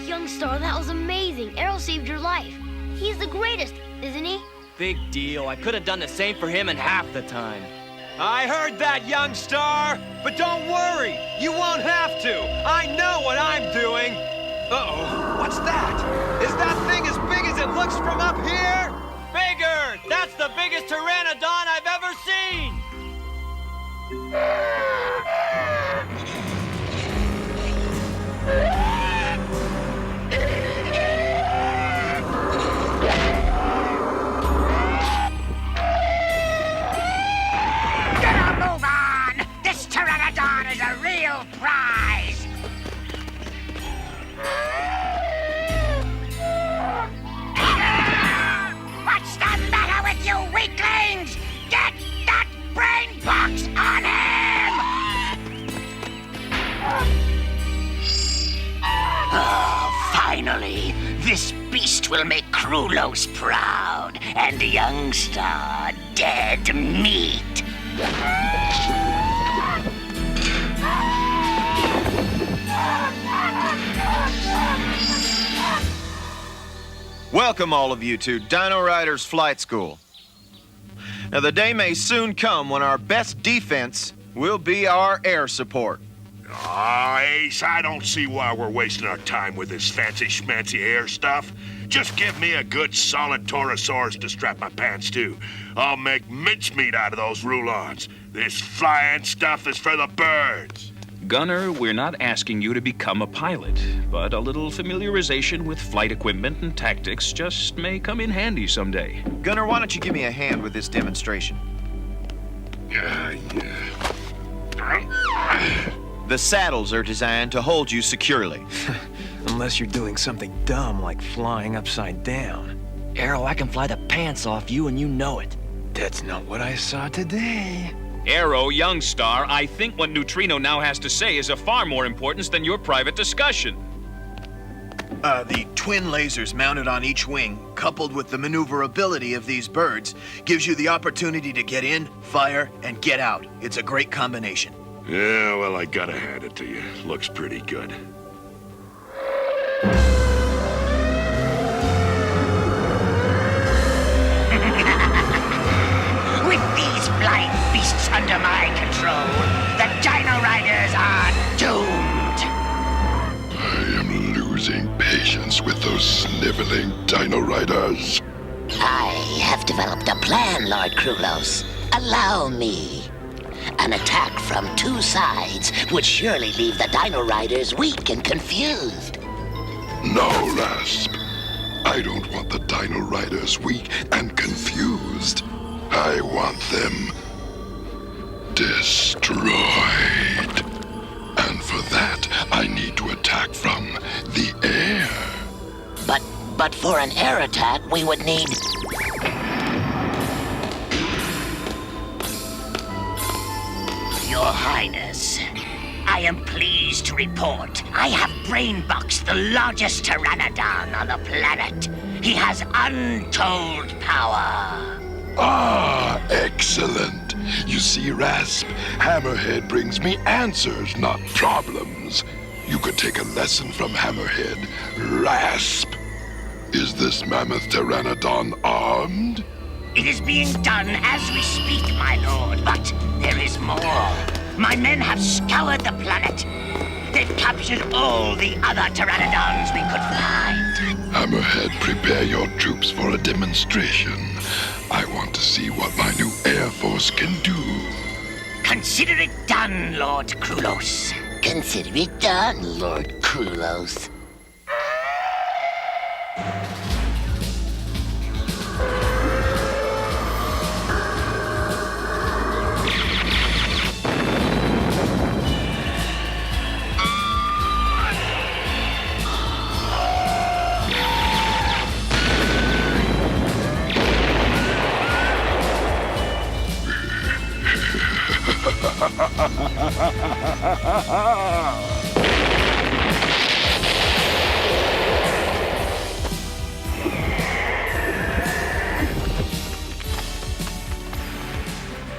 Youngstar, that was amazing. Arrow saved your life. He's the greatest, isn't he? Big deal. I could have done the same for him in half the time. I heard that, Youngstar! But don't worry, you won't have to. I know what I'm doing. Uh-oh, what's that? Is that thing as big as it looks from up here? Bigger! That's the biggest pteranodon I've ever seen! Finally, this beast will make Krulos proud, and Young Star dead meat. Welcome, all of you, to Dino-Riders Flight School. Now, the day may soon come when our best defense will be our air support. Ace, I don't see why we're wasting our time with this fancy-schmancy air stuff. Just give me a good, solid Torosaurus to strap my pants to. I'll make mincemeat out of those roulons. This flying stuff is for the birds. Gunner, we're not asking you to become a pilot, but a little familiarization with flight equipment and tactics just may come in handy someday. Gunner, why don't you give me a hand with this demonstration? Yeah. The saddles are designed to hold you securely. Unless you're doing something dumb like flying upside down. Arrow, I can fly the pants off you and you know it. That's not what I saw today. Arrow, Young Star, I think what Neutrino now has to say is of far more importance than your private discussion. The twin lasers mounted on each wing, coupled with the maneuverability of these birds, gives you the opportunity to get in, fire, and get out. It's a great combination. Yeah, well, I gotta hand it to you. Looks pretty good. With these flying beasts under my control, the Dino-Riders are doomed. I am losing patience with those sniveling Dino-Riders. I have developed a plan, Lord Krulos. Allow me. An attack from two sides would surely leave the Dino-Riders weak and confused. No, Rasp. I don't want the Dino-Riders weak and confused. I want them destroyed. And for that, I need to attack from the air. But for an air attack, we would need... Your Highness, I am pleased to report I have brainboxed the largest pteranodon on the planet. He has untold power. Ah, excellent. You see, Rasp, Hammerhead brings me answers, not problems. You could take a lesson from Hammerhead. Rasp! Is this mammoth pteranodon armed? It is being done as we speak, my lord, but there is more. My men have scoured the planet. They've captured all the other pteranodons we could find. Hammerhead, prepare your troops for a demonstration. I want to see what my new Air Force can do. Consider it done, Lord Krulos. Consider it done, Lord Krulos.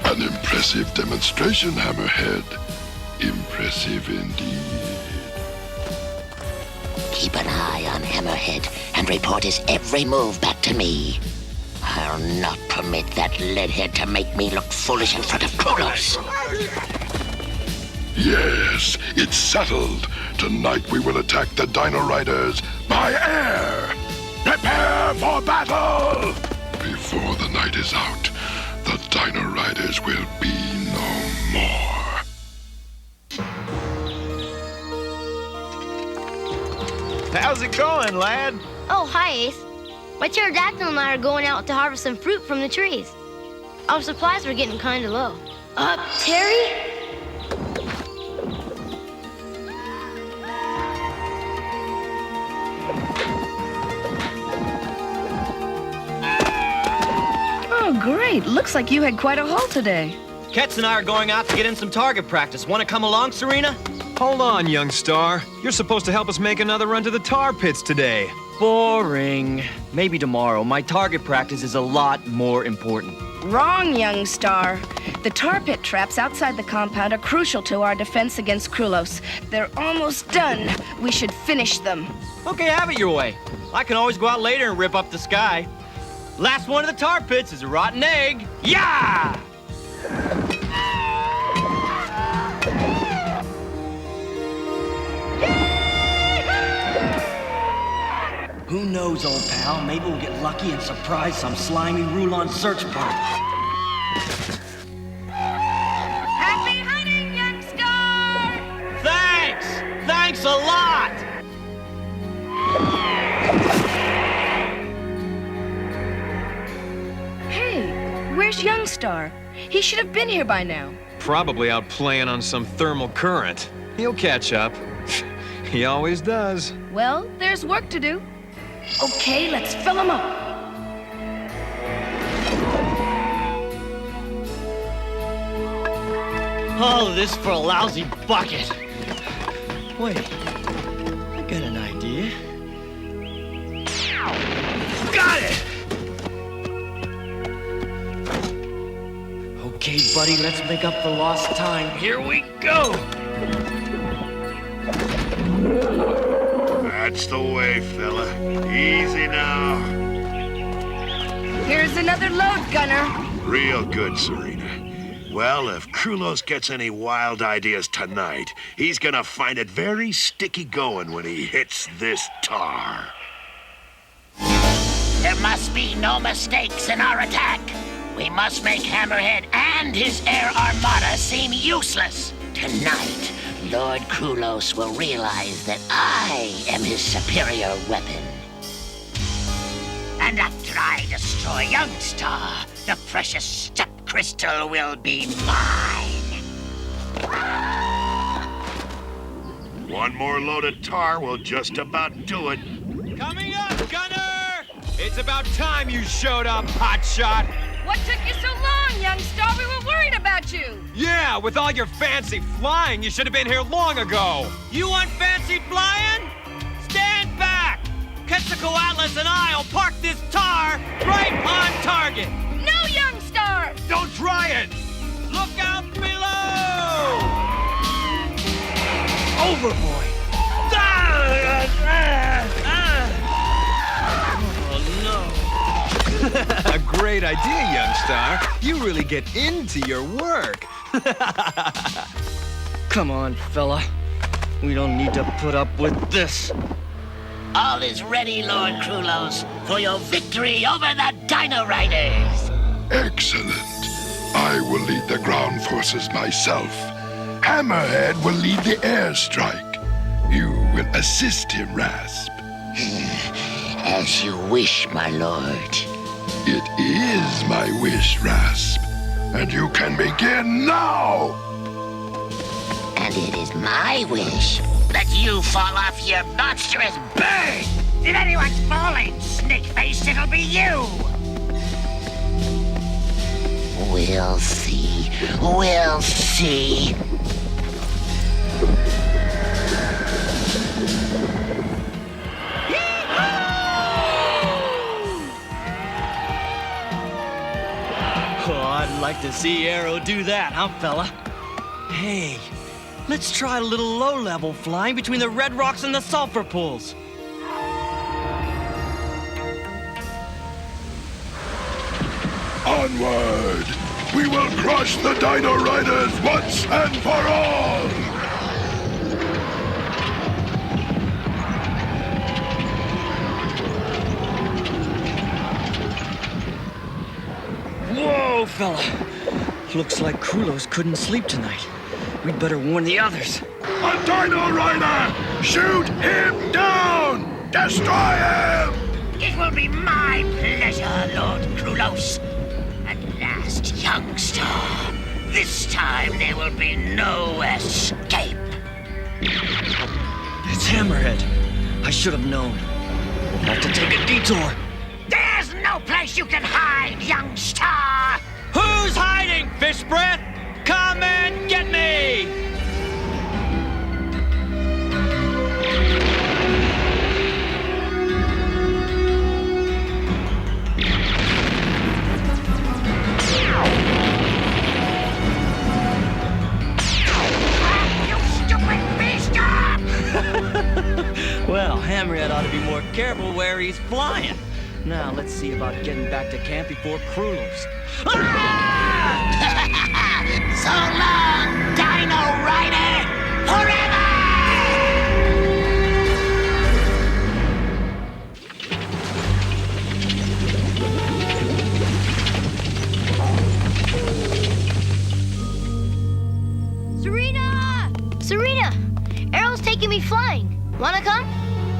An impressive demonstration, Hammerhead. Impressive indeed. Keep an eye on Hammerhead and report his every move back to me. I'll not permit that leadhead to make me look foolish in front of Krulos. Yes, it's settled. Tonight we will attack the Dino-Riders by air. Prepare for battle! Before the night is out, the Dino-Riders will be no more. How's it going, lad? Oh, hi, Ace. My pterodactyl and I are going out to harvest some fruit from the trees. Our supplies were getting kind of low. Terry? Oh, great. Looks like you had quite a haul today. Ketz and I are going out to get in some target practice. Want to come along, Serena? Hold on, young star. You're supposed to help us make another run to the tar pits today. Boring. Maybe tomorrow. My target practice is a lot more important. Wrong, young star. The tar pit traps outside the compound are crucial to our defense against Krulos. They're almost done. We should finish them. Okay, have it your way. I can always go out later and rip up the sky. Last one of the tar pits is a rotten egg. Yeah! Who knows, old pal? Maybe we'll get lucky and surprise some slimy Rulon search party. Happy hunting, young star! Thanks! Thanks a lot! Hey, where's young star? He should have been here by now. Probably out playing on some thermal current. He'll catch up. He always does. Well, there's work to do. Okay, let's fill him up. All of this for a lousy bucket. Wait, I got an idea. Got it! Okay, buddy, let's make up for lost time. Here we go! That's the way, fella. Easy now. Here's another load, Gunner. Real good, Serena. Well, if Krulos gets any wild ideas tonight, he's gonna find it very sticky going when he hits this tar. There must be no mistakes in our attack. We must make Hammerhead and his air armada seem useless. Tonight, Lord Krulos will realize that I am his superior weapon. And after I destroy Youngstar, the precious step crystal will be mine. One more load of tar will just about do it. Coming up, Gunner! It's about time you showed up, hotshot! What took you so long, young star? We were worried about you. Yeah, with all your fancy flying, you should have been here long ago. You want fancy flying? Stand back! Quetzalcoatl Atlas and I'll park this tar right on target. No, young star! Don't try it! Look out below! Overboard! A great idea, young star. You really get into your work. Come on, fella. We don't need to put up with this. All is ready, Lord Krulos, for your victory over the Dino-Riders. Excellent. I will lead the ground forces myself. Hammerhead will lead the airstrike. You will assist him, Rasp. As you wish, my lord. It is my wish, Rasp. And you can begin now! And it is my wish that you fall off your monstrous bird! If anyone's falling, snake-faced, it'll be you! We'll see. We'll see. Oh, I'd like to see Arrow do that, huh, fella? Hey, let's try a little low-level flying between the red rocks and the sulfur pools. Onward! We will crush the Dino-Riders once and for all! Whoa, fella. Looks like Krulos couldn't sleep tonight. We'd better warn the others. A Dino-Rider! Shoot him down! Destroy him! It will be my pleasure, Lord Krulos. At last, Youngstar. This time there will be no escape. It's Hammerhead. I should have known. We'll have to take a detour. There's no place you can hide, Youngstar! Who's hiding, fish breath? Come and get me! Well, Hammerhead ought to be more careful where he's flying. Now, let's see about getting back to camp before Krulos. So long, Dino-Rider! Forever! Serena! Arrow's taking me flying. Wanna come?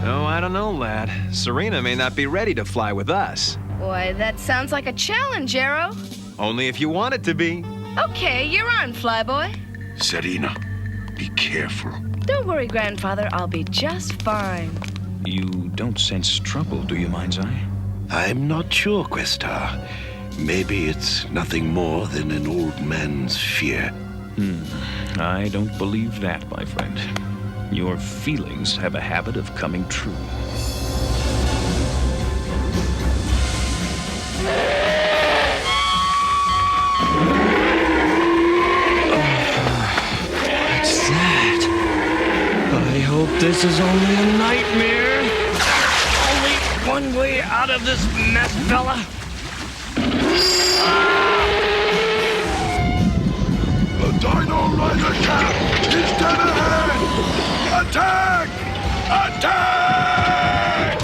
Oh, I don't know, lad. Serena may not be ready to fly with us. Boy, that sounds like a challenge, Arrow. Only if you want it to be. Okay, you're on, Flyboy. Serena, be careful. Don't worry, Grandfather. I'll be just fine. You don't sense trouble, do you, Mind's Eye? I'm not sure, Questar. Maybe it's nothing more than an old man's fear. I don't believe that, my friend. Your feelings have a habit of coming true. What's that? I hope this is only a nightmare. Only one way out of this mess, fella. The Dino-Rider camp is dead ahead! Attack! Attack!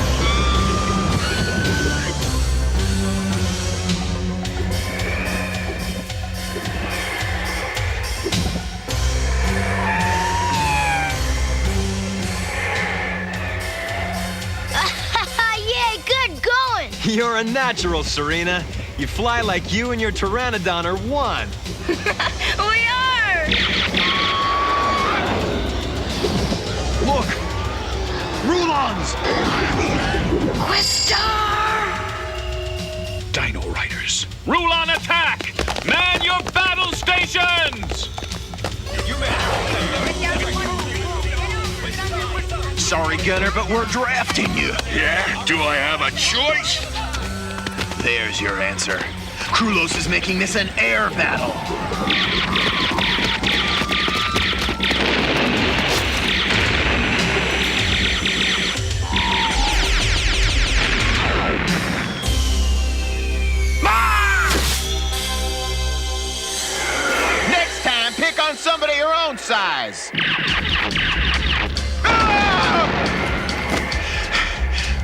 Yeah, good going! You're a natural, Serena. You fly like you and your Pteranodon are one. We are! Look! Rulons! Questar! Dino-Riders. Rulon attack! Man your battle stations! Sorry, Gunner, but we're drafting you. Yeah? Do I have a choice? There's your answer. Krulos is making this an air battle. Next time, pick on somebody your own size.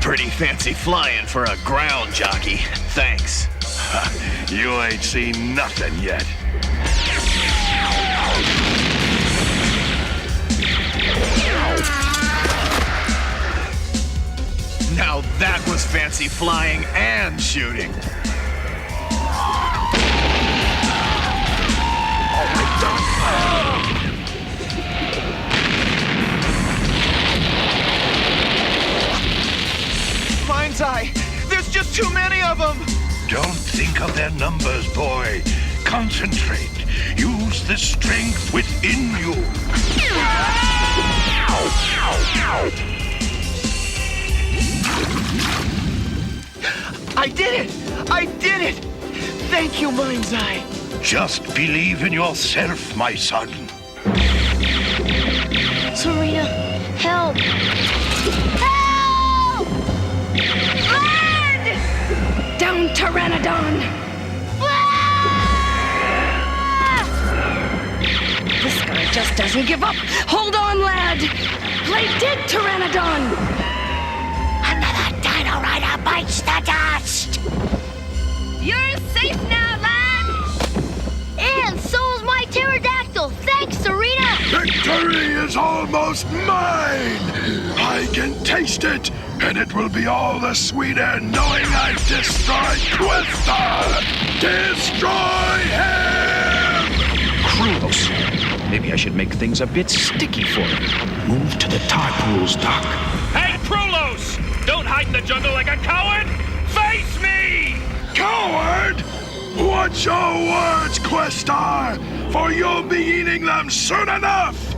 Pretty fancy flying for a ground jockey. Thanks. You ain't seen nothing yet. Now that was fancy flying and shooting. Mind's Eye, there's just too many of them. Don't think of their numbers, boy. Concentrate. Use the strength within you. I did it! I did it! Thank you, Mind's Eye. Just believe in yourself, my son. Serena, help! Help! Land! Down, Pteranodon! This guy just doesn't give up. Hold on, lad. Play dead, Pteranodon. Another Dino-Rider bites the dust! You're safe now, lad! And so is my pterodactyl. Thanks, Serena! Victory is almost mine! I can taste it, and it will be all the sweeter knowing I've destroyed Questar! Destroy him! Krulos. Maybe I should make things a bit sticky for him. Move to the tar pools, Doc. Hey, Krulos! Don't hide in the jungle like a coward! Face me! Coward! Watch your words, Questar, for you'll be eating them soon enough!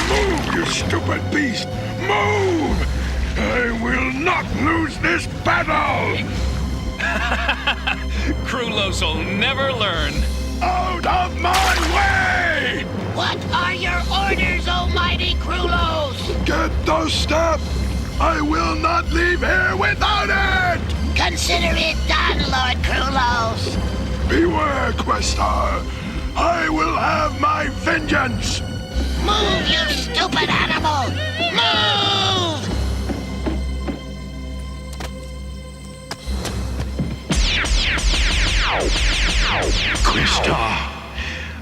Move, you stupid beast! Move! I will not lose this battle! Krulos will never learn. Out of my way! What No step! I will not leave here without it! Consider it done, Lord Krulos. Beware, Questar. I will have my vengeance! Move, you stupid animal! Move! Questar,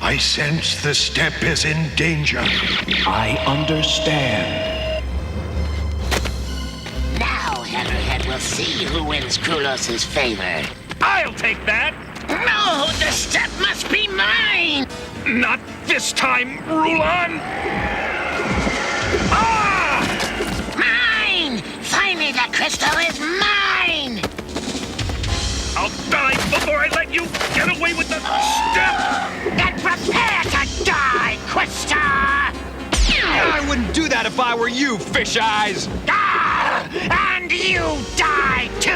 I sense the step is in danger. I understand. Now Hammerhead will see who wins Krulos' favor. I'll take that! No, the step must be mine! Not this time, Rulon! Ah! Mine! Finally, the crystal is mine! I'll die before I let you get away with the step! Then prepare to die, Questar! I wouldn't do that if I were you, Fish Eyes! Ah! And you die, too!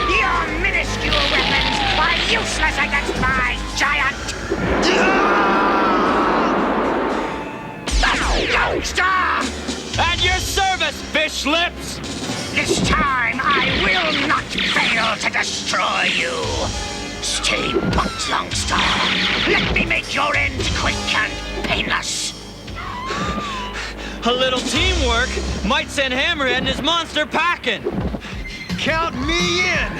Your minuscule weapons are useless against my giant! Youngster! At your service, fish lips! This time I will not fail to destroy you! Stay put, youngster! Let me make your end quick and painless! A little teamwork might send Hammerhead and his monster packing. Count me in!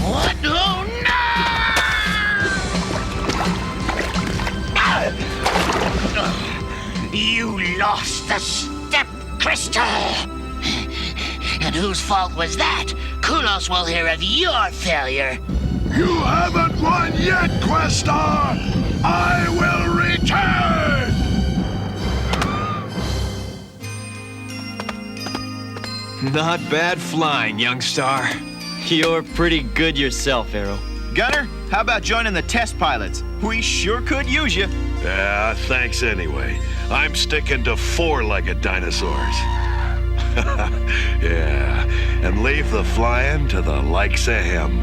What? Oh, no! You lost the step crystal! And whose fault was that? Krulos will hear of your failure. You haven't won yet, Questar! I will return! Not bad flying, young star. You're pretty good yourself, Arrow. Gunner, how about joining the test pilots? We sure could use you. Yeah, thanks anyway. I'm sticking to four-legged dinosaurs. Yeah, and leave the flying to the likes of him.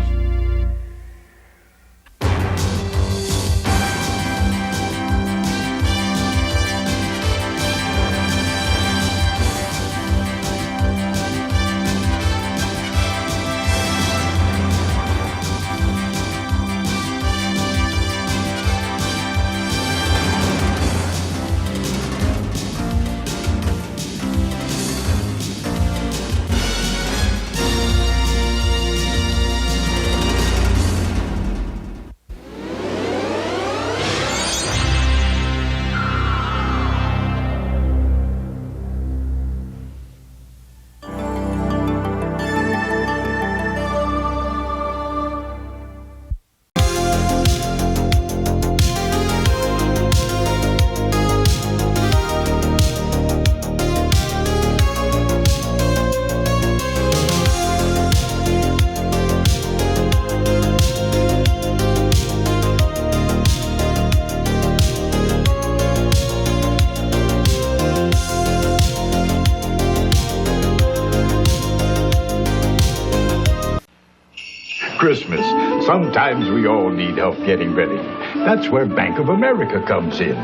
Christmas. Sometimes we all need help getting ready. That's where Bank of America comes in.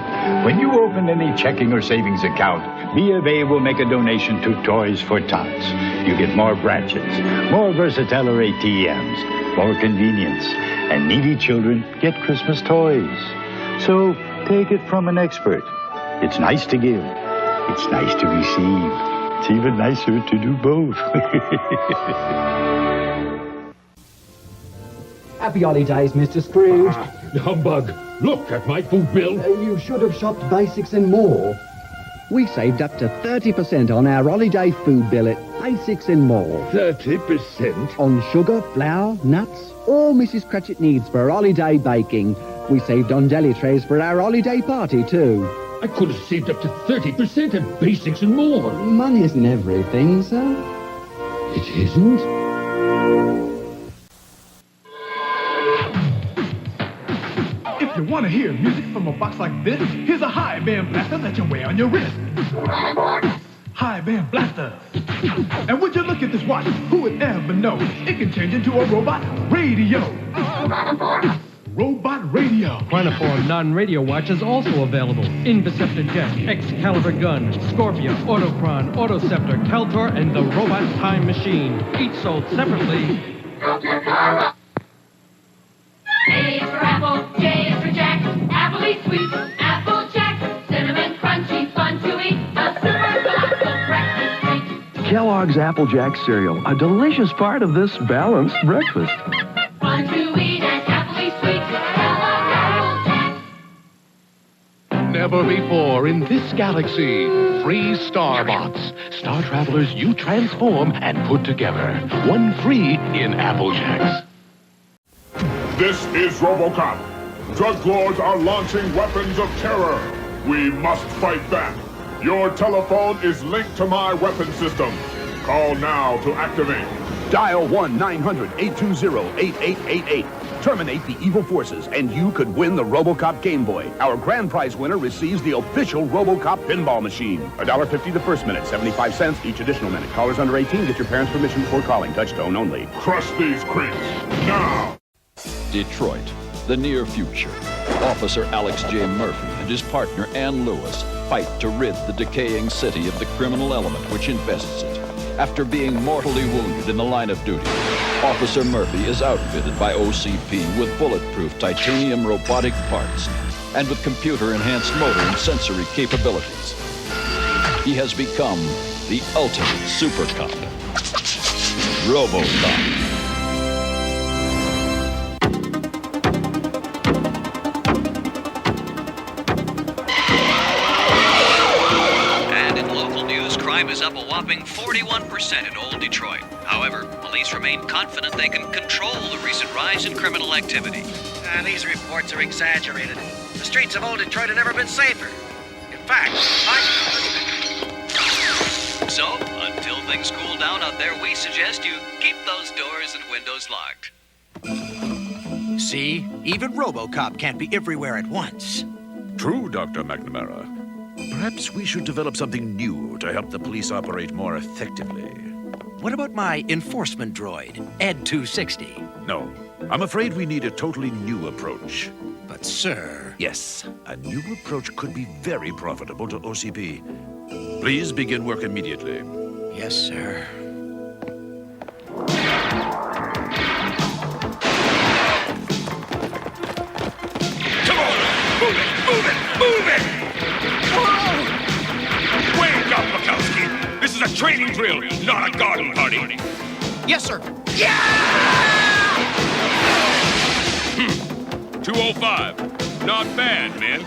When you open any checking or savings account, B of A will make a donation to Toys for Tots. You get more branches, more versatile ATMs, more convenience, and needy children get Christmas toys. So take it from an expert. It's nice to give. It's nice to receive. It's even nicer to do both. Happy holidays, Mr. Scrooge. Humbug. Look at my food bill. You should have shopped Basics and More. We saved up to 30% on our holiday food bill at Basics and More. 30%? On sugar, flour, nuts, all Mrs. Cratchit needs for holiday baking. We saved on deli trays for our holiday party, too. I could have saved up to 30% at Basics and More. Money isn't everything, sir. It isn't? If you want to hear music from a box like this, here's a high band blaster that you wear on your wrist. high band blaster. And would you look at this watch? Who would ever know? It can change into a robot radio. Robot radio. Planoform non-radio watch is also available. Inviceptor Jet, Excalibur Gun, Scorpia, Autochron, Autoceptor, Kaltor, and the Robot Time Machine. Each sold separately. A is for apple, J is for Jack. Apple is sweet, Apple Jack. Cinnamon crunchy, fun to eat. A super delightful breakfast treat. Kellogg's Applejack cereal, a delicious part of this balanced breakfast. Fun to eat and apple is sweet. Kellogg's Apple Jack. Never before in this galaxy, free Starbots. Star travelers you transform and put together. One free in Applejacks. This is RoboCop. Drug lords are launching weapons of terror. We must fight back. Your telephone is linked to my weapon system. Call now to activate. Dial 1-900-820-8888. Terminate the evil forces, and you could win the RoboCop Game Boy. Our grand prize winner receives the official RoboCop pinball machine. $1.50 the first minute, 75 cents each additional minute. Callers under 18 get your parents' permission before calling. Touchtone only. Crush these creeps now. Detroit, the near future. Officer Alex J. Murphy and his partner Ann Lewis fight to rid the decaying city of the criminal element which infests it. After being mortally wounded in the line of duty, Officer Murphy is outfitted by OCP with bulletproof titanium robotic parts and with computer-enhanced motor and sensory capabilities. He has become the ultimate super cop, RoboCop. Crime is up a whopping 41% in Old Detroit. However, police remain confident they can control the recent rise in criminal activity. These reports are exaggerated. The streets of Old Detroit have never been safer. In fact, So, until things cool down out there, we suggest you keep those doors and windows locked. See? Even RoboCop can't be everywhere at once. True, Dr. McNamara. Perhaps we should develop something new to help the police operate more effectively. What about my enforcement droid, Ed 260? No, I'm afraid we need a totally new approach. But, sir... Yes, a new approach could be very profitable to OCP. Please begin work immediately. Yes, sir. Come on! Move it! Move it! Move it! Wake up, Mikowski! This is a training drill, not a garden party. Yes, sir. 205. Not bad, man.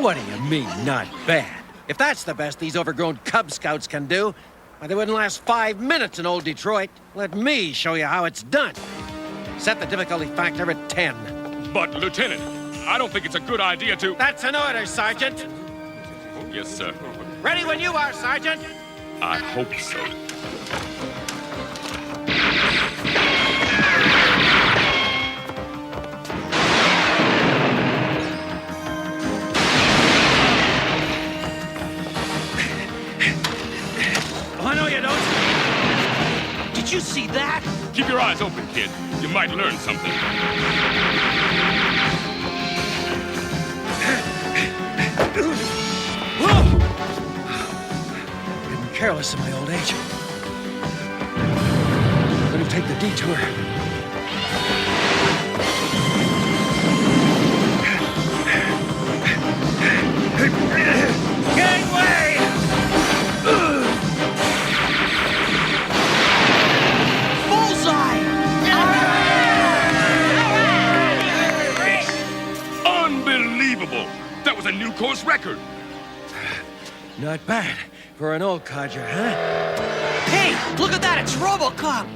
What do you mean, not bad? If that's the best these overgrown Cub Scouts can do, why, they wouldn't last 5 minutes in Old Detroit. Let me show you how it's done. Set the difficulty factor at 10. But, Lieutenant, I don't think it's a good idea to... That's an order, Sergeant. Yes, sir. Ready when you are, Sergeant. I hope so. Oh, I know you don't. Did you see that? Keep your eyes open, kid. You might learn something. Getting careless in my old age. Better take the detour. Gangway! Bullseye! Unbelievable! That was a new course record. Not bad for an old codger, huh? Hey, look at that! It's RoboCop!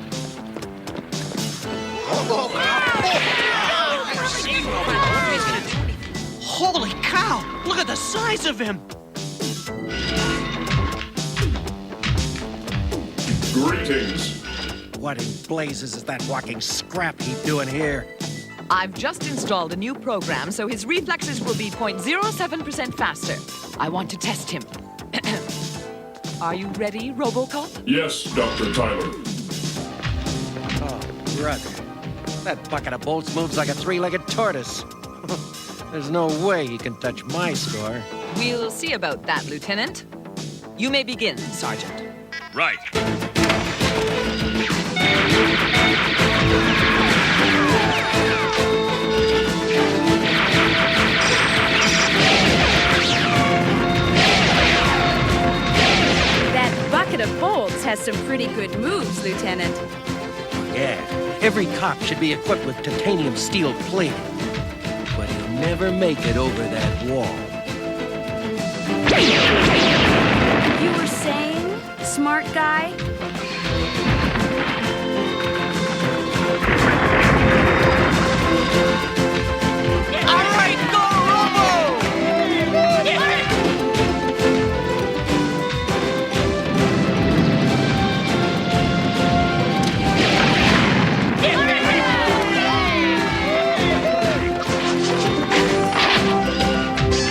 Holy cow! Look at the size of him! Greetings. What in blazes is that walking scrap heap doing here? I've just installed a new program, so his reflexes will be 0.07% faster. I want to test him. Are you ready, RoboCop? Yes, Dr. Tyler. Oh, brother. That bucket of bolts moves like a three-legged tortoise. There's no way he can touch my score. We'll see about that, Lieutenant. You may begin, Sergeant. Right. That bucket of bolts has some pretty good moves, Lieutenant. Yeah, every cop should be equipped with titanium steel plating. But he'll never make it over that wall. You were saying, smart guy? All right, go, Robo!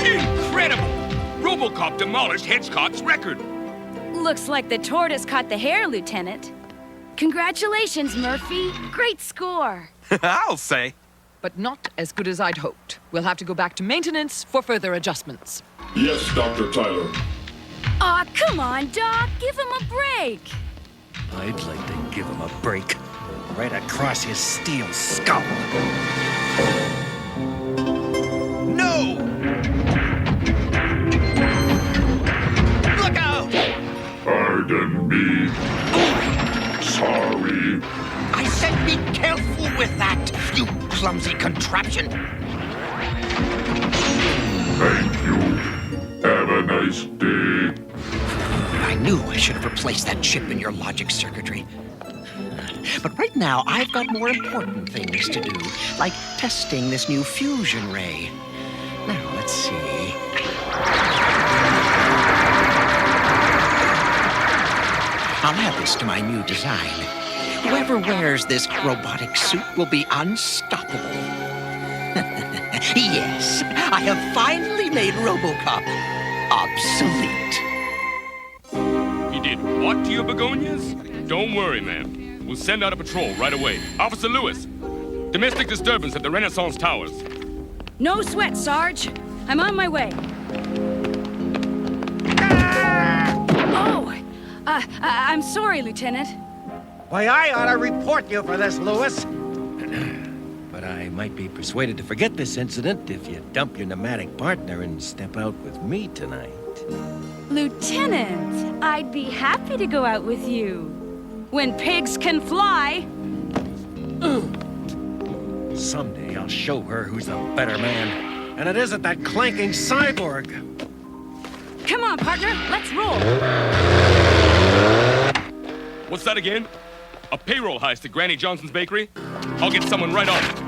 Incredible! RoboCop demolished Hitchcock's record. Looks like the tortoise caught the hare, Lieutenant. Congratulations, Murphy. Great score. I'll say. But not as good as I'd hoped. We'll have to go back to maintenance for further adjustments. Yes, Dr. Tyler. Aw, come on, Doc. Give him a break. I'd like to give him a break. Right across his steel skull. No! Look out! Pardon me. Sorry. I said be careful with that, you clumsy contraption. Thank you. Have a nice day. I knew I should have replaced that chip in your logic circuitry. But right now, I've got more important things to do, like testing this new fusion ray. Now, let's see. I'll add this to my new design. Whoever wears this robotic suit will be unstoppable. Yes, I have finally made RoboCop obsolete. He did what to your begonias? Don't worry, ma'am. We'll send out a patrol right away. Officer Lewis, domestic disturbance at the Renaissance Towers. No sweat, Sarge. I'm on my way. Oh, I'm sorry, Lieutenant. Why, I ought to report you for this, Lewis. But I might be persuaded to forget this incident if you dump your pneumatic partner and step out with me tonight. Lieutenant, I'd be happy to go out with you. When pigs can fly. Someday I'll show her who's the better man. And it isn't that clanking cyborg. Come on, partner, let's roll. What's that again? A payroll heist at Granny Johnson's bakery? I'll get someone right on it.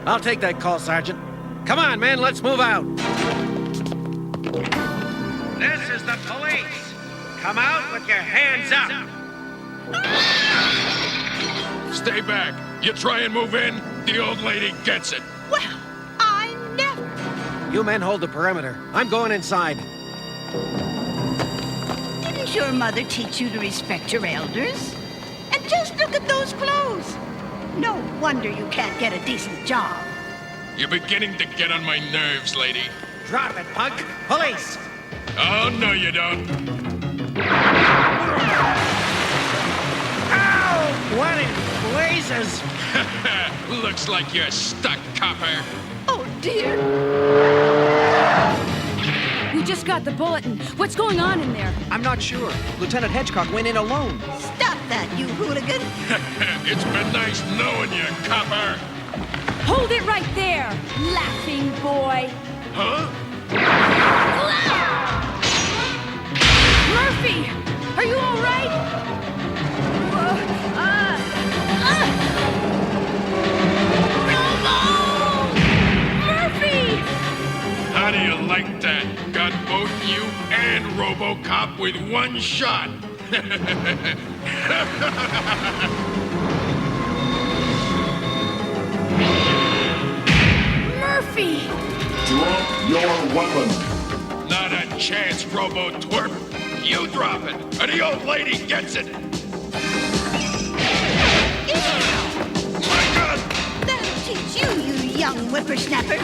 I'll take that call, Sergeant. Come on, man, let's move out. This is the police. Come out with your hands up. Stay back. You try and move in, the old lady gets it. Well, I never. You men hold the perimeter. I'm going inside. Didn't your mother teach you to respect your elders? And just look at those clothes. No wonder you can't get a decent job. You're beginning to get on my nerves, lady. Drop it, punk. Police! Oh, no, you don't. Ow! What in blazes? Looks like you're stuck, copper. Oh, dear. We just got the bulletin. What's going on in there? I'm not sure. Lieutenant Hitchcock went in alone. Stop that, you hooligan. It's been nice knowing you, copper. Hold it right there, laughing boy. Huh? Murphy, are you all right? Murphy! How do you like that? Got both you and RoboCop with one shot. Murphy! Drop your weapon. Not a chance, Robo-Twerp. You drop it, and the old lady gets it. My God! That'll teach you, you young whippersnapper.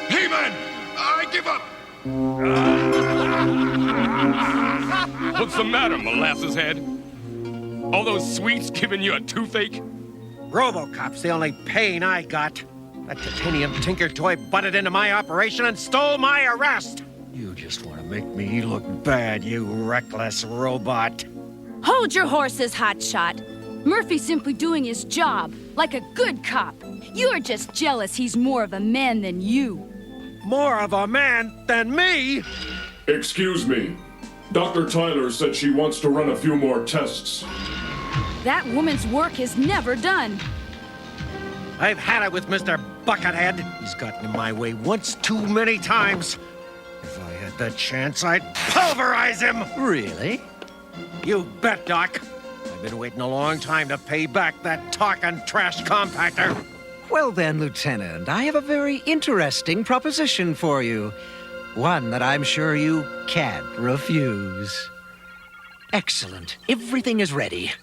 Hey, man! I give up! What's the matter, molasses head? All those sweets giving you a toothache? RoboCop's the only pain I got. That titanium tinker toy butted into my operation and stole my arrest. You just want to make me look bad, you reckless robot. Hold your horses, hotshot. Murphy's simply doing his job, like a good cop. You're just jealous he's more of a man than you. More of a man than me? Excuse me. Dr. Tyler said she wants to run a few more tests. That woman's work is never done. I've had it with Mr. Buckethead. He's gotten in my way once too many times. If I had the chance, I'd pulverize him! Really? You bet, Doc. I've been waiting a long time to pay back that talking trash compactor. Well then, Lieutenant, I have a very interesting proposition for you. One that I'm sure you can't refuse. Excellent. Everything is ready.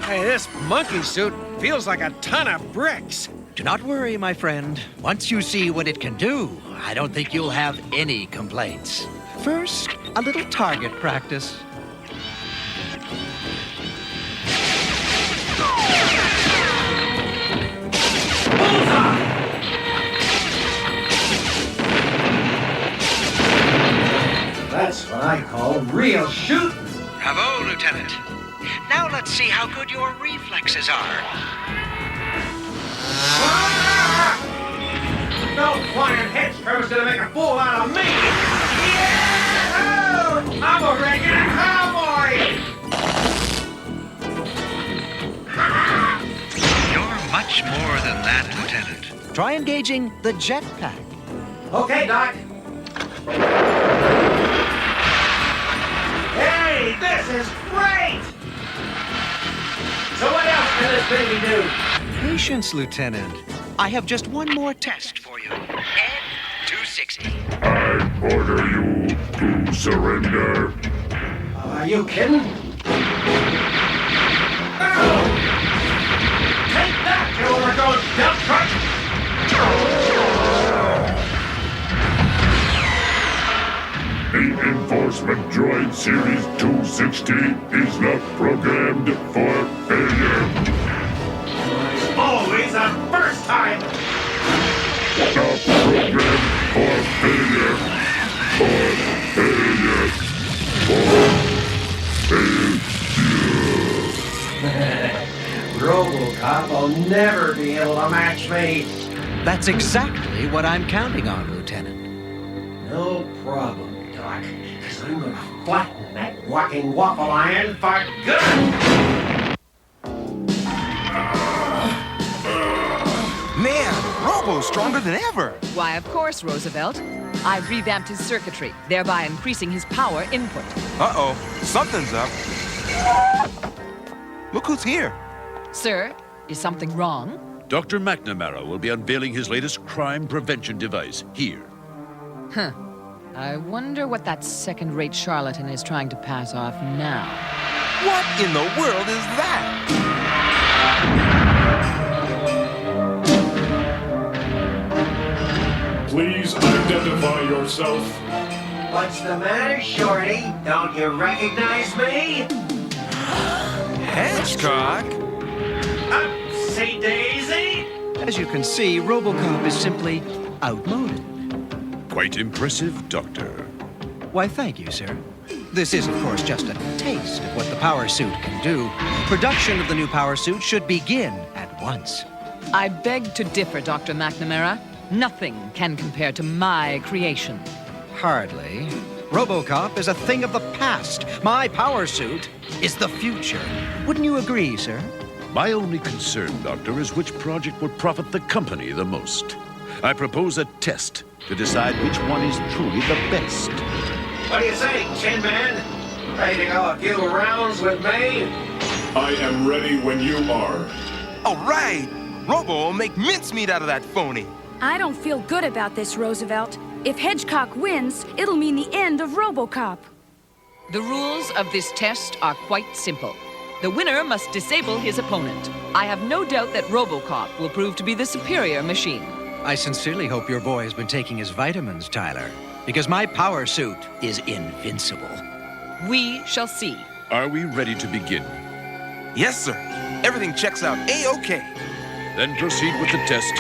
Hey, this monkey suit feels like a ton of bricks. Do not worry, my friend. Once you see what it can do, I don't think you'll have any complaints. First, a little target practice. That's what I call real shooting. Bravo, Lieutenant. Now let's see how good your reflexes are. No flying head screw's gonna make a fool out of me! Yeah! I'm a regular cowboy! You're much more than that, Lieutenant. Try engaging the jetpack. Okay, Doc. Hey, this is great! So what else can this baby do? Patience, Lieutenant. I have just one more test for you. N260. I order you to surrender. Are you kidding? Oh! Take that, you overgrown dump truck! The Enforcement Droid Series 260 is not programmed for failure. Always a first time! Not programmed for failure. For failure. For failure. RoboCop will never be able to match me. That's exactly what I'm counting on, Lieutenant. No problem, Doc. Because I'm gonna flatten that walking waffle iron for good! Man, Robo's stronger than ever. Why, of course, Roosevelt. I've revamped his circuitry, thereby increasing his power input. Uh-oh, something's up. Look who's here. Sir, is something wrong? Dr. McNamara will be unveiling his latest crime prevention device here. Huh. I wonder what that second-rate charlatan is trying to pass off now. What in the world is that? Please identify yourself. What's the matter, Shorty? Don't you recognize me? Hitchcock? Upsy daisy! As you can see, RoboCop is simply outmoded. Quite impressive, Doctor. Why, thank you, sir. This is, of course, just a taste of what the power suit can do. Production of the new power suit should begin at once. I beg to differ, Dr. McNamara. Nothing can compare to my creation. Hardly. RoboCop is a thing of the past. My power suit is the future. Wouldn't you agree, sir? My only concern, Doctor, is which project will profit the company the most. I propose a test to decide which one is truly the best. What do you say, Tin Man? Ready to go a few rounds with me? I am ready when you are. All right. Robo will make mincemeat out of that phony. I don't feel good about this, Roosevelt. If Hedgecock wins, it'll mean the end of RoboCop. The rules of this test are quite simple. The winner must disable his opponent. I have no doubt that RoboCop will prove to be the superior machine. I sincerely hope your boy has been taking his vitamins, Tyler, because my power suit is invincible. We shall see. Are we ready to begin? Yes, sir. Everything checks out A-OK. Then proceed with the test.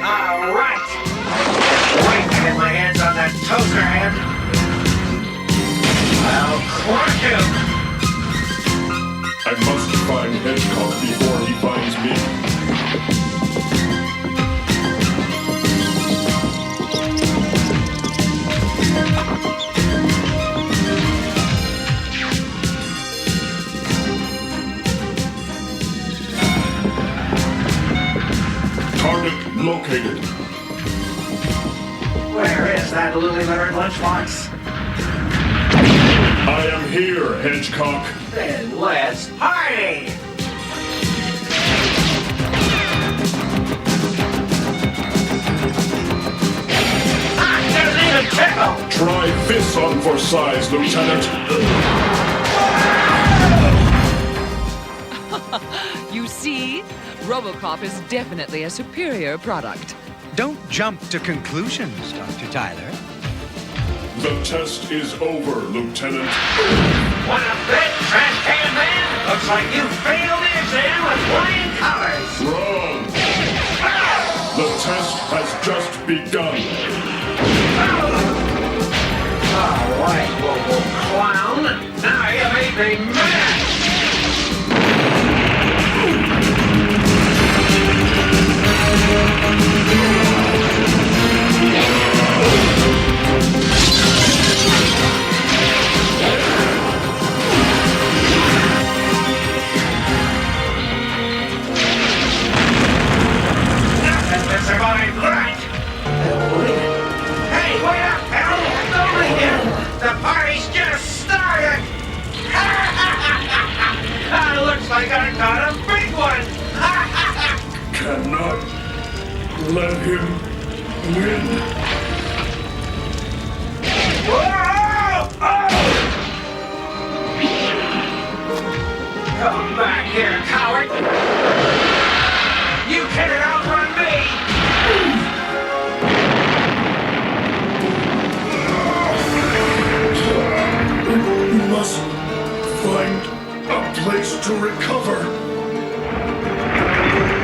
All right. Wait to get my hands on that toaster head. I'll crush him. I must find Hedgehog before he finds me. Target located. Where is that lily-livered lunchbox? I am here, Hedgecock. Then let's party! There's even tickle! Try this on for size, Lieutenant. You see, RoboCop is definitely a superior product. Don't jump to conclusions, Dr. Tyler. The test is over, Lieutenant. What a bit, trash can man! Looks like you failed the exam with flying colors! Wrong. The test has just begun. All right, Robo Clown. Now you made me mad! Nothing to survive that! Hey, wait up, pal! Don't leave yet! The party's just started! Looks like I got a big one! Cannot let him win. Whoa! Oh! Come back here, coward! You can't outrun me! We must find a place to recover.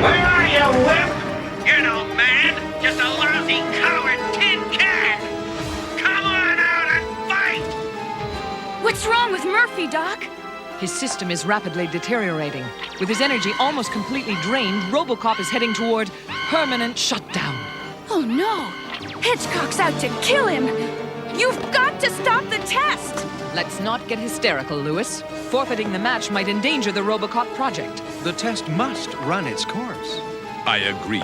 Where are you, Whip? You're no man, just a lousy coward tin can! Come on out and fight! What's wrong with Murphy, Doc? His system is rapidly deteriorating. With his energy almost completely drained, RoboCop is heading toward permanent shutdown. Oh no! Hedgecock's out to kill him! You've got to stop the test! Let's not get hysterical, Lewis. Forfeiting the match might endanger the RoboCop project. The test must run its course. I agree.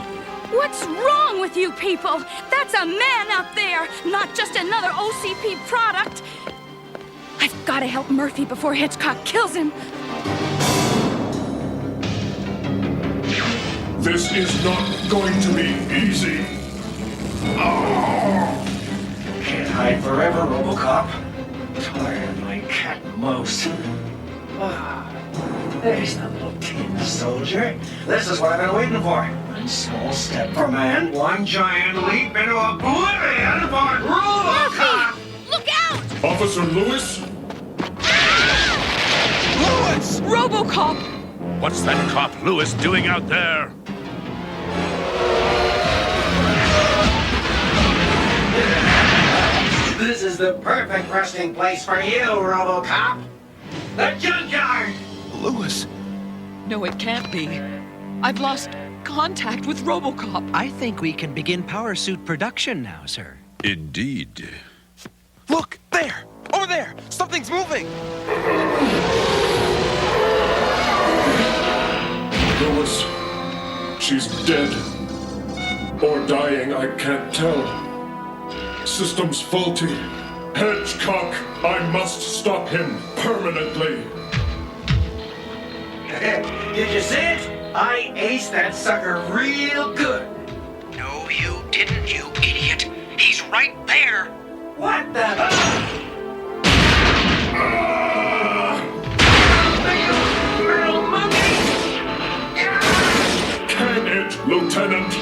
What's wrong with you people? That's a man out there, not just another OCP product. I've got to help Murphy before Hedgecock kills him. This is not going to be easy. Oh! Can't hide forever, RoboCop. Tired of my cat and mouse. Ah, there's the little tin soldier. This is what I've been waiting for. One small step for man, one giant leap into oblivion for RoboCop! Look out! Officer Lewis? Lewis! RoboCop! What's that cop Lewis doing out there? This is the perfect resting place for you, RoboCop. The junkyard! Lewis? No, it can't be. I've lost contact with RoboCop. I think we can begin power suit production now, sir. Indeed. Look, there! Over there! Something's moving! Lewis, she's dead. Or dying, I can't tell. System's faulty. Hedgecock, I must stop him permanently. Did you see it? I aced that sucker real good. No, you didn't, you idiot. He's right there. What the? Can it, Lieutenant?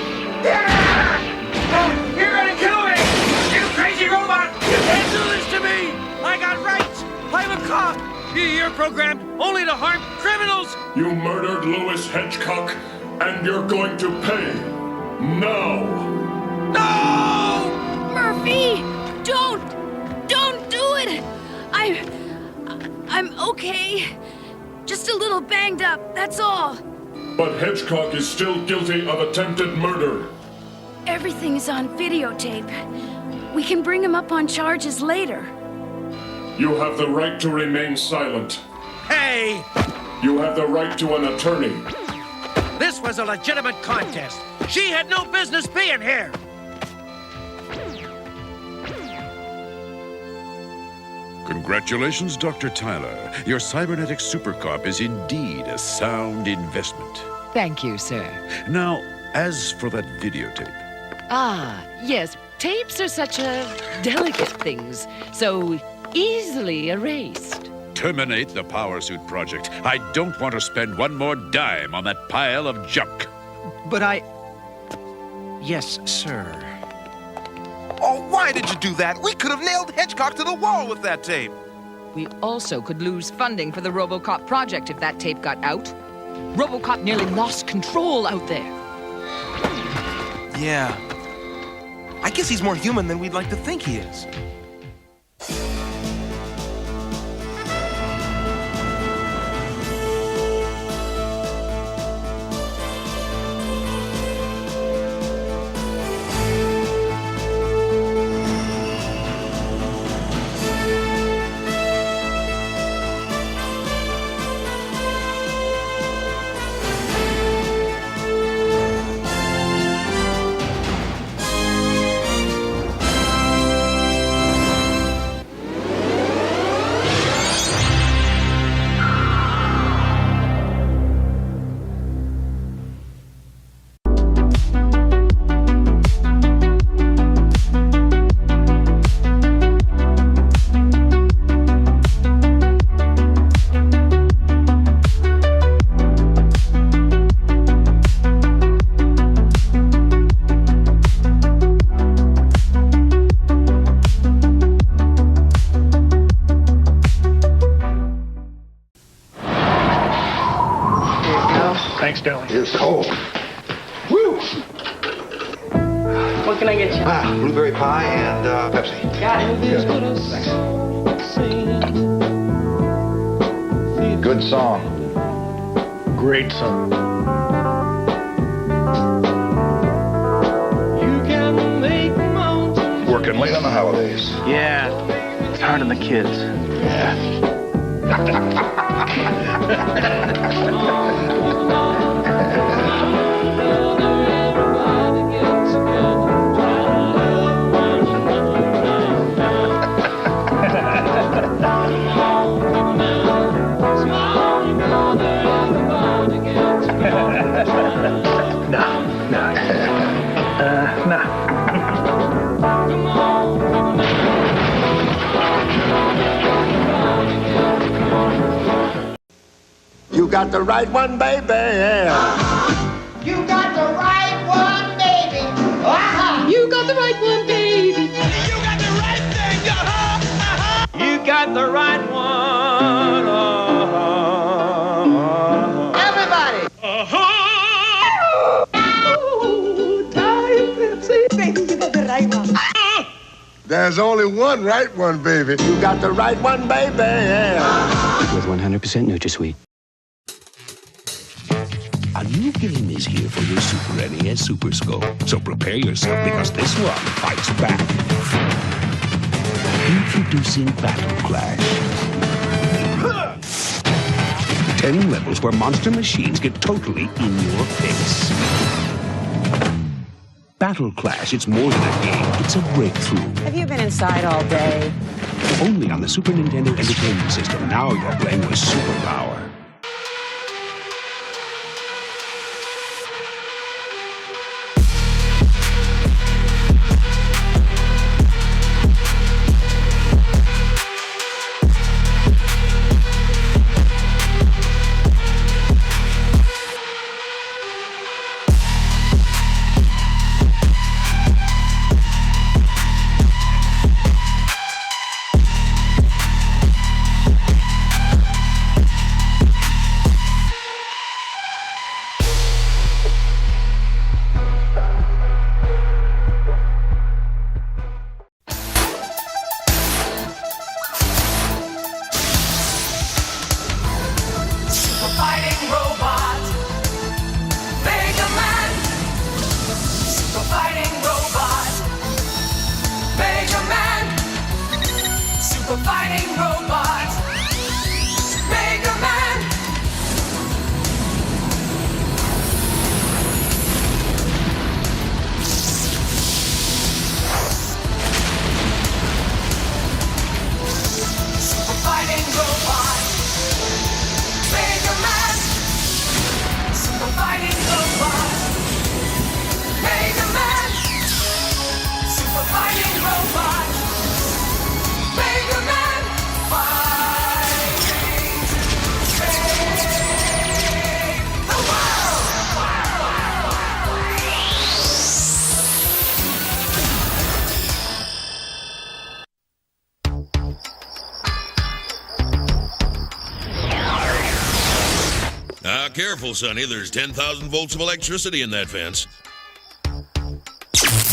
Oh, you're gonna kill me! You crazy robot! You can't do this to me! I got rights! I'm a cop! You're programmed only to harm criminals! You murdered Louis Hedgecock, and you're going to pay. Now! No! Murphy! Don't do it! I'm okay. Just a little banged up, that's all. But Hedgecock is still guilty of attempted murder. Everything is on videotape. We can bring him up on charges later. You have the right to remain silent. Hey! You have the right to an attorney. This was a legitimate contest. She had no business being here. Congratulations, Dr. Tyler. Your cybernetic super cop is indeed a sound investment. Thank you, sir. Now, as for that videotape. Ah, yes. Tapes are such delicate things, so easily erased. Terminate the Power Suit project. I don't want to spend one more dime on that pile of junk. But Yes, sir. Oh, why did you do that? We could have nailed Hedgecock to the wall with that tape. We also could lose funding for the RoboCop project if that tape got out. RoboCop nearly lost control out there. Yeah. I guess he's more human than we'd like to think he is. It's cold. Woo! What can I get you? Blueberry pie and Pepsi. Got it. Yeah. Thanks. Good song. Great song. Working late on the holidays. Yeah. It's hard on the kids. Yeah. You got the right one, baby. You got the right one, baby. You got the right one, baby. You got the right thing. You got the right one. Everybody. Oh, Diet Pepsi. Baby, you got the right one. There's only one right one, baby. You got the right one, baby. With 100% NutraSweet. A new game is here for your Super NES Super Scope, so prepare yourself because this one fights back. Introducing Battle Clash. 10 levels where monster machines get totally in your face. Battle Clash, it's more than a game, it's a breakthrough. Have you been inside all day? Only on the Super Nintendo Entertainment System. Now you're playing with superpower. Careful, Sonny. There's 10,000 volts of electricity in that fence.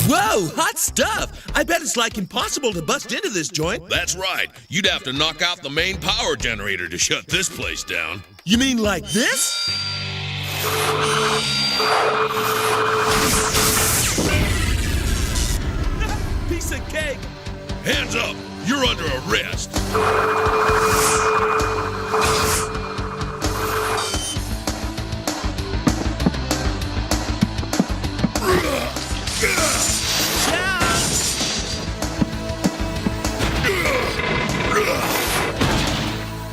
Whoa, hot stuff! I bet it's like impossible to bust into this joint. That's right. You'd have to knock out the main power generator to shut this place down. You mean like this? Piece of cake! Hands up! You're under arrest.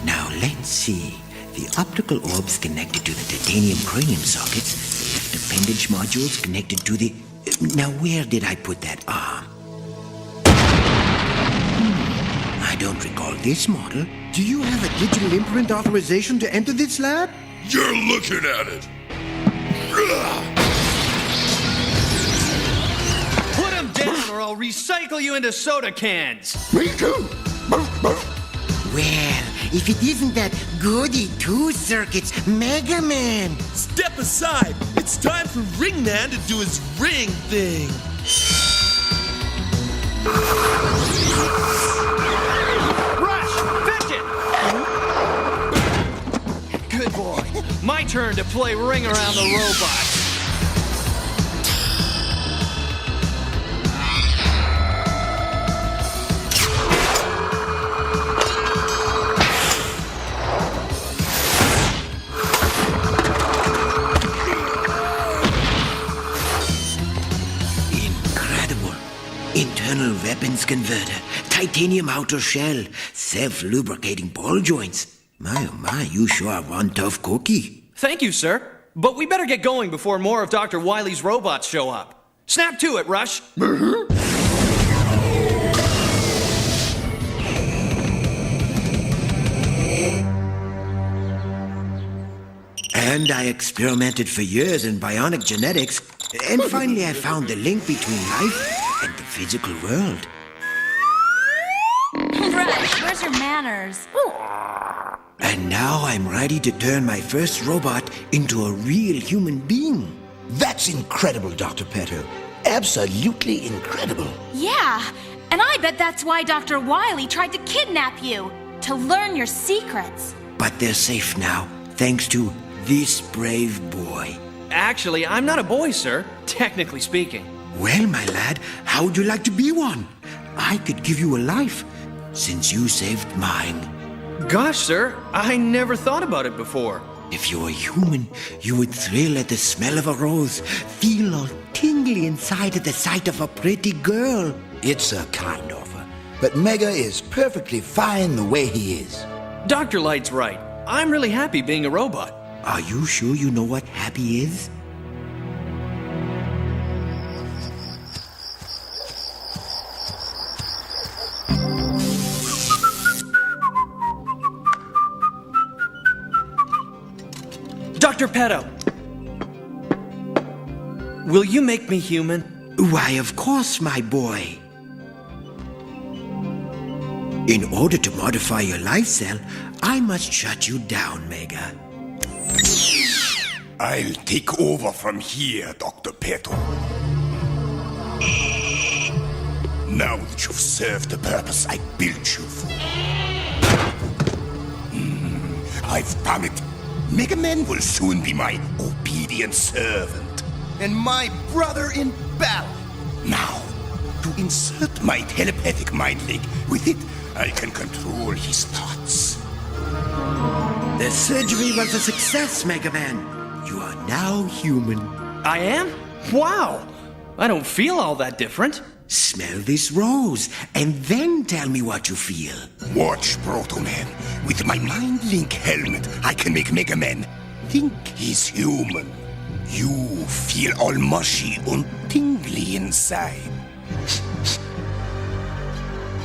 Now let's see. The optical orbs connected to the titanium cranium sockets, the left appendage modules connected to the... Now where did I put that arm? I don't recall this model. Do you have a digital imprint authorization to enter this lab? You're looking at it. Put him down or I'll recycle you into soda cans. Me too. Well, if it isn't that goody two-circuits Mega Man. Step aside. It's time for Ring Man to do his ring thing. Rush! Fetch it! Good boy. My turn to play ring around the robots. Internal weapons converter, titanium outer shell, self-lubricating ball joints. My, oh my, you sure are one tough cookie. Thank you, sir. But we better get going before more of Dr. Wily's robots show up. Snap to it, Rush. And I experimented for years in bionic genetics, and finally I found the link between life and the physical world. Rush, where's your manners? And now I'm ready to turn my first robot into a real human being. That's incredible, Dr. Petto. Absolutely incredible. Yeah, and I bet that's why Dr. Wily tried to kidnap you, to learn your secrets. But they're safe now, thanks to this brave boy. Actually, I'm not a boy, sir, technically speaking. Well, my lad, how would you like to be one? I could give you a life, since you saved mine. Gosh, sir, I never thought about it before. If you were human, you would thrill at the smell of a rose, feel all tingly inside at the sight of a pretty girl. It's a kind offer. but Mega is perfectly fine the way he is. Dr. Light's right. I'm really happy being a robot. Are you sure you know what happy is? Dr. Petto! Will you make me human? Why, of course, my boy. In order to modify your life cell, I must shut you down, Mega. I'll take over from here, Dr. Petto. Now that you've served the purpose I built you for. I've done it. Mega Man will soon be my obedient servant. And my brother in battle. Now, to insert my telepathic mind link, with it, I can control his thoughts. The surgery was a success, Mega Man. You are now human. I am? Wow! I don't feel all that different. Smell this rose, and then tell me what you feel. Watch, Proto Man. With my mind link helmet, I can make Mega Man think he's human. You feel all mushy and tingly inside.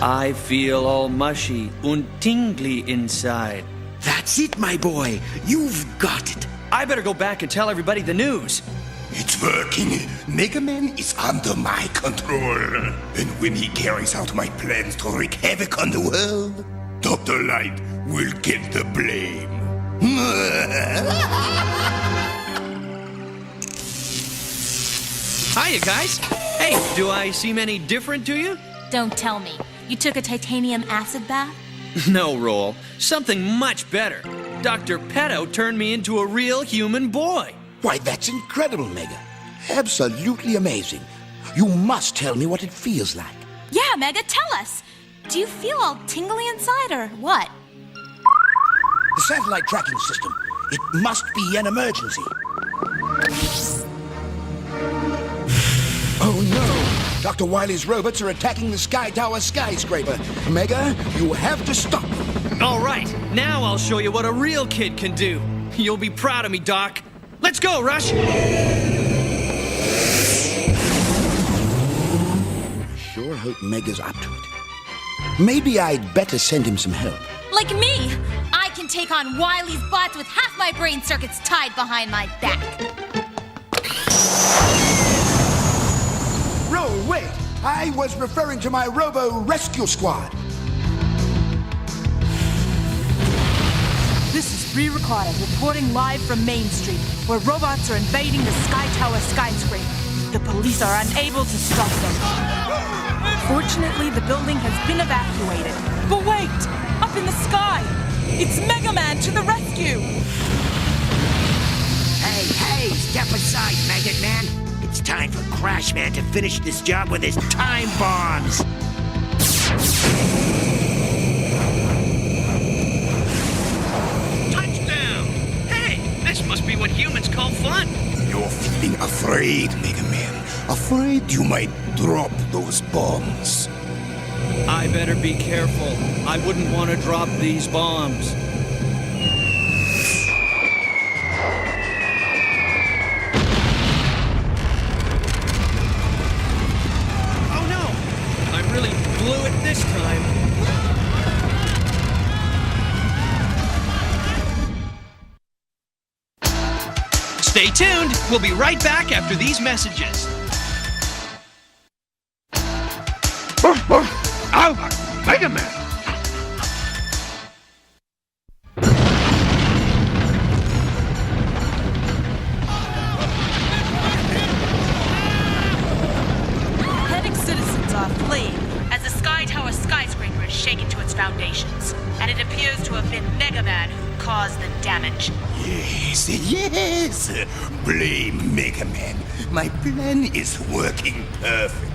I feel all mushy and tingly inside. That's it, my boy. You've got it. I better go back and tell everybody the news. It's working. Mega Man is under my control. And when he carries out my plans to wreak havoc on the world, Dr. Light will get the blame. Hiya, guys. Hey, do I seem any different to you? Don't tell me. You took a titanium acid bath? No, Roll. Something much better. Dr. Petto turned me into a real human boy. Why, that's incredible, Mega. Absolutely amazing. You must tell me what it feels like. Yeah, Mega, tell us. Do you feel all tingly inside or what? The satellite tracking system. It must be an emergency. Oh no! Dr. Wily's robots are attacking the Sky Tower skyscraper. Mega, you have to stop them. All right, now I'll show you what a real kid can do. You'll be proud of me, Doc. Let's go, Rush! Sure hope Mega's up to it. Maybe I'd better send him some help. Like me! I can take on Wily's bots with half my brain circuits tied behind my back. Roll, wait! I was referring to my Robo Rescue Squad. This is pre-recorded, reporting live from Main Street, where robots are invading the Sky Tower skyscraper. The police are unable to stop them. Fortunately, the building has been evacuated. But wait! Up in the sky! It's Mega Man to the rescue! Hey, step aside, Maggot Man. It's time for Crash Man to finish this job with his time bombs. Touchdown! Hey, this must be what humans call fun. You're feeling afraid, Mega Man. Afraid you might drop those bombs. I better be careful. I wouldn't want to drop these bombs. Oh no! I really blew it this time. Stay tuned. We'll be right back after these messages. Albert, Mega Man! Panic citizens are fleeing as the Sky Tower skyscraper is shaken to its foundations, and it appears to have been Mega Man who caused the damage. Yes! Blame Mega Man. My plan is working perfect.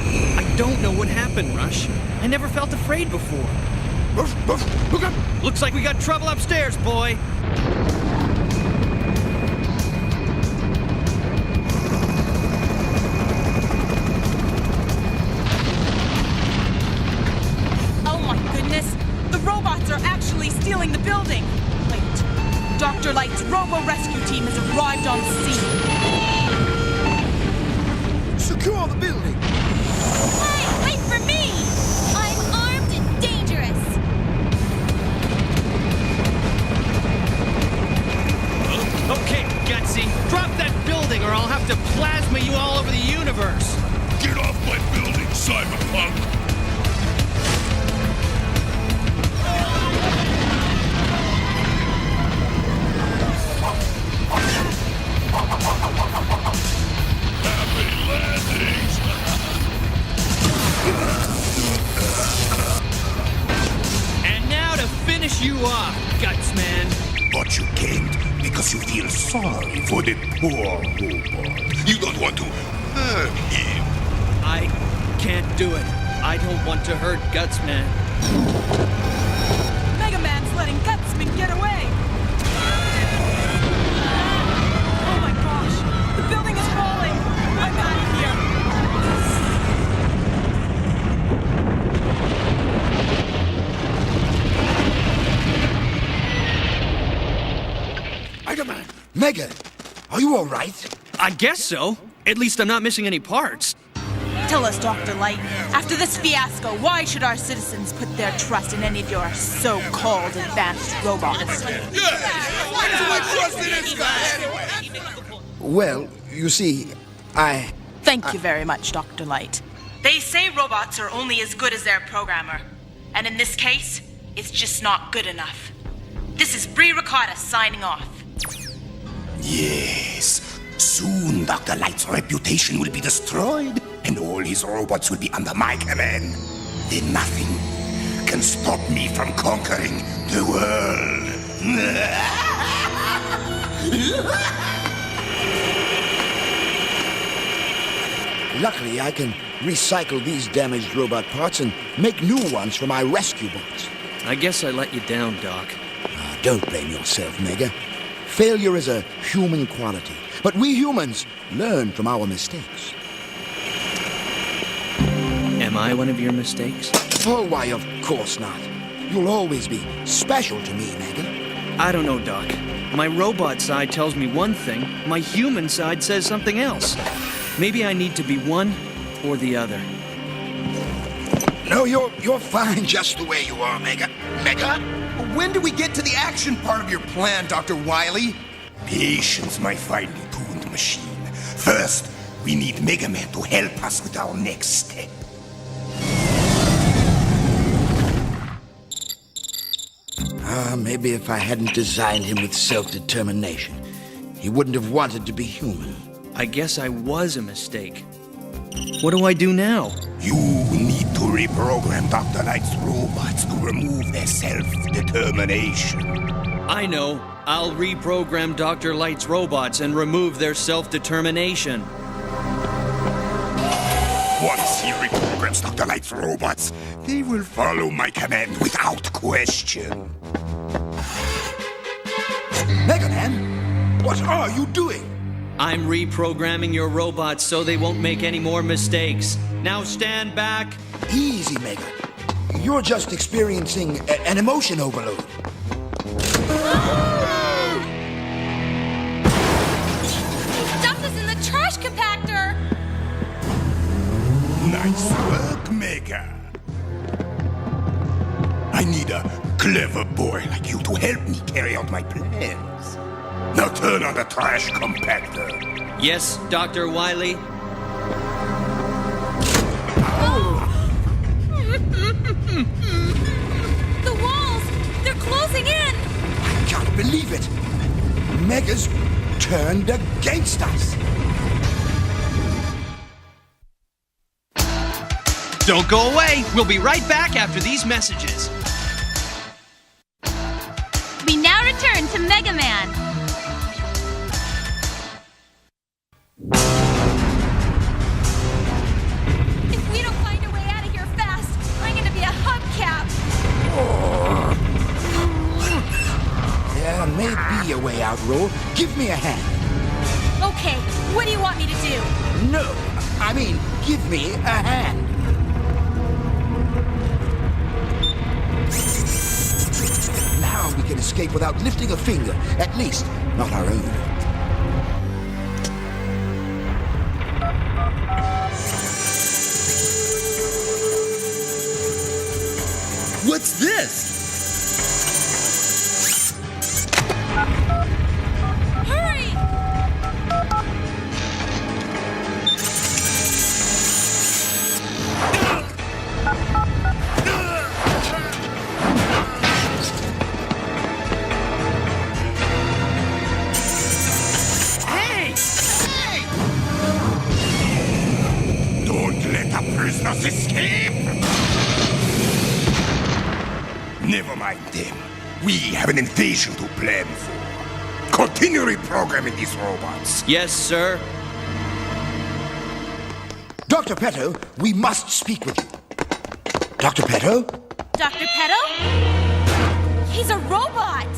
I don't know what happened, Rush. I never felt afraid before. Looks like we got trouble upstairs, boy. robots are actually stealing the building. Wait. Dr. Light's robo-rescue team has arrived on scene. Secure the building. Hey, wait for me! I'm armed and dangerous. Okay, Gutsy, drop that building or I'll have to plasma you all over the universe. Get off my building, cyberpunk! Happy landings! And now to finish you off, Gutsman. But you can't because you feel sorry for the poor robot. You don't want to hurt him. I can't do it. I don't want to hurt Gutsman. Mega Man's letting Gutsman get away. Oh my gosh, the building is falling. I'm out of here. Spider-Man! Mega, are you all right? I guess so. At least I'm not missing any parts. Tell us, Dr. Light, after this fiasco, why should our citizens put their trust in any of your so-called advanced robots? Why do I trust in this guy anyway? Well, you see, Thank you very much, Dr. Light. They say robots are only as good as their programmer. And in this case, it's just not good enough. This is Bree Ricotta signing off. Yes. Soon Dr. Light's reputation will be destroyed, and all his robots will be under my command. Then nothing can stop me from conquering the world. Luckily, I can recycle these damaged robot parts and make new ones for my rescue bots. I guess I let you down, Doc. Don't blame yourself, Mega. Failure is a human quality, but we humans learn from our mistakes. Am I one of your mistakes? Oh, why, of course not. You'll always be special to me, Mega. I don't know, Doc. My robot side tells me one thing, my human side says something else. Maybe I need to be one or the other. No, you're fine just the way you are, Mega. Mega? When do we get to the action part of your plan, Dr. Wily? Patience, my finely tuned machine. First, we need Mega Man to help us with our next step. Maybe if I hadn't designed him with self-determination, he wouldn't have wanted to be human. I guess I was a mistake. What do I do now? You need to reprogram Dr. Light's robots to remove their self-determination. I know. I'll reprogram Dr. Light's robots and remove their self-determination. Once he reprograms Dr. Light's robots, they will follow my command without question. Mega Man, what are you doing? I'm reprogramming your robots so they won't make any more mistakes. Now stand back. Easy, Mega. You're just experiencing an emotion overload. Stuff is in the trash compactor! Nice work, Mega. I need a clever boy like you to help me carry out my plans. Now turn on the trash compactor. Yes, Dr. Wily? The walls! They're closing in! I can't believe it. Mega's turned against us. Don't go away. We'll be right back after these messages. We now return to Mega Man. If we don't find a way out of here fast, I'm gonna be a hubcap. There may be a way out, Ro. Give me a hand. Okay, what do you want me to do? No, I mean, give me a hand. can escape without lifting a finger, at least not our own. What's this? Hurry! Don't let the prisoners escape! Never mind them. We have an invasion to plan for. Continue reprogramming these robots. Yes, sir. Dr. Petto, we must speak with you. Dr. Petto? Dr. Petto? He's a robot!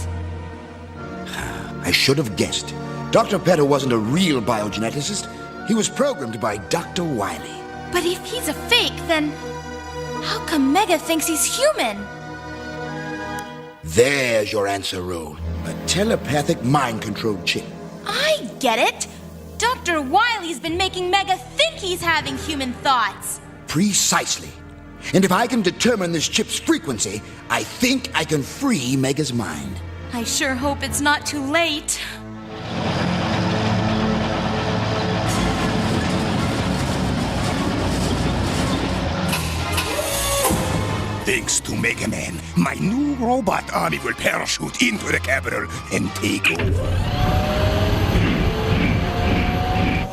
I should have guessed. Dr. Petto wasn't a real biogeneticist. He was programmed by Dr. Wily. But if he's a fake, then how come Mega thinks he's human? There's your answer, Roll. A telepathic mind-controlled chip. I get it! Dr. Wily's been making Mega think he's having human thoughts. Precisely. And if I can determine this chip's frequency, I think I can free Mega's mind. I sure hope it's not too late. Thanks to Mega Man, my new robot army will parachute into the capital and take over.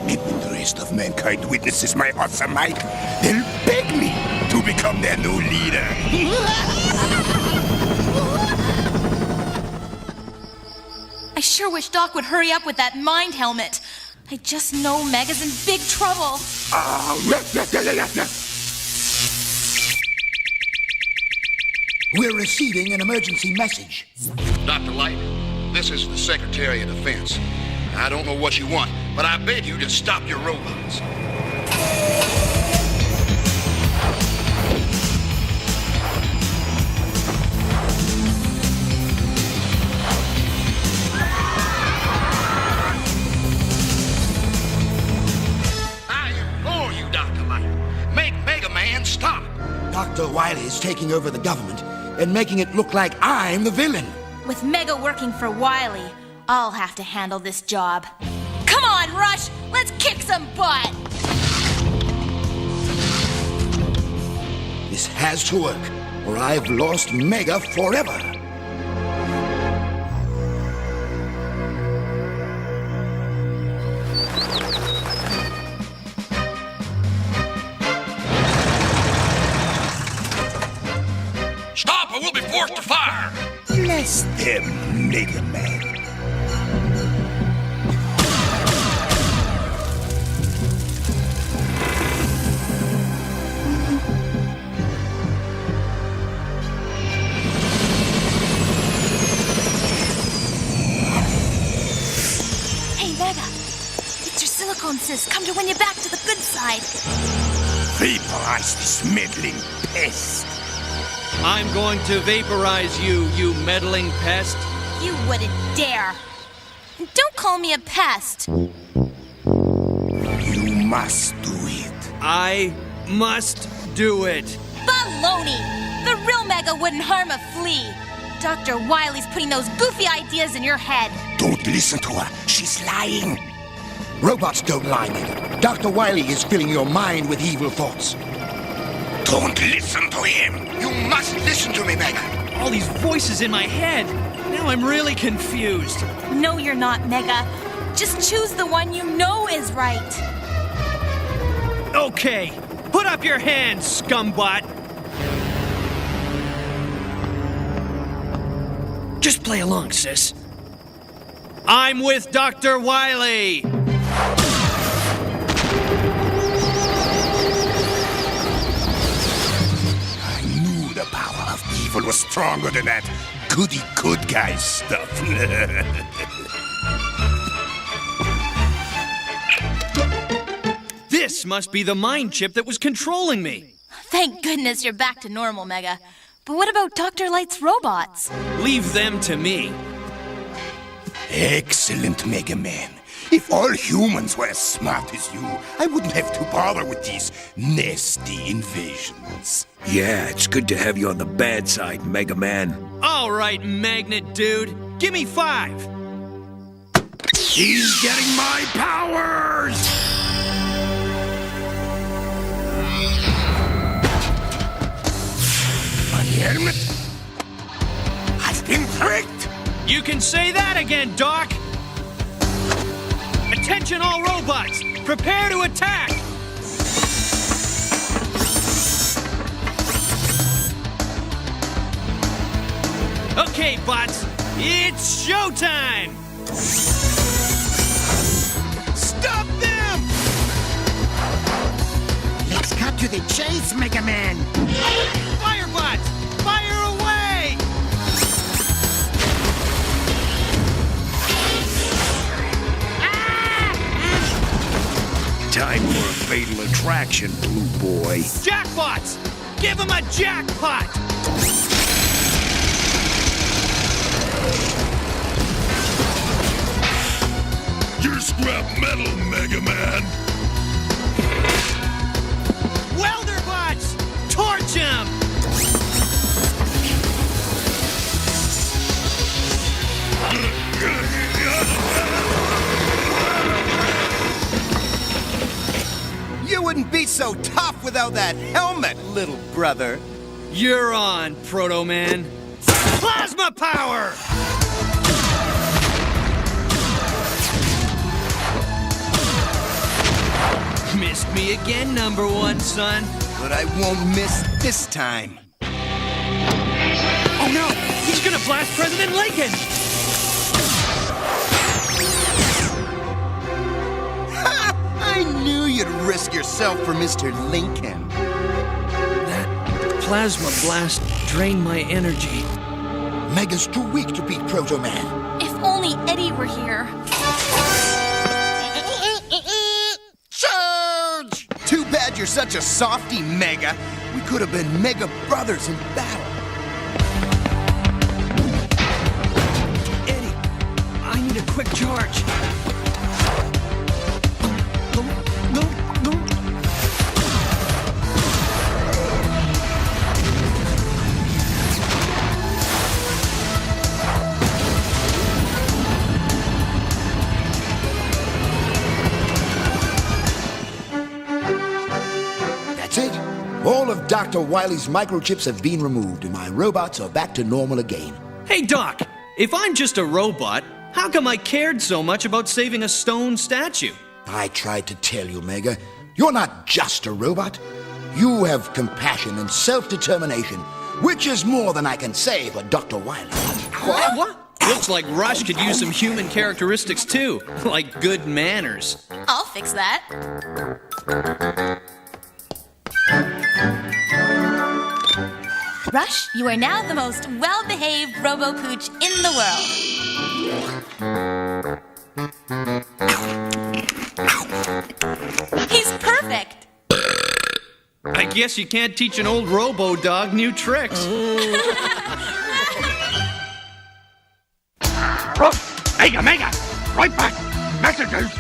And when the rest of mankind witnesses my awesome might, they'll beg me to become their new leader. I sure wish Doc would hurry up with that mind helmet. I just know Mega's in big trouble. We're receiving an emergency message. Dr. Light, this is the Secretary of Defense. I don't know what you want, but I beg you to stop your robots. I implore you, Dr. Light, make Mega Man stop. Dr. Wily's taking over the government and making it look like I'm the villain. With Mega working for Wily, I'll have to handle this job. Come on, Rush! Let's kick some butt! This has to work, or I've lost Mega forever. Stop or we'll be forced to fire! Bless them, Mega Man. Hey, Mega! It's your silicone sis come to win you back to the good side. Vaporize this meddling pest. I'm going to vaporize you, you meddling pest. You wouldn't dare. And don't call me a pest. You must do it. I must do it. Baloney! The real Mega wouldn't harm a flea. Dr. Wily's putting those goofy ideas in your head. Don't listen to her. She's lying. Robots don't lie, Mega. Dr. Wily is filling your mind with evil thoughts. Don't listen to him. You must listen to me, Mega. All these voices in my head. Now I'm really confused. No, you're not, Mega. Just choose the one you know is right. Okay, put up your hands, scumbot. Just play along, sis. I'm with Dr. Wily. The power of evil was stronger than that goody good guy stuff. This must be the mind chip that was controlling me. Thank goodness you're back to normal, Mega. But what about Dr. Light's robots? Leave them to me. Excellent, Mega Man. If all humans were as smart as you, I wouldn't have to bother with these nasty invasions. Yeah, it's good to have you on the bad side, Mega Man. All right, Magnet Dude. Give me 5. He's getting my powers! My helmet? I've been tricked! You can say that again, Doc! Attention all robots! Prepare to attack! Okay, bots, it's showtime! Stop them! Let's cut to the chase, Mega Man. Fire bots! Fire away! Time for a fatal attraction, Blue Boy. Jackpots! Give him a jackpot! You're scrap metal, Mega Man. Welder bots! Torch him! You wouldn't be so tough without that helmet, little brother. You're on, Proto Man. Plasma power! Missed me again, number 1, son. But I won't miss this time. Oh no! He's gonna blast President Lincoln! I knew you'd risk yourself for Mr. Lincoln. That plasma blast drained my energy. Mega's too weak to beat Proto Man. If only Eddie were here. Charge! Too bad you're such a softy, Mega. We could have been Mega brothers in battle. Eddie, I need a quick charge. That's it. All of Dr. Wily's microchips have been removed, and my robots are back to normal again. Hey, Doc, if I'm just a robot, how come I cared so much about saving a stone statue? I tried to tell you, Mega. You're not just a robot. You have compassion and self-determination, which is more than I can say for Dr. Wily. What? Looks like Rush could use some human characteristics too, like good manners. I'll fix that. Rush, you are now the most well-behaved Robo-Pooch in the world. He's perfect. I guess you can't teach an old robo-dog new tricks. Mega, Mega! Right back! Messages!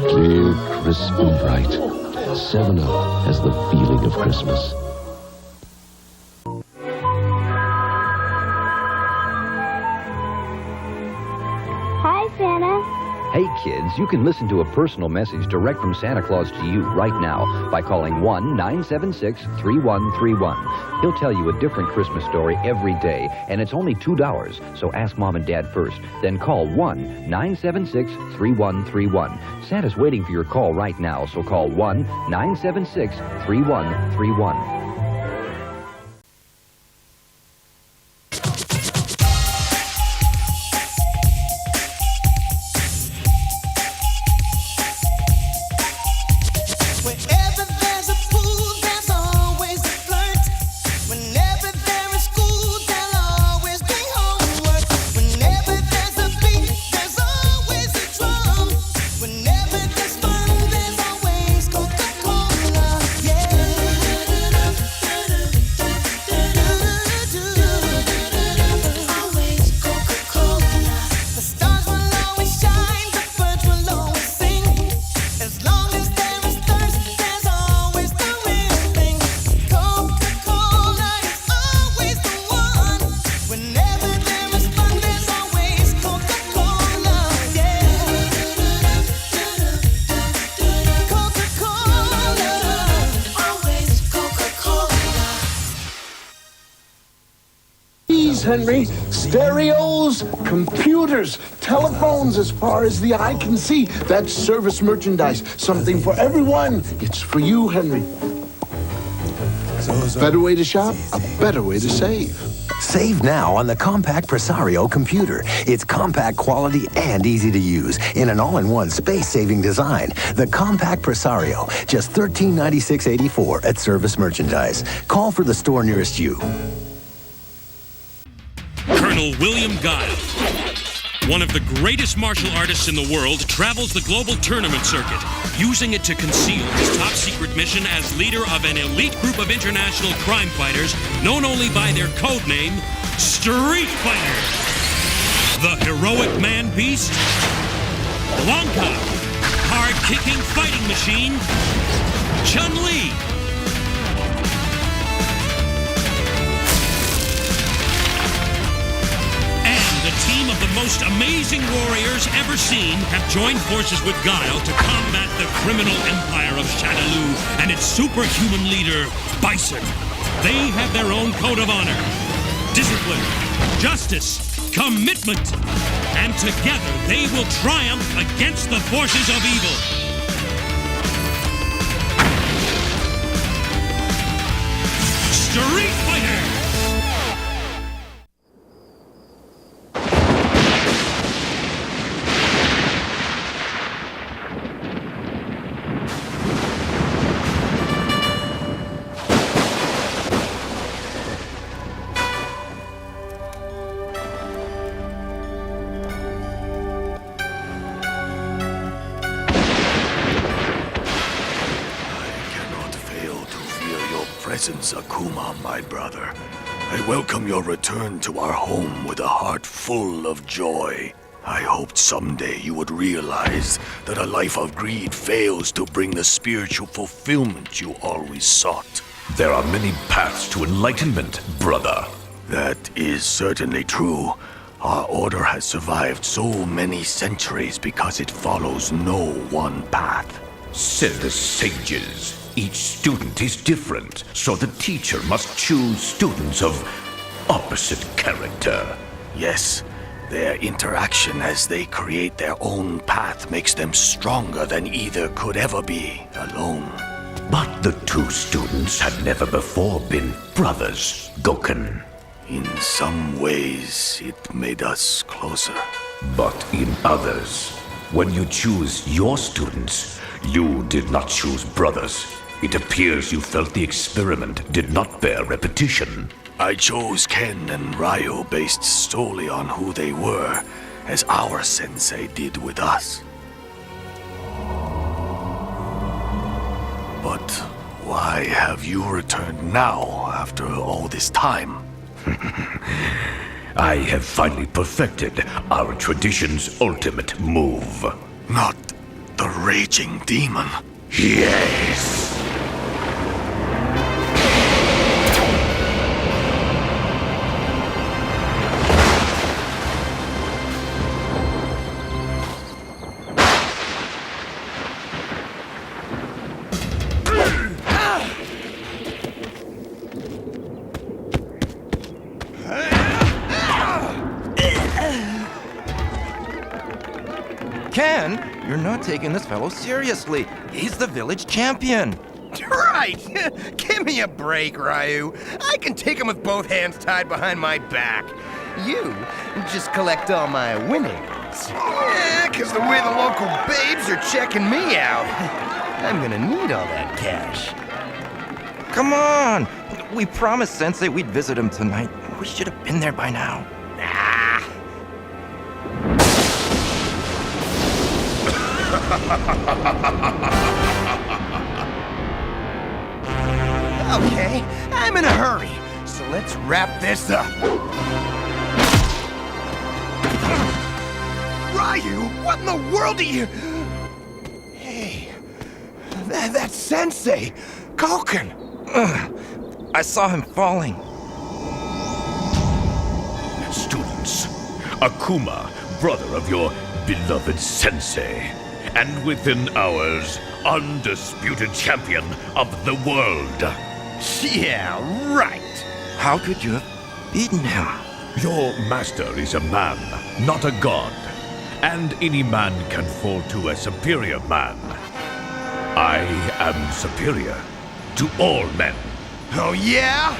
Clear, crisp, and bright. 7-Up has the feeling of Christmas. Hi, Santa. Hey kids, you can listen to a personal message direct from Santa Claus to you right now by calling 1-976-3131. He'll tell you a different Christmas story every day, and it's only $2, so ask Mom and Dad first. Then call 1-976-3131. Santa's waiting for your call right now, so call 1-976-3131. Henry, stereos, computers, telephones as far as the eye can see. That's service merchandise. Something for everyone. It's for you, Henry. A better way to shop, a better way to save. Save now on the Compact Presario computer. It's compact quality and easy to use in an all-in-one space-saving design. The Compact Presario, just $1396.84 at Service Merchandise. Call for the store nearest you. Colonel William Guile, one of the greatest martial artists in the world, travels the global tournament circuit, using it to conceal his top-secret mission as leader of an elite group of international crime fighters known only by their code name, Street Fighter. The heroic man-beast, Blanca, hard-kicking fighting machine, Chun-Li, team of the most amazing warriors ever seen have joined forces with Guile to combat the criminal empire of Shadaloo and its superhuman leader, Bison. They have their own code of honor, discipline, justice, commitment, and together they will triumph against the forces of evil. Street Fighter! Akuma, my brother. I welcome your return to our home with a heart full of joy. I hoped someday you would realize that a life of greed fails to bring the spiritual fulfillment you always sought. There are many paths to enlightenment, brother. That is certainly true. Our order has survived so many centuries because it follows no one path. Said the sages. Each student is different, so the teacher must choose students of opposite character. Yes, their interaction as they create their own path makes them stronger than either could ever be alone. But the two students had never before been brothers, Goken. In some ways, it made us closer. But in others, when you choose your students, you did not choose brothers. It appears you felt the experiment did not bear repetition. I chose Ken and Ryo based solely on who they were, as our sensei did with us. But why have you returned now, after all this time? I have finally perfected our tradition's ultimate move. Not the raging demon. Yes! Ken, you're not taking this fellow seriously. He's the village champion. Right! Give me a break, Ryu. I can take him with both hands tied behind my back. You just collect all my winnings. Yeah, 'cause the way the local babes are checking me out, I'm gonna need all that cash. Come on! We promised Sensei we'd visit him tonight. We should have been there by now. Okay, I'm in a hurry, so let's wrap this up. Ryu, what in the world are you... Hey, that's Sensei, Conan. I saw him falling. Students, Akuma, brother of your beloved Sensei, and within hours, undisputed champion of the world. Yeah, right. How could you have beaten him? Your master is a man, not a god. And any man can fall to a superior man. I am superior to all men. Oh yeah?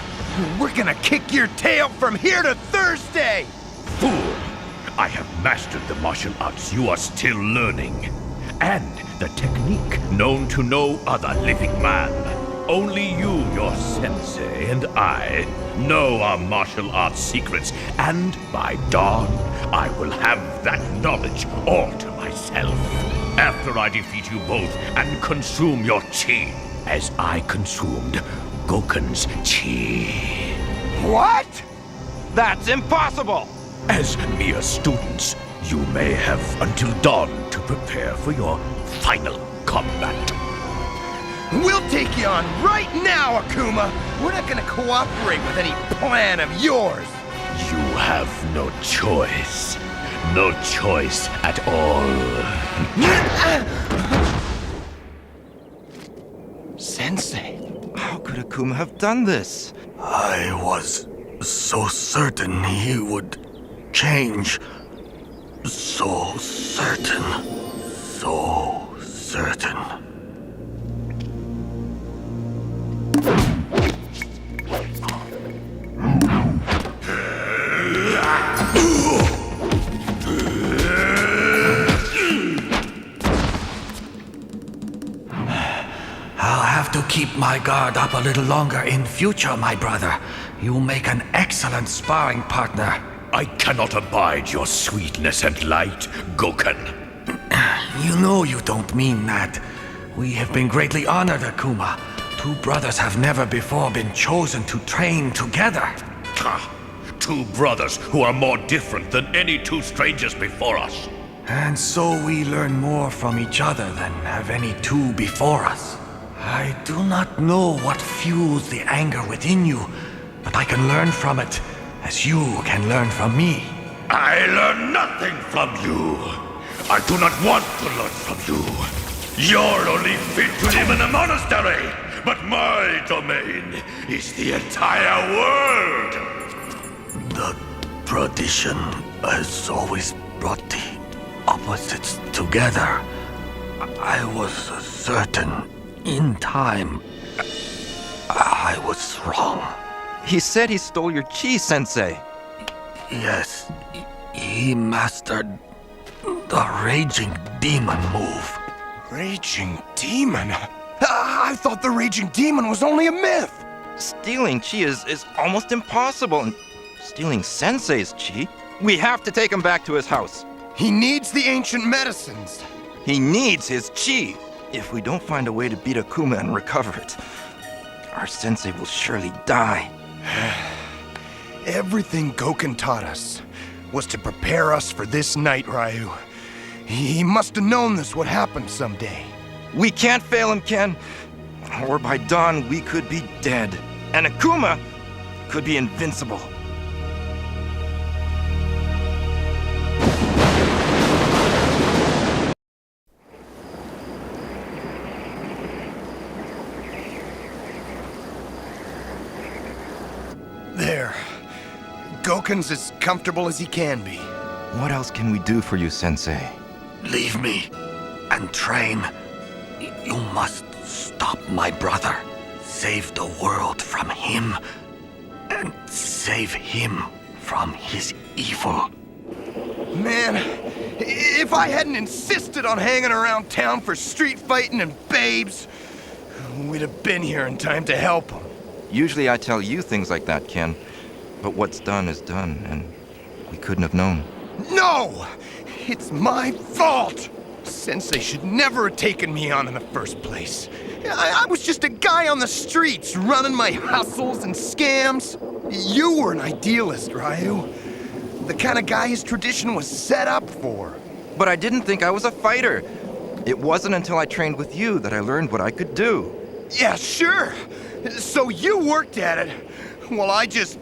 We're gonna kick your tail from here to Thursday! Fool! I have mastered the martial arts you are still learning. And the technique known to no other living man. Only you, your sensei, and I know our martial arts secrets, and by dawn, I will have that knowledge all to myself. After I defeat you both and consume your chi, as I consumed Goken's chi. What? That's impossible! As mere students, you may have until dawn to prepare for your final combat. We'll take you on right now, Akuma! We're not gonna cooperate with any plan of yours! You have no choice. No choice at all. Sensei, how could Akuma have done this? I was so certain he would change. So certain. So certain. I'll have to keep my guard up a little longer in future, my brother. You make an excellent sparring partner. I cannot abide your sweetness and light, Goken. You know you don't mean that. We have been greatly honored, Akuma. Two brothers have never before been chosen to train together. Two brothers who are more different than any two strangers before us. And so we learn more from each other than have any two before us. I do not know what fuels the anger within you, but I can learn from it, as you can learn from me. I learn nothing from you. I do not want to learn from you. You're only fit to live in a monastery, but my domain is the entire world. The tradition has always brought the opposites together. I was certain in time I was wrong. He said he stole your chi, Sensei. Yes, he mastered the Raging Demon move. Raging Demon? I thought the Raging Demon was only a myth! Stealing chi is almost impossible, and stealing Sensei's chi? We have to take him back to his house. He needs the ancient medicines. He needs his chi. If we don't find a way to beat Akuma and recover it, our Sensei will surely die. Everything Goken taught us was to prepare us for this night, Ryu. He must have known this would happen someday. We can't fail him, Ken. Or by dawn, we could be dead. And Akuma could be invincible. There. Goken's as comfortable as he can be. What else can we do for you, Sensei? Leave me and train. You must stop my brother. Save the world from him. And save him from his evil. Man, if I hadn't insisted on hanging around town for street fighting and babes, we'd have been here in time to help him. Usually I tell you things like that, Ken. But what's done is done, and we couldn't have known. No! It's my fault! Sensei should never have taken me on in the first place. I was just a guy on the streets, running my hustles and scams. You were an idealist, Ryu. The kind of guy his tradition was set up for. But I didn't think I was a fighter. It wasn't until I trained with you that I learned what I could do. Yeah, sure. So you worked at it, while I just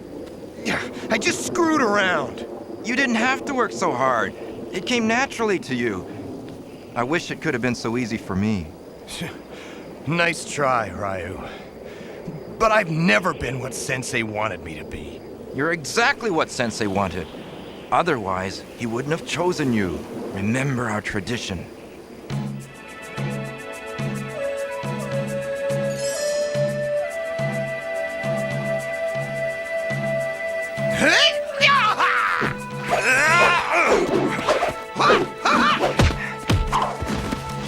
screwed around. You didn't have to work so hard. It came naturally to you. I wish it could have been so easy for me. Nice try, Ryu. But I've never been what Sensei wanted me to be. You're exactly what Sensei wanted. Otherwise, he wouldn't have chosen you. Remember our tradition.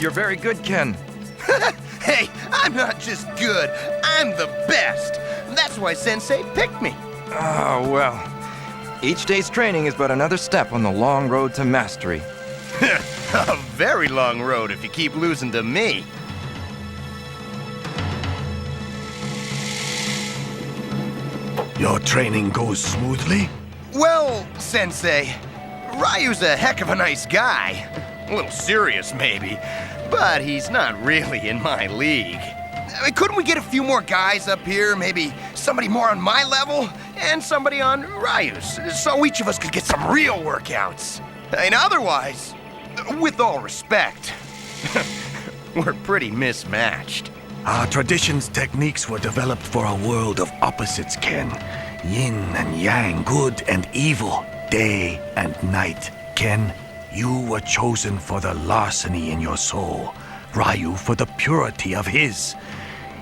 You're very good, Ken. Hey, I'm not just good, I'm the best. That's why Sensei picked me. Oh, well. Each day's training is but another step on the long road to mastery. A very long road if you keep losing to me. Your training goes smoothly? Well, Sensei, Ryu's a heck of a nice guy. A little serious, maybe, but he's not really in my league. Couldn't we get a few more guys up here? Maybe somebody more on my level and somebody on Ryu's, so each of us could get some real workouts. And otherwise, with all respect, we're pretty mismatched. Our tradition's techniques were developed for a world of opposites, Ken. Yin and yang, good and evil, day and night. Ken, you were chosen for the larceny in your soul. Ryu for the purity of his.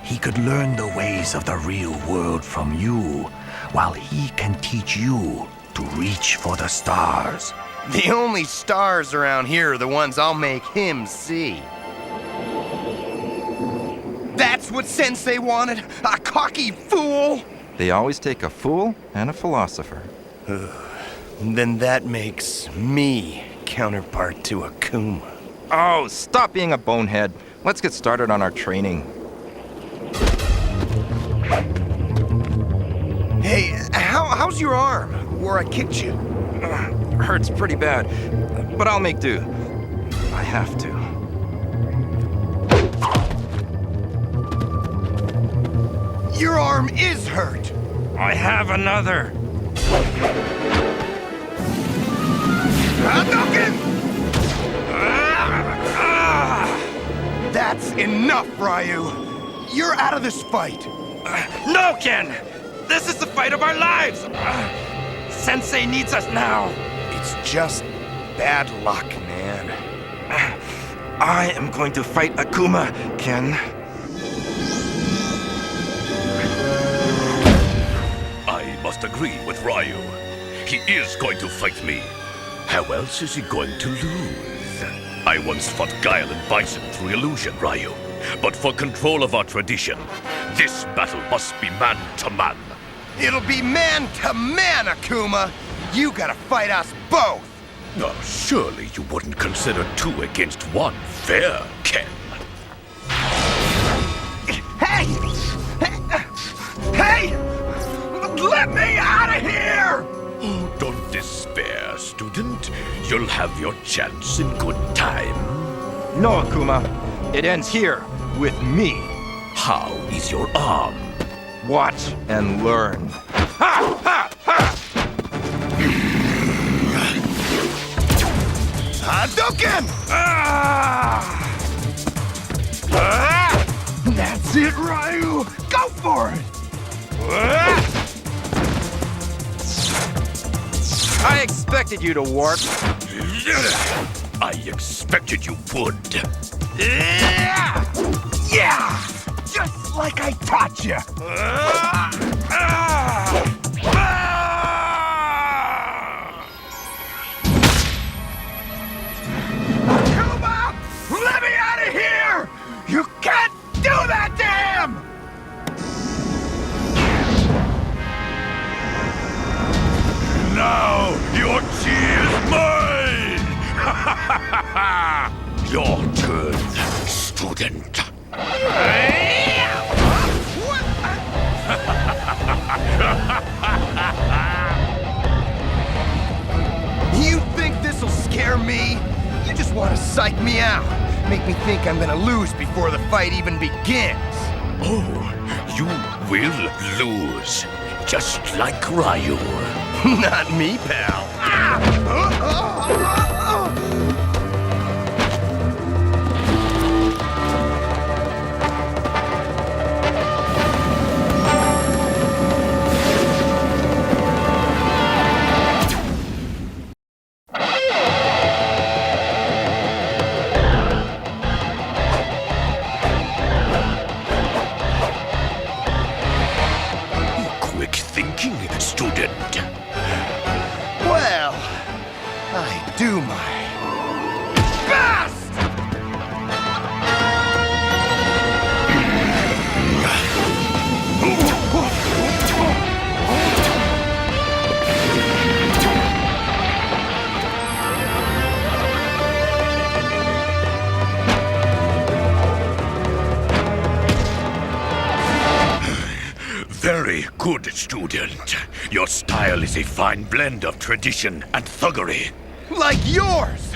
He could learn the ways of the real world from you, while he can teach you to reach for the stars. The only stars around here are the ones I'll make him see. That's what Sensei wanted? A cocky fool? They always take a fool and a philosopher. Then that makes me counterpart to Akuma. Oh, stop being a bonehead. Let's get started on our training. Hey, how's your arm? Where I kicked you? Hurts pretty bad, but I'll make do. I have to. Your arm is hurt. I have another. That's enough, Ryu. You're out of this fight. No, Ken! This is the fight of our lives! Sensei needs us now. It's just bad luck, man. I am going to fight Akuma, Ken. I must agree with Ryu. He is going to fight me. How else is he going to lose? I once fought Guile and Bison through illusion, Ryu. But for control of our tradition, this battle must be man to man. It'll be man to man, Akuma. You gotta fight us both. Oh, surely you wouldn't consider 2 against 1 fair, Ken. Hey! Hey! Let me out of here! Oh, don't despair, student. You'll have your chance in good time. No, Akuma. It ends here, with me. How is your arm? Watch and learn. Ha! Ha! Ha! Hadouken! That's it, Ryu! Go for it! I expected you to warp. I expected you would. Yeah! Just like I taught you! Akuma! Let me out of here! You can't do that to him! Now your chi is mine! Your turn, student. You think this'll scare me? You just want to psych me out. Make me think I'm gonna lose before the fight even begins. Oh, you will lose. Just like Ryu. Not me, pal. Quick thinking, student. Well, I do my best! Very good, student. Your style is a fine blend of tradition and thuggery. Like yours!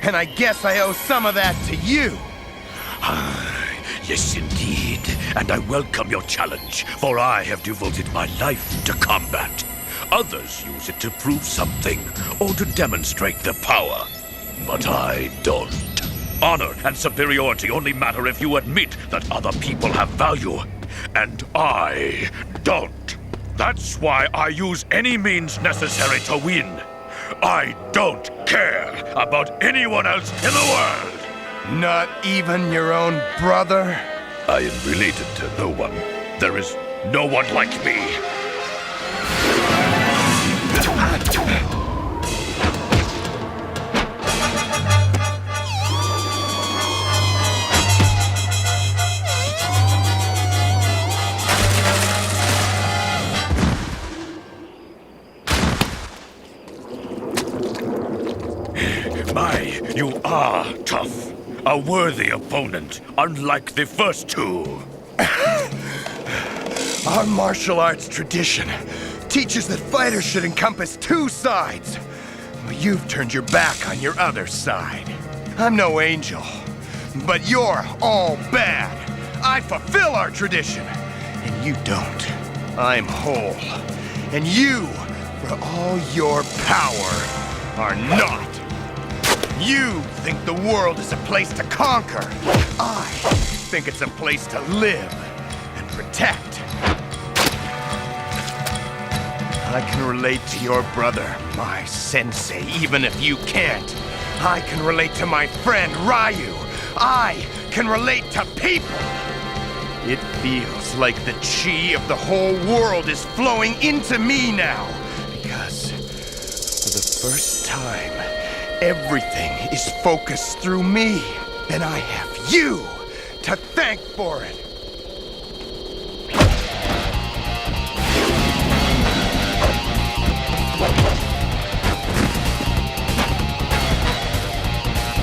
And I guess I owe some of that to you. Yes, indeed. And I welcome your challenge, for I have devoted my life to combat. Others use it to prove something, or to demonstrate their power. But I don't. Honor and superiority only matter if you admit that other people have value. And I don't. That's why I use any means necessary to win. I don't care about anyone else in the world. Not even your own brother? I am related to no one. There is no one like me. You are tough. A worthy opponent, unlike the first two. Our martial arts tradition teaches that fighters should encompass two sides. But you've turned your back on your other side. I'm no angel, but you're all bad. I fulfill our tradition, and you don't. I'm whole. And you, for all your power, are not. You think the world is a place to conquer. I think it's a place to live and protect. I can relate to your brother, my sensei, even if you can't. I can relate to my friend, Ryu. I can relate to people. It feels like the chi of the whole world is flowing into me now. Because for the first time, everything is focused through me, and I have you to thank for it.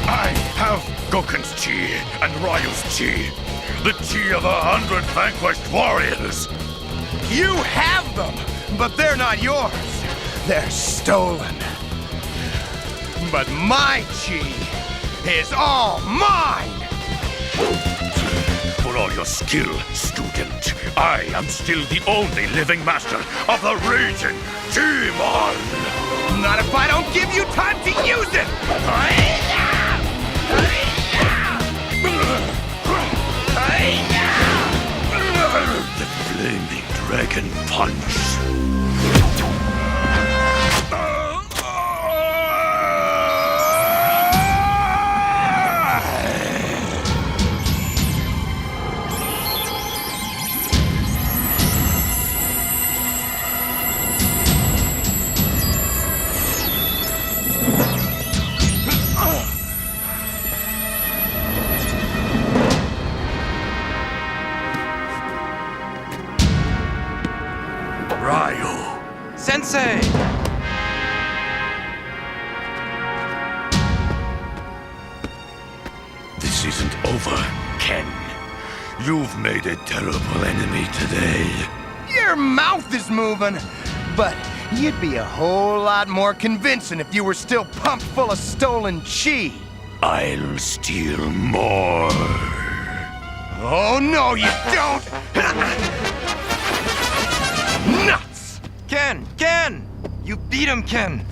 I have Goken's chi and Ryu's chi, the chi of 100 vanquished warriors. You have them, but they're not yours. They're stolen. But my chi is all mine! For all your skill, student, I am still the only living master of the raging demon! Not if I don't give you time to use it! The flaming dragon punch! Sensei! This isn't over, Ken. You've made a terrible enemy today. Your mouth is moving, but you'd be a whole lot more convincing if you were still pumped full of stolen chi. I'll steal more. Oh, no, you don't! Nuts! Ken! You beat him, Ken!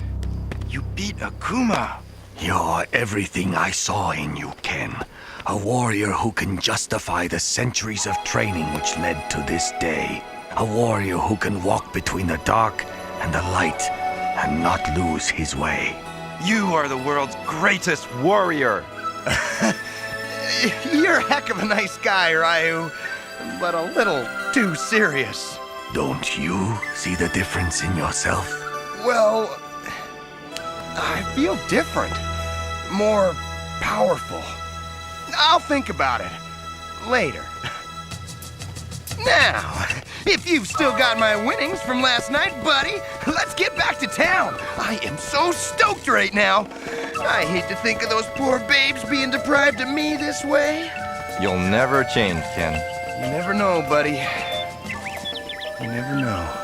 You beat Akuma! You're everything I saw in you, Ken. A warrior who can justify the centuries of training which led to this day. A warrior who can walk between the dark and the light and not lose his way. You are the world's greatest warrior! You're a heck of a nice guy, Ryu, but a little too serious. Don't you see the difference in yourself? Well, I feel different. More powerful. I'll think about it later. Now, if you've still got my winnings from last night, buddy, let's get back to town. I am so stoked right now. I hate to think of those poor babes being deprived of me this way. You'll never change, Ken. You never know, buddy. You never know.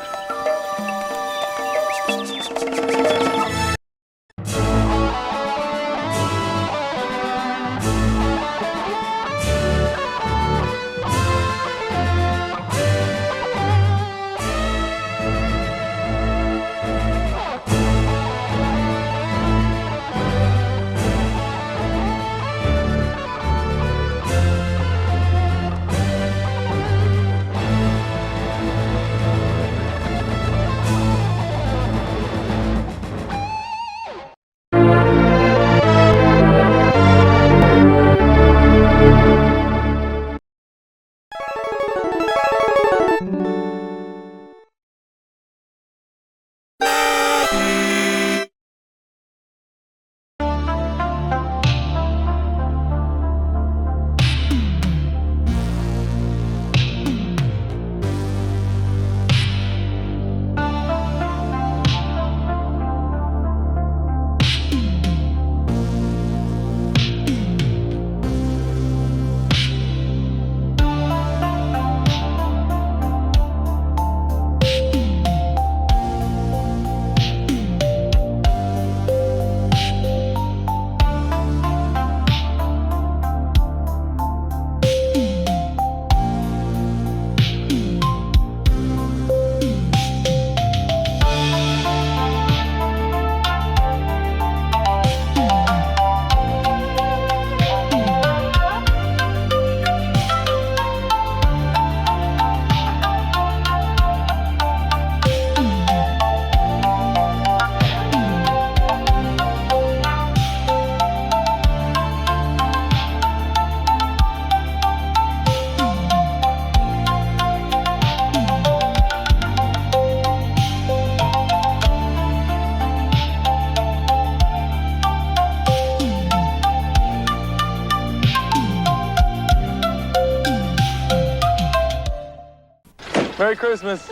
Merry Christmas.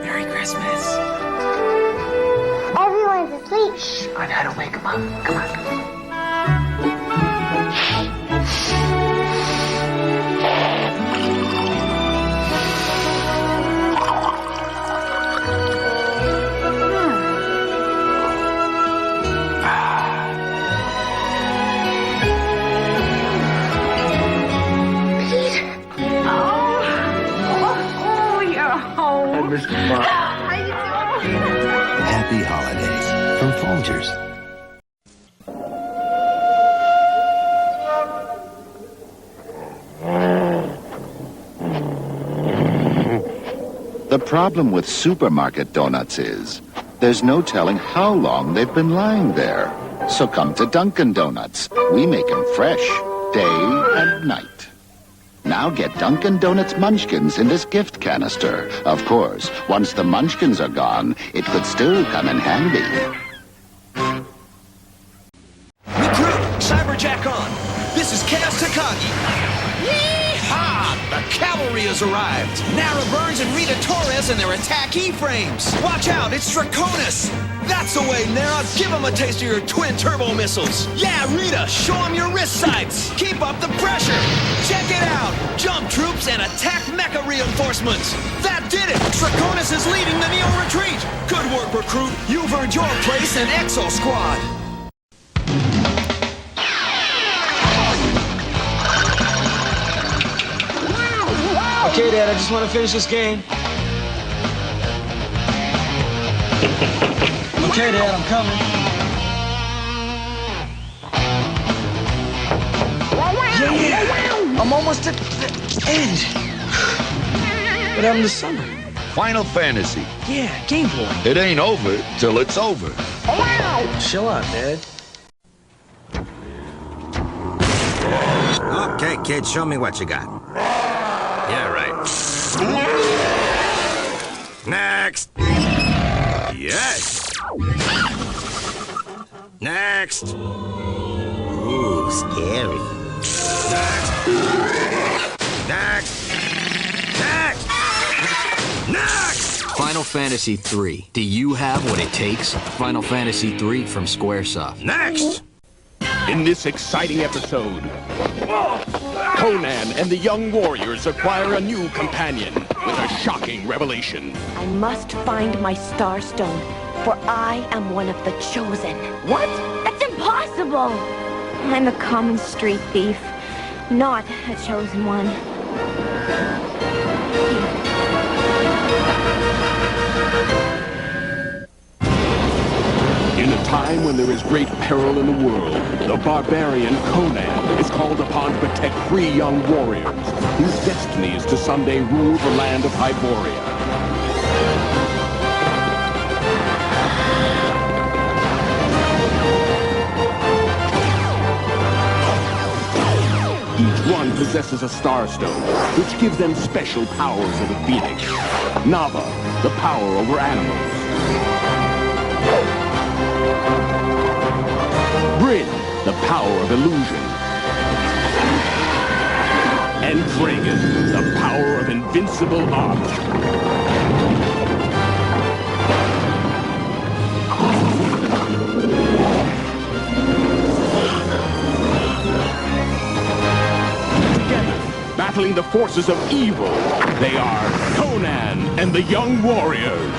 Merry Christmas. Everyone's asleep. Shh, I know how to wake them up. Come on. Happy holidays from Folgers. The problem with supermarket donuts is there's no telling how long they've been lying there. So come to Dunkin' Donuts. We make them fresh, day and night. Now get Dunkin' Donuts Munchkins in this gift canister. Of course, once the Munchkins are gone, it could still come in handy. Recruit, Cyberjack on. This is Chaos Takagi. Yeehaw! The cavalry has arrived. Nara Burns and Rita Torres and their attack E-frames. Watch out, it's Draconis. That's the way, Nara. Give him a taste of your twin turbo missiles. Yeah, Rita, show him your wrist sights. Keep up the pressure. Check it out. Jump troops and attack mecha reinforcements. That did it. Draconis is leading the Neo retreat. Good work, recruit. You've earned your place in Exo Squad. Okay, Dad, I just want to finish this game. Okay, Dad, I'm coming. Yeah! I'm almost at the end. What happened to summer? Final Fantasy. Yeah, Game Boy. It ain't over till it's over. Chill out, Dad. Okay, kid, show me what you got. Yeah, right. Next. Yes. Next. Ooh, scary. Next. Next. Next. Final Fantasy III. Do you have what it takes? Final Fantasy III from Squaresoft. Next. In this exciting episode, Conan and the young warriors acquire a new companion with a shocking revelation. I must find my Star Stone, for I am one of the chosen. What? That's impossible! I'm a common street thief, not a chosen one. In a time when there is great peril in the world, the barbarian Conan is called upon to protect 3 young warriors, whose destiny is to someday rule the land of Hyboria. Each one possesses a Star Stone, which gives them special powers of the Phoenix. Nava, the power over animals. Bryn, the power of illusion. And Dragon, the power of invincible art. Together, battling the forces of evil, they are Conan and the Young Warriors.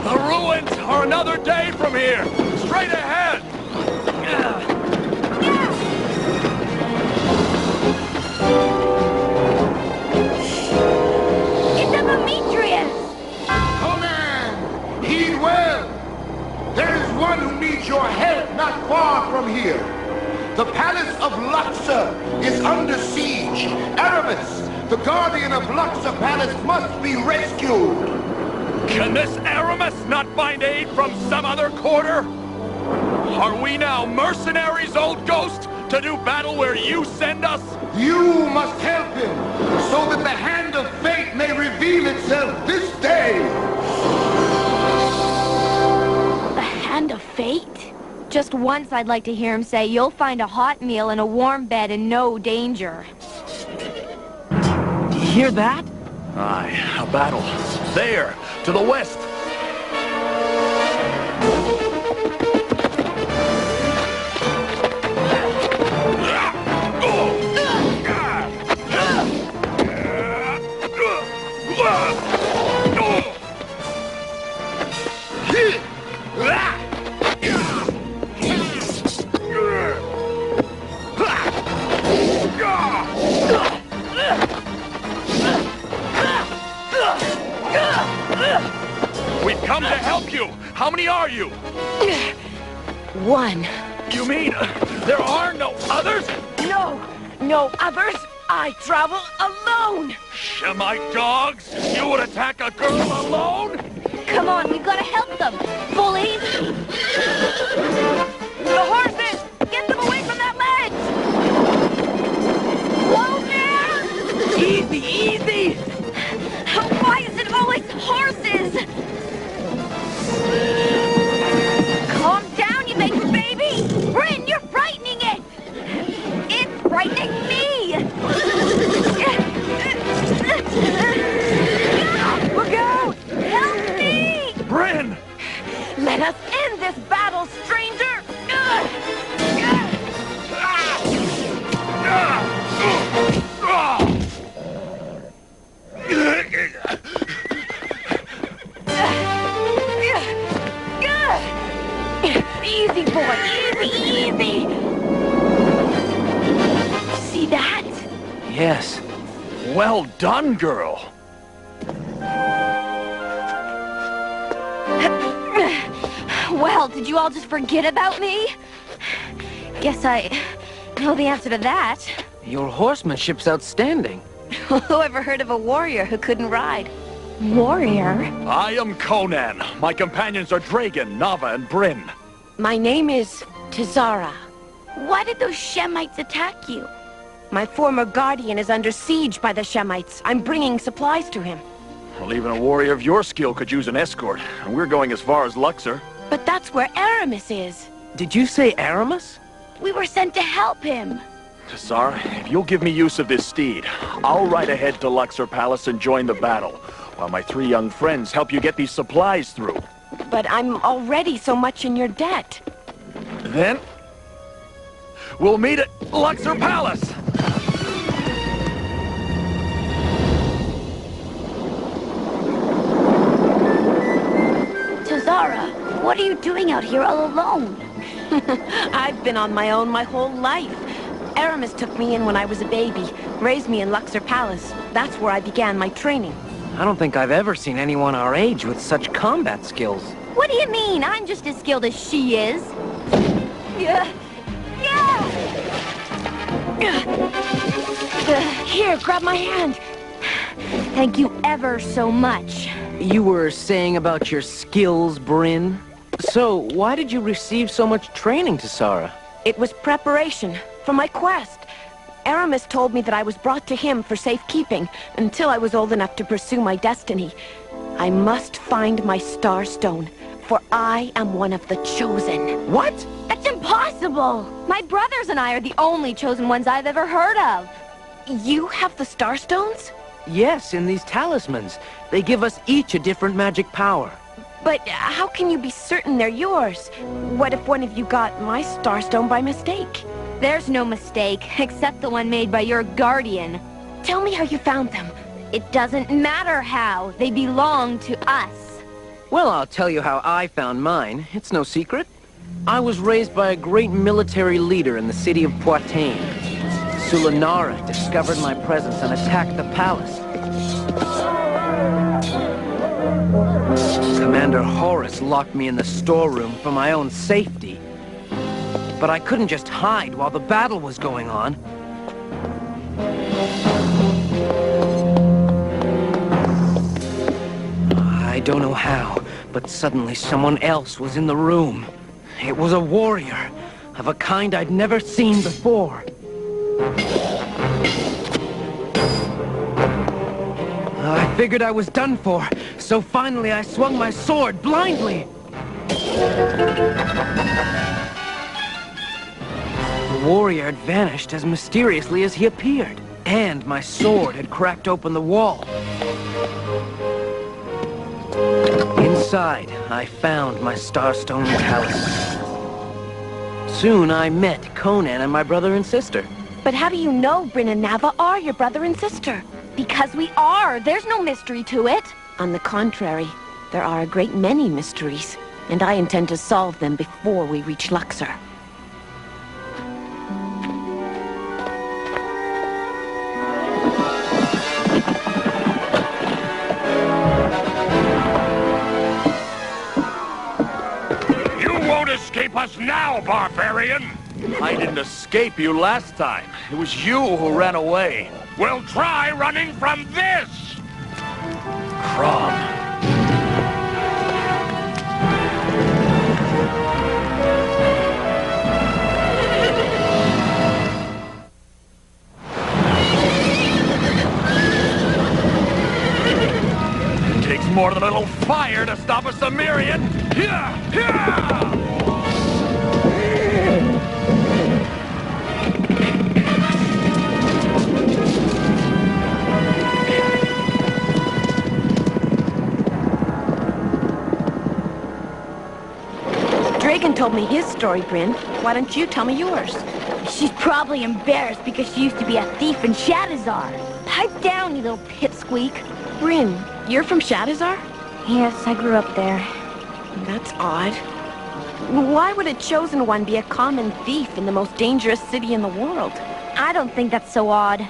The ruins are another day from here. Straight ahead. It's a Demetrius! Conan, heed well. There is one who needs your help not far from here. The palace of Luxor is under siege. Aramis, the guardian of Luxor Palace, must be rescued. Can this Aramis not find aid from some other quarter? Are we now mercenaries, old ghost, to do battle where you send us? You must help him, so that the hand of fate may reveal itself this day. The hand of fate? Just once I'd like to hear him say, you'll find a hot meal and a warm bed and no danger. Do you hear that? Aye, a battle. There, to the west. How many are you? One. You mean there are no others? No others. I travel alone. Shemite dogs? You would attack a girl alone? Come on, we've got to help them. Bullies. The horses! Get them away from that ledge! Whoa there! Easy! Why is it always horses? Calm down, you big baby! Bryn, you're frightening it! It's frightening me! Look out! Help me! Bryn! Let us end this battle, stranger! Easy, boy, easy! See that? Yes. Well done, girl. Well, did you all just forget about me? Guess I know the answer to that. Your horsemanship's outstanding. Who ever heard of a warrior who couldn't ride? Warrior? I am Conan. My companions are Dragon, Nava, and Bryn. My name is Tazara. Why did those Shemites attack you? My former guardian is under siege by the Shemites. I'm bringing supplies to him. Well, even a warrior of your skill could use an escort, and we're going as far as Luxor. But that's where Aramis is. Did you say Aramis? We were sent to help him. Tazara, if you'll give me use of this steed, I'll ride ahead to Luxor Palace and join the battle, while my 3 young friends help you get these supplies through. But I'm already so much in your debt. Then, we'll meet at Luxor Palace! Tazara, what are you doing out here all alone? I've been on my own my whole life. Aramis took me in when I was a baby, raised me in Luxor Palace. That's where I began my training. I don't think I've ever seen anyone our age with such combat skills. What do you mean? I'm just as skilled as she is. Here, grab my hand. Thank you ever so much. You were saying about your skills, Bryn? So, why did you receive so much training, Tazara? It was preparation for my quest. Aramis told me that I was brought to him for safekeeping until I was old enough to pursue my destiny. I must find my Star Stone, for I am one of the chosen. What? That's impossible! My brothers and I are the only chosen ones I've ever heard of. You have the Star Stones? Yes, in these talismans. They give us each a different magic power. But how can you be certain they're yours? What if one of you got my Starstone by mistake? There's no mistake, except the one made by your guardian. Tell me how you found them. It doesn't matter how. They belong to us. Well, I'll tell you how I found mine. It's no secret. I was raised by a great military leader in the city of Poitain. Sulanara discovered my presence and attacked the palace. Commander Horus locked me in the storeroom for my own safety. But I couldn't just hide while the battle was going on. I don't know how, but suddenly someone else was in the room. It was a warrior, of a kind I'd never seen before. I figured I was done for, so finally I swung my sword blindly. The warrior had vanished as mysteriously as he appeared, and my sword had cracked open the wall. Inside, I found my Starstone talisman. Soon I met Conan and my brother and sister. But how do you know Bryn and Nava are your brother and sister? Because we are. There's no mystery to it. On the contrary, there are a great many mysteries, and I intend to solve them before we reach Luxor. escape us now, barbarian! I didn't escape you last time. It was you who ran away. Well, try running from this! Crom. Takes more than a little fire to stop a Cimmerian. Dragon told me his story, Bryn. Why don't you tell me yours? She's probably embarrassed because she used to be a thief in Shadowzar. Pipe down, you little pipsqueak. Bryn, you're from Shadowzar? Yes, I grew up there. That's odd. Why would a chosen one be a common thief in the most dangerous city in the world? I don't think that's so odd.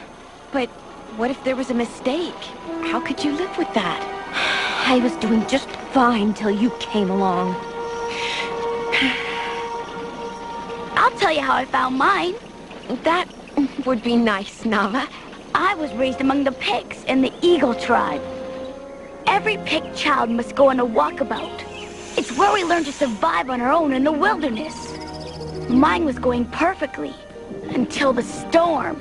But what if there was a mistake? How could you live with that? I was doing just fine till you came along. I'll tell you how I found mine. That would be nice, Nava. I was raised among the pigs in the Eagle tribe. Every pig child must go on a walkabout. It's where we learn to survive on our own in the wilderness. Mine was going perfectly until the storm.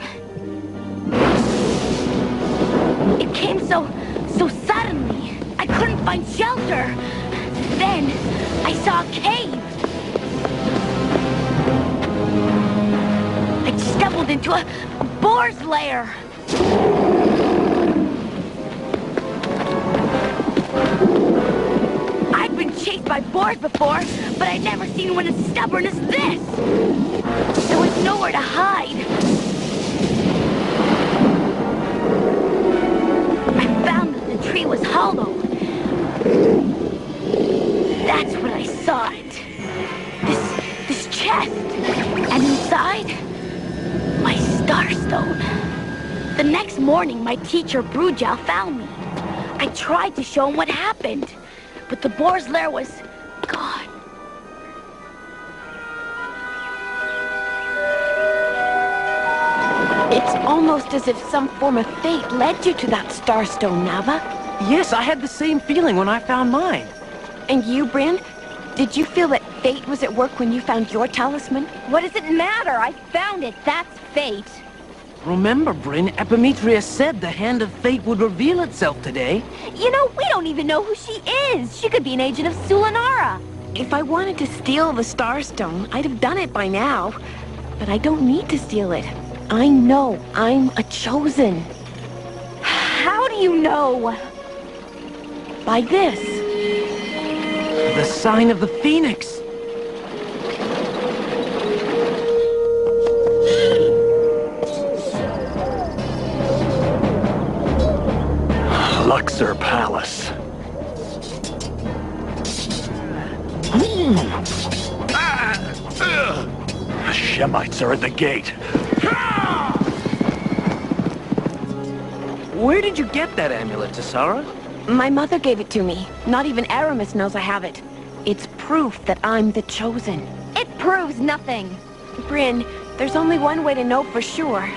It came so suddenly. I couldn't find shelter. Then I saw a cave. I stumbled into a boar's lair. I'd been chased by boars before, but I'd never seen one as stubborn as this. There was nowhere to hide. I found that the tree was hollow. That's when I saw it. This chest. And inside, my starstone. The next morning, my teacher, Brujal, found me. I tried to show him what happened, but the boar's lair was gone. It's almost as if some form of fate led you to that starstone, Nava. Yes, I had the same feeling when I found mine. And you, Bryn? Did you feel that fate was at work when you found your talisman? What does it matter? I found it. That's fate. Remember, Bryn, Epimetheus said the hand of fate would reveal itself today. You know, we don't even know who she is. She could be an agent of Sulanara. If I wanted to steal the Starstone, I'd have done it by now. But I don't need to steal it. I know I'm a chosen. How do you know? By this. The sign of the Phoenix. Luxor Palace. The Shemites are at the gate. Where did you get that amulet, Tessara? My mother gave it to me. Not even Aramis knows I have it. It's proof that I'm the chosen. It proves nothing. Bryn, there's only one way to know for sure.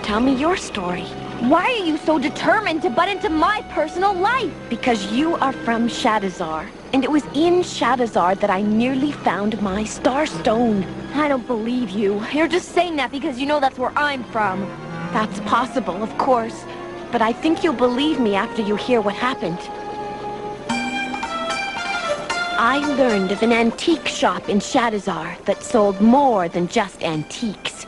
Tell me your story. Why are you so determined to butt into my personal life? Because you are from Shadowzar. And it was in Shadowzar that I nearly found my Starstone. I don't believe you. You're just saying that because you know that's where I'm from. That's possible, of course. But I think you'll believe me after you hear what happened. I learned of an antique shop in Shadowzar that sold more than just antiques.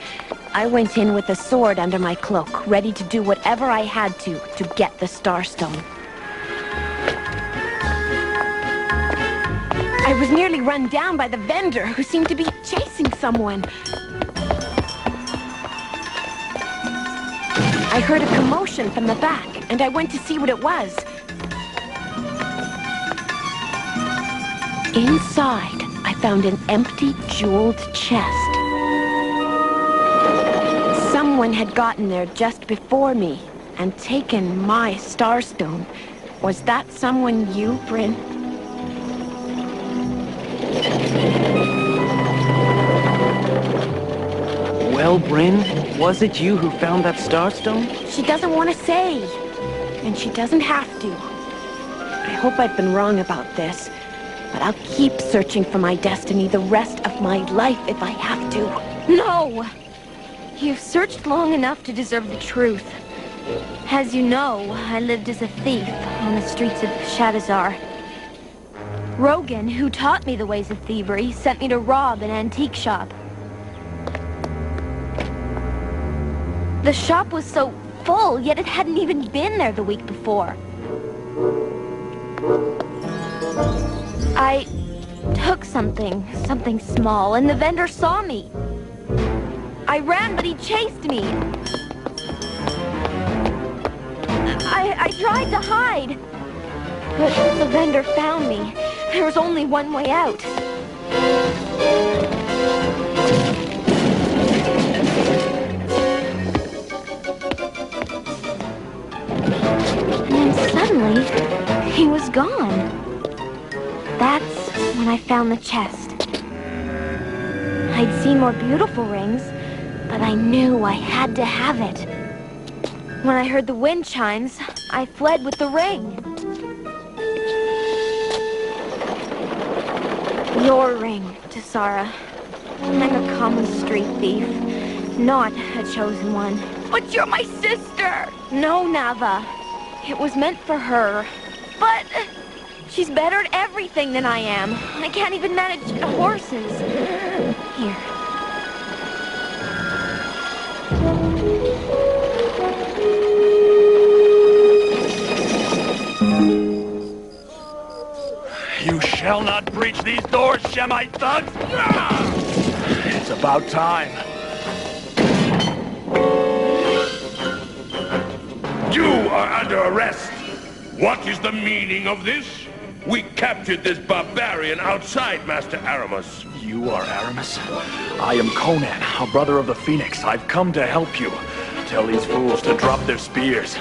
I went in with a sword under my cloak, ready to do whatever I had to get the Starstone. I was nearly run down by the vendor, who seemed to be chasing someone. I heard a commotion from the back, and I went to see what it was. Inside, I found an empty, jeweled chest. Someone had gotten there just before me and taken my Starstone. Was that someone you, Bryn? tell Bryn? Was it you who found that Starstone? She doesn't want to say. And she doesn't have to. I hope I've been wrong about this. But I'll keep searching for my destiny the rest of my life if I have to. No! You've searched long enough to deserve the truth. As you know, I lived as a thief on the streets of Shadazar. Rogan, who taught me the ways of thievery, sent me to rob an antique shop. The shop was so full, yet it hadn't even been there the week before. I took something small, and the vendor saw me. I ran, but he chased me. I tried to hide, but the vendor found me. There was only one way out. And then suddenly, he was gone. That's when I found the chest. I'd seen more beautiful rings, but I knew I had to have it. When I heard the wind chimes, I fled with the ring. Your ring, Tessara. I'm a common street thief, not a chosen one. But you're my sister! No, Nava. It was meant for her. But she's better at everything than I am. I can't even manage horses. Here. You shall not breach these doors, Shemite thugs! It's about time. You are under arrest. What is the meaning of this? We captured this barbarian outside, Master Aramis. You are Aramis? I am Conan, a brother of the Phoenix. I've come to help you. Tell these fools to drop their spears.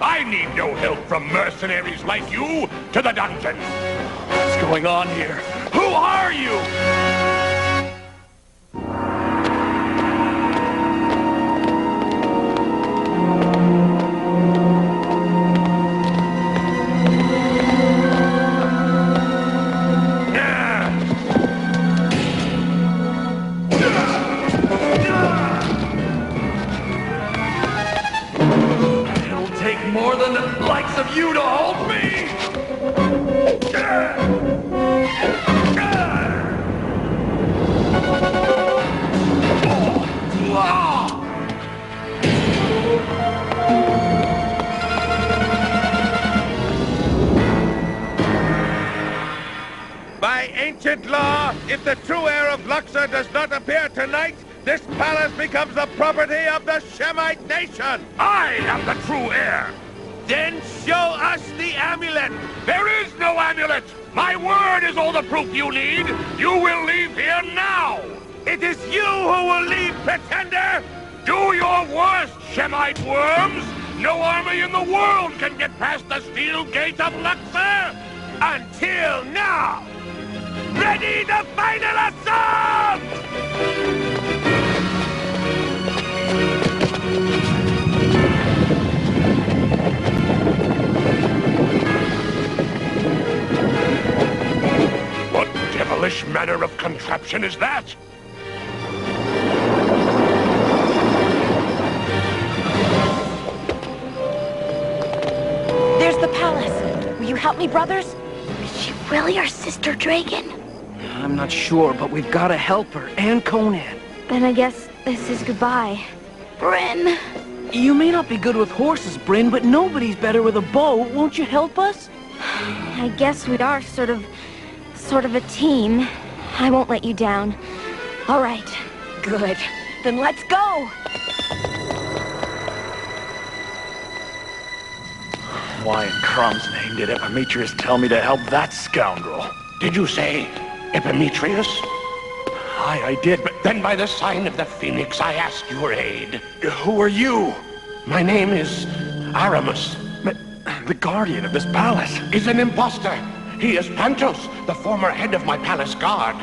I need no help from mercenaries like you. To the dungeons. What's going on here? Who are you? More than the likes of you to hold me! By ancient law, if the true heir of Luxor does not appear tonight, this palace becomes the property of the Shemite nation! I am the true heir! Then show us the amulet! There is no amulet! My word is all the proof you need! You will leave here now! It is you who will leave, pretender! Do your worst, Shemite worms! No army in the world can get past the steel gate of Luxor! Until now! Ready the final assault! What devilish manner of contraption is that? There's the palace. Will you help me, brothers? Is she really our sister dragon? I'm not sure, but we've got to help her, and Conan. Then I guess this is goodbye. Bryn! You may not be good with horses, Bryn, but nobody's better with a bow. Won't you help us? I guess we are sort of a team. I won't let you down. All right. Good. Then let's go! Why in crumb's name did Epimetheus tell me to help that scoundrel? Did you say Epimetheus? Aye, I did, but then by the sign of the Phoenix, I ask your aid. Who are you? My name is Aramis. The guardian of this palace. Is an imposter. He is Pantos, the former head of my palace guard.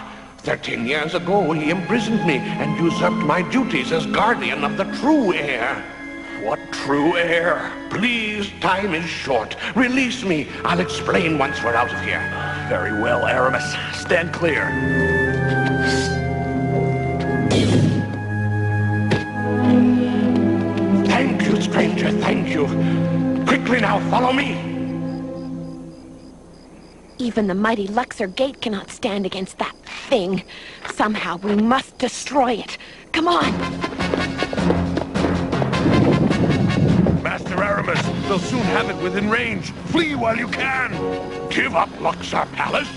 13 years ago, he imprisoned me and usurped my duties as guardian of the true heir. What true heir? Please, time is short. Release me. I'll explain once we're out of here. Very well, Aramis. Stand clear. Thank you, stranger, thank you. Quickly now, follow me. Even the mighty Luxor Gate cannot stand against that thing. Somehow we must destroy it. Come on! Master Aramis, they'll soon have it within range. Flee while you can. Give up Luxor Palace?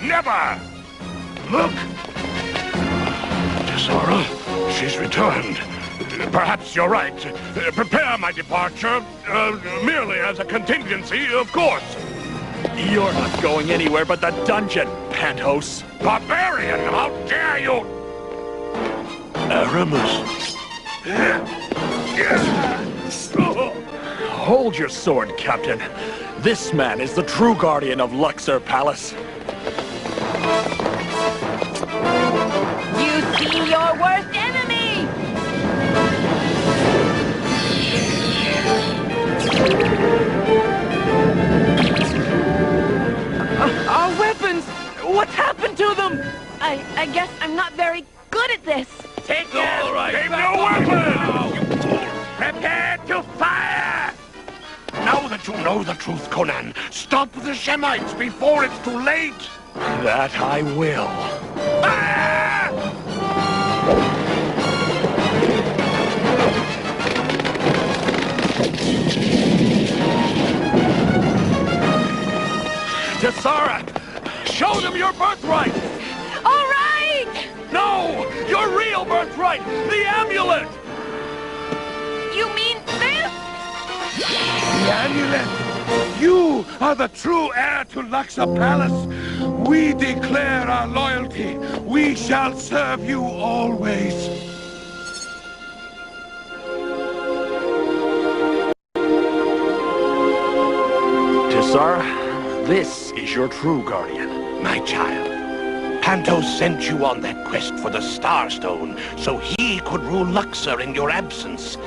Never! Look! Tesora, she's returned. Perhaps you're right. Prepare my departure, merely as a contingency, of course. You're not going anywhere but the dungeon, Pantos. Barbarian, how dare you! Aramis. Hold your sword, Captain. This man is the true guardian of Luxor Palace. You see your worst enemy! Our weapons! What's happened to them? I guess I'm not very good at this. Take it! All right, take no weapons! Prepare to fire! Now that you know the truth, Conan, stop the Shemites before it's too late! That I will. Tesara, show them your birthright! All right! No! Your real birthright! The amulet! You mean this? The amulet! You are the true heir to Luxor Palace! We declare our loyalty! We shall serve you always! Tesara, this is your true guardian. My child, Pantos sent you on that quest for the Star Stone so he could rule Luxor in your absence.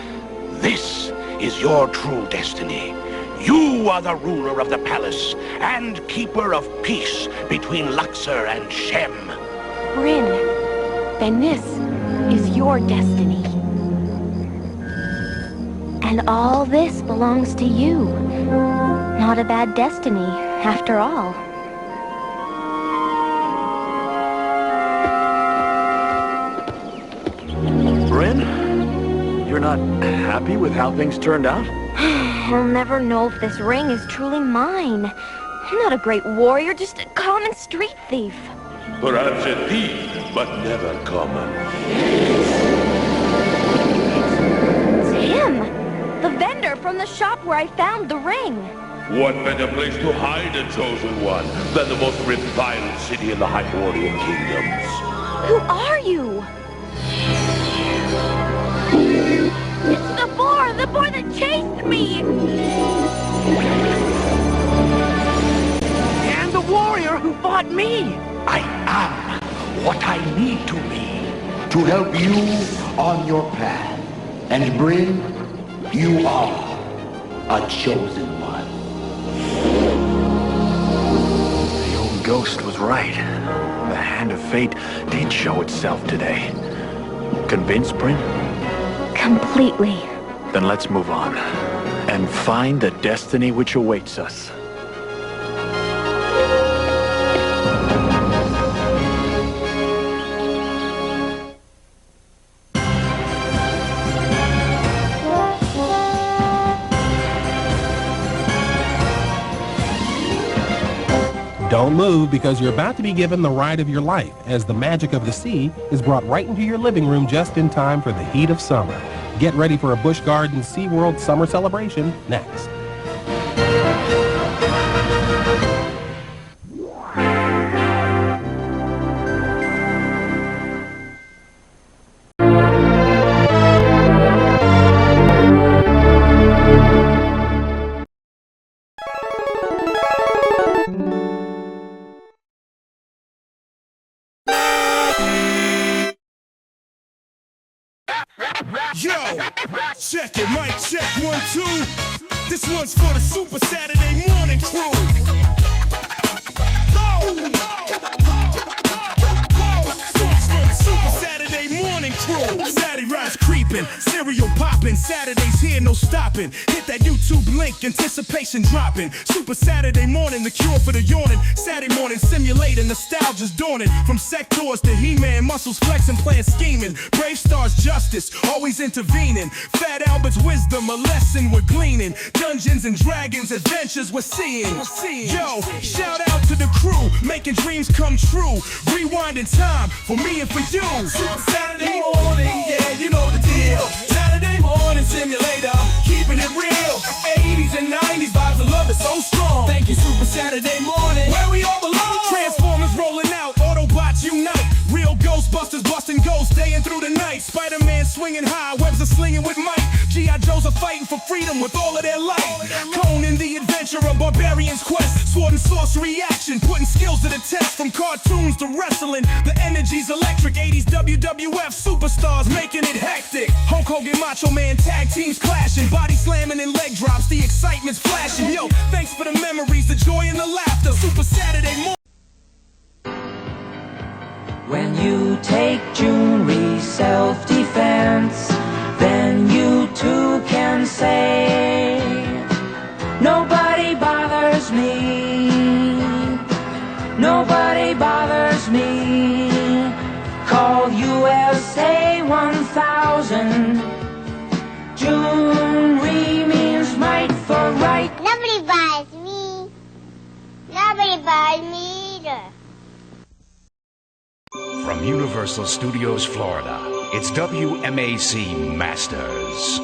This is your true destiny. You are the ruler of the palace and keeper of peace between Luxor and Shem. Bryn, then this is your destiny. And all this belongs to you. Not a bad destiny, after all. Bryn, you're not happy with how things turned out? I'll never know if this ring is truly mine. I'm not a great warrior, just a common street thief. Perhaps a thief, but never common. It's him! The vendor from the shop where I found the ring. What better place to hide a chosen one than the most refined city in the Hyperborean kingdoms? Who are you? It's the boar that chased me! And the warrior who fought me! I am what I need to be to help you on your path. And Bryn, you are a chosen one. The old ghost was right. The hand of fate did show itself today. Convinced, Bryn? Completely. Then let's move on and find the destiny which awaits us. Don't move, because you're about to be given the ride of your life, as the magic of the sea is brought right into your living room just in time for the heat of summer. Get ready for a Busch Gardens SeaWorld summer celebration next. Yo, check it, mic check, 1, 2. This one's for the Super Saturday Morning crew. Super Saturday Morning crew. Saturday rise creeping, cereal popping. Saturdays here, no stopping. Hit that YouTube link, anticipation dropping. Super Saturday morning, the cure for the yawning. Saturday morning simulating, nostalgia's dawning. From sectors to He-Man, muscles flexing, playing scheming. Brave Stars justice, always intervening. Fat Albert's wisdom, a lesson we're gleaning. Dungeons and Dragons adventures we're seeing. Yo, shout out to the crew, making dreams come true. Rewinding time for me and for you. Super Saturday morning, yeah, you know the deal. Saturday morning simulator, keeping it real. 80s and 90s vibes of love is so strong. Thank you, Super Saturday morning, where we all belong. Transformers rolling out, Autobots unite. Real Ghostbusters busting ghosts, staying through the night. Spider-Man swinging high, webs are slinging with might. G.I. Joes are fighting for freedom with all of their light. Conan the adventurer, barbarian's quest. Sword and sorcery action, putting skills to the test. From cartoons to wrestling, the energy's electric. 80s WWF superstars making it hectic. Hulk Hogan, Macho Man, tag teams clashing. Body slamming and leg drops, the excitement's flashing. Yo, thanks for the memories, the joy and the laughter. Super Saturday morning. When you take jewelry, self-defense, then you too can say, nobody bothers me, nobody bothers me. Call USA 1000. Jewelry means might for right. Nobody buys me. Nobody buys me either. From Universal Studios, Florida, it's WMAC Masters.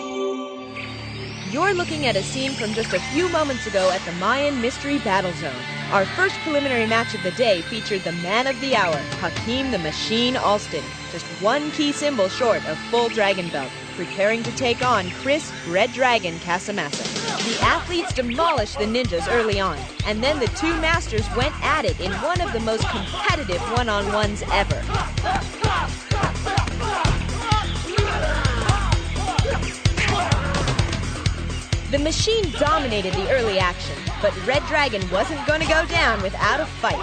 You're looking at a scene from just a few moments ago at the Mayan Mystery Battle Zone. Our first preliminary match of the day featured the man of the hour, Hakeem the Machine Alston, just one key symbol short of full Dragon Belt, preparing to take on Chris Red Dragon Casamassa. The athletes demolished the ninjas early on, and then the two masters went at it in one of the most competitive one-on-ones ever. The machine dominated the early action, but Red Dragon wasn't going to go down without a fight.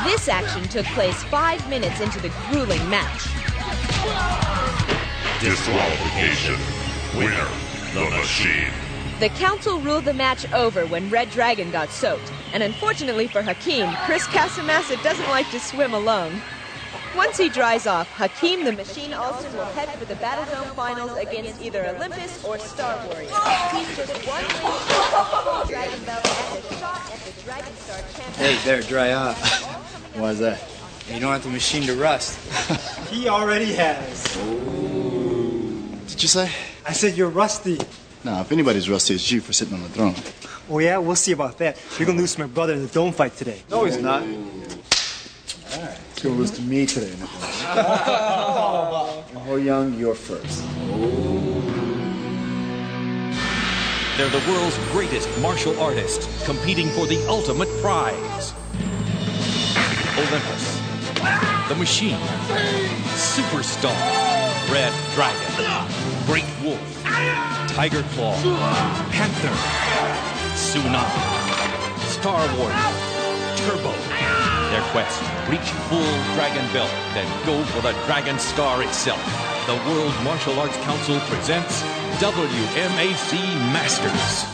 This action took place 5 minutes into the grueling match. Disqualification. Winner, the Machine. The council ruled the match over when Red Dragon got soaked, and unfortunately for Hakeem, Chris Casamassa doesn't like to swim alone. Once he dries off, Hakeem the Machine Alston will head for the Battlezone Finals against either Olympus or Star Warrior. He's just one win of full Dragon Belt and a shot at the Dragon Star Championship. Hey, there, dry off. Why is that? You don't want the machine to rust. He already has. Did you say? I said you're rusty. No, if anybody's rusty, it's you for sitting on the throne. Oh yeah, we'll see about that. You're gonna lose to my brother in the dome fight today. No, he's not. Alright. He's gonna lose to me today, Nicholas. Ho Young, you're first. They're the world's greatest martial artists competing for the ultimate prize. Olympus, the Machine, Superstar, Red Dragon, Great Wolf, Tiger Claw, Panther, Tsunami, Star Warrior, Turbo. Their quest, reach full Dragon Belt, then go for the Dragon Star itself. The World Martial Arts Council presents WMAC Masters.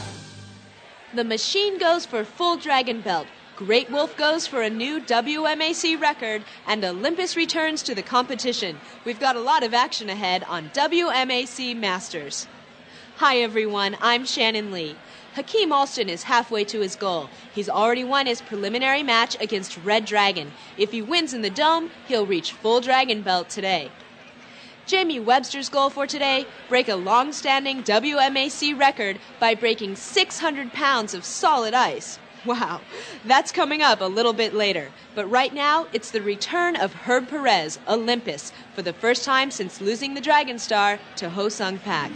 The Machine goes for full Dragon Belt. Great Wolf goes for a new WMAC record, and Olympus returns to the competition. We've got a lot of action ahead on WMAC Masters. Hi everyone, I'm Shannon Lee. Hakeem Alston is halfway to his goal. He's already won his preliminary match against Red Dragon. If he wins in the Dome, he'll reach full Dragon Belt today. Jamie Webster's goal for today, break a long-standing WMAC record by breaking 600 pounds of solid ice. Wow, that's coming up a little bit later. But right now, it's the return of Herb Perez, Olympus, for the first time since losing the Dragon Star to Ho Sung Pak.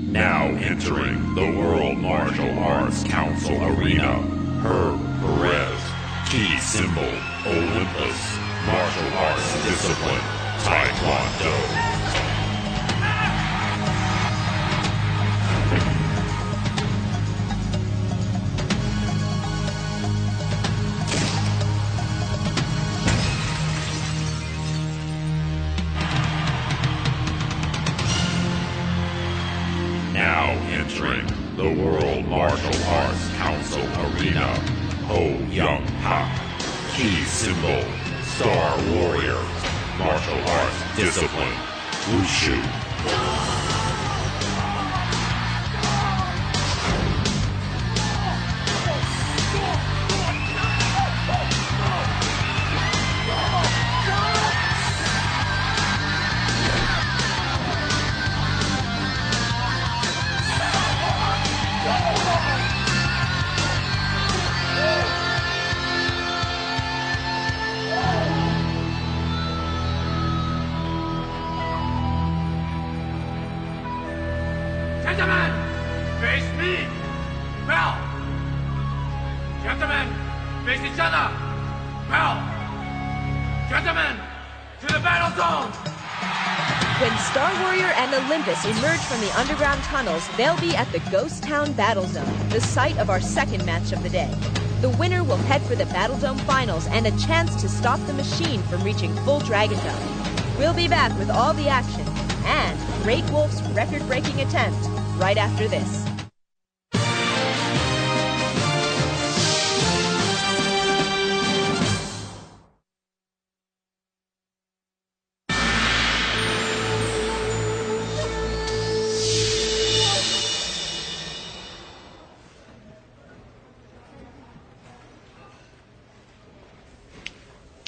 Now entering the World Martial Arts Council Arena, Herb Perez, Key symbol, Olympus. Martial arts discipline, Taekwondo. Now entering the World Martial Arts Council Arena, Ho Young Pak. Key symbol, Star Warrior. Martial arts discipline, Wushu. Gentlemen, face me! Bell! Gentlemen, face each other! Bell! Gentlemen, to the battle zone! When Star Warrior and Olympus emerge from the underground tunnels, they'll be at the Ghost Town Battle Zone, the site of our second match of the day. The winner will head for the Battle Zone Finals and a chance to stop the machine from reaching full Dragon Belt. We'll be back with all the action and Great Wolf's record-breaking attempt right after this.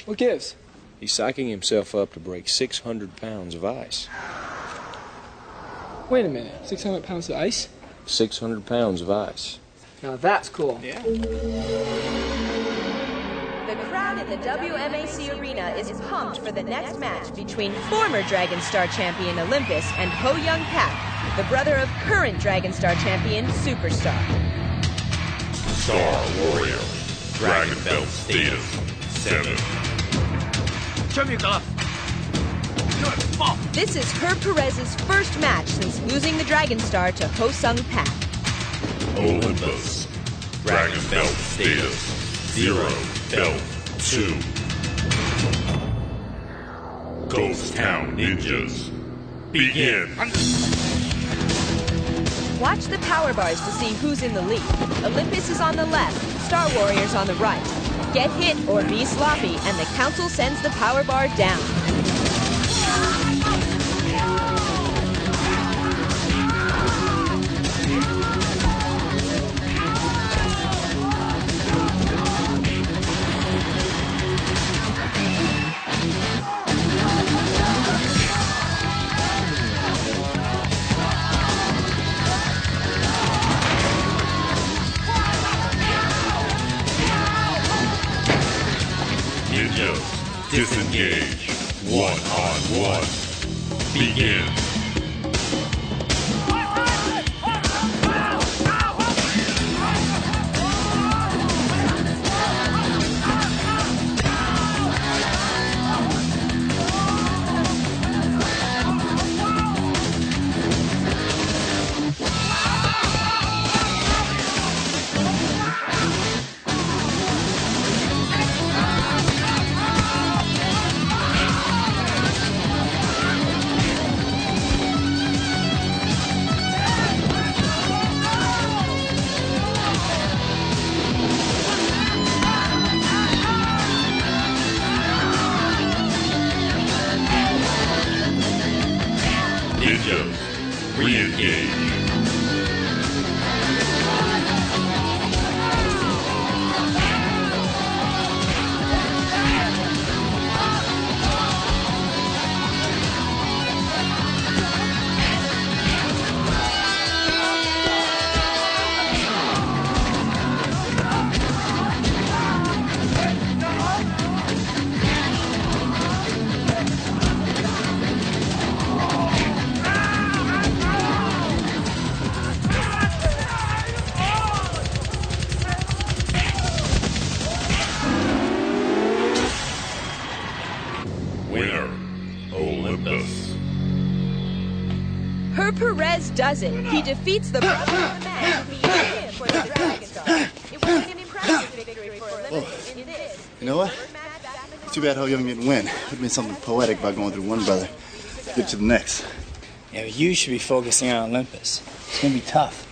What gives? He's psyching himself up to break 600 pounds of ice. Wait a minute, 600 pounds of ice? 600 pounds of ice. Now that's cool. Yeah. The crowd in the WMAC arena is pumped for the next match between former Dragon Star champion Olympus and Ho Young Pak, the brother of current Dragon Star champion Superstar. Star Warrior. Dragon Belt status 7. This is Herb Perez's first match since losing the Dragon Star to Ho Sung Pak. Olympus. Dragon Belt status 0 Belt 2. Ghost Town Ninjas. Begin. Watch the power bars to see who's in the lead. Olympus is on the left, Star Warrior's on the right. Get hit or be sloppy, and the council sends the power bar down. Ninjas, disengage. 1-on-1. Begin. Super Perez does it. He defeats the brother of the man who used him for the Dragon Star. It was an impressive victory for Olympus in this. You know what? It's too bad Ho Young didn't win. It would have been something poetic about going through one brother, get to the next. Yeah, but you should be focusing on Olympus. It's gonna be tough.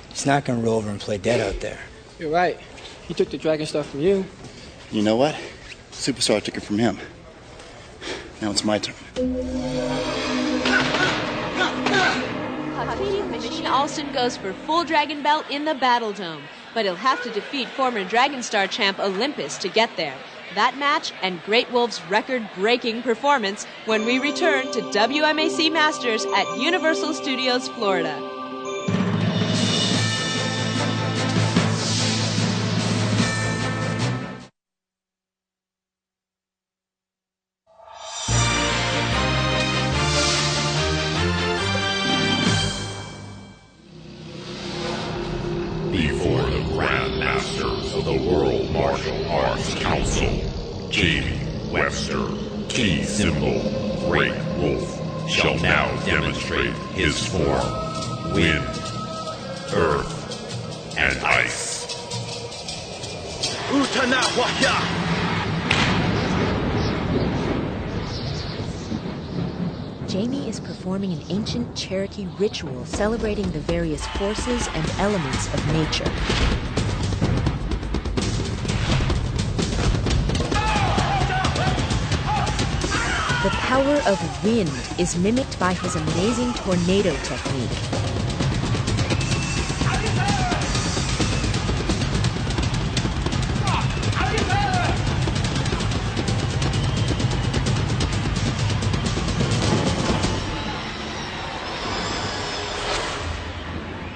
He's not gonna roll over and play dead out there. You're right. He took the Dragon Star from you. You know what? Superstar took it from him. Now it's my turn. Hakeem Machine Alston goes for full Dragon Belt in the Battle Dome, but he'll have to defeat former Dragon Star champ Olympus to get there. That match and Great Wolf's record-breaking performance when we return to WMAC Masters at Universal Studios, Florida. Before the Grand Masters of the World Martial Arts Council, Jamie Webster, key symbol, Great Wolf, shall now demonstrate his form, wind, earth, and ice. Utanawaya! Jamie is performing an ancient Cherokee ritual celebrating the various forces and elements of nature. The power of wind is mimicked by his amazing tornado technique.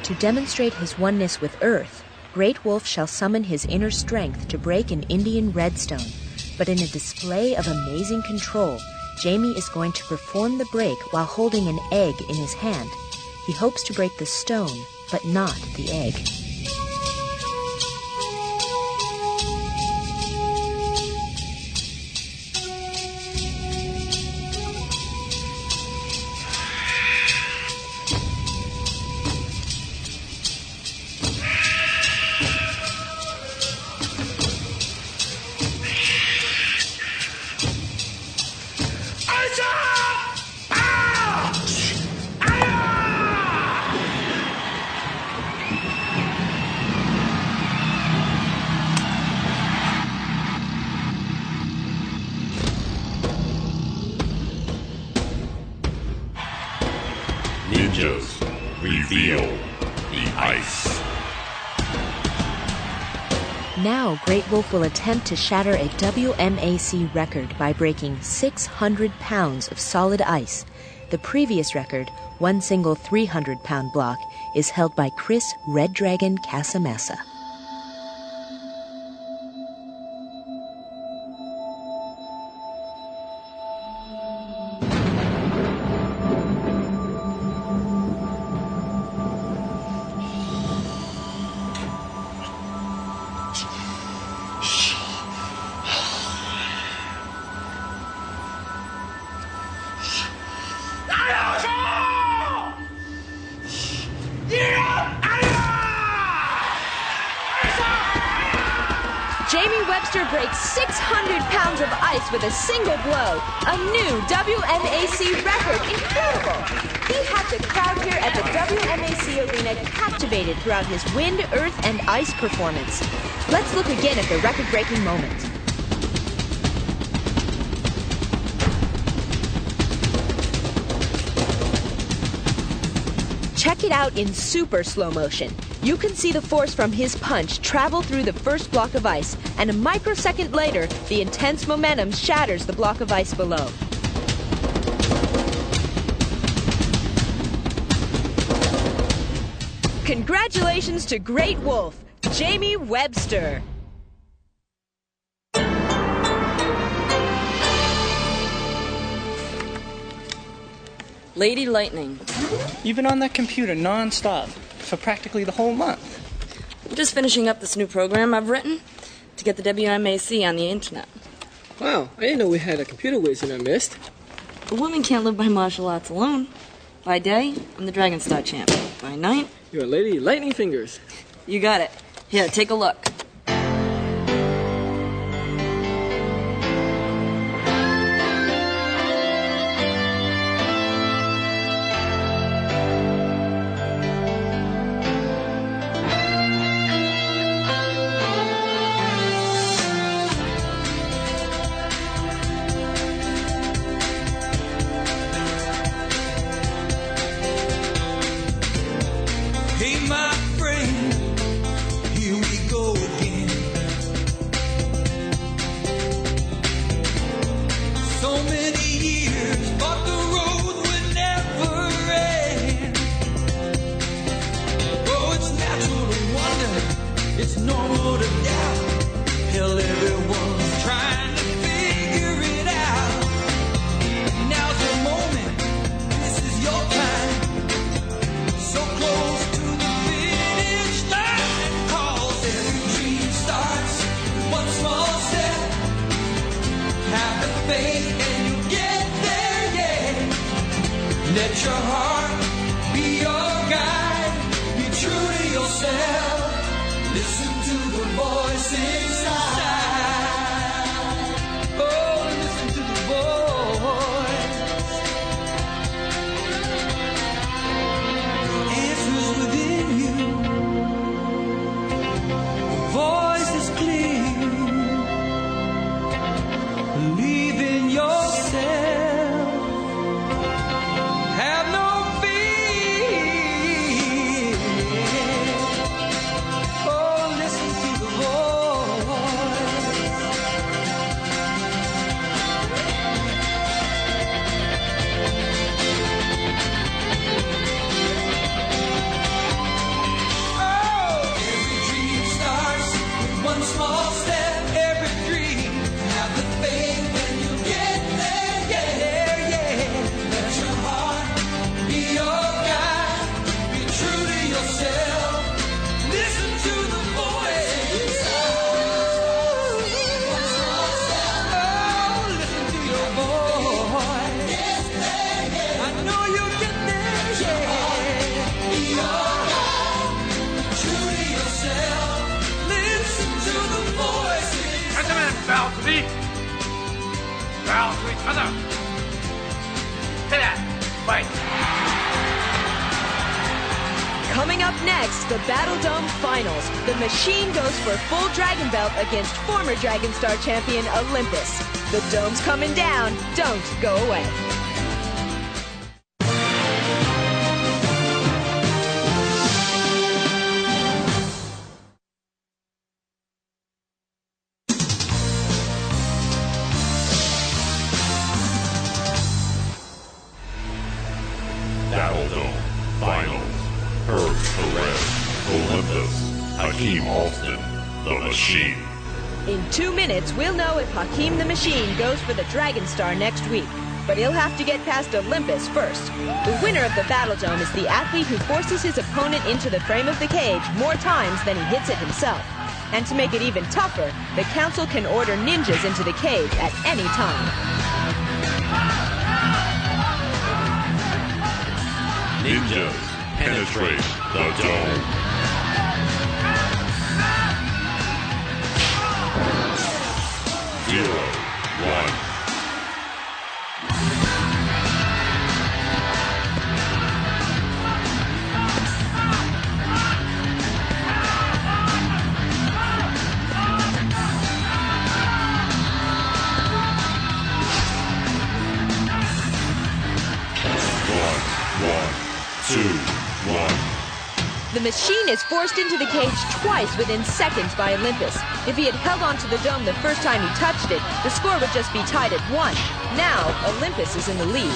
To demonstrate his oneness with Earth, Great Wolf shall summon his inner strength to break an Indian redstone. But in a display of amazing control, Jamie is going to perform the break while holding an egg in his hand. He hopes to break the stone, but not the egg. Ninjas, reveal the ice. Now, Great Wolf will attempt to shatter a WMAC record by breaking 600 pounds of solid ice. The previous record, one single 300-pound block, is held by Chris Red Dragon Casamassa. Jamie Webster breaks 600 pounds of ice with a single blow. A new WMAC record. Incredible! He had the crowd here at the WMAC arena captivated throughout his wind, earth, and ice performance. Let's look again at the record-breaking moment. Check it out in super slow motion. You can see the force from his punch travel through the first block of ice, and a microsecond later, the intense momentum shatters the block of ice below. Congratulations to Great Wolf, Jamie Webster. Lady Lightning. You've been on that computer non-stop for practically the whole month. I'm just finishing up this new program I've written to get the WMAC on the internet. Wow, I didn't know we had a computer whiz in our midst. A woman can't live by martial arts alone. By day, I'm the Dragon Star champ. By night, you're a lady lightning fingers. You got it. Here, take a look. Hey, my friend, here we go again. So many years, but the road would never end. Oh, it's natural to wonder, it's normal to doubt. Hell, everyone's trying to figure it out. Now's the moment, this is your time. So close to the finish line, 'cause every dream starts with one small step. Have the faith and you'll get there, yeah. Let your heart be your guide. Be true to yourself. Listen to the voice inside. Oh, listen to the voice. Answers within you. The voice is clear. Believe in yourself. Have no fear. Oh, listen to the voice. Oh, every dream starts with one small step. Every dream, have the faith and you'll get there, yeah, yeah. Let your heart be your guide. Be true to yourself. Listen to the voice inside. One small step. Oh, listen to your voice. Get there, yeah. I know you'll get there, yeah. Be your guide. True to yourself. Listen to the voice. Gentlemen, bow to me. Bow to each other. Hit that. Fight. Coming up next, the Battle Dome Finals. The Machine goes for full Dragon Belt against former Dragon Star champion Olympus. The dome's coming down. Don't go away. Battle Dome Finals. Herb Perez, Olympus, Hakeem Alston, The Machine. In 2 minutes, we'll know if Hakeem the Machine goes for the Dragon Star next week. But he'll have to get past Olympus first. The winner of the Battle Dome is the athlete who forces his opponent into the frame of the cage more times than he hits it himself. And to make it even tougher, the council can order ninjas into the cage at any time. Ninjas penetrate the dome. Zero, one. The Machine is forced into the cage twice within seconds by Olympus. If he had held onto the dome the first time he touched it, the score would just be tied at 1. Now, Olympus is in the lead.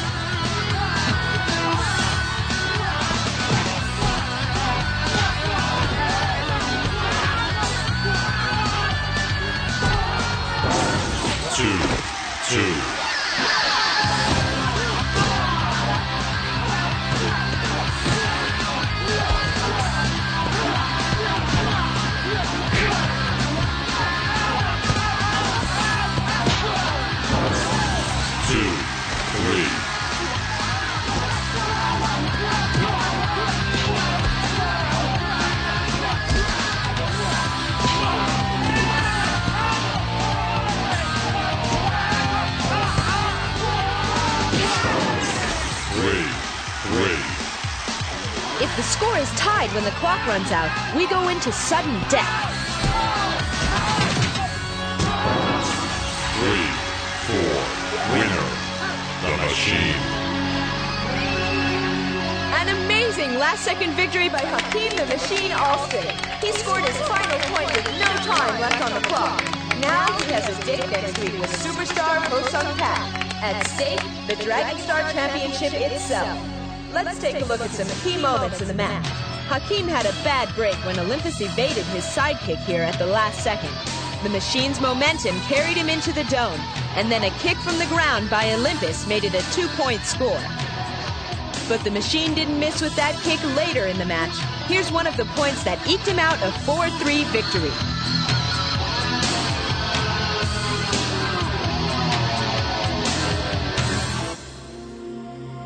Two. The score is tied when the clock runs out. We go into sudden death. 3, 4, winner, the Machine. An amazing last-second victory by Hakeem the Machine Alston. He scored his final point with no time left on the clock. Now he has a date next week with Superstar Ho-Sung Pak. At stake, the Dragon Star Championship itself. Let's take a look at some key moments in the match. Hakeem had a bad break when Olympus evaded his sidekick here at the last second. The Machine's momentum carried him into the dome, and then a kick from the ground by Olympus made it a 2-point score. But the Machine didn't miss with that kick later in the match. Here's one of the points that eked him out a 4-3 victory.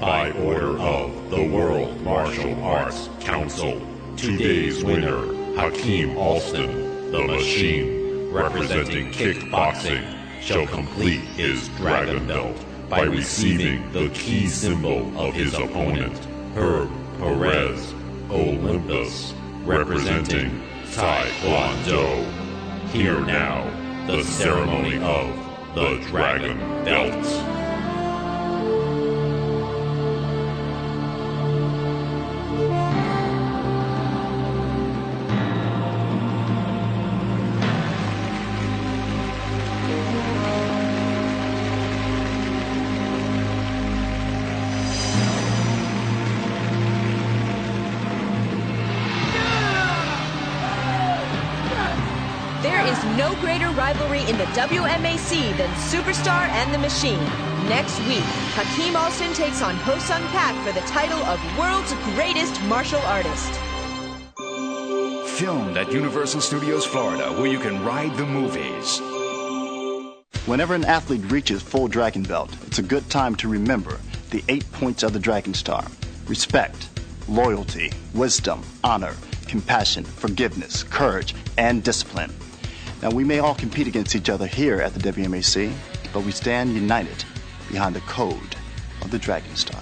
By order of the World Martial Arts Council, today's winner, Hakeem Alston, the Machine, representing kickboxing, shall complete his Dragon Belt by receiving the key symbol of his opponent, Herb Perez Olympus, representing Taekwondo. Hear now the ceremony of the Dragon Belt. No greater rivalry in the WMAC than Superstar and the Machine. Next week, Hakeem Alston takes on Ho-Sung Pak for the title of World's Greatest Martial Artist. Filmed at Universal Studios Florida, where you can ride the movies. Whenever an athlete reaches full Dragon Belt, it's a good time to remember the 8 points of the Dragon Star. Respect, loyalty, wisdom, honor, compassion, forgiveness, courage, and discipline. Now, we may all compete against each other here at the WMAC, but we stand united behind the code of the Dragon Star.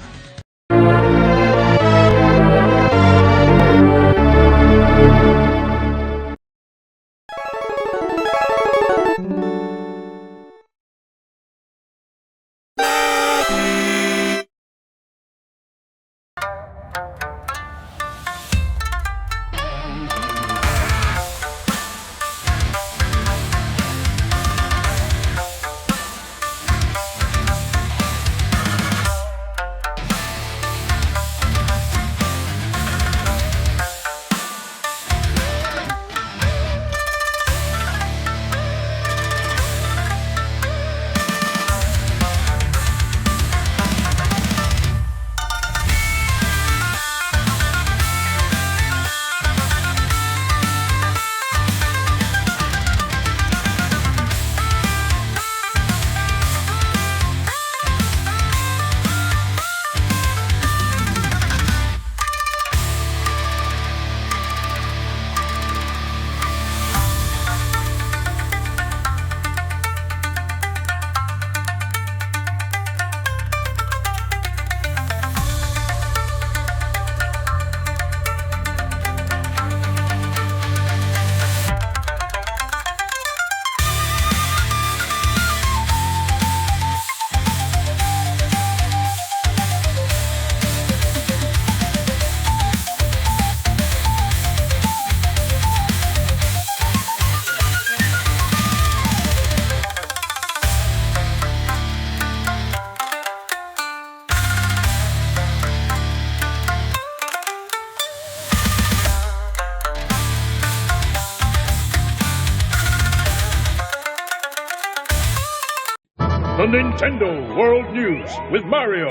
The Nintendo World News with Mario.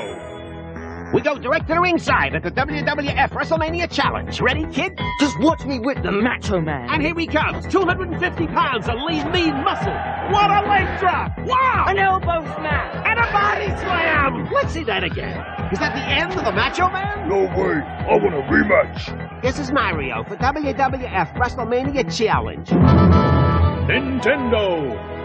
We go direct to the ringside at the WWF WrestleMania Challenge. Ready, kid? Just watch me whip the Macho Man. And here he comes, 250 pounds of lean, mean muscle. What a leg drop! Wow! An elbow smash. And a body slam! Let's see that again. Is that the end of the Macho Man? No way. I want a rematch. This is Mario for WWF WrestleMania Challenge. Nintendo.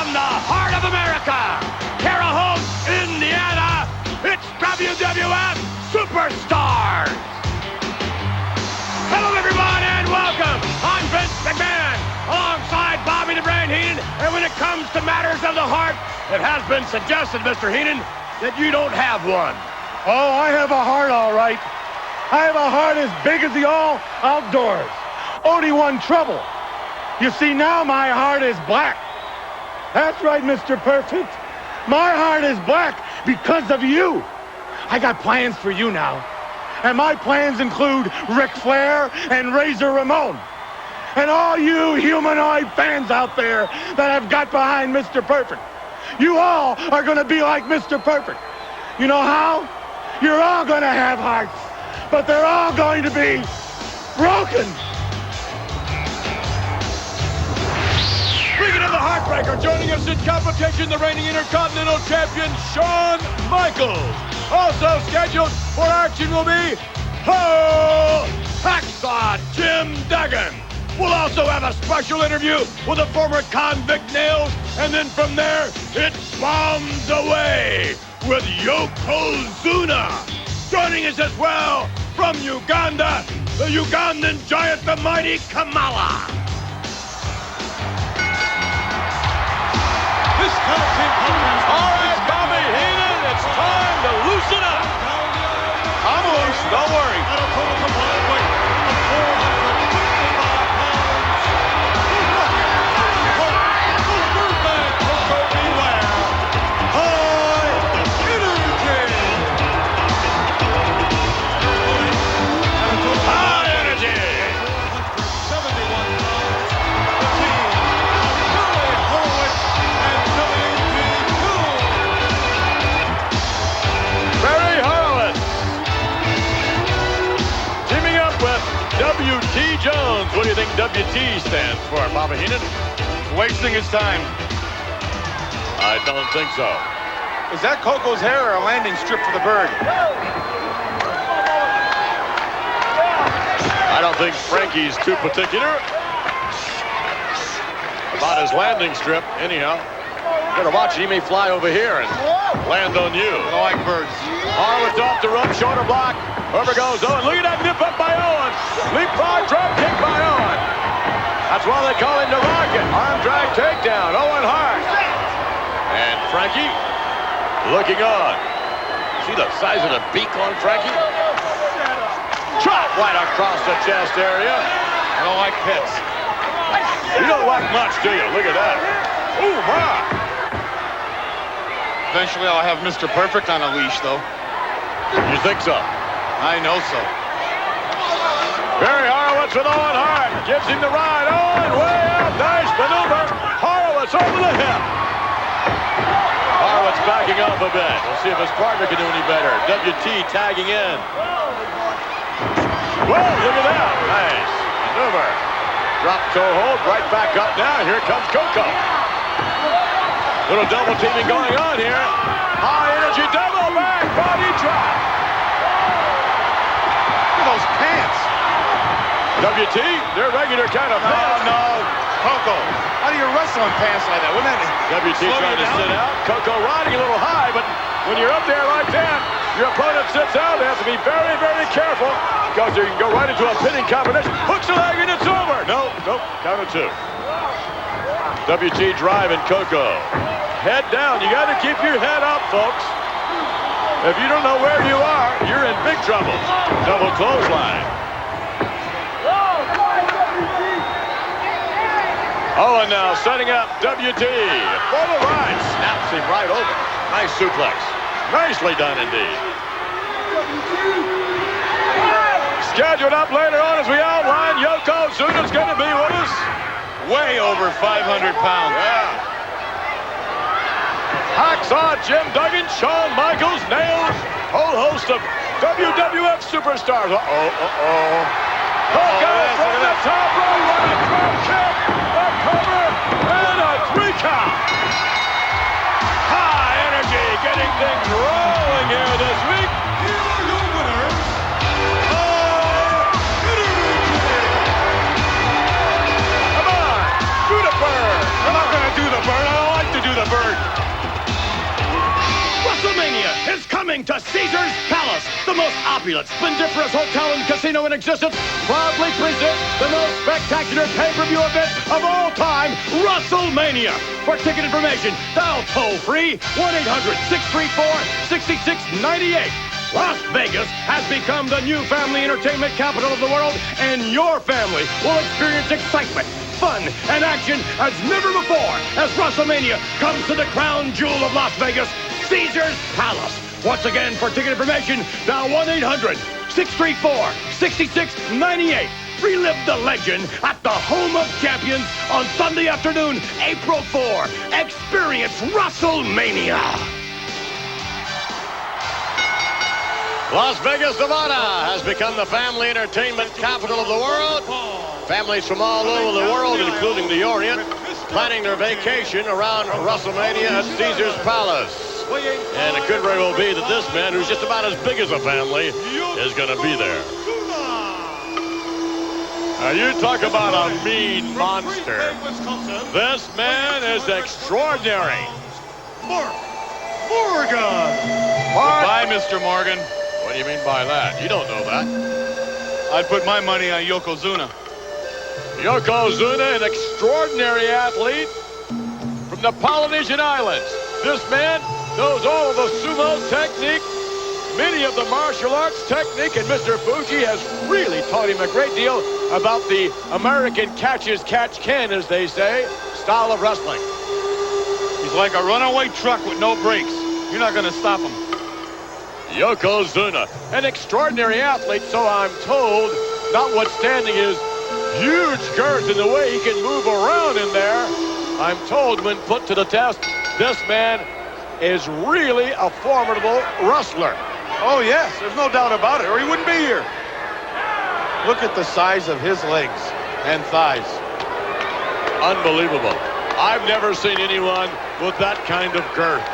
from the heart of America, Terre Haute, Indiana, it's WWF Superstars! Hello, everyone, and welcome. I'm Vince McMahon, alongside Bobby the Brain Heenan, and when it comes to matters of the heart, it has been suggested, Mr. Heenan, that you don't have one. Oh, I have a heart, all right. I have a heart as big as the all outdoors. Only one trouble. You see, now my heart is black. That's right, Mr. Perfect. My heart is black because of you. I got plans for you now. And my plans include Ric Flair and Razor Ramon. And all you humanoid fans out there that have got behind Mr. Perfect. You all are going to be like Mr. Perfect. You know how? You're all going to have hearts, but they're all going to be broken. Speaking of the Heartbreaker, joining us in competition, the reigning Intercontinental Champion, Shawn Michaels. Also scheduled for action will be Hacksaw Jim Duggan. We'll also have a special interview with a former convict Nails, and then from there, it bombs away with Yokozuna. Joining us as well from Uganda, the Ugandan giant, the mighty Kamala. All right, Bobby Heenan, it's time to loosen up. I'm loose, don't worry. W.T. Jones. What do you think W.T. stands for, Bobby Heenan? Wasting his time. I don't think so. Is that Coco's hair or a landing strip for the bird? I don't think Frankie's too particular about his landing strip. Anyhow, better watch. He may fly over here and land on you. I like birds. Harwood's off the rope, shoulder block. Over goes Owen. Look at that nip up by Owen. Leapfrog drop kick by Owen. That's why they call him the Rocket. Arm drag takedown. Owen Hart. And Frankie looking on. See the size of the beak on Frankie? Chop right across the chest area. I don't like pits. You don't like much, do you? Look at that. Ooh, my. Eventually I'll have Mr. Perfect on a leash, though. You think so? I know so. Barry Horowitz with Owen Hart. Gives him the ride. Owen way up. Nice maneuver. Horowitz over the hip. Horowitz backing up a bit. We'll see if his partner can do any better. W.T. tagging in. Whoa, look at that. Nice maneuver. Drop toe hold. Right back up now. Here comes Coco. Little double teaming going on here. High energy double back. Body drop. Those pants. W.T., they're regular kind of pants. No, Coco, how do you wrestle in pants like that? Wouldn't that W.T. trying to sit out. Coco riding a little high, but when you're up there like that, your opponent sits out. They have to be very, very careful because you can go right into a pinning combination. Hooks a leg and it's over. Nope, count of two. W.T. driving Coco. Head down. You got to keep your head up, folks. If you don't know where you are, you're in big trouble. Double clothesline. Owen now setting up W.T. for the ride. Snaps him right over. Nice suplex. Nicely done indeed. Scheduled up later on as we outline, Yokozuna's going to be with us. way over 500 pounds? Yeah. Hacksaw Jim Duggan, Shawn Michaels, Nails, whole host of WWF superstars. Hook out from the top rope, a drop kick, a cover, and a 3 count. High energy, getting things rolling here this week. Here are your winners. Come on, do the bird. I'm not going to do the bird. I don't like to Introducing to Caesar's Palace, the most opulent, splendiferous hotel and casino in existence, proudly presents the most spectacular pay-per-view event of all time, WrestleMania. For ticket information, dial toll-free 1-800-634-6698. Las Vegas has become the new family entertainment capital of the world, and your family will experience excitement, fun, and action as never before as WrestleMania comes to the crown jewel of Las Vegas, Caesar's Palace. Once again, for ticket information, dial 1-800-634-6698. Relive the legend at the Home of Champions on Sunday afternoon, April 4. Experience WrestleMania. Las Vegas, Nevada has become the family entertainment capital of the world. Families from all over the world, including the Orient, planning their vacation around WrestleMania at Caesar's Palace. And it could very well be that this man, who's just about as big as a family, is going to be there. Now, you talk about a mean monster. This man is extraordinary. Morgan! Goodbye, Mr. Morgan. What do you mean by that? You don't know that. I'd put my money on Yokozuna. Yokozuna, an extraordinary athlete from the Polynesian Islands. This man knows all of the sumo technique, many of the martial arts technique, and Mr. Fuji has really taught him a great deal about the American catch-as-catch-can, as they say, style of wrestling. He's like a runaway truck with no brakes. You're not going to stop him. Yokozuna, an extraordinary athlete, so I'm told, notwithstanding his huge girth and the way he can move around in there, I'm told when put to the test, this man is really a formidable wrestler. Oh, yes, there's no doubt about it, or he wouldn't be here. Look at the size of his legs and thighs. Unbelievable. I've never seen anyone with that kind of girth.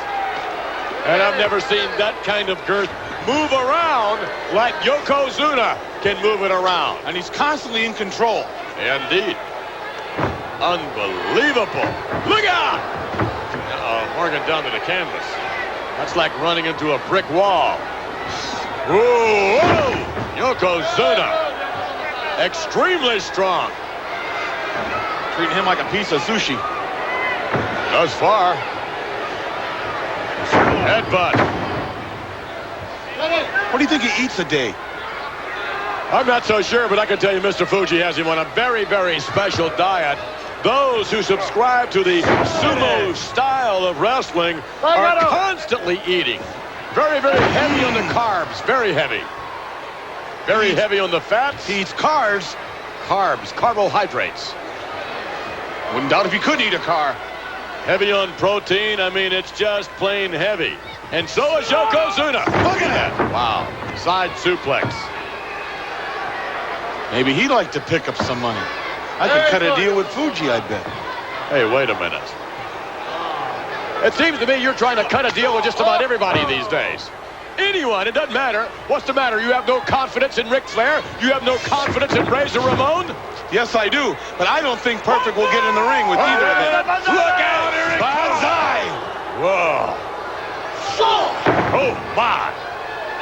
And I've never seen that kind of girth move around like Yokozuna can move it around. And he's constantly in control. Indeed. Unbelievable. Look out! Morgan down to the canvas. That's like running into a brick wall. Whoa, whoa! Yokozuna. Extremely strong. Treating him like a piece of sushi. Thus far. Headbutt. What do you think he eats a day? I'm not so sure, but I can tell you Mr. Fuji has him on a very, very special diet. Those who subscribe to the sumo style of wrestling are constantly eating. Very, very heavy on the carbs. Very heavy. Very heavy on the fats. He eats carbs. Carbs, carbohydrates. Wouldn't doubt if he could eat a car. Heavy on protein. I mean, it's just plain heavy. And so is Yokozuna. Look at that. Wow. Side suplex. Maybe he'd like to pick up some money. I could cut a deal with Fuji, I bet. Hey, wait a minute. It seems to me you're trying to cut a deal with just about everybody these days. Anyone, it doesn't matter. What's the matter? You have no confidence in Ric Flair? You have no confidence in Razor Ramon? Yes, I do. But I don't think Perfect will get in the ring with either of them. Look out, here it comes. Whoa. Oh, my.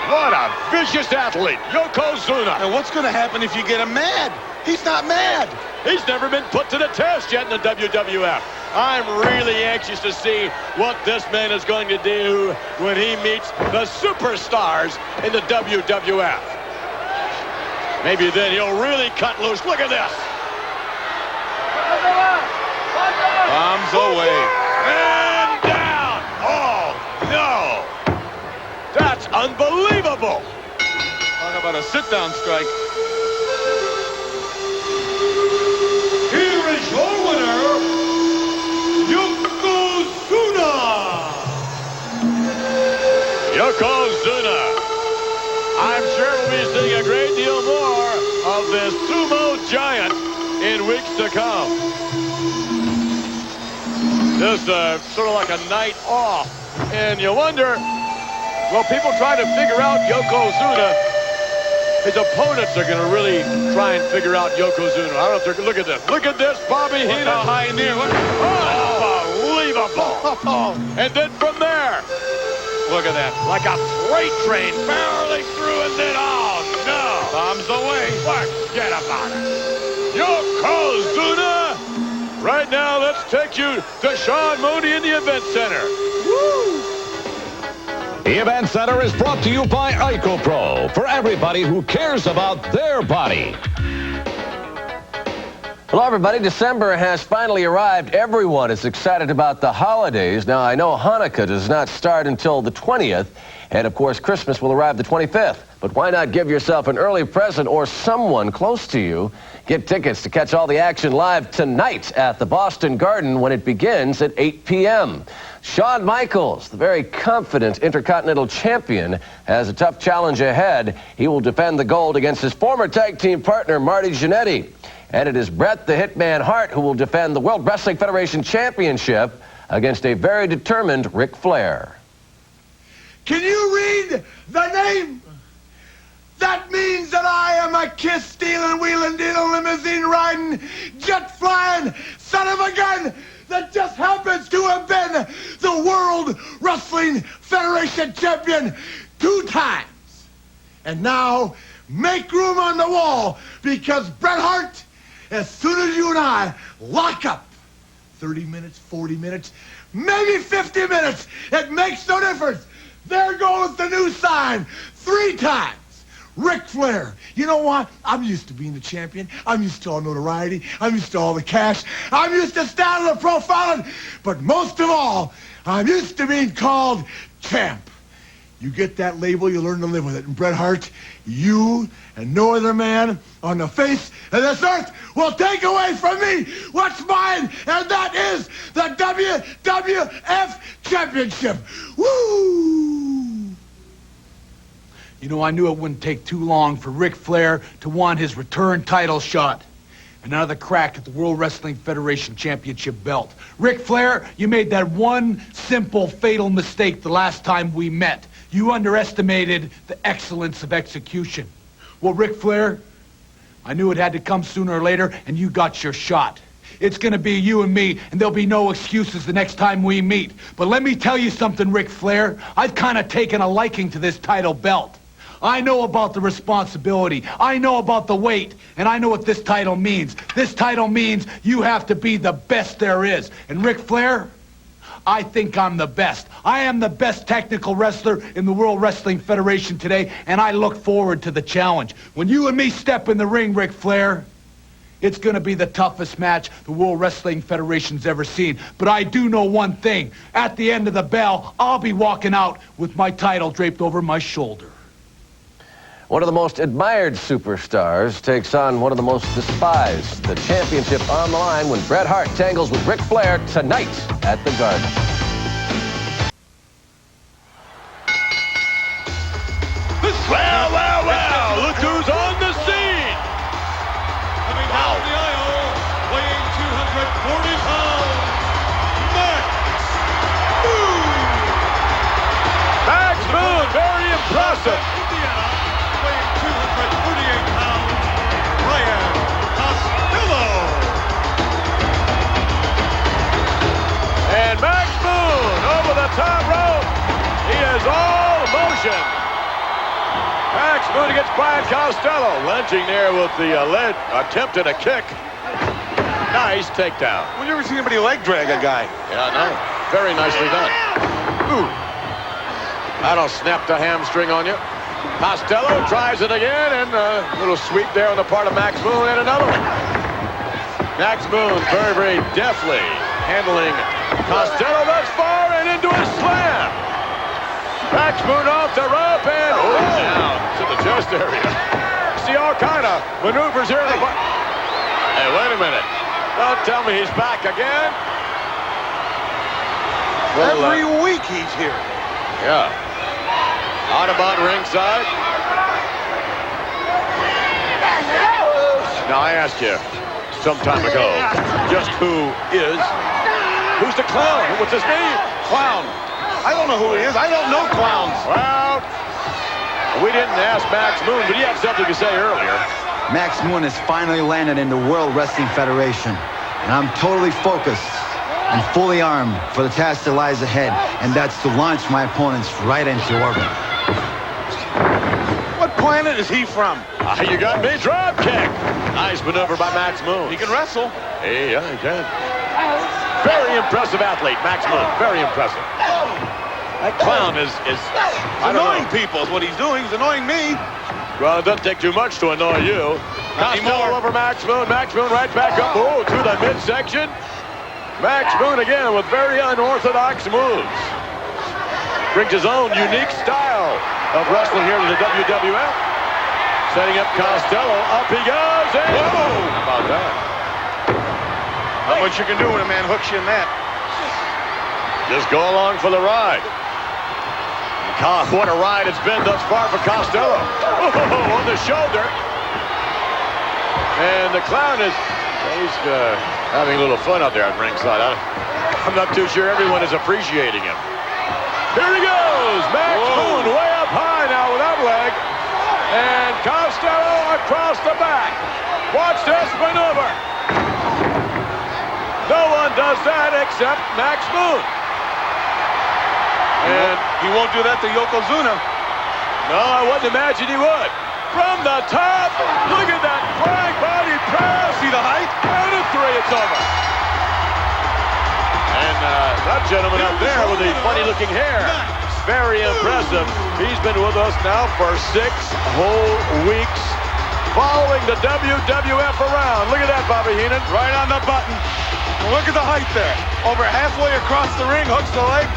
What a vicious athlete, Yokozuna. And what's going to happen if you get him mad? He's not mad. He's never been put to the test yet in the WWF. I'm really anxious to see what this man is going to do when he meets the superstars in the WWF. Maybe then he'll really cut loose. Look at this. Bombs away. And down. Oh, no. That's unbelievable. Talk about a sit-down strike. Here is your winner, Yokozuna. Yokozuna. I'm sure we'll be seeing a great deal more of this sumo giant in weeks to come. This sort of like a night off. And you wonder, well, people try to figure out Yokozuna. His opponents are going to really try and figure out Yokozuna. I don't know if they're going to look at this. Look at this, Bobby Heenan. Look how high in there. Unbelievable. And then from there, Look at that. Like a freight train barreling through and then, oh, no. Bombs away. Forget about it. Your call, Zuna. Right now, let's take you to Sean Mooney in the Event Center. Woo! The Event Center is brought to you by IcoPro, for everybody who cares about their body. Hello, everybody. December has finally arrived. Everyone is excited about the holidays. Now, I know Hanukkah does not start until the 20th, and, of course, Christmas will arrive the 25th. But why not give yourself an early present or someone close to you? Get tickets to catch all the action live tonight at the Boston Garden when it begins at 8 p.m. Shawn Michaels, the very confident Intercontinental Champion, has a tough challenge ahead. He will defend the gold against his former tag team partner, Marty Jannetty. And it is Bret the Hitman Hart who will defend the World Wrestling Federation Championship against a very determined Ric Flair. Can you read the name? That means that I am a kiss-stealing, wheeling, dealing, limousine-riding, jet-flying son of a gun that just happens to have been the World Wrestling Federation Champion 2 times. And now, make room on the wall, because Bret Hart, as soon as you and I lock up 30 minutes, 40 minutes, maybe 50 minutes, it makes no difference. There goes the new sign, 3 times. Ric Flair. You know what? I'm used to being the champion. I'm used to all notoriety. I'm used to all the cash. I'm used to standing and profiling. But most of all, I'm used to being called champ. You get that label, you learn to live with it. And Bret Hart, you and no other man on the face of this earth will take away from me what's mine, and that is the WWF Championship. Woo! You know, I knew it wouldn't take too long for Ric Flair to want his return title shot. Another crack at the World Wrestling Federation Championship belt. Ric Flair, you made that one simple, fatal mistake the last time we met. You underestimated the excellence of execution. Well, Ric Flair, I knew it had to come sooner or later, and you got your shot. It's gonna be you and me, and there'll be no excuses the next time we meet. But let me tell you something, Ric Flair. I've kind of taken a liking to this title belt. I know about the responsibility. I know about the weight. And I know what this title means. This title means you have to be the best there is. And Ric Flair, I think I'm the best. I am the best technical wrestler in the World Wrestling Federation today, and I look forward to the challenge. When you and me step in the ring, Ric Flair, it's going to be the toughest match the World Wrestling Federation's ever seen. But I do know one thing. At the end of the bell, I'll be walking out with my title draped over my shoulder. One of the most admired superstars takes on one of the most despised. The championship on the line when Bret Hart tangles with Ric Flair tonight at the Garden. Well, look who's on the scene. Coming down the aisle, weighing 240 pounds, Max Moon, very impressive. Indiana, weighing 238 pounds, Ryan Costello. And Max Moon over the top rope. He is all motion. Max Moon against Brian Costello. Lunging there with the lead, attempted a kick. Nice takedown. Well, you ever seen anybody leg drag a guy? Yeah, no. Very nicely done. Ooh. That'll snap the hamstring on you. Costello tries it again, and a little sweep there on the part of Max Moon, and another one. Max Moon very, very deftly handling Costello thus far, and into a slam. Max Moon off the rope, and down to the chest area. See all kind of maneuvers here. Hey, wait a minute. Don't tell me he's back again. Well, every week he's here. Yeah. Audubon ringside. Now, I asked you some time ago just who's the clown? What's his name? Clown. I don't know who he is. I don't know clowns. Well, we didn't ask Max Moon, but he had something to say earlier. Max Moon has finally landed in the World Wrestling Federation, and I'm totally focused. and fully armed for the task that lies ahead, and that's to launch my opponents right into orbit. What planet is he from? You got me. Drop kick. Nice maneuver by Max Moon. He can wrestle. Yeah, he can. Very impressive athlete, Max Moon. Very impressive. That clown is annoying people is what he's doing. He's annoying me. Well, it doesn't take too much to annoy you. Costello over Max Moon. Max Moon right back up. Oh, to the midsection. Max Moon again with very unorthodox moves. Brings his own unique style of wrestling here to the WWF. Setting up Costello. Up he goes. And whoa! How about that? Not much you can do when a man hooks you in that. Just go along for the ride. What a ride it's been thus far for Costello. Oh, on the shoulder. And the clown he's having a little fun out there at ringside. I'm not too sure everyone is appreciating him. Here he goes. Max Moon way up high now with that leg. And Costello across the back. Watch this maneuver. No one does that except Max Moon. And he won't do that to Yokozuna. No, I wouldn't imagine he would. From the top, look at that flying body press. See the height? Count of three, it's over. And that gentleman up there with the funny-looking hair, very impressive. He's been with us now for 6 whole weeks, following the WWF around. Look at that, Bobby Heenan. Right on the button. Look at the height there. Over halfway across the ring, hooks the leg.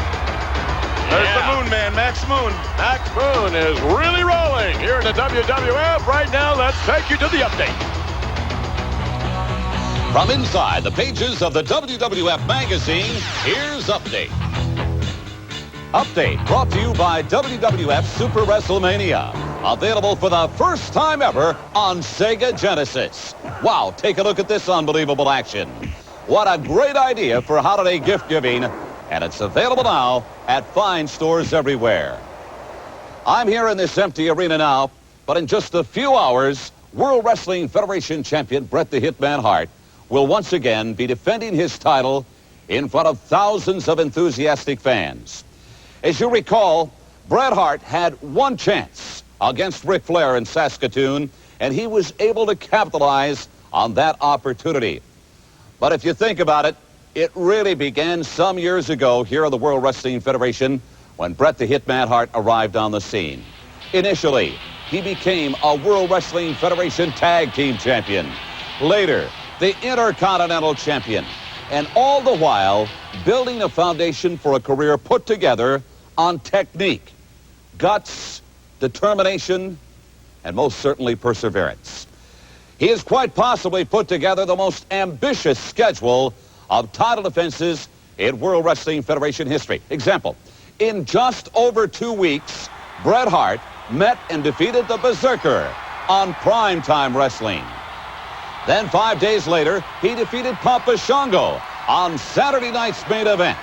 There's the Moon Man, Max Moon. Max Moon is really rolling here in the WWF. Right now, let's take you to the update. From inside the pages of the WWF magazine, here's Update. Update brought to you by WWF Super WrestleMania. Available for the first time ever on Sega Genesis. Wow, take a look at this unbelievable action. What a great idea for holiday gift giving. And it's available now at fine stores everywhere. I'm here in this empty arena now, but in just a few hours, World Wrestling Federation champion Bret the Hitman Hart will once again be defending his title in front of thousands of enthusiastic fans. As you recall, Bret Hart had one chance against Ric Flair in Saskatoon, and he was able to capitalize on that opportunity. But if you think about it, it really began some years ago here at the World Wrestling Federation when Bret the Hitman Hart arrived on the scene. Initially, he became a World Wrestling Federation Tag Team Champion. Later, the Intercontinental Champion. And all the while, building a foundation for a career put together on technique, guts, determination, and most certainly perseverance. He has quite possibly put together the most ambitious schedule of title defenses in World Wrestling Federation history. Example, in just over 2 weeks, Bret Hart met and defeated the Berserker on Primetime Wrestling. Then 5 days later, he defeated Papa Shango on Saturday night's main event.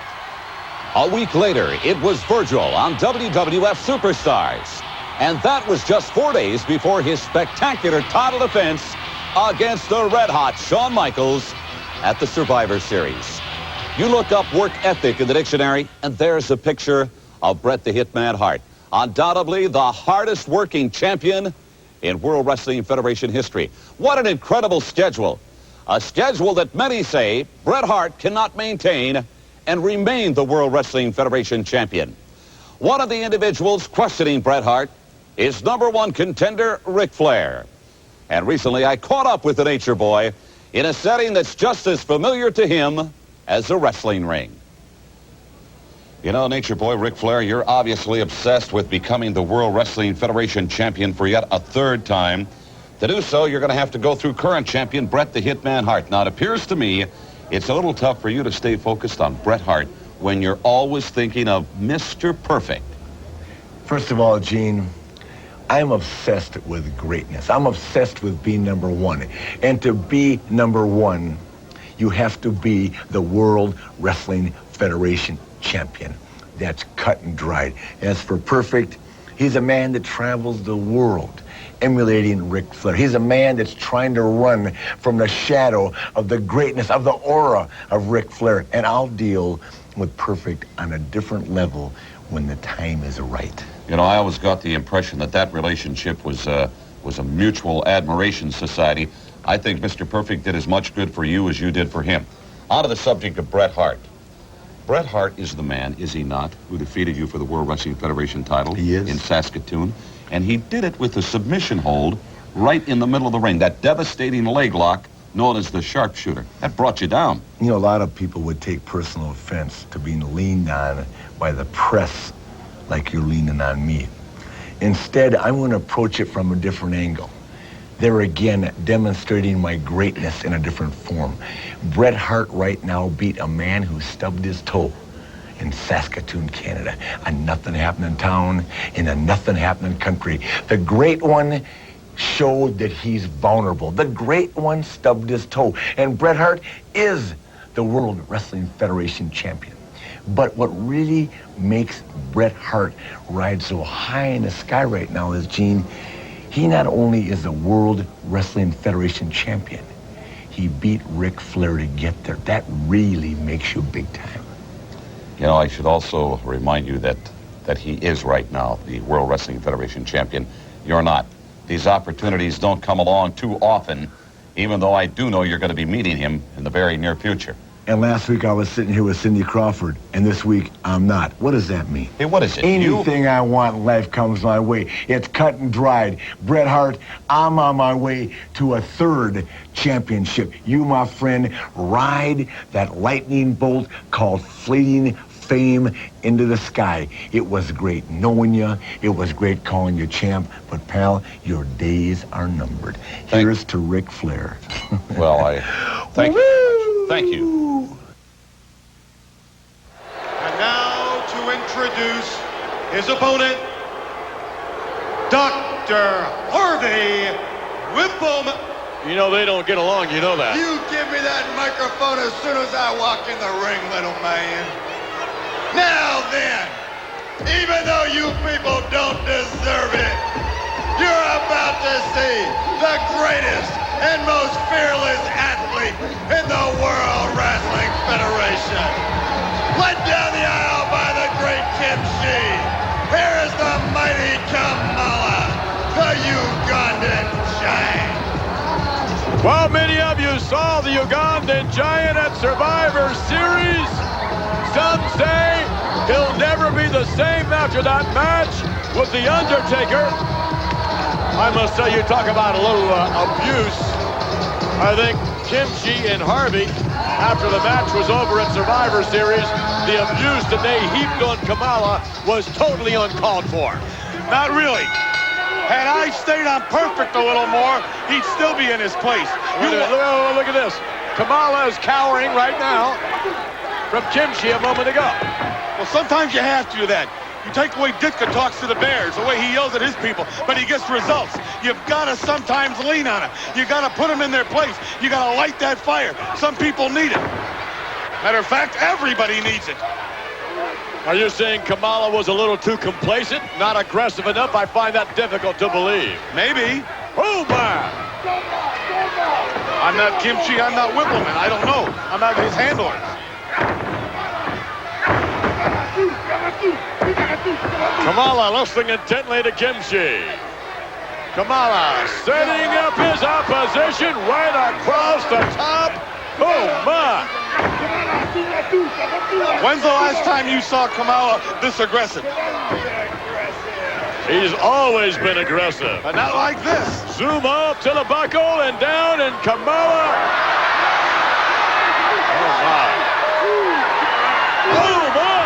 A week later, it was Virgil on WWF Superstars. And that was just 4 days before his spectacular title defense against the red-hot Shawn Michaels at the Survivor Series. You look up work ethic in the dictionary, and there's a picture of Bret the Hitman Hart. Undoubtedly the hardest working champion in World Wrestling Federation history. What an incredible schedule. A schedule that many say Bret Hart cannot maintain and remain the World Wrestling Federation champion. One of the individuals questioning Bret Hart is #1 contender Ric Flair. And recently I caught up with the Nature Boy in a setting that's just as familiar to him as a wrestling ring. You know, Nature Boy, Ric Flair, you're obviously obsessed with becoming the World Wrestling Federation champion for yet a third time. To do so, you're going to have to go through current champion Bret the Hitman Hart. Now, it appears to me it's a little tough for you to stay focused on Bret Hart when you're always thinking of Mr. Perfect. First of all, Gene, I'm obsessed with greatness. I'm obsessed with being #1. And to be #1, you have to be the World Wrestling Federation champion. That's cut and dried. As for Perfect, he's a man that travels the world emulating Ric Flair. He's a man that's trying to run from the shadow of the greatness, of the aura of Ric Flair. And I'll deal with Perfect on a different level when the time is right. You know, I always got the impression that that relationship was a mutual admiration society. I think Mr. Perfect did as much good for you as you did for him. On to the subject of Bret Hart. Bret Hart is the man, is he not, who defeated you for the World Wrestling Federation title in Saskatoon. And he did it with a submission hold right in the middle of the ring, that devastating leg lock known as the sharpshooter. That brought you down. You know, a lot of people would take personal offense to being leaned on by the press like you're leaning on me. Instead, I'm going to approach it from a different angle. There again, demonstrating my greatness in a different form. Bret Hart right now beat a man who stubbed his toe in Saskatoon, Canada. A nothing happening town in a nothing happening country. The great one showed that he's vulnerable. The great one stubbed his toe. And Bret Hart is the World Wrestling Federation champion. But what really makes Bret Hart ride so high in the sky right now is, Gene, he not only is the World Wrestling Federation champion, he beat Ric Flair to get there. That really makes you big time. You know, I should also remind you that he is right now the World Wrestling Federation champion. You're not. These opportunities don't come along too often, even though I do know you're going to be meeting him in the very near future. And last week I was sitting here with Cindy Crawford, and this week I'm not. What does that mean? Hey, what is it? Anything I want in life comes my way. It's cut and dried. Bret Hart, I'm on my way to a third championship. You, my friend, ride that lightning bolt called fleeting fame into the sky. It was great knowing you. It was great calling you champ. But, pal, your days are numbered. Here's to Ric Flair. Well, I thank you. Thank you. And now to introduce his opponent, Dr. Harvey Whipple. You know they don't get along, you know that. You give me that microphone as soon as I walk in the ring, little man. Now then, even though you people don't deserve it, you're about to see the greatest and most fearless athlete in the World Wrestling Federation. Led down the aisle by the great Kimchi, here is the mighty Kamala, the Ugandan Giant. Well, many of you saw the Ugandan Giant at Survivor Series. Some say he'll never be the same after that match with The Undertaker. I must say, you talk about a little abuse. I think Kimchi and Harvey, after the match was over at Survivor Series, the abuse that they heaped on Kamala was totally uncalled for. Not really. Had I stayed on Perfect a little more, he'd still be in his place. Look at this. Kamala is cowering right now from Kimchi a moment ago. Well, sometimes you have to do that. You take away Ditka talks to the Bears, the way he yells at his people, but he gets results. You've got to sometimes lean on it. You got to put them in their place. You got to light that fire. Some people need it. Matter of fact, everybody needs it. Are you saying Kamala was a little too complacent, not aggressive enough? I find that difficult to believe. Maybe. Oh, man! I'm not Kimchi, I'm not Whippleman. I don't know. I'm not his handler. Kamala listening intently to Kimchi. Kamala setting up his opposition right across the top. Oh, my! When's the last time you saw Kamala this aggressive? He's always been aggressive. But not like this. Zoom up to the buckle and down, and Kamala. Oh, my. Oh, my!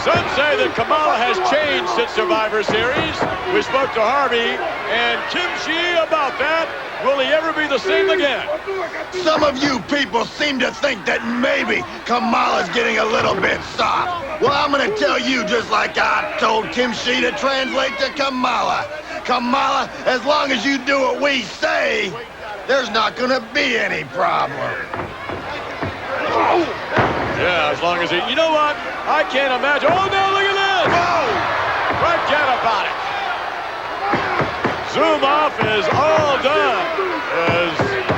Some say that Kamala has changed since Survivor Series. We spoke to Harvey and Kimchi about that. Will he ever be the same again? Some of you people seem to think that maybe Kamala's getting a little bit soft. Well, I'm going to tell you just like I told Kimchi to translate to Kamala. Kamala, as long as you do what we say, there's not going to be any problem. Yeah, as long as he... You know what? I can't imagine... Oh, no, look at this! Whoa! Forget about it. zoom off is all done. As,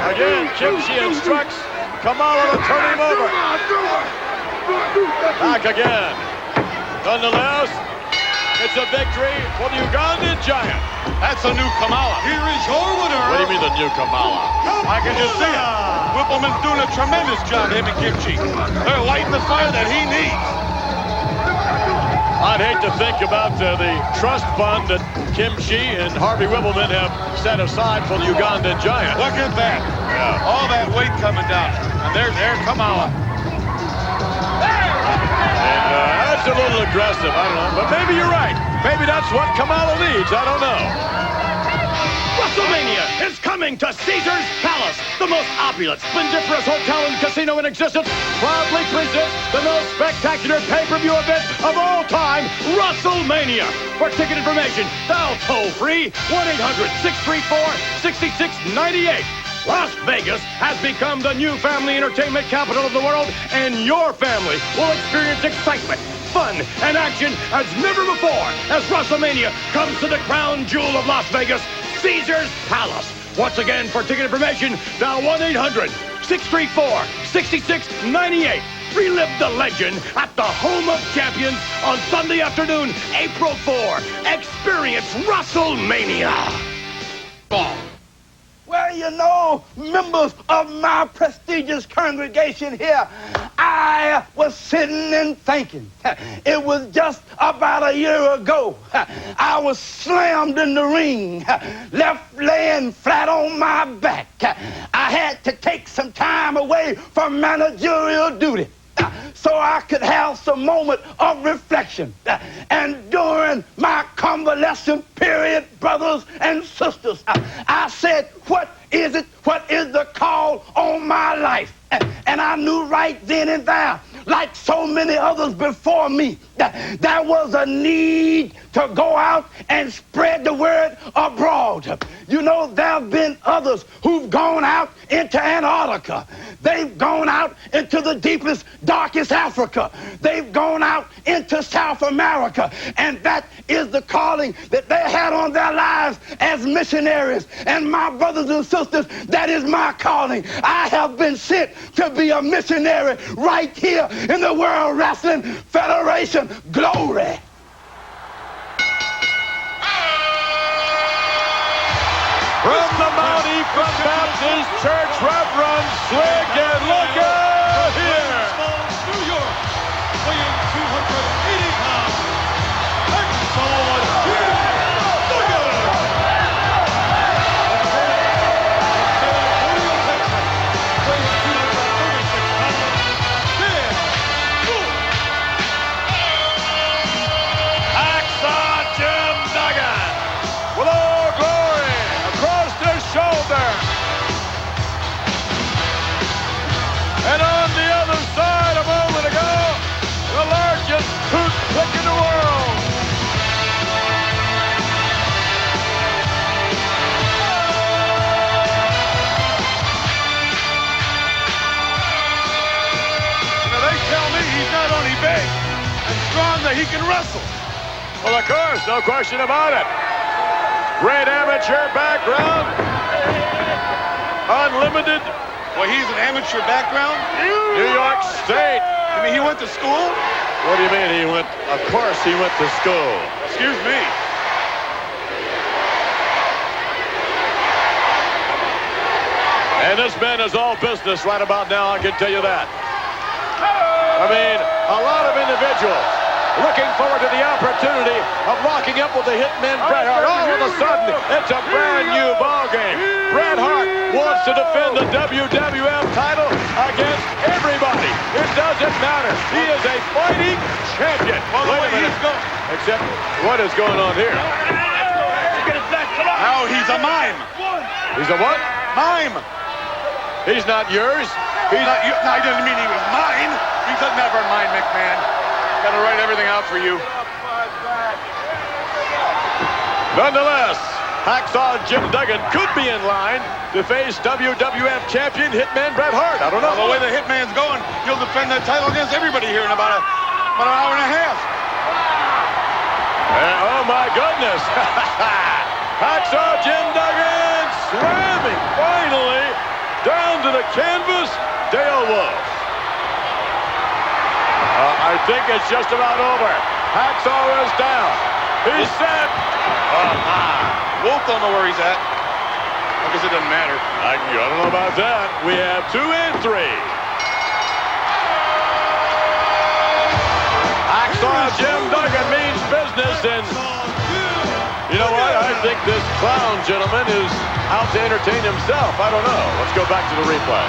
again, Kimchi instructs Kamala to turn him over. Back again. Nonetheless, it's a victory for the Ugandan Giant. That's a new Kamala. Here is your winner. What do you mean the new Kamala? I can just see it. Whippleman's doing a tremendous job, him and Kimchi. They're lighting the fire that he needs. I'd hate to think about the trust fund that Kimchi and Harvey Whippleman have set aside for the Ugandan Giant. Look at that. Yeah. All that weight coming down. And there's Kamala. And that's a little aggressive. I don't know. But maybe you're right. Maybe that's what Kamala needs. I don't know. WrestleMania is coming to Caesar's Palace, the most opulent, splendiferous hotel and casino in existence. Proudly presents the most spectacular pay-per-view event of all time, WrestleMania. For ticket information, dial toll-free 1-800-634-6698. Las Vegas has become the new family entertainment capital of the world, and your family will experience excitement, fun, and action as never before as WrestleMania comes to the crown jewel of Las Vegas, Caesar's Palace. Once again, for ticket information, dial 1-800-634-6698. Relive the legend at the Home of Champions on Sunday afternoon, April 4. Experience WrestleMania. Well, you know, members of my prestigious congregation here, I was sitting and thinking. It was just about a year ago. I was slammed in the ring, left laying flat on my back. I had to take some time away from managerial duty so I could have some moment of reflection. And during my convalescent period, brothers and sisters, I said, what is it? What is the call on my life? And I knew right then and there, like so many others before me, that there was a need to go out and spread the word abroad. You know, there have been others who've gone out into Antarctica. They've gone out into the deepest, darkest Africa. They've gone out into South America. And that is the calling that they had on their lives as missionaries. And my brothers and sisters, that is my calling. I have been sent to be a missionary right here in the World Wrestling Federation. Glory. From the Mount Ephraim Baptist Church, Reverend Slick, and look out here. New York, weighing 280 pounds. Excellent. Look at him. Hacksaw Jim Duggan with all glory across the shoulder. And on the other side a moment ago, the largest toothpick in the world. Now they tell me he's not only big and strong, that he can wrestle. Well, of course, no question about it. Great amateur background. Unlimited. Well, he's an amateur background? New York State. You mean he went to school? What do you mean he went? Of course he went to school. Excuse me. And this man is all business right about now, I can tell you that. I mean, a lot of individuals looking forward to the opportunity of locking up with the hitman Bret Hart. All of a sudden, it's a brand new ball game. Bret Hart wants to defend the WWF title against everybody. It doesn't matter. He is a fighting champion. Wait a minute. Except, what is going on here? Now he's a mime. He's a what? Mime. He's not yours. He's not. No, I didn't mean he was mine. He doesn't have our mind, McMahon. Gotta write everything out for you. Nonetheless, Hacksaw Jim Duggan could be in line to face WWF champion Hitman Bret Hart. I don't know. Well, the way the Hitman's going, he'll defend that title against everybody here in about an hour and a half. Oh, my goodness. Hacksaw Jim Duggan slamming finally down to the canvas. Dale Wolf. I think it's just about over. Hacksaw is down. He's set. Oh, my. Wolf don't know where he's at. I guess it doesn't matter. I don't know about that. We have 2 and 3. Hacksaw Jim Duggan means business, and you know what? I think this clown gentleman is out to entertain himself. I don't know. Let's go back to the replay.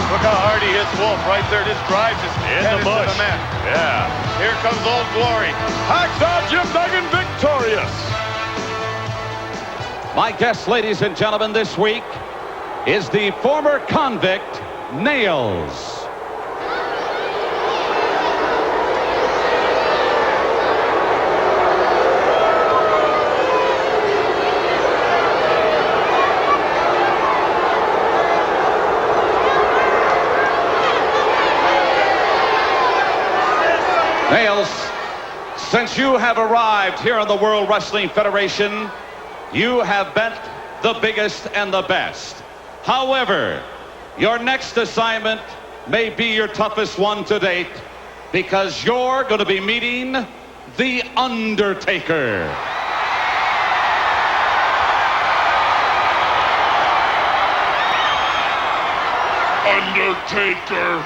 Look how hard he hits Wolf right there. This drives his head into the mat. Yeah. Here comes Old Glory. Hacksaw Jim Duggan victorious. My guest, ladies and gentlemen, this week is the former convict, Nails. Nails, since you have arrived here in the World Wrestling Federation, you have been the biggest and the best. However, your next assignment may be your toughest one to date because you're going to be meeting The Undertaker. Undertaker,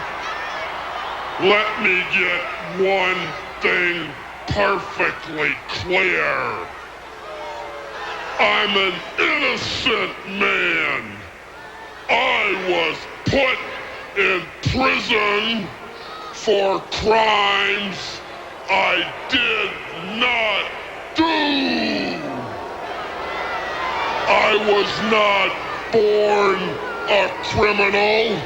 let me get one thing perfectly clear. I'm an innocent man. I was put in prison for crimes I did not do. I was not born a criminal.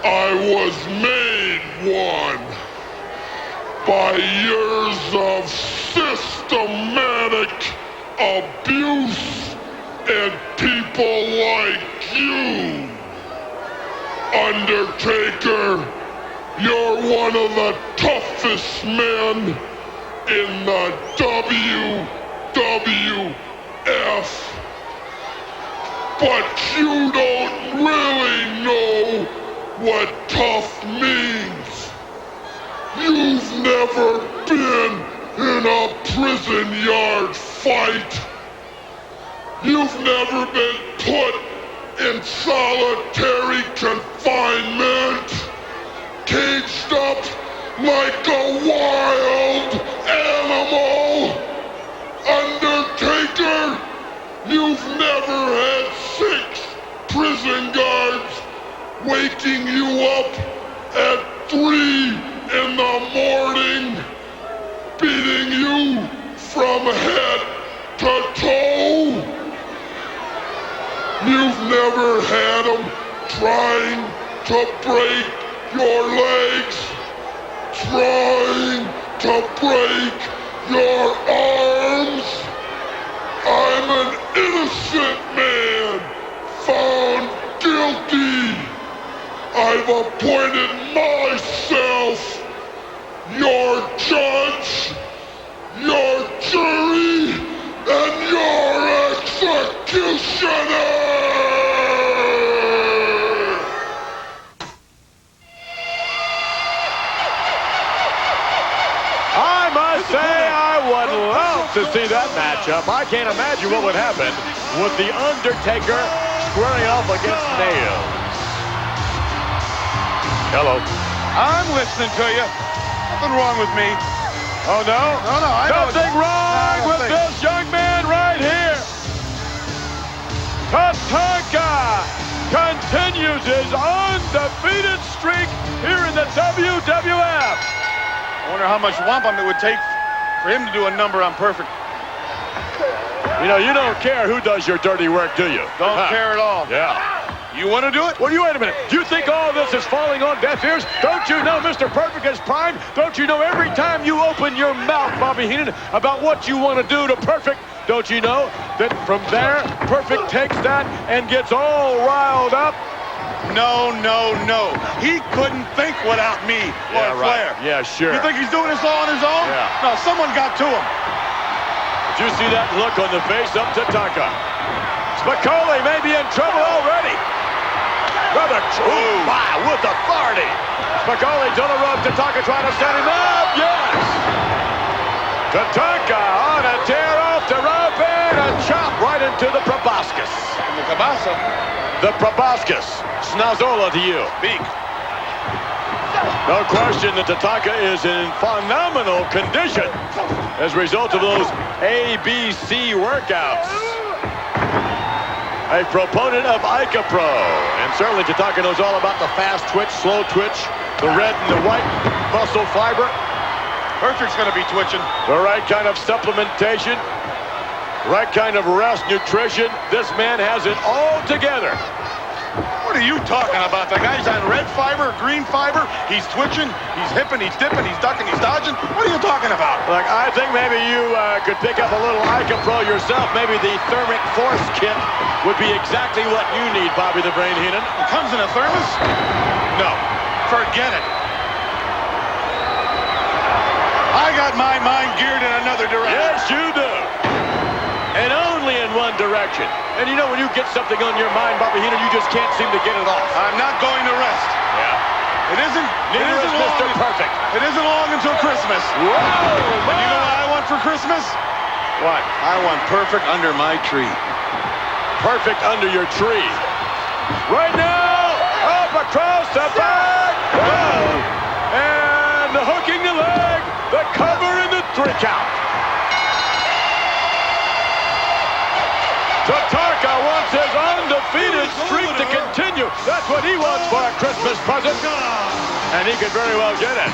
I was made one by years of systematic abuse and people like you. Undertaker, you're one of the toughest men in the WWF. But you don't really know what tough means. You've never been in a prison yard fight. You've never been put in solitary confinement, caged up like a wild animal. Undertaker, you've never had 6 prison guards waking you up at 3 in the morning, beating you from head to toe. You've never had them trying to break your legs, trying to break your arms. I'm an innocent man, found guilty. I've appointed myself your judge, your jury, and your executioner! I must say I would love to see that matchup. I can't imagine what would happen with The Undertaker squaring off against Nails. Hello. I'm listening to you. Nothing wrong with me. Oh, no? No, I know. Nothing wrong with this young man right here. Tatanka continues his undefeated streak here in the WWF. I wonder how much wampum it would take for him to do a number on Perfect. You know, you don't care who does your dirty work, do you? Don't care at all. Yeah. You want to do it? Well, you wait a minute. Do you think all this is falling on deaf ears? Don't you know Mr. Perfect is primed? Don't you know every time you open your mouth, Bobby Heenan, about what you want to do to Perfect, don't you know that from there, Perfect takes that and gets all riled up? No. He couldn't think without me or Yeah, right. Flair. Yeah, sure. You think he's doing this all on his own? Yeah. No, someone got to him. Did you see that look on the face of Tatanka? Spicoli may be in trouble already. Brother, my, with authority. Spicoli to the rope. Tatanka trying to set him up. Yes. Tatanka on a tear off the rope and a chop right into the proboscis. The cabasa. The proboscis. Snazzola to you. Beak. No question that Tatanka is in phenomenal condition as a result of those ABC workouts. A proponent of ICAPRO, and certainly Tatanka knows all about the fast twitch, slow twitch, the red and the white muscle fiber. Perfect's going to be twitching. The right kind of supplementation, right kind of rest, nutrition. This man has it all together. What are you talking about? The guy's on red fiber, green fiber. He's twitching, he's hipping, he's dipping, he's ducking, he's dodging. What are you talking about? Look, I think maybe you could pick up a little ICAPRO yourself. Maybe the thermic force kit would be exactly what you need, Bobby the Brain Heenan. It comes in a thermos? No, forget it. I got my mind geared in another direction. Yes, you do. And only in one direction. And you know, when you get something on your mind, Bobby Heenan, you just can't seem to get it off. I'm not going to rest. Yeah. It isn't Mr. long. Perfect. It isn't long until Christmas. Whoa! And you know what I want for Christmas? What? I want perfect under my tree. Perfect under your tree. Right now, up across the back. Whoa! And the hooking the leg, the cover in the 3 count. Tatanka wants his undefeated streak to continue. That's what he wants for a Christmas present. And he could very well get it.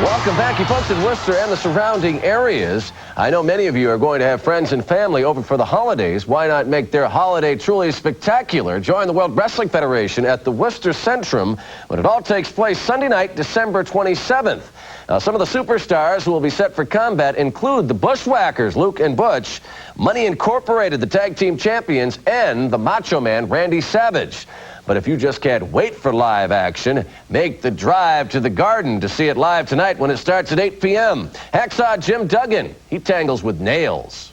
Welcome back, you folks in Worcester and the surrounding areas. I know many of you are going to have friends and family over for the holidays. Why not make their holiday truly spectacular? Join the World Wrestling Federation at the Worcester Centrum when it all takes place Sunday night, December 27th. Now, some of the superstars who will be set for combat include the Bushwhackers, Luke and Butch, Money Incorporated, the tag team champions, and the Macho Man, Randy Savage. But if you just can't wait for live action, make the drive to the Garden to see it live tonight when it starts at 8 p.m. Hacksaw Jim Duggan, he tangles with nails.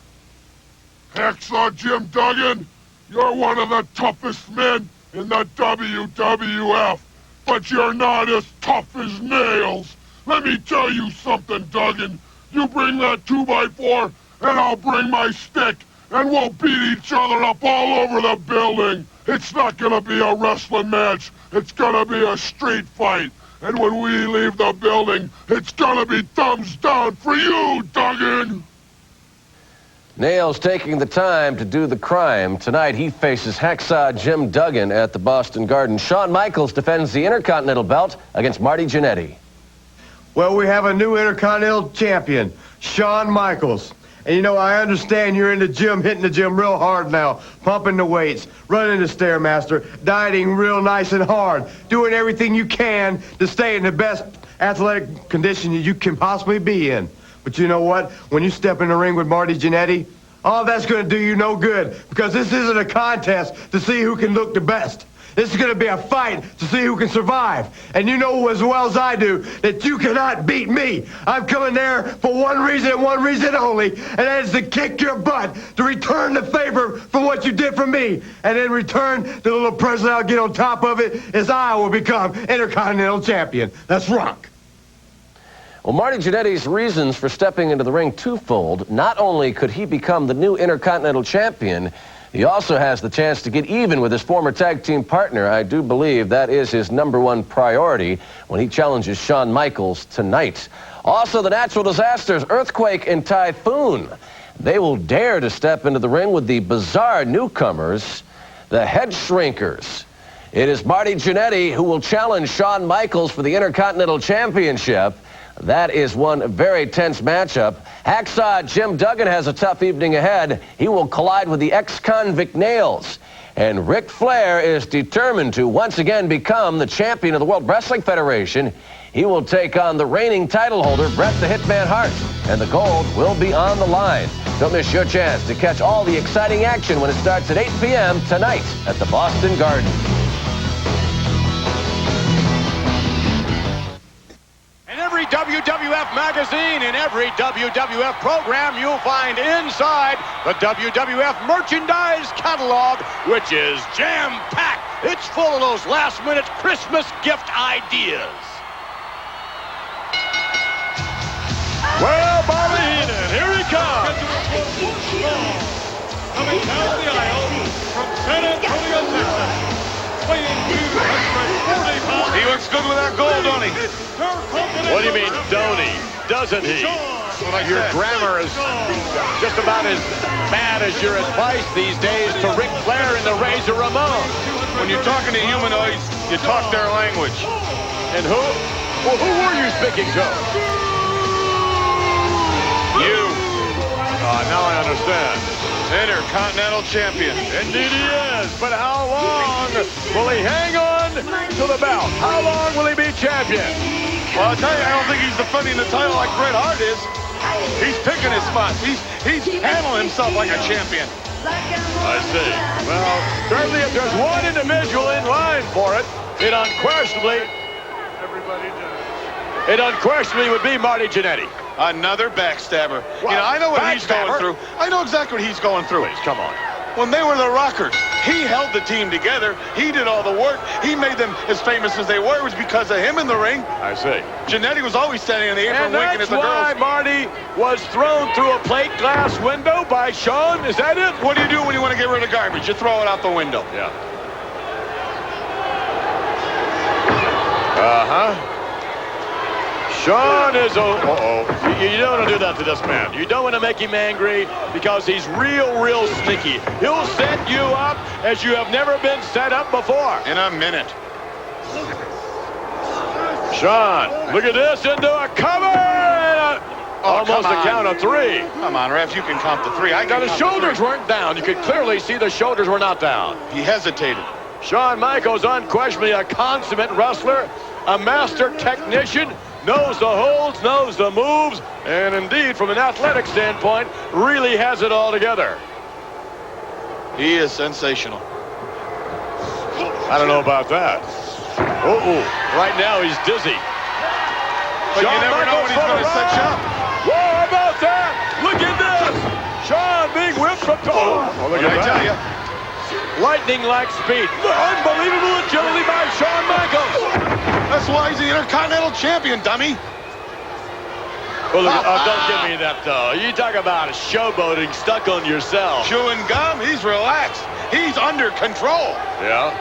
Hacksaw Jim Duggan, you're one of the toughest men in the WWF, but you're not as tough as nails. Let me tell you something, Duggan. You bring that 2x4, and I'll bring my stick, and we'll beat each other up all over the building. It's not gonna be a wrestling match. It's gonna be a street fight. And when we leave the building, it's gonna be thumbs down for you, Duggan. Nails taking the time to do the crime. Tonight he faces Hacksaw Jim Duggan at the Boston Garden. Shawn Michaels defends the Intercontinental belt against Marty Jannetty. Well, we have a new Intercontinental champion, Shawn Michaels. And you know, I understand you're in the gym, hitting the gym real hard now, pumping the weights, running the Stairmaster, dieting real nice and hard, doing everything you can to stay in the best athletic condition you can possibly be in. But you know what? When you step in the ring with Marty Jannetty, all that's going to do you no good, because this isn't a contest to see who can look the best. This is going to be a fight to see who can survive. And you know as well as I do that you cannot beat me. I'm coming there for one reason and one reason only, and that is to kick your butt, to return the favor for what you did for me. And in return, the little present I'll get on top of it is I will become Intercontinental Champion. That's rock. Well, Marty Jannetty's reasons for stepping into the ring twofold. Not only could he become the new Intercontinental Champion, he also has the chance to get even with his former tag team partner. I do believe that is his #1 priority when he challenges Shawn Michaels tonight. Also, the natural disasters, earthquake and typhoon. They will dare to step into the ring with the bizarre newcomers, the Head Shrinkers. It is Marty Jannetty who will challenge Shawn Michaels for the Intercontinental Championship. That is one very tense matchup. Hacksaw Jim Duggan has a tough evening ahead. He will collide with the ex-convict Nails. And Ric Flair is determined to once again become the champion of the World Wrestling Federation. He will take on the reigning title holder, Bret the Hitman Hart. And the gold will be on the line. Don't miss your chance to catch all the exciting action when it starts at 8 p.m. tonight at the Boston Garden. Every WWF WWF magazine. In every WWF program, you'll find inside the WWF merchandise catalog, which is jam-packed. It's full of those last-minute Christmas gift ideas. Well, Bobby Heenan, here he comes. Coming down the aisle from San Antonio, Texas, weighing 240 pounds. He looks good with that gold, don't he? What do you mean, don't he? Doesn't he? Your grammar is just about as bad as your advice these days to Ric Flair and the Razor Ramon. When you're talking to humanoids, you talk their language. And who? Well, who were you speaking to? You. Now I understand. Intercontinental champion. Indeed he is. But how long will he hang on to the belt? How long will he be champion? Well, I'll tell you, I don't think he's defending the title like Bret Hart is. He's picking his spots. He's handling himself like a champion. I see. Well, certainly if there's one individual in line for it, it unquestionably would be Marty Jannetty. Another backstabber. Well, you know, I know what he's going through. I know exactly what he's going through. Please, come on. When they were the Rockers, he held the team together. He did all the work. He made them as famous as they were. It was because of him in the ring. I see. Jannetty was always standing in the apron winking at the girls. And that's why Marty was thrown through a plate glass window by Shawn. Is that it? What do you do when you want to get rid of garbage? You throw it out the window. Yeah. Uh-huh. Shawn is You don't want to do that to this man. You don't want to make him angry because he's real sneaky. He'll set you up as you have never been set up before. In a minute. Shawn, look at this, into a cover and almost a count of 3. Come on, ref, you can count to 3. Now the shoulders weren't down. You could clearly see the shoulders were not down. He hesitated. Shawn Michaels, unquestionably a consummate wrestler, a master technician, knows the holds, knows the moves, and indeed, from an athletic standpoint, really has it all together. He is sensational. I don't know about that. Right now he's dizzy. But you never know when he's going to set you up. Whoa, how about that? Look at this. Shawn being whipped from top. Look at that. I tell you. Lightning-like speed. Unbelievable agility by Shawn Michaels. That's why he's the Intercontinental Champion, dummy. Well, look, don't give me that, though. You talk about showboating, stuck on yourself. Chewing gum, he's relaxed. He's under control. Yeah.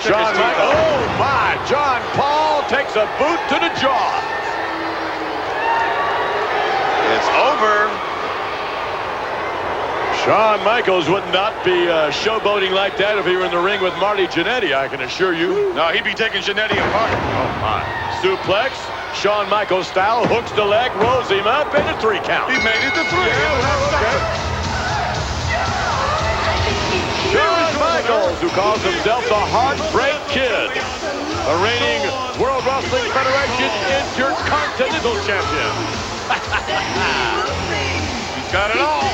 Shawn Michaels. Oh, my. John Paul takes a boot to the jaw. It's over. Shawn Michaels would not be showboating like that if he were in the ring with Marty Jannetty, I can assure you. No, he'd be taking Jannetty apart. Oh, my. Suplex, Shawn Michaels style, hooks the leg, rolls him up, and a 3 count. He made it to 3. Shawn Michaels, who calls himself the Heartbreak Kid, the reigning World Wrestling Federation Intercontinental Champion. He's got it all.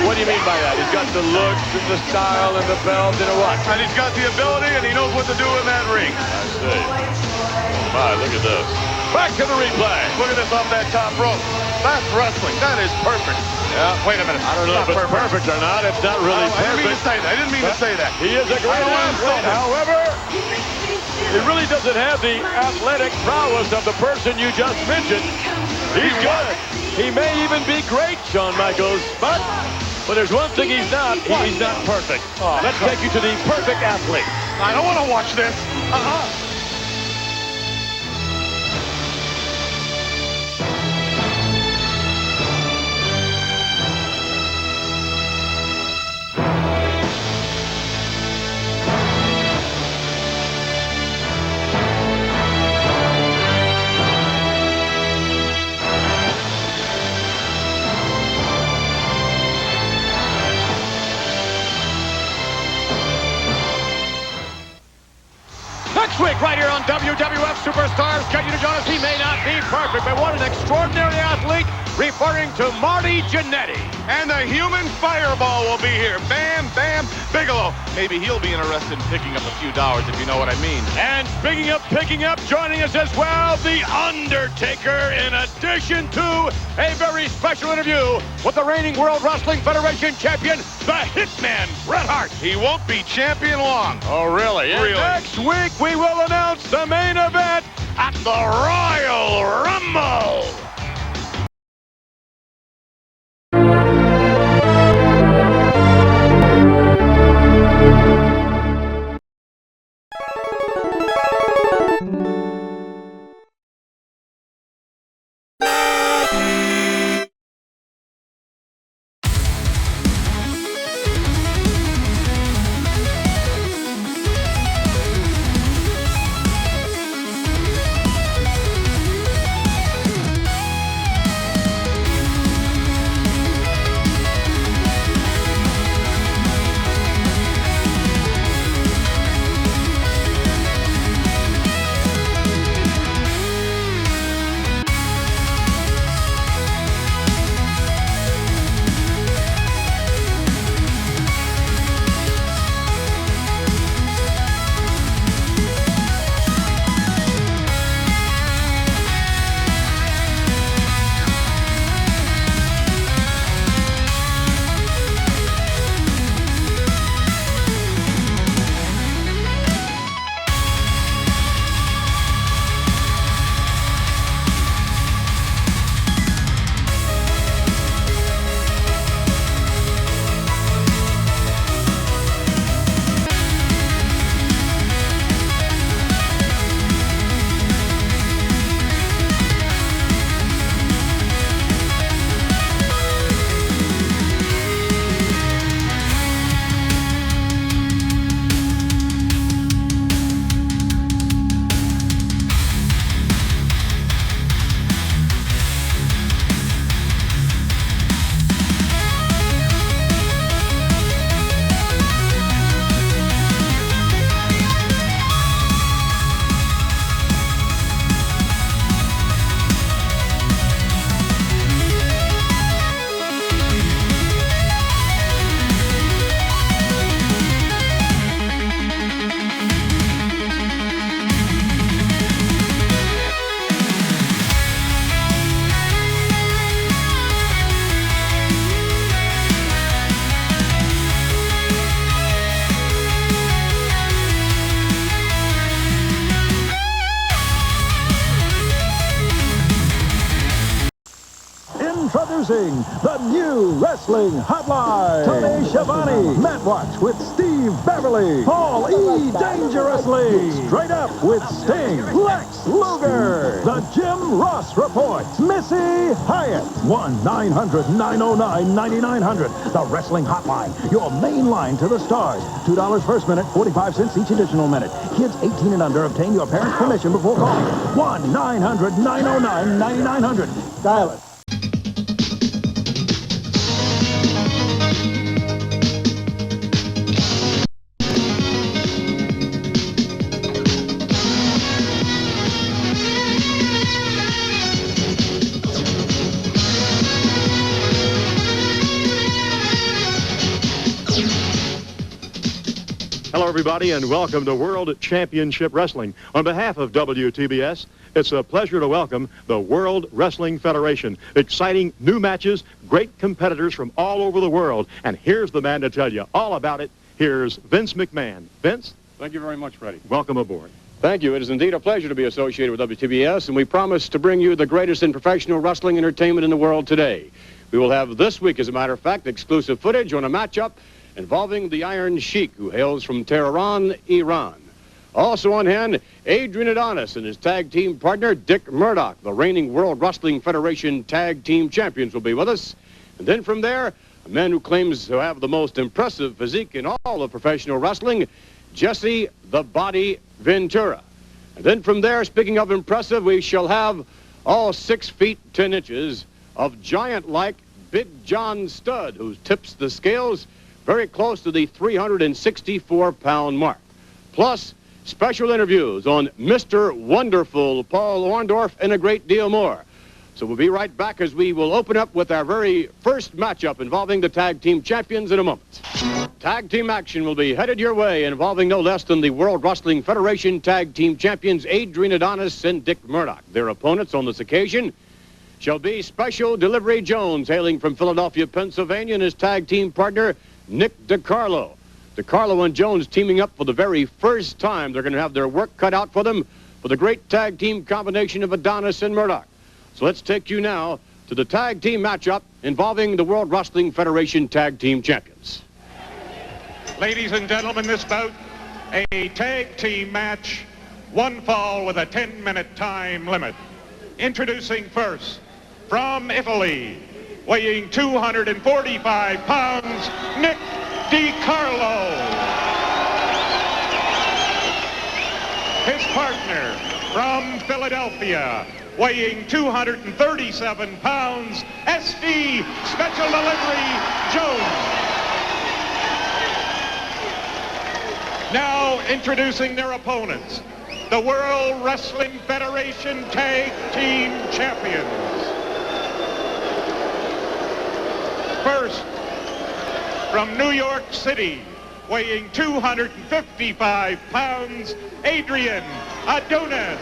What do you mean by that? He's got the looks and the style and the belt and what? And he's got the ability and he knows what to do in that ring. I see. My, look at this. Back to the replay. Look at this off that top rope. That's wrestling. That is perfect. Yeah. Wait a minute. I don't know if it's perfect or not. It's not really perfect. I didn't mean to say that. He is a great athlete. However, he really doesn't have the athletic prowess of the person you just mentioned. He's good. He may even be great, Shawn Michaels, but there's one thing he's not perfect. Let's take you to the perfect athlete. I don't want to watch this. Next week, right here on WWF Superstars, get you to join us. He may not be perfect, but what an extraordinary athlete, referring to Marty Jannetty. And the human fireball will be here. Bam, Bam Bigelow. Maybe he'll be interested in picking up a few dollars, if you know what I mean. And speaking of picking up, joining us as well, The Undertaker, in addition to a very special interview with the reigning World Wrestling Federation champion, the Hitman, Bret Hart. He won't be champion long. Oh, really? And next week, we will announce the main event at the Royal Rumble. Introducing the new Wrestling Hotline. Tony Schiavone, Matt Watts with Steve Beverly, Paul E. Dangerously, Straight Up with Sting, Lex Luger, the Jim Ross Report, Missy Hyatt, 1-900-909-9900. The Wrestling Hotline, your main line to the stars. $2 first minute, 45 cents each additional minute. Kids 18 and under, obtain your parents' permission before calling. 1-900-909-9900. Dial it. Hello, everybody, and welcome to World Championship Wrestling. On behalf of WTBS, it's a pleasure to welcome the World Wrestling Federation. Exciting new matches, great competitors from all over the world. And here's the man to tell you all about it. Here's Vince McMahon. Vince? Thank you very much, Freddie. Welcome aboard. Thank you. It is indeed a pleasure to be associated with WTBS, and we promise to bring you the greatest in professional wrestling entertainment in the world today. We will have this week, as a matter of fact, exclusive footage on a matchup involving the Iron Sheik, who hails from Tehran, Iran. Also on hand, Adrian Adonis and his tag team partner, Dick Murdoch, the reigning World Wrestling Federation tag team champions, will be with us. And then from there, a man who claims to have the most impressive physique in all of professional wrestling, Jesse the Body Ventura. And then from there, speaking of impressive, we shall have all 6 feet 10 inches of giant-like Big John Studd, who tips the scales very close to the 364-pound mark. Plus, special interviews on Mr. Wonderful Paul Orndorff and a great deal more. So we'll be right back as we will open up with our very first matchup involving the tag team champions in a moment. Tag team action will be headed your way, involving no less than the World Wrestling Federation tag team champions Adrian Adonis and Dick Murdoch. Their opponents on this occasion shall be Special Delivery Jones, hailing from Philadelphia, Pennsylvania, and his tag team partner, Nick DiCarlo. DiCarlo and Jones teaming up for the very first time. They're going to have their work cut out for them for the great tag team combination of Adonis and Murdoch. So let's take you now to the tag team matchup involving the World Wrestling Federation tag team champions. Ladies and gentlemen, this bout, a tag team match, one fall with a 10-minute time limit. Introducing first, from Italy, weighing 245 pounds, Nick DiCarlo. His partner, from Philadelphia, weighing 237 pounds, SD Special Delivery Jones. Now introducing their opponents, the World Wrestling Federation Tag Team Champions. First, from New York City, weighing 255 pounds, Adrian Adonis.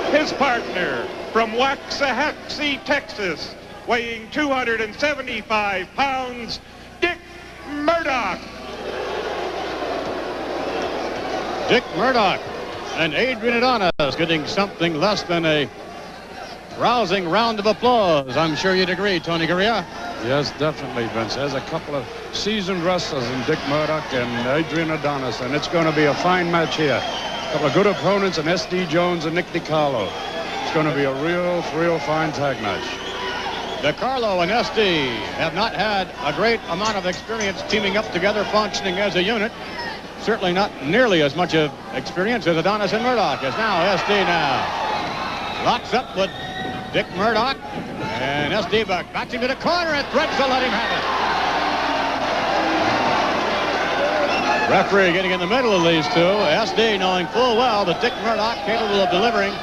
His partner, from Waxahachie, Texas, weighing 275 pounds, Dick Murdoch. Dick Murdoch and Adrian Adonis getting something less than a rousing round of applause. I'm sure you'd agree, Tony Gurria. Yes, definitely, Vince. There's a couple of seasoned wrestlers in Dick Murdoch and Adrian Adonis, and it's going to be a fine match here. A couple of good opponents in SD Jones and Nick DiCarlo. It's going to be a real fine tag match. DiCarlo and SD have not had a great amount of experience teaming up together, functioning as a unit. Certainly not nearly as much of experience as Adonis and Murdoch is now. SD now locks up with Dick Murdoch, and SD backs him to the corner and threats to let him have it. Referee getting in the middle of these two. SD knowing full well that Dick Murdoch capable of delivering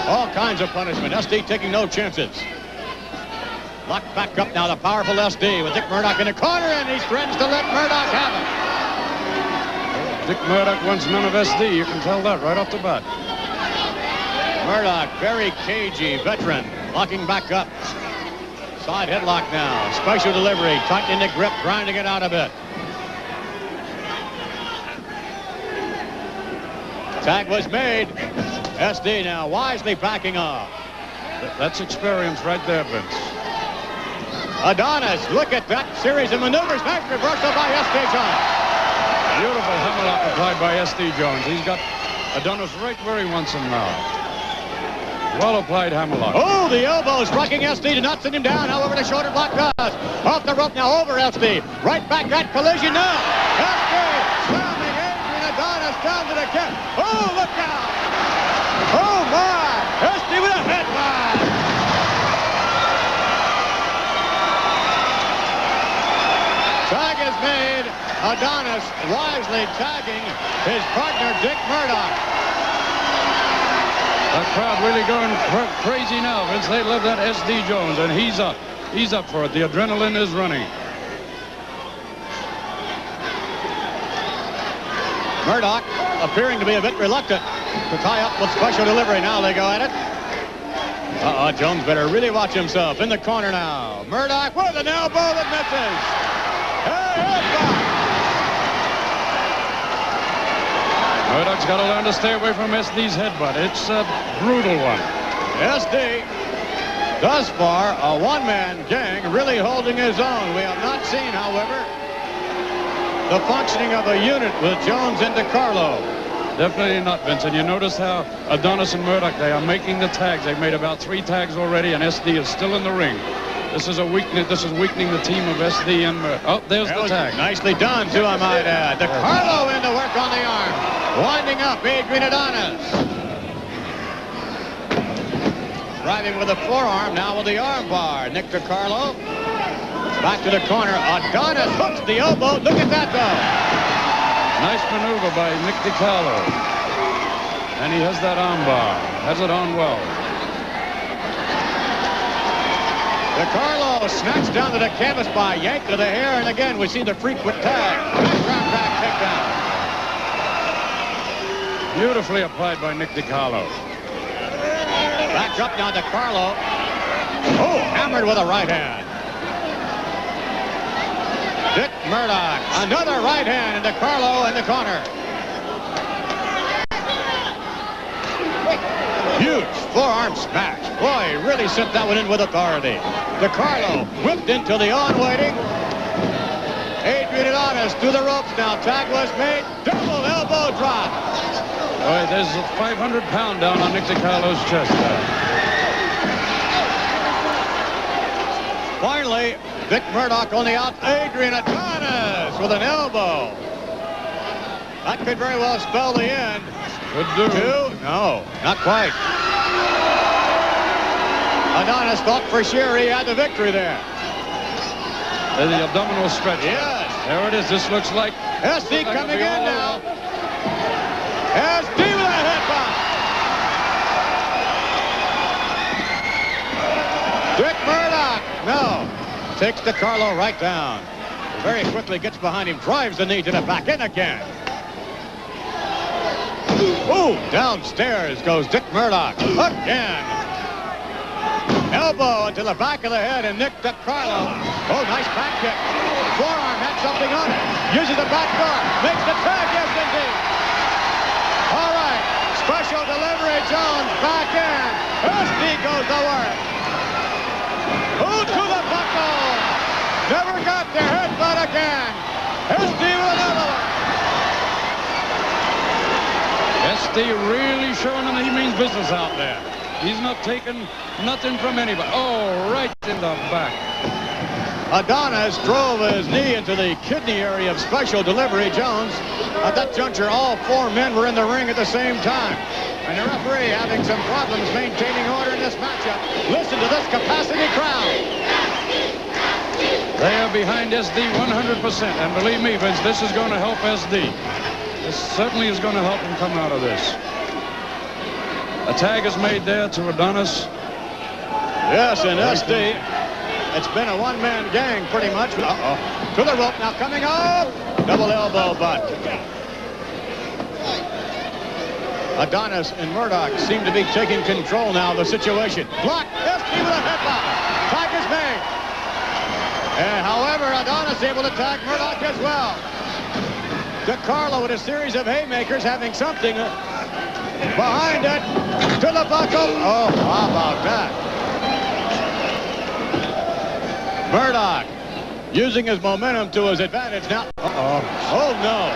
all kinds of punishment. SD taking no chances. Locked back up now, the powerful SD with Dick Murdoch in the corner, and he threatens to let Murdoch have it. Dick Murdoch wants none of SD. You can tell that right off the bat. Murdoch, very cagey veteran, locking back up. Side headlock now. Special delivery, tightening the grip, grinding it out a bit. Tag was made. SD now wisely backing off. That's experience right there, Vince. Adonis, look at that series of maneuvers. Nice reversal by SD Jones. Beautiful hammerlock applied by SD Jones. He's got Adonis right where he wants him now. Well applied hammerlock. Oh, the elbow striking SD to not send him down. However, the shoulder block does. Off the rope now over SD. Right back that collision now. SD slamming Adrian Adonis down to the kick. Oh, look out. Oh, my. SD with a headlock. Tag is made. Adonis wisely tagging his partner, Dick Murdoch. That crowd really going crazy now, Vince. They love that SD Jones, and he's up. He's up for it. The adrenaline is running. Murdoch appearing to be a bit reluctant to tie up with special delivery. Now they go at it. Jones better really watch himself. In the corner now. Murdoch with an elbow that misses. Hey, Murdoch's got to learn to stay away from SD's headbutt. It's a brutal one. SD, thus far, a one-man gang really holding his own. We have not seen, however, the functioning of a unit with Jones and DiCarlo. Definitely not, Vince. And you notice how Adonis and Murdoch, they are making the tags. They've made about 3 tags already, and SD is still in the ring. This is a weakness. This is weakening the team of SD and Murdoch. Oh, there's the tag. Nicely done, too, I might add. DiCarlo in to work on the arm. Winding up Adrian Adonis. Driving with the forearm, now with the arm bar. Nick DiCarlo. Back to the corner. Adonis hooks the elbow. Look at that, though. Nice maneuver by Nick DiCarlo. And he has that arm bar. Has it on well. DiCarlo snatched down to the canvas by yank to the hair, and again we see the frequent tag. Back takedown. Beautifully applied by Nick DiCarlo. Back up now DiCarlo. Oh, hammered with a right hand. Dick Murdoch, another right hand, and DiCarlo in the corner. Huge forearm smash. Boy, he really sent that one in with authority. DiCarlo whipped into the on-waiting. Adrian Adonis through the ropes now. Tag was made. Double elbow drop. Boy, there's a 500-pound down on Nick DiCarlo's chest there. Finally, Dick Murdoch on the out. Adrian Adonis with an elbow. That could very well spell the end. Could do. Two? No, not quite. Adonis thought for sure he had the victory there. There's the abdominal stretch. Yes. There it is. This looks like... SD coming in now. SD with a headbutt. Dick Murdoch. No. Takes DiCarlo right down. Very quickly gets behind him. Drives the knee to the back. In again. Ooh, downstairs goes Dick Murdoch. Again. Elbow into the back of the head, and Nick DiCarlo. Oh, nice back kick. Forearm had something on it. Uses the back door. Makes the tag. Yes, indeed. All right. Special delivery. Jones back in. SD goes to work. Ooh, to the buckle. Never got the headbutt again. SD with another one. SD really showing him that he means business out there. He's not taking nothing from anybody. Oh, right in the back. Adonis drove his knee into the kidney area of special delivery. Jones, at that juncture, all four men were in the ring at the same time. And the referee having some problems maintaining order in this matchup. Listen to this capacity crowd. They are behind SD 100%. And believe me, Vince, this is going to help SD. This certainly is going to help him come out of this. A tag is made there to Adonis. Yes, and SD, it's been a one-man gang pretty much. Uh-oh. To the rope now, coming up. Double elbow butt. Adonis and Murdoch seem to be taking control now of the situation. Blocked. SD with a headbutt. Tag is made. And however, Adonis able to tag Murdoch as well. DiCarlo with a series of haymakers having something behind it. To the buckle. Oh, how about that? Murdoch using his momentum to his advantage now. Uh-oh. Oh, no.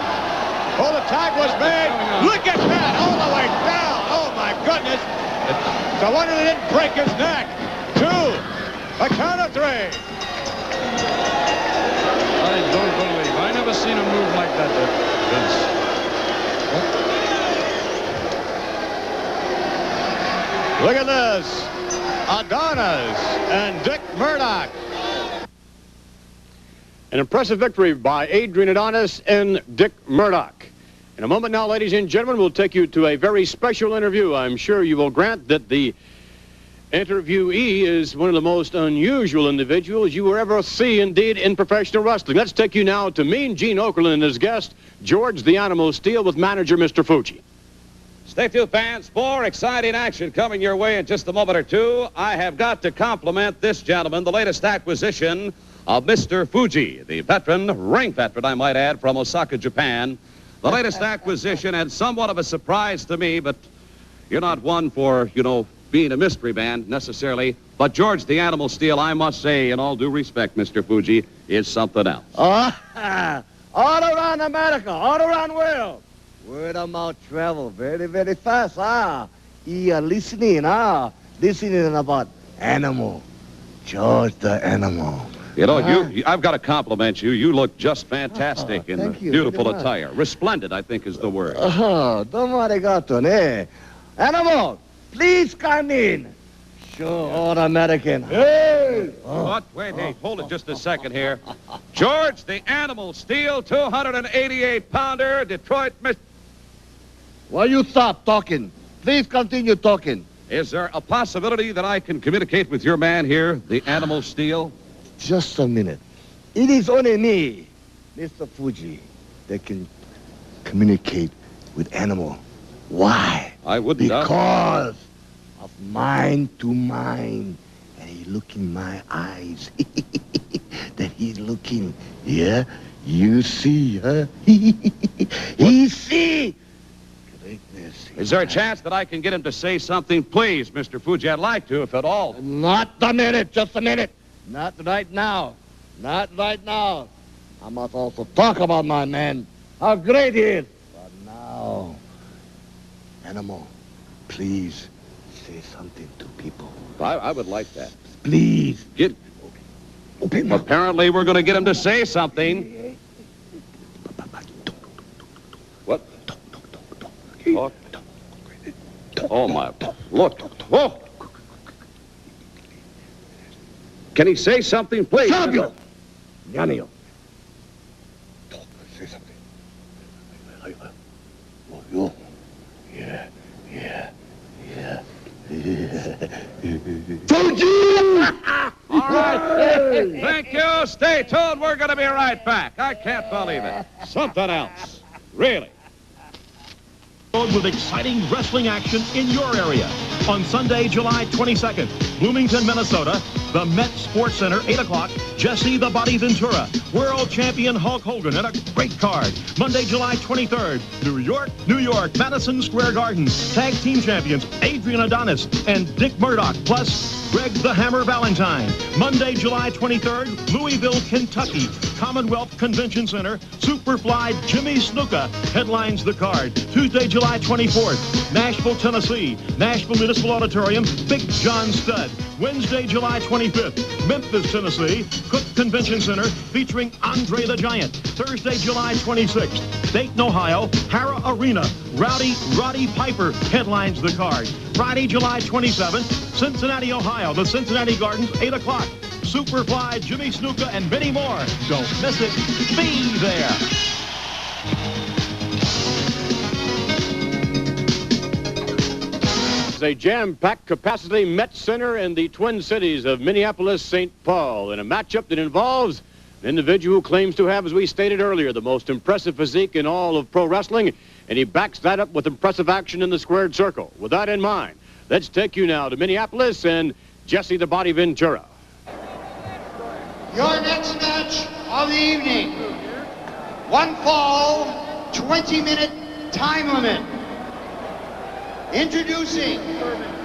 Oh, the tag was made. Look at that. All the way down. Oh, my goodness. It's a wonder they didn't break his neck. Two. A count of three. I don't believe. I never seen him move like that, Vince. Look at this. Adonis and Dick Murdoch. An impressive victory by Adrian Adonis and Dick Murdoch. In a moment now, ladies and gentlemen, we'll take you to a very special interview. I'm sure you will grant that the interviewee is one of the most unusual individuals you will ever see, indeed, in professional wrestling. Let's take you now to Mean Gene Okerlund and his guest, George the Animal Steele, with manager Mr. Fuji. Stay tuned, fans. More exciting action coming your way in just a moment or two. I have got to compliment this gentleman, the latest acquisition of Mr. Fuji, the veteran, ring veteran, I might add, from Osaka, Japan. The latest acquisition, and somewhat of a surprise to me, but you're not one for, being a mystery man necessarily. But George the Animal Steele, I must say, in all due respect, Mr. Fuji, is something else. All around America, all around world. Word of mouth travel very, very fast. You are listening, listening about animal. George the Animal. I've got to compliment you. You look just fantastic in beautiful attire. Resplendent, I think, is the word. Domo arigato, ne. Animal, please come in. Sure, all American. Hey! What? Wait, hey, hold it just a second here. George the Animal Steele, 288-pounder, Detroit, Michigan. Why you stop talking? Please continue talking. Is there a possibility that I can communicate with your man here, the Animal Steel? Just a minute. It is only me, Mr. Fuji, that can communicate with animal. Why? I wouldn't doubt it. Because of mind to mind. And he look in my eyes. That he's looking. Yeah? You see, huh? He see. Greatness. Is there a chance that I can get him to say something? Please, Mr. Fuji, I'd like to, if at all. Not a minute, just a minute. Not right now. Not right now. I must also talk about my man. How great he is. But now, animal, please say something to people. I would like that. Please. Get. Okay, apparently, we're going to get him to say something. What? Talk. Oh, my. Look. Whoa. Can he say something, please? Sabio. Yanio. Talk. Say something. Oh, yeah. All right. Thank you. Stay tuned. We're going to be right back. I can't believe it. Something else. Really. With exciting wrestling action in your area. On Sunday, July 22nd, Bloomington, Minnesota, the M.A.S.K Sports Center, 8 o'clock, Jesse the Body Ventura, World Champion Hulk Hogan, and a great card. Monday, July 23rd, New York, Madison Square Garden, Tag Team Champions Adrian Adonis and Dick Murdoch, plus Greg the Hammer Valentine. Monday, July 23rd, Louisville, Kentucky, Commonwealth Convention Center, Superfly Jimmy Snuka headlines the card. Tuesday, July 24th, Nashville, Tennessee, Nashville Municipal Auditorium, Big John Studd. Wednesday, July 25th, Memphis, Tennessee, Cook Convention Center featuring Andre the Giant. Thursday, July 26th, Dayton, Ohio, Hara Arena, Roddy Piper headlines the card. Friday, July 27th, Cincinnati, Ohio, the Cincinnati Gardens, 8 o'clock. Superfly, Jimmy Snuka, and many more. Don't miss it. Be there. A jam-packed capacity Met Center in the Twin Cities of Minneapolis, St. Paul, in a matchup that involves an individual who claims to have, as we stated earlier, the most impressive physique in all of pro wrestling, and he backs that up with impressive action in the squared circle. With that in mind, let's take you now to Minneapolis and Jesse the Body Ventura. Your next match of the evening. One fall, 20-minute time limit. Introducing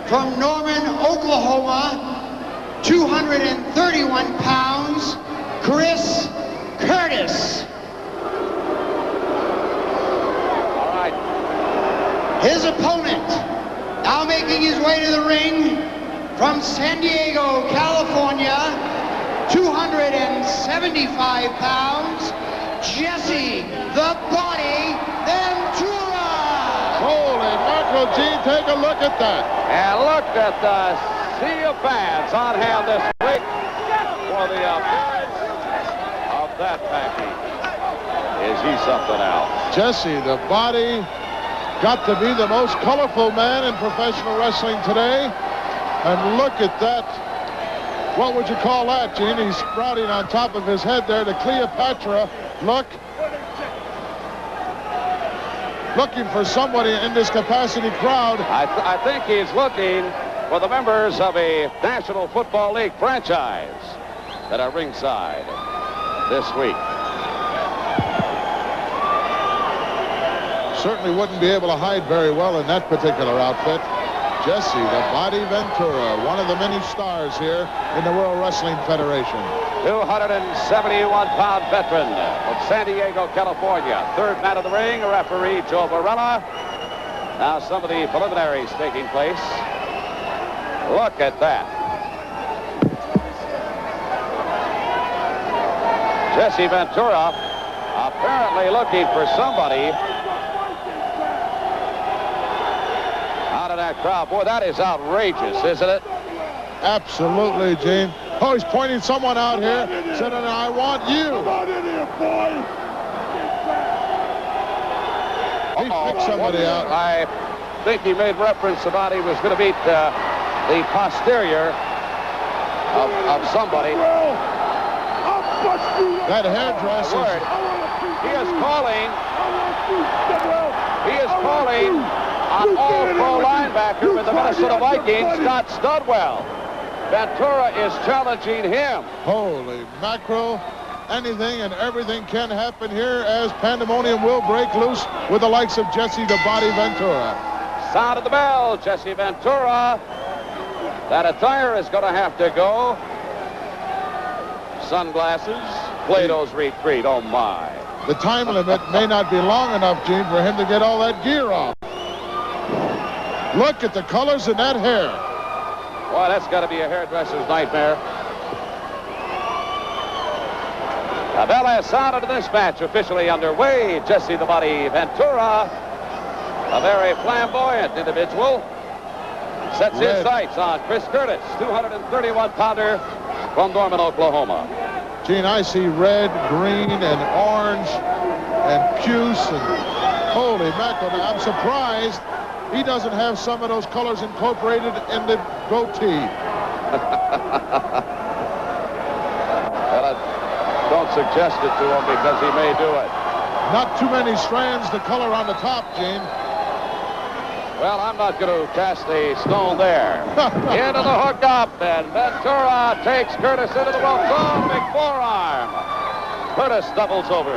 from Norman, Oklahoma, 231 pounds, Chris Curtis. All right. His opponent, now making his way to the ring from San Diego, California, 275 pounds, Jesse the Body Ventura. Holy mackerel, Gene, take a look at that. And look at the sea of fans on hand this week for the appearance of that package. Is he something else? Jesse the Body got to be the most colorful man in professional wrestling today. And look at that. What would you call that, Gene? He's sprouting on top of his head there to Cleopatra. Look. Looking for somebody in this capacity crowd. I think he's looking for the members of a National Football League franchise that are ringside this week. Certainly wouldn't be able to hide very well in that particular outfit. Jesse the Body Ventura, one of the many stars here in the World Wrestling Federation. 271-pound veteran from San Diego, California. Third man of the ring, referee Joe Varela. Now some of the preliminaries taking place. Look at that. Jesse Ventura apparently looking for somebody out of that crowd. Boy, that is outrageous, isn't it? Absolutely, Gene. Oh, he's pointing someone out here, saying, I want you. Come on in here, boy. He picked somebody out. think he made reference about he was going to beat the posterior of somebody. That hairdresser. He is calling. He is calling on all-pro linebacker with the Minnesota Vikings, Scott Studwell. Ventura is challenging him. Holy mackerel. Anything and everything can happen here as pandemonium will break loose with the likes of Jesse the Body Ventura. Sound of the bell, Jesse Ventura. That attire is going to have to go. Sunglasses, Plato's retreat, oh my. The time limit may not be long enough, Gene, for him to get all that gear off. Look at the colors in that hair. Boy, that's got to be a hairdresser's nightmare. The bell has sounded to this match officially underway. Jesse the Body Ventura, a very flamboyant individual, sets his sights on Chris Curtis, 231-pounder from Norman, Oklahoma. Gene, I see red, green, and orange, and puce, and holy mackerel. I'm surprised he doesn't have some of those colors incorporated in the goatee. Don't suggest it to him because he may do it. Not too many strands to color on the top, Gene. Well, I'm not going to cast a stone there. Into the hookup, and Ventura takes Curtis into the ropes. Oh, big forearm. Curtis doubles over.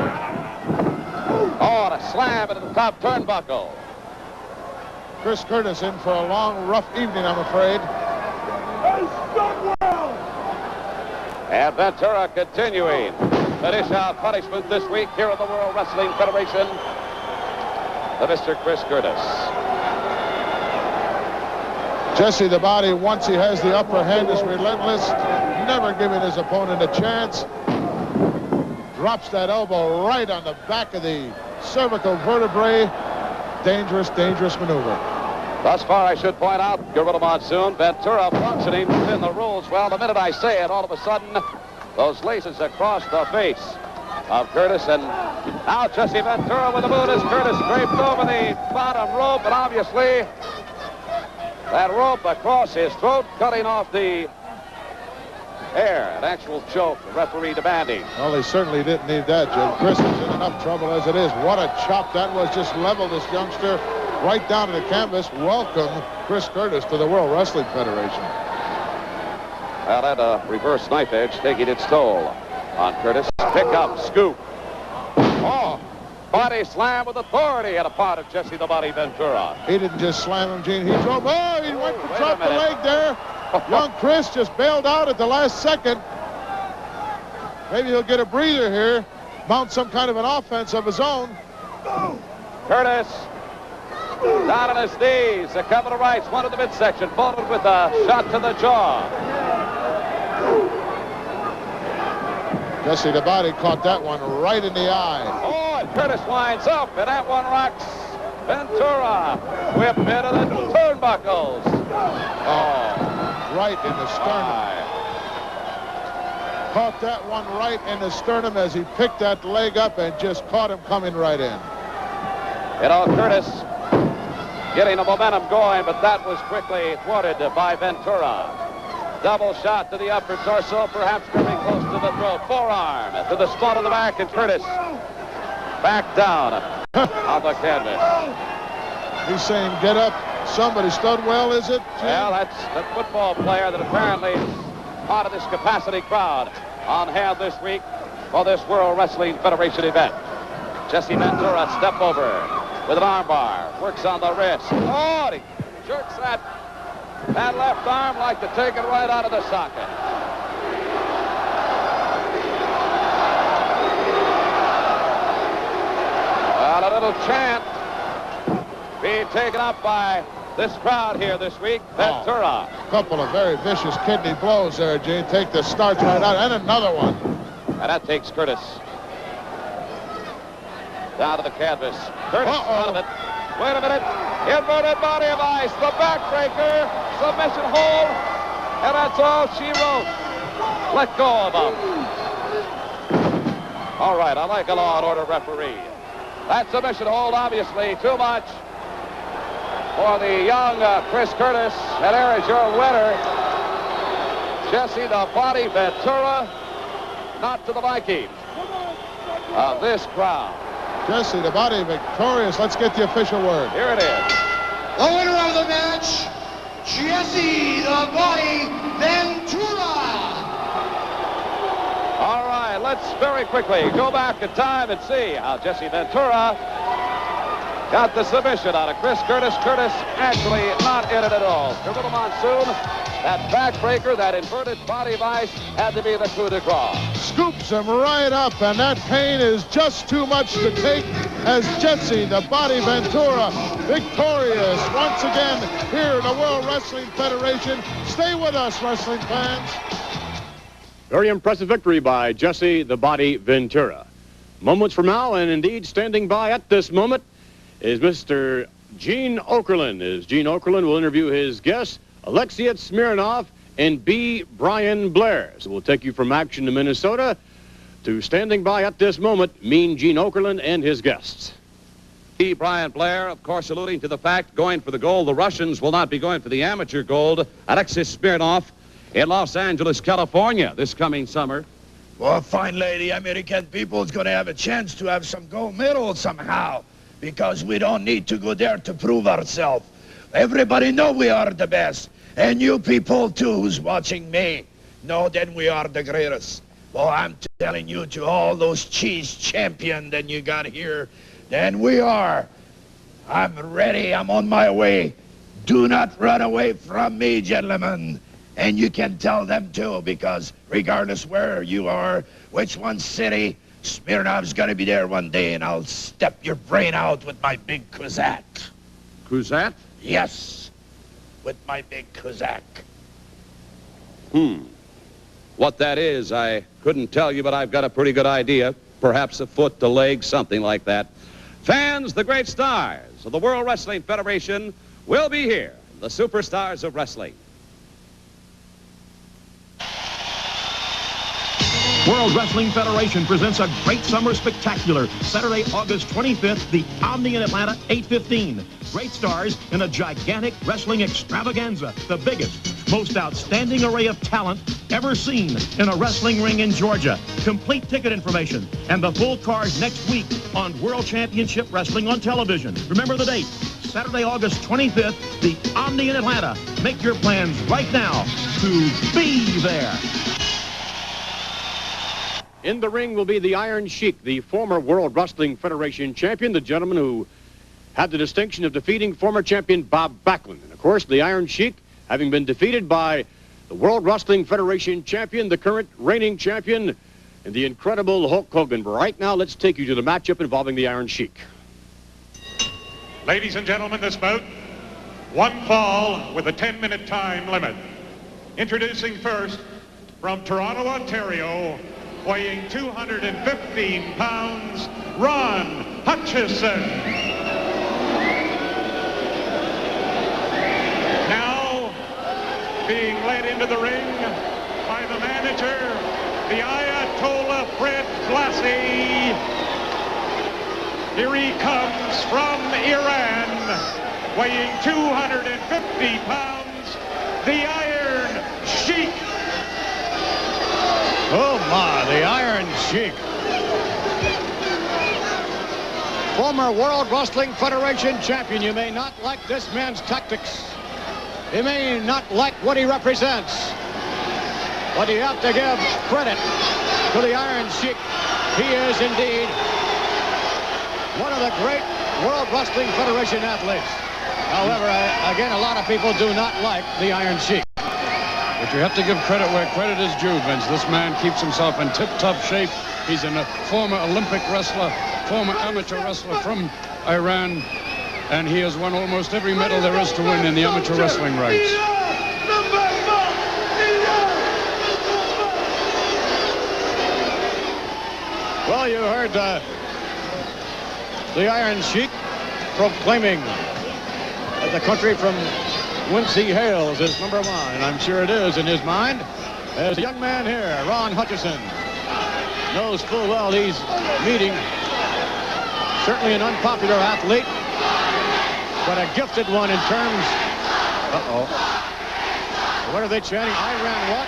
Oh, and a slam into the top turnbuckle. Chris Curtis in for a long, rough evening, I'm afraid. And Ventura continuing to dish out punishment this week here at the World Wrestling Federation to Mr. Chris Curtis. Jesse the Body, once he has the upper hand, is relentless, never giving his opponent a chance. Drops that elbow right on the back of the cervical vertebrae. Dangerous, dangerous maneuver. Thus far, I should point out, Gorilla Monsoon, Ventura functioning within the rules. Well, the minute I say it, all of a sudden, those laces across the face of Curtis. And now Jesse Ventura with the boot as Curtis draped over the bottom rope. And obviously, that rope across his throat, cutting off the air. An actual choke, the referee demanding. Well, they certainly didn't need that, Jim. Chris is in enough trouble as it is. What a chop that was. Just leveled this youngster right down to the canvas. Welcome, Chris Curtis, to the World Wrestling Federation. Well, that reverse knife edge taking its toll on Curtis. Pick up, scoop. Oh, body slam with authority at a part of Jesse the Body Ventura. He didn't just slam him, Gene. He drove. Oh, he went to drop the leg there. Young Chris just bailed out at the last second. Maybe he'll get a breather here. Mount some kind of an offense of his own. Curtis down on his knees. A couple of rights, one to the midsection, followed with a shot to the jaw. Jesse the Body caught that one right in the eye. Oh, and Curtis winds up, and that one rocks Ventura. Whip into the turnbuckles. Oh, right in the sternum. Caught that one right in the sternum as he picked that leg up and just caught him coming right in. You know, Curtis getting the momentum going, but that was quickly thwarted by Ventura. Double shot to the upper torso, perhaps coming close to the throat. Forearm to the spot of the back, and Curtis back down on the canvas. He's saying, get up. Somebody, Studwell, is it? Well, that's the football player that apparently is part of this capacity crowd on hand this week for this World Wrestling Federation event. Jesse Ventura step over with an armbar, works on the wrist. Oh, and he jerks that left arm like to take it right out of the socket. Well, a little chant being taken up by this crowd here this week. Ventura. A couple of very vicious kidney blows there, Gene. Take the starch right out, and another one. And that takes Curtis down to the canvas. Curtis out of it. Wait a minute. Inverted body of ice. The backbreaker. Submission hold. And that's all she wrote. Let go of him. All right, I like a law and order referee. That submission hold, obviously, too much for the young Chris Curtis. And there is your winner, Jesse the Body Ventura, not to the Viking of this crowd. Jesse the Body victorious. Let's get the official word. Here it is. The winner of the match, Jesse the Body Ventura. All right, let's very quickly go back in time and see how Jesse Ventura got the submission out of Chris Curtis. Curtis actually not in it at all. Gorilla Monsoon, that backbreaker, that inverted body vice, had to be the coup de grace. Scoops him right up, and that pain is just too much to take as Jesse the Body Ventura victorious once again here in the World Wrestling Federation. Stay with us, wrestling fans. Very impressive victory by Jesse the Body Ventura. Moments from now, and indeed standing by at this moment, is Mr. Gene Okerlund. As Gene Okerlund will interview his guests, Alexei Smirnov and B. Brian Blair. So we'll take you from action to Minnesota to standing by at this moment, Mean Gene Okerlund and his guests. B. Brian Blair, of course, alluding to the fact, going for the gold. The Russians will not be going for the amateur gold. Alexei Smirnov in Los Angeles, California, this coming summer. Well, fine lady, American people is going to have a chance to have some gold medals somehow, because we don't need to go there to prove ourselves. Everybody know we are the best. And you people, too, who's watching me, know that we are the greatest. Well, I'm telling you, to all those cheese champions that you got here, then we are. I'm ready. I'm on my way. Do not run away from me, gentlemen. And you can tell them, too, because regardless where you are, which one city, Smirnov's gonna be there one day, and I'll step your brain out with my big Kuzak. Kuzak? Yes, with my big Kuzak. What that is, I couldn't tell you, but I've got a pretty good idea. Perhaps a foot, a leg, something like that. Fans, the great stars of the World Wrestling Federation will be here, the superstars of wrestling. World Wrestling Federation presents a great summer spectacular. Saturday, August 25th, the Omni in Atlanta, 8:15. Great stars in a gigantic wrestling extravaganza. The biggest, most outstanding array of talent ever seen in a wrestling ring in Georgia. Complete ticket information and the full card next week on World Championship Wrestling on television. Remember the date, Saturday, August 25th, the Omni in Atlanta. Make your plans right now to be there. In the ring will be the Iron Sheik, the former World Wrestling Federation champion, the gentleman who had the distinction of defeating former champion Bob Backlund. And, of course, the Iron Sheik, having been defeated by the World Wrestling Federation champion, the current reigning champion, and the incredible Hulk Hogan. But right now, let's take you to the matchup involving the Iron Sheik. Ladies and gentlemen, this bout, one fall with a 10-minute time limit. Introducing first, from Toronto, Ontario, weighing 215 pounds, Ron Hutchison. Now, being led into the ring by the manager, the Ayatollah Fred Blassie. Here he comes from Iran, weighing 250 pounds, the Iron Sheik. Oh, my, the Iron Sheik. Former World Wrestling Federation champion. You may not like this man's tactics. You may not like what he represents. But you have to give credit to the Iron Sheik. He is indeed one of the great World Wrestling Federation athletes. However, again, a lot of people do not like the Iron Sheik. But you have to give credit where credit is due, Vince. This man keeps himself in tip-top shape. He's a former Olympic wrestler, former amateur wrestler from Iran, and he has won almost every medal there is to win in the amateur wrestling ranks. Well, you heard the Iron Sheik proclaiming that the country from whence he hails is number one, and I'm sure it is in his mind. There's a young man here, Ron Hutchison, knows full well he's meeting certainly an unpopular athlete, but a gifted one in terms. Uh-oh. What are they chanting? I ran what?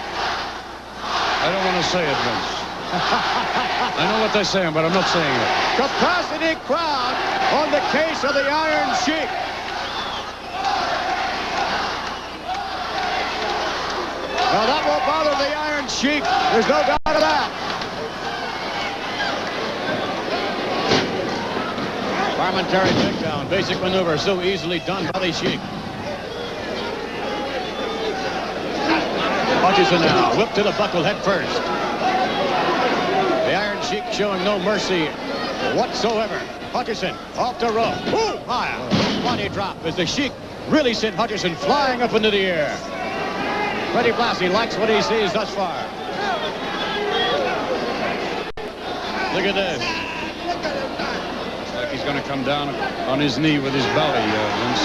I don't want to say it, Vince. I know what they're saying, but I'm not saying it. Capacity crowd on the case of the Iron Sheik. Now that won't bother the Iron Sheik. There's no doubt of that. Parliamentary takedown. Basic maneuver so easily done by the Sheik. Hutchison now. Whip to the buckle head first. The Iron Sheik showing no mercy whatsoever. Hutchison off the rope. Ooh, high. Body drop as the Sheik really sent Hutchison flying up into the air. Freddie Blassie likes what he sees thus far. Look at this. Looks like he's going to come down on his knee with his belly, Vince.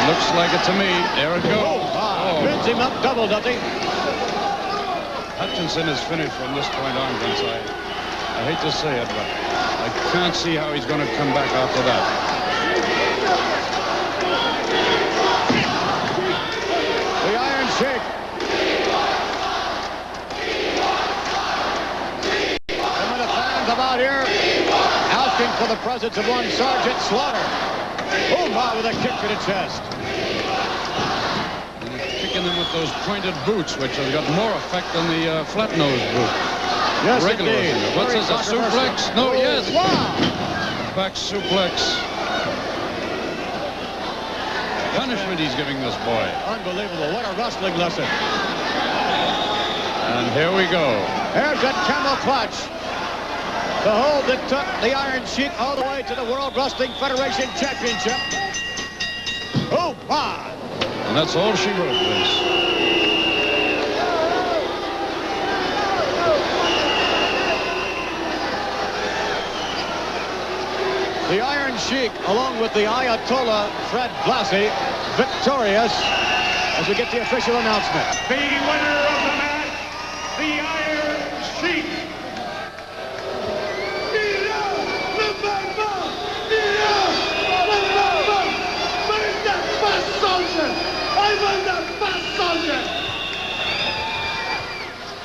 Looks like it to me. There it goes. Pins him up double, does he? Hutchinson is finished from this point on, Vince. I hate to say it, but I can't see how he's going to come back after that. The Iron Sheik. Some of the fans about here asking for the presence of one Sergeant Slaughter. Oh, my, with a kick to the chest. Kicking them with those pointed boots, which have got more effect than the flat-nosed boot. Yes, regular indeed. What's this, a suplex? No, yes. Wow. Back suplex. Punishment he's giving this boy. Unbelievable. What a wrestling lesson. And here we go. There's that camel clutch. The hold that took the Iron Sheik all the way to the World Wrestling Federation Championship. Oh, my. And that's all she wrote, Vince. The Iron Sheik, along with the Ayatollah Fred Blassie, victorious as we get the official announcement. The winner of the match, the Iron Sheik.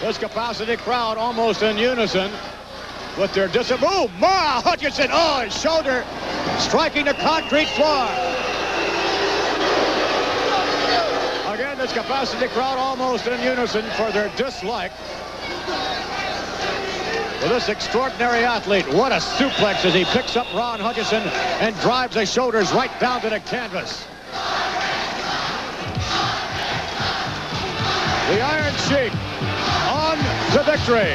This capacity crowd almost in unison with their disapproval. Oh, my, Hutchinson, oh, his shoulder striking the concrete floor. Again, this capacity crowd almost in unison for their dislike for this extraordinary athlete. What a suplex as he picks up Ron Hutchinson and drives his shoulders right down to the canvas. The Iron Sheik on to victory.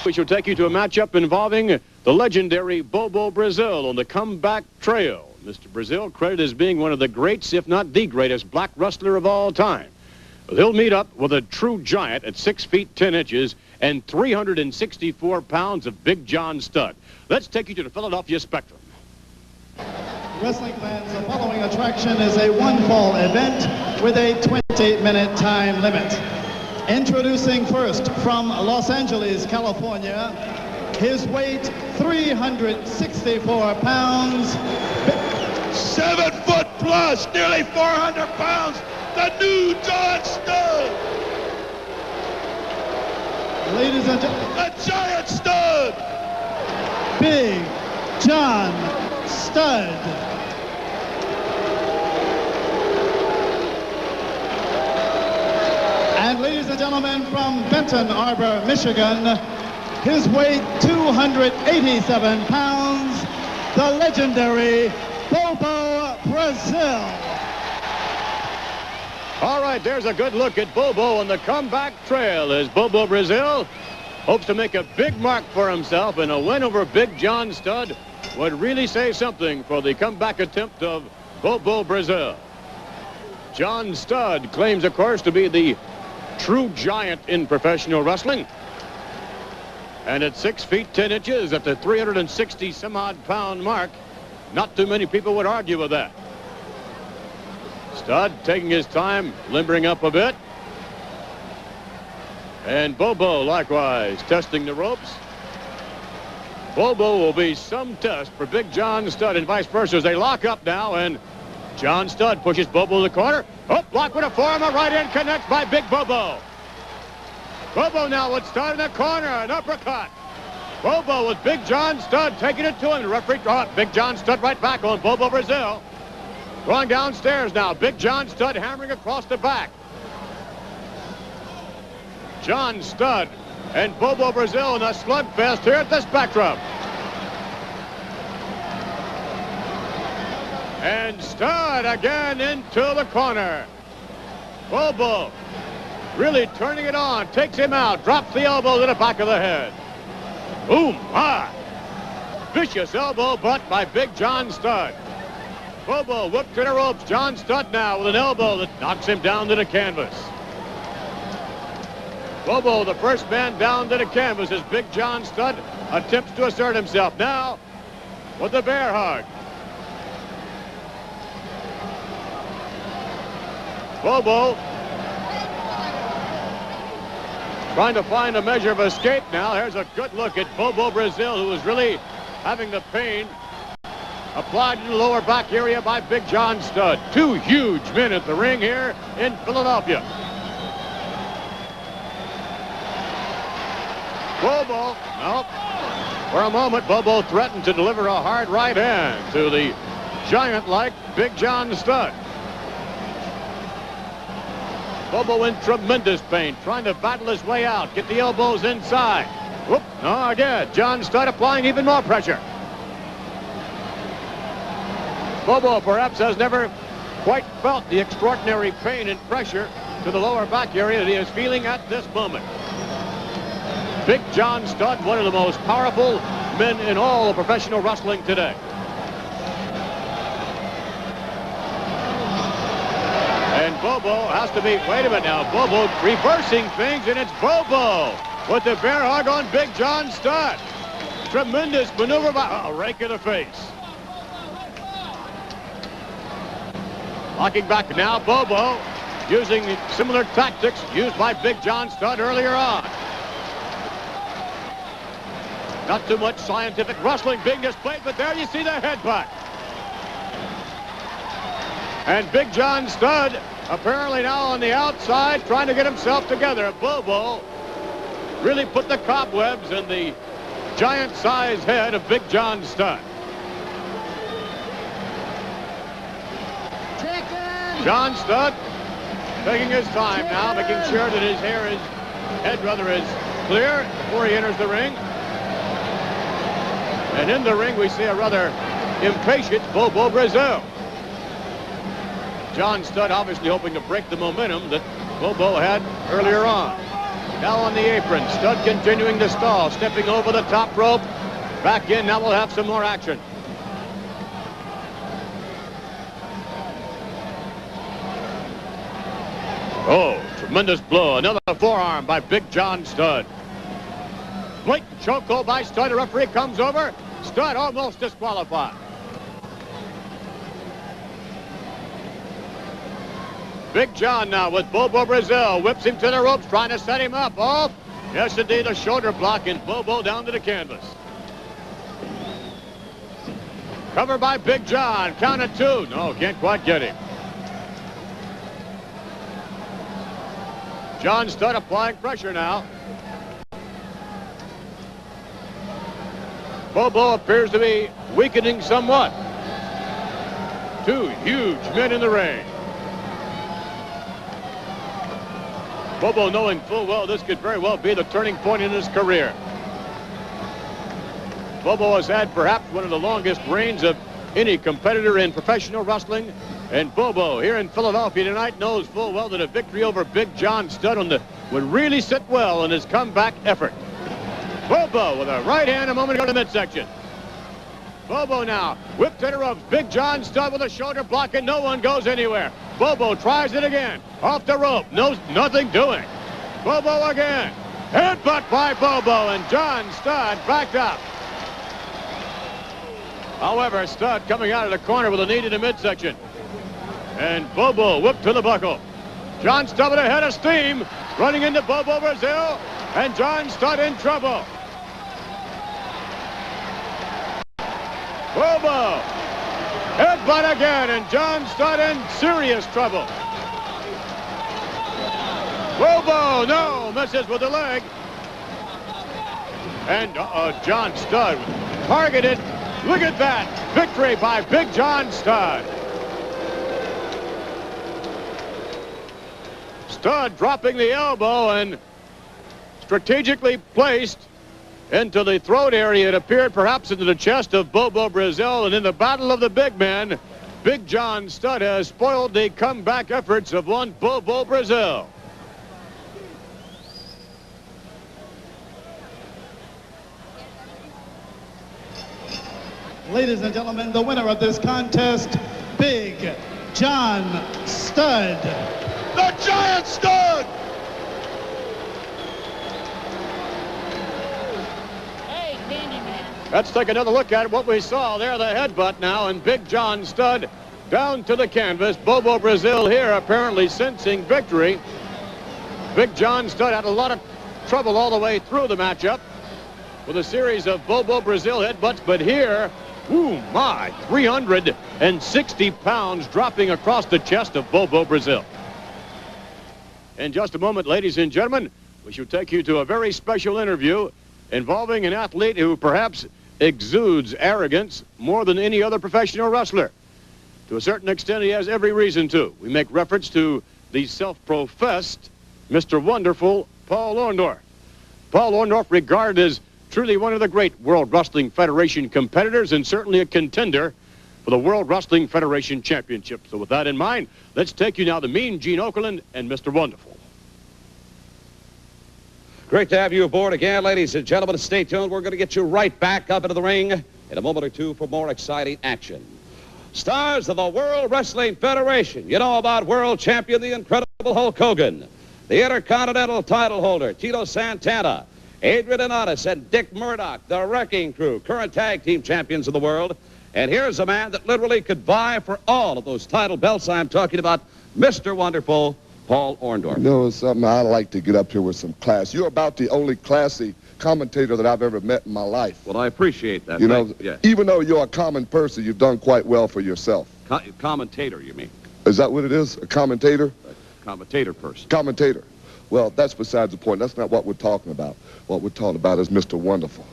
We shall take you to a matchup involving the legendary Bobo Brazil on the comeback trail. Mr. Brazil, credited as being one of the greats, if not the greatest, black wrestler of all time. He'll meet up with a true giant at 6 feet 10 inches and 364 pounds of Big John stud. Let's take you to the Philadelphia Spectrum. Wrestling fans, the following attraction is a one-fall event with a 20-minute time limit. Introducing first from Los Angeles, California, his weight 364 pounds. 7 foot plus, nearly 400 pounds, the new John Stud. Ladies and gentlemen, a giant stud. Big John Stud. And ladies and gentlemen, from Benton Harbor, Michigan, his weight 287 pounds, the legendary Bobo Brazil. All right, there's a good look at Bobo on the comeback trail as Bobo Brazil hopes to make a big mark for himself, and a win over Big John Stud would really say something for the comeback attempt of Bobo Brazil. John Stud claims, of course, to be the true giant in professional wrestling. And at 6 feet 10 inches, at the 360 some odd pound mark, not too many people would argue with that. Stud taking his time, limbering up a bit. And Bobo likewise testing the ropes. Bobo will be some test for Big John Studd and vice versa as they lock up now, and John Studd pushes Bobo to the corner. Oh, block with a forearm, a right hand connects by Big Bobo. Bobo now would start in the corner, an uppercut. Bobo with Big John Studd taking it to him. The referee, Big John Studd right back on Bobo Brazil. Going downstairs now, Big John Studd hammering across the back. John Studd and Bobo Brazil in a slugfest here at the Spectrum. And Studd again into the corner. Bobo really turning it on, takes him out, drops the elbow to the back of the head. Boom, vicious elbow butt by Big John Studd. Bobo whipped to the ropes. John Studd now with an elbow that knocks him down to the canvas. Bobo, the first man down to the canvas as Big John Studd attempts to assert himself. Now with the bear hug. Bobo trying to find a measure of escape now. Here's a good look at Bobo Brazil, who is really having the pain applied in the lower back area by Big John Studd. Two huge men at the ring here in Philadelphia. Bobo, nope. For a moment, Bobo threatened to deliver a hard right hand to the giant-like Big John Studd. Bobo in tremendous pain, trying to battle his way out, get the elbows inside. Whoop, no, again, John Studd applying even more pressure. Bobo perhaps has never quite felt the extraordinary pain and pressure to the lower back area that he is feeling at this moment. Big John Studd, one of the most powerful men in all of professional wrestling today. And Bobo has to be, wait a minute now, Bobo reversing things, and it's Bobo with the bear hug on Big John Studd. Tremendous maneuver by, a rake in the face. Locking back now, Bobo using similar tactics used by Big John Studd earlier on. Not too much scientific wrestling being displayed, but there you see the headbutt. And Big John Studd apparently now on the outside trying to get himself together. Bobo really put the cobwebs in the giant-sized head of Big John Studd. John Studd taking his time now, making sure that his head is clear before he enters the ring. And in the ring, we see a rather impatient Bobo Brazil. John Studd obviously hoping to break the momentum that Bobo had earlier on. Now on the apron, Studd continuing to stall, stepping over the top rope. Back in, now we'll have some more action. Oh, tremendous blow. Another forearm by Big John Studd. Blatant chokehold by Studd. The referee comes over. Studd almost disqualified. Big John now with Bobo Brazil. Whips him to the ropes, trying to set him up. Oh, yes, indeed, a shoulder block, and Bobo down to the canvas. Covered by Big John. Count of two. No, can't quite get him. John Studd applying pressure now. Bobo appears to be weakening somewhat. Two huge men in the ring. Bobo knowing full well this could very well be the turning point in his career. Bobo has had perhaps one of the longest reigns of any competitor in professional wrestling. And Bobo here in Philadelphia tonight knows full well that a victory over Big John Studd would really sit well in his comeback effort. Bobo with a right hand a moment ago to the midsection. Bobo now whipped to the ropes. Big John Studd with a shoulder block, and no one goes anywhere. Bobo tries it again. Off the rope. Nothing doing. Bobo again. Headbutt by Bobo, and John Studd backed up. However, Studd coming out of the corner with a knee to the midsection. And Bobo whipped to the buckle. John Studd with a head of steam, running into Bobo Brazil, and John Studd in trouble. Bobo. Headbutt again, and John Studd in serious trouble. Bobo, no, misses with the leg. And John Studd targeted. Look at that. Victory by Big John Studd. Studd dropping the elbow and strategically placed into the throat area. It appeared perhaps into the chest of Bobo Brazil. And in the battle of the big men, Big John Studd has spoiled the comeback efforts of one Bobo Brazil. Ladies and gentlemen, the winner of this contest, Big John Studd. The Giant Studd! Let's take another look at what we saw there, the headbutt now, and Big John Studd down to the canvas. Bobo Brazil here apparently sensing victory. Big John Studd had a lot of trouble all the way through the matchup with a series of Bobo Brazil headbutts, but here, ooh my, 360 pounds dropping across the chest of Bobo Brazil. In just a moment, ladies and gentlemen, we shall take you to a very special interview involving an athlete who perhaps exudes arrogance more than any other professional wrestler. To a certain extent, he has every reason to. We make reference to the self-professed Mr. Wonderful Paul Orndorff. Paul Orndorff, regarded as truly one of the great World Wrestling Federation competitors and certainly a contender for the World Wrestling Federation Championship. So with that in mind, let's take you now to Mean Gene Okerlund and Mr. Wonderful. Great to have you aboard again, ladies and gentlemen. Stay tuned. We're going to get you right back up into the ring in a moment or two for more exciting action. Stars of the World Wrestling Federation. You know about world champion, the incredible Hulk Hogan, the Intercontinental title holder, Tito Santana, Adrian Adonis, and Dick Murdoch, the Wrecking Crew, current tag team champions of the world. And here's a man that literally could vie for all of those title belts. I'm talking about Mr. Wonderful Paul Orndorff. You know, it's something I like to get up here with some class. You're about the only classy commentator that I've ever met in my life. Well, I appreciate that. You know, yeah. Even though you're a common person, you've done quite well for yourself. Commentator, you mean? Is that what it is? A commentator? A commentator person. Commentator. Well, that's besides the point. That's not what we're talking about. What we're talking about is Mr. Wonderful.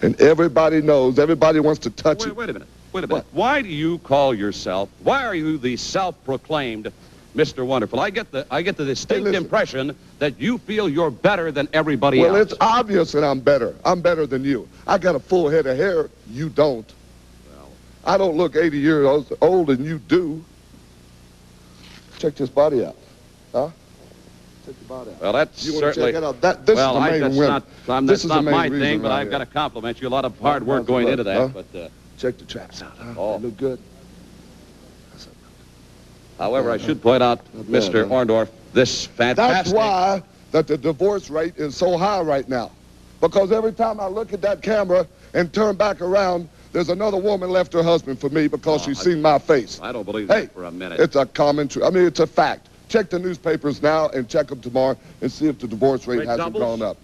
And everybody knows, everybody wants to touch it. Wait a minute. Wait a minute. Why do you call yourself, why are you the self-proclaimed Mr. Wonderful? I get the distinct impression that you feel you're better than everybody else. Well, it's obvious that I'm better. I'm better than you. I got a full head of hair. You don't. Well, I don't look 80 years old and you do. Check this body out. Huh? Check the body out. Well, that's you certainly... Check it out? This is the main win. That's not my thing, but I've got to compliment you. A lot of hard work going into that. Huh? But check the traps out, huh? Oh. They look good. However, I should point out, Mr. Orndorff, this fantastic... That's why that the divorce rate is so high right now. Because every time I look at that camera and turn back around, there's another woman left her husband for me because she's seen my face. I don't believe that for a minute. It's a common truth. I mean, it's a fact. Check the newspapers now and check them tomorrow and see if the divorce rate hasn't gone up.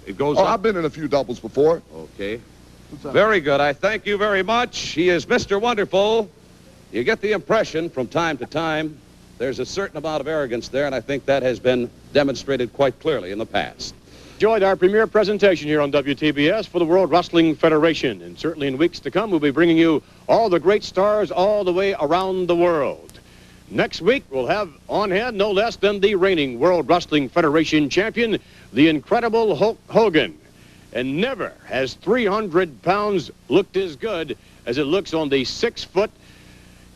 It goes up? I've been in a few doubles before. Okay. Very good. I thank you very much. He is Mr. Wonderful. You get the impression from time to time there's a certain amount of arrogance there, and I think that has been demonstrated quite clearly in the past. Enjoyed our premiere presentation here on WTBS for the World Wrestling Federation. And certainly in weeks to come, we'll be bringing you all the great stars all the way around the world. Next week, we'll have on hand no less than the reigning World Wrestling Federation champion, the incredible Hulk Hogan. And never has 300 pounds looked as good as it looks on the 6-foot,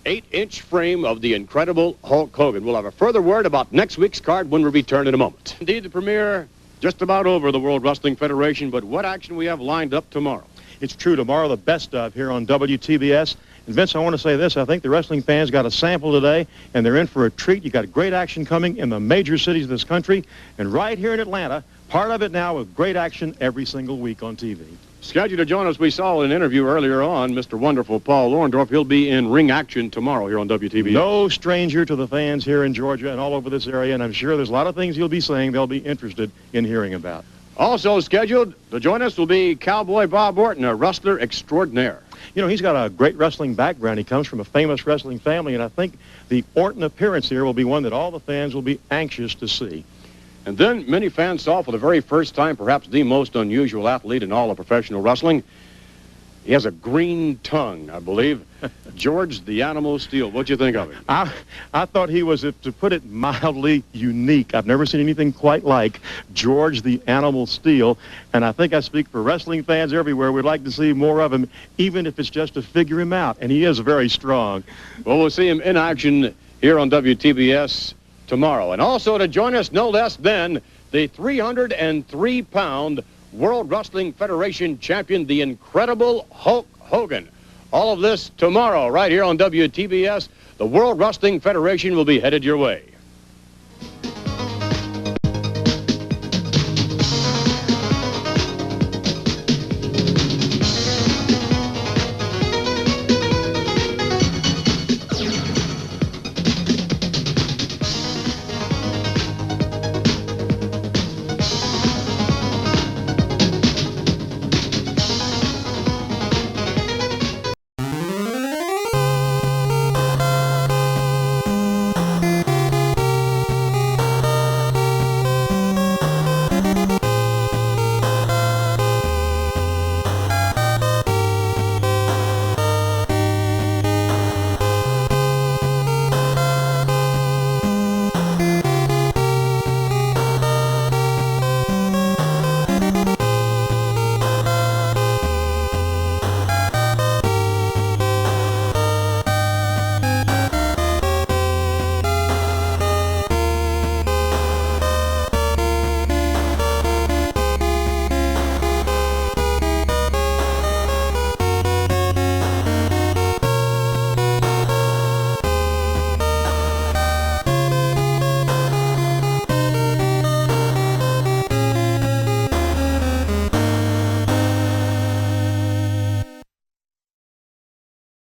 8-inch frame of the incredible Hulk Hogan. We'll have a further word about next week's card when we return in a moment. Indeed, the premiere just about over the World Wrestling Federation, but what action we have lined up tomorrow? It's true, tomorrow the best of here on WTBS. And Vince, I want to say this. I think the wrestling fans got a sample today, and they're in for a treat. You got great action coming in the major cities of this country, and right here in Atlanta, part of it now with great action every single week on TV. Scheduled to join us, we saw in an interview earlier on, Mr. Wonderful Paul Orndorff. He'll be in ring action tomorrow here on WTBS. No stranger to the fans here in Georgia and all over this area, and I'm sure there's a lot of things he'll be saying they'll be interested in hearing about. Also scheduled to join us will be Cowboy Bob Orton, a wrestler extraordinaire. You know, he's got a great wrestling background. He comes from a famous wrestling family, and I think the Orton appearance here will be one that all the fans will be anxious to see. And then many fans saw for the very first time perhaps the most unusual athlete in all of professional wrestling. He has a green tongue, I believe. George the Animal Steel. What'd you think of him? I thought he was, to put it mildly, unique. I've never seen anything quite like George the Animal Steel, and I think I speak for wrestling fans everywhere. We'd like to see more of him, even if it's just to figure him out, and he is very strong. Well, we'll see him in action here on WTBS tomorrow. And also to join us, no less than the 303-pound World Wrestling Federation champion, the incredible Hulk Hogan. All of this tomorrow right here on WTBS. The World Wrestling Federation will be headed your way.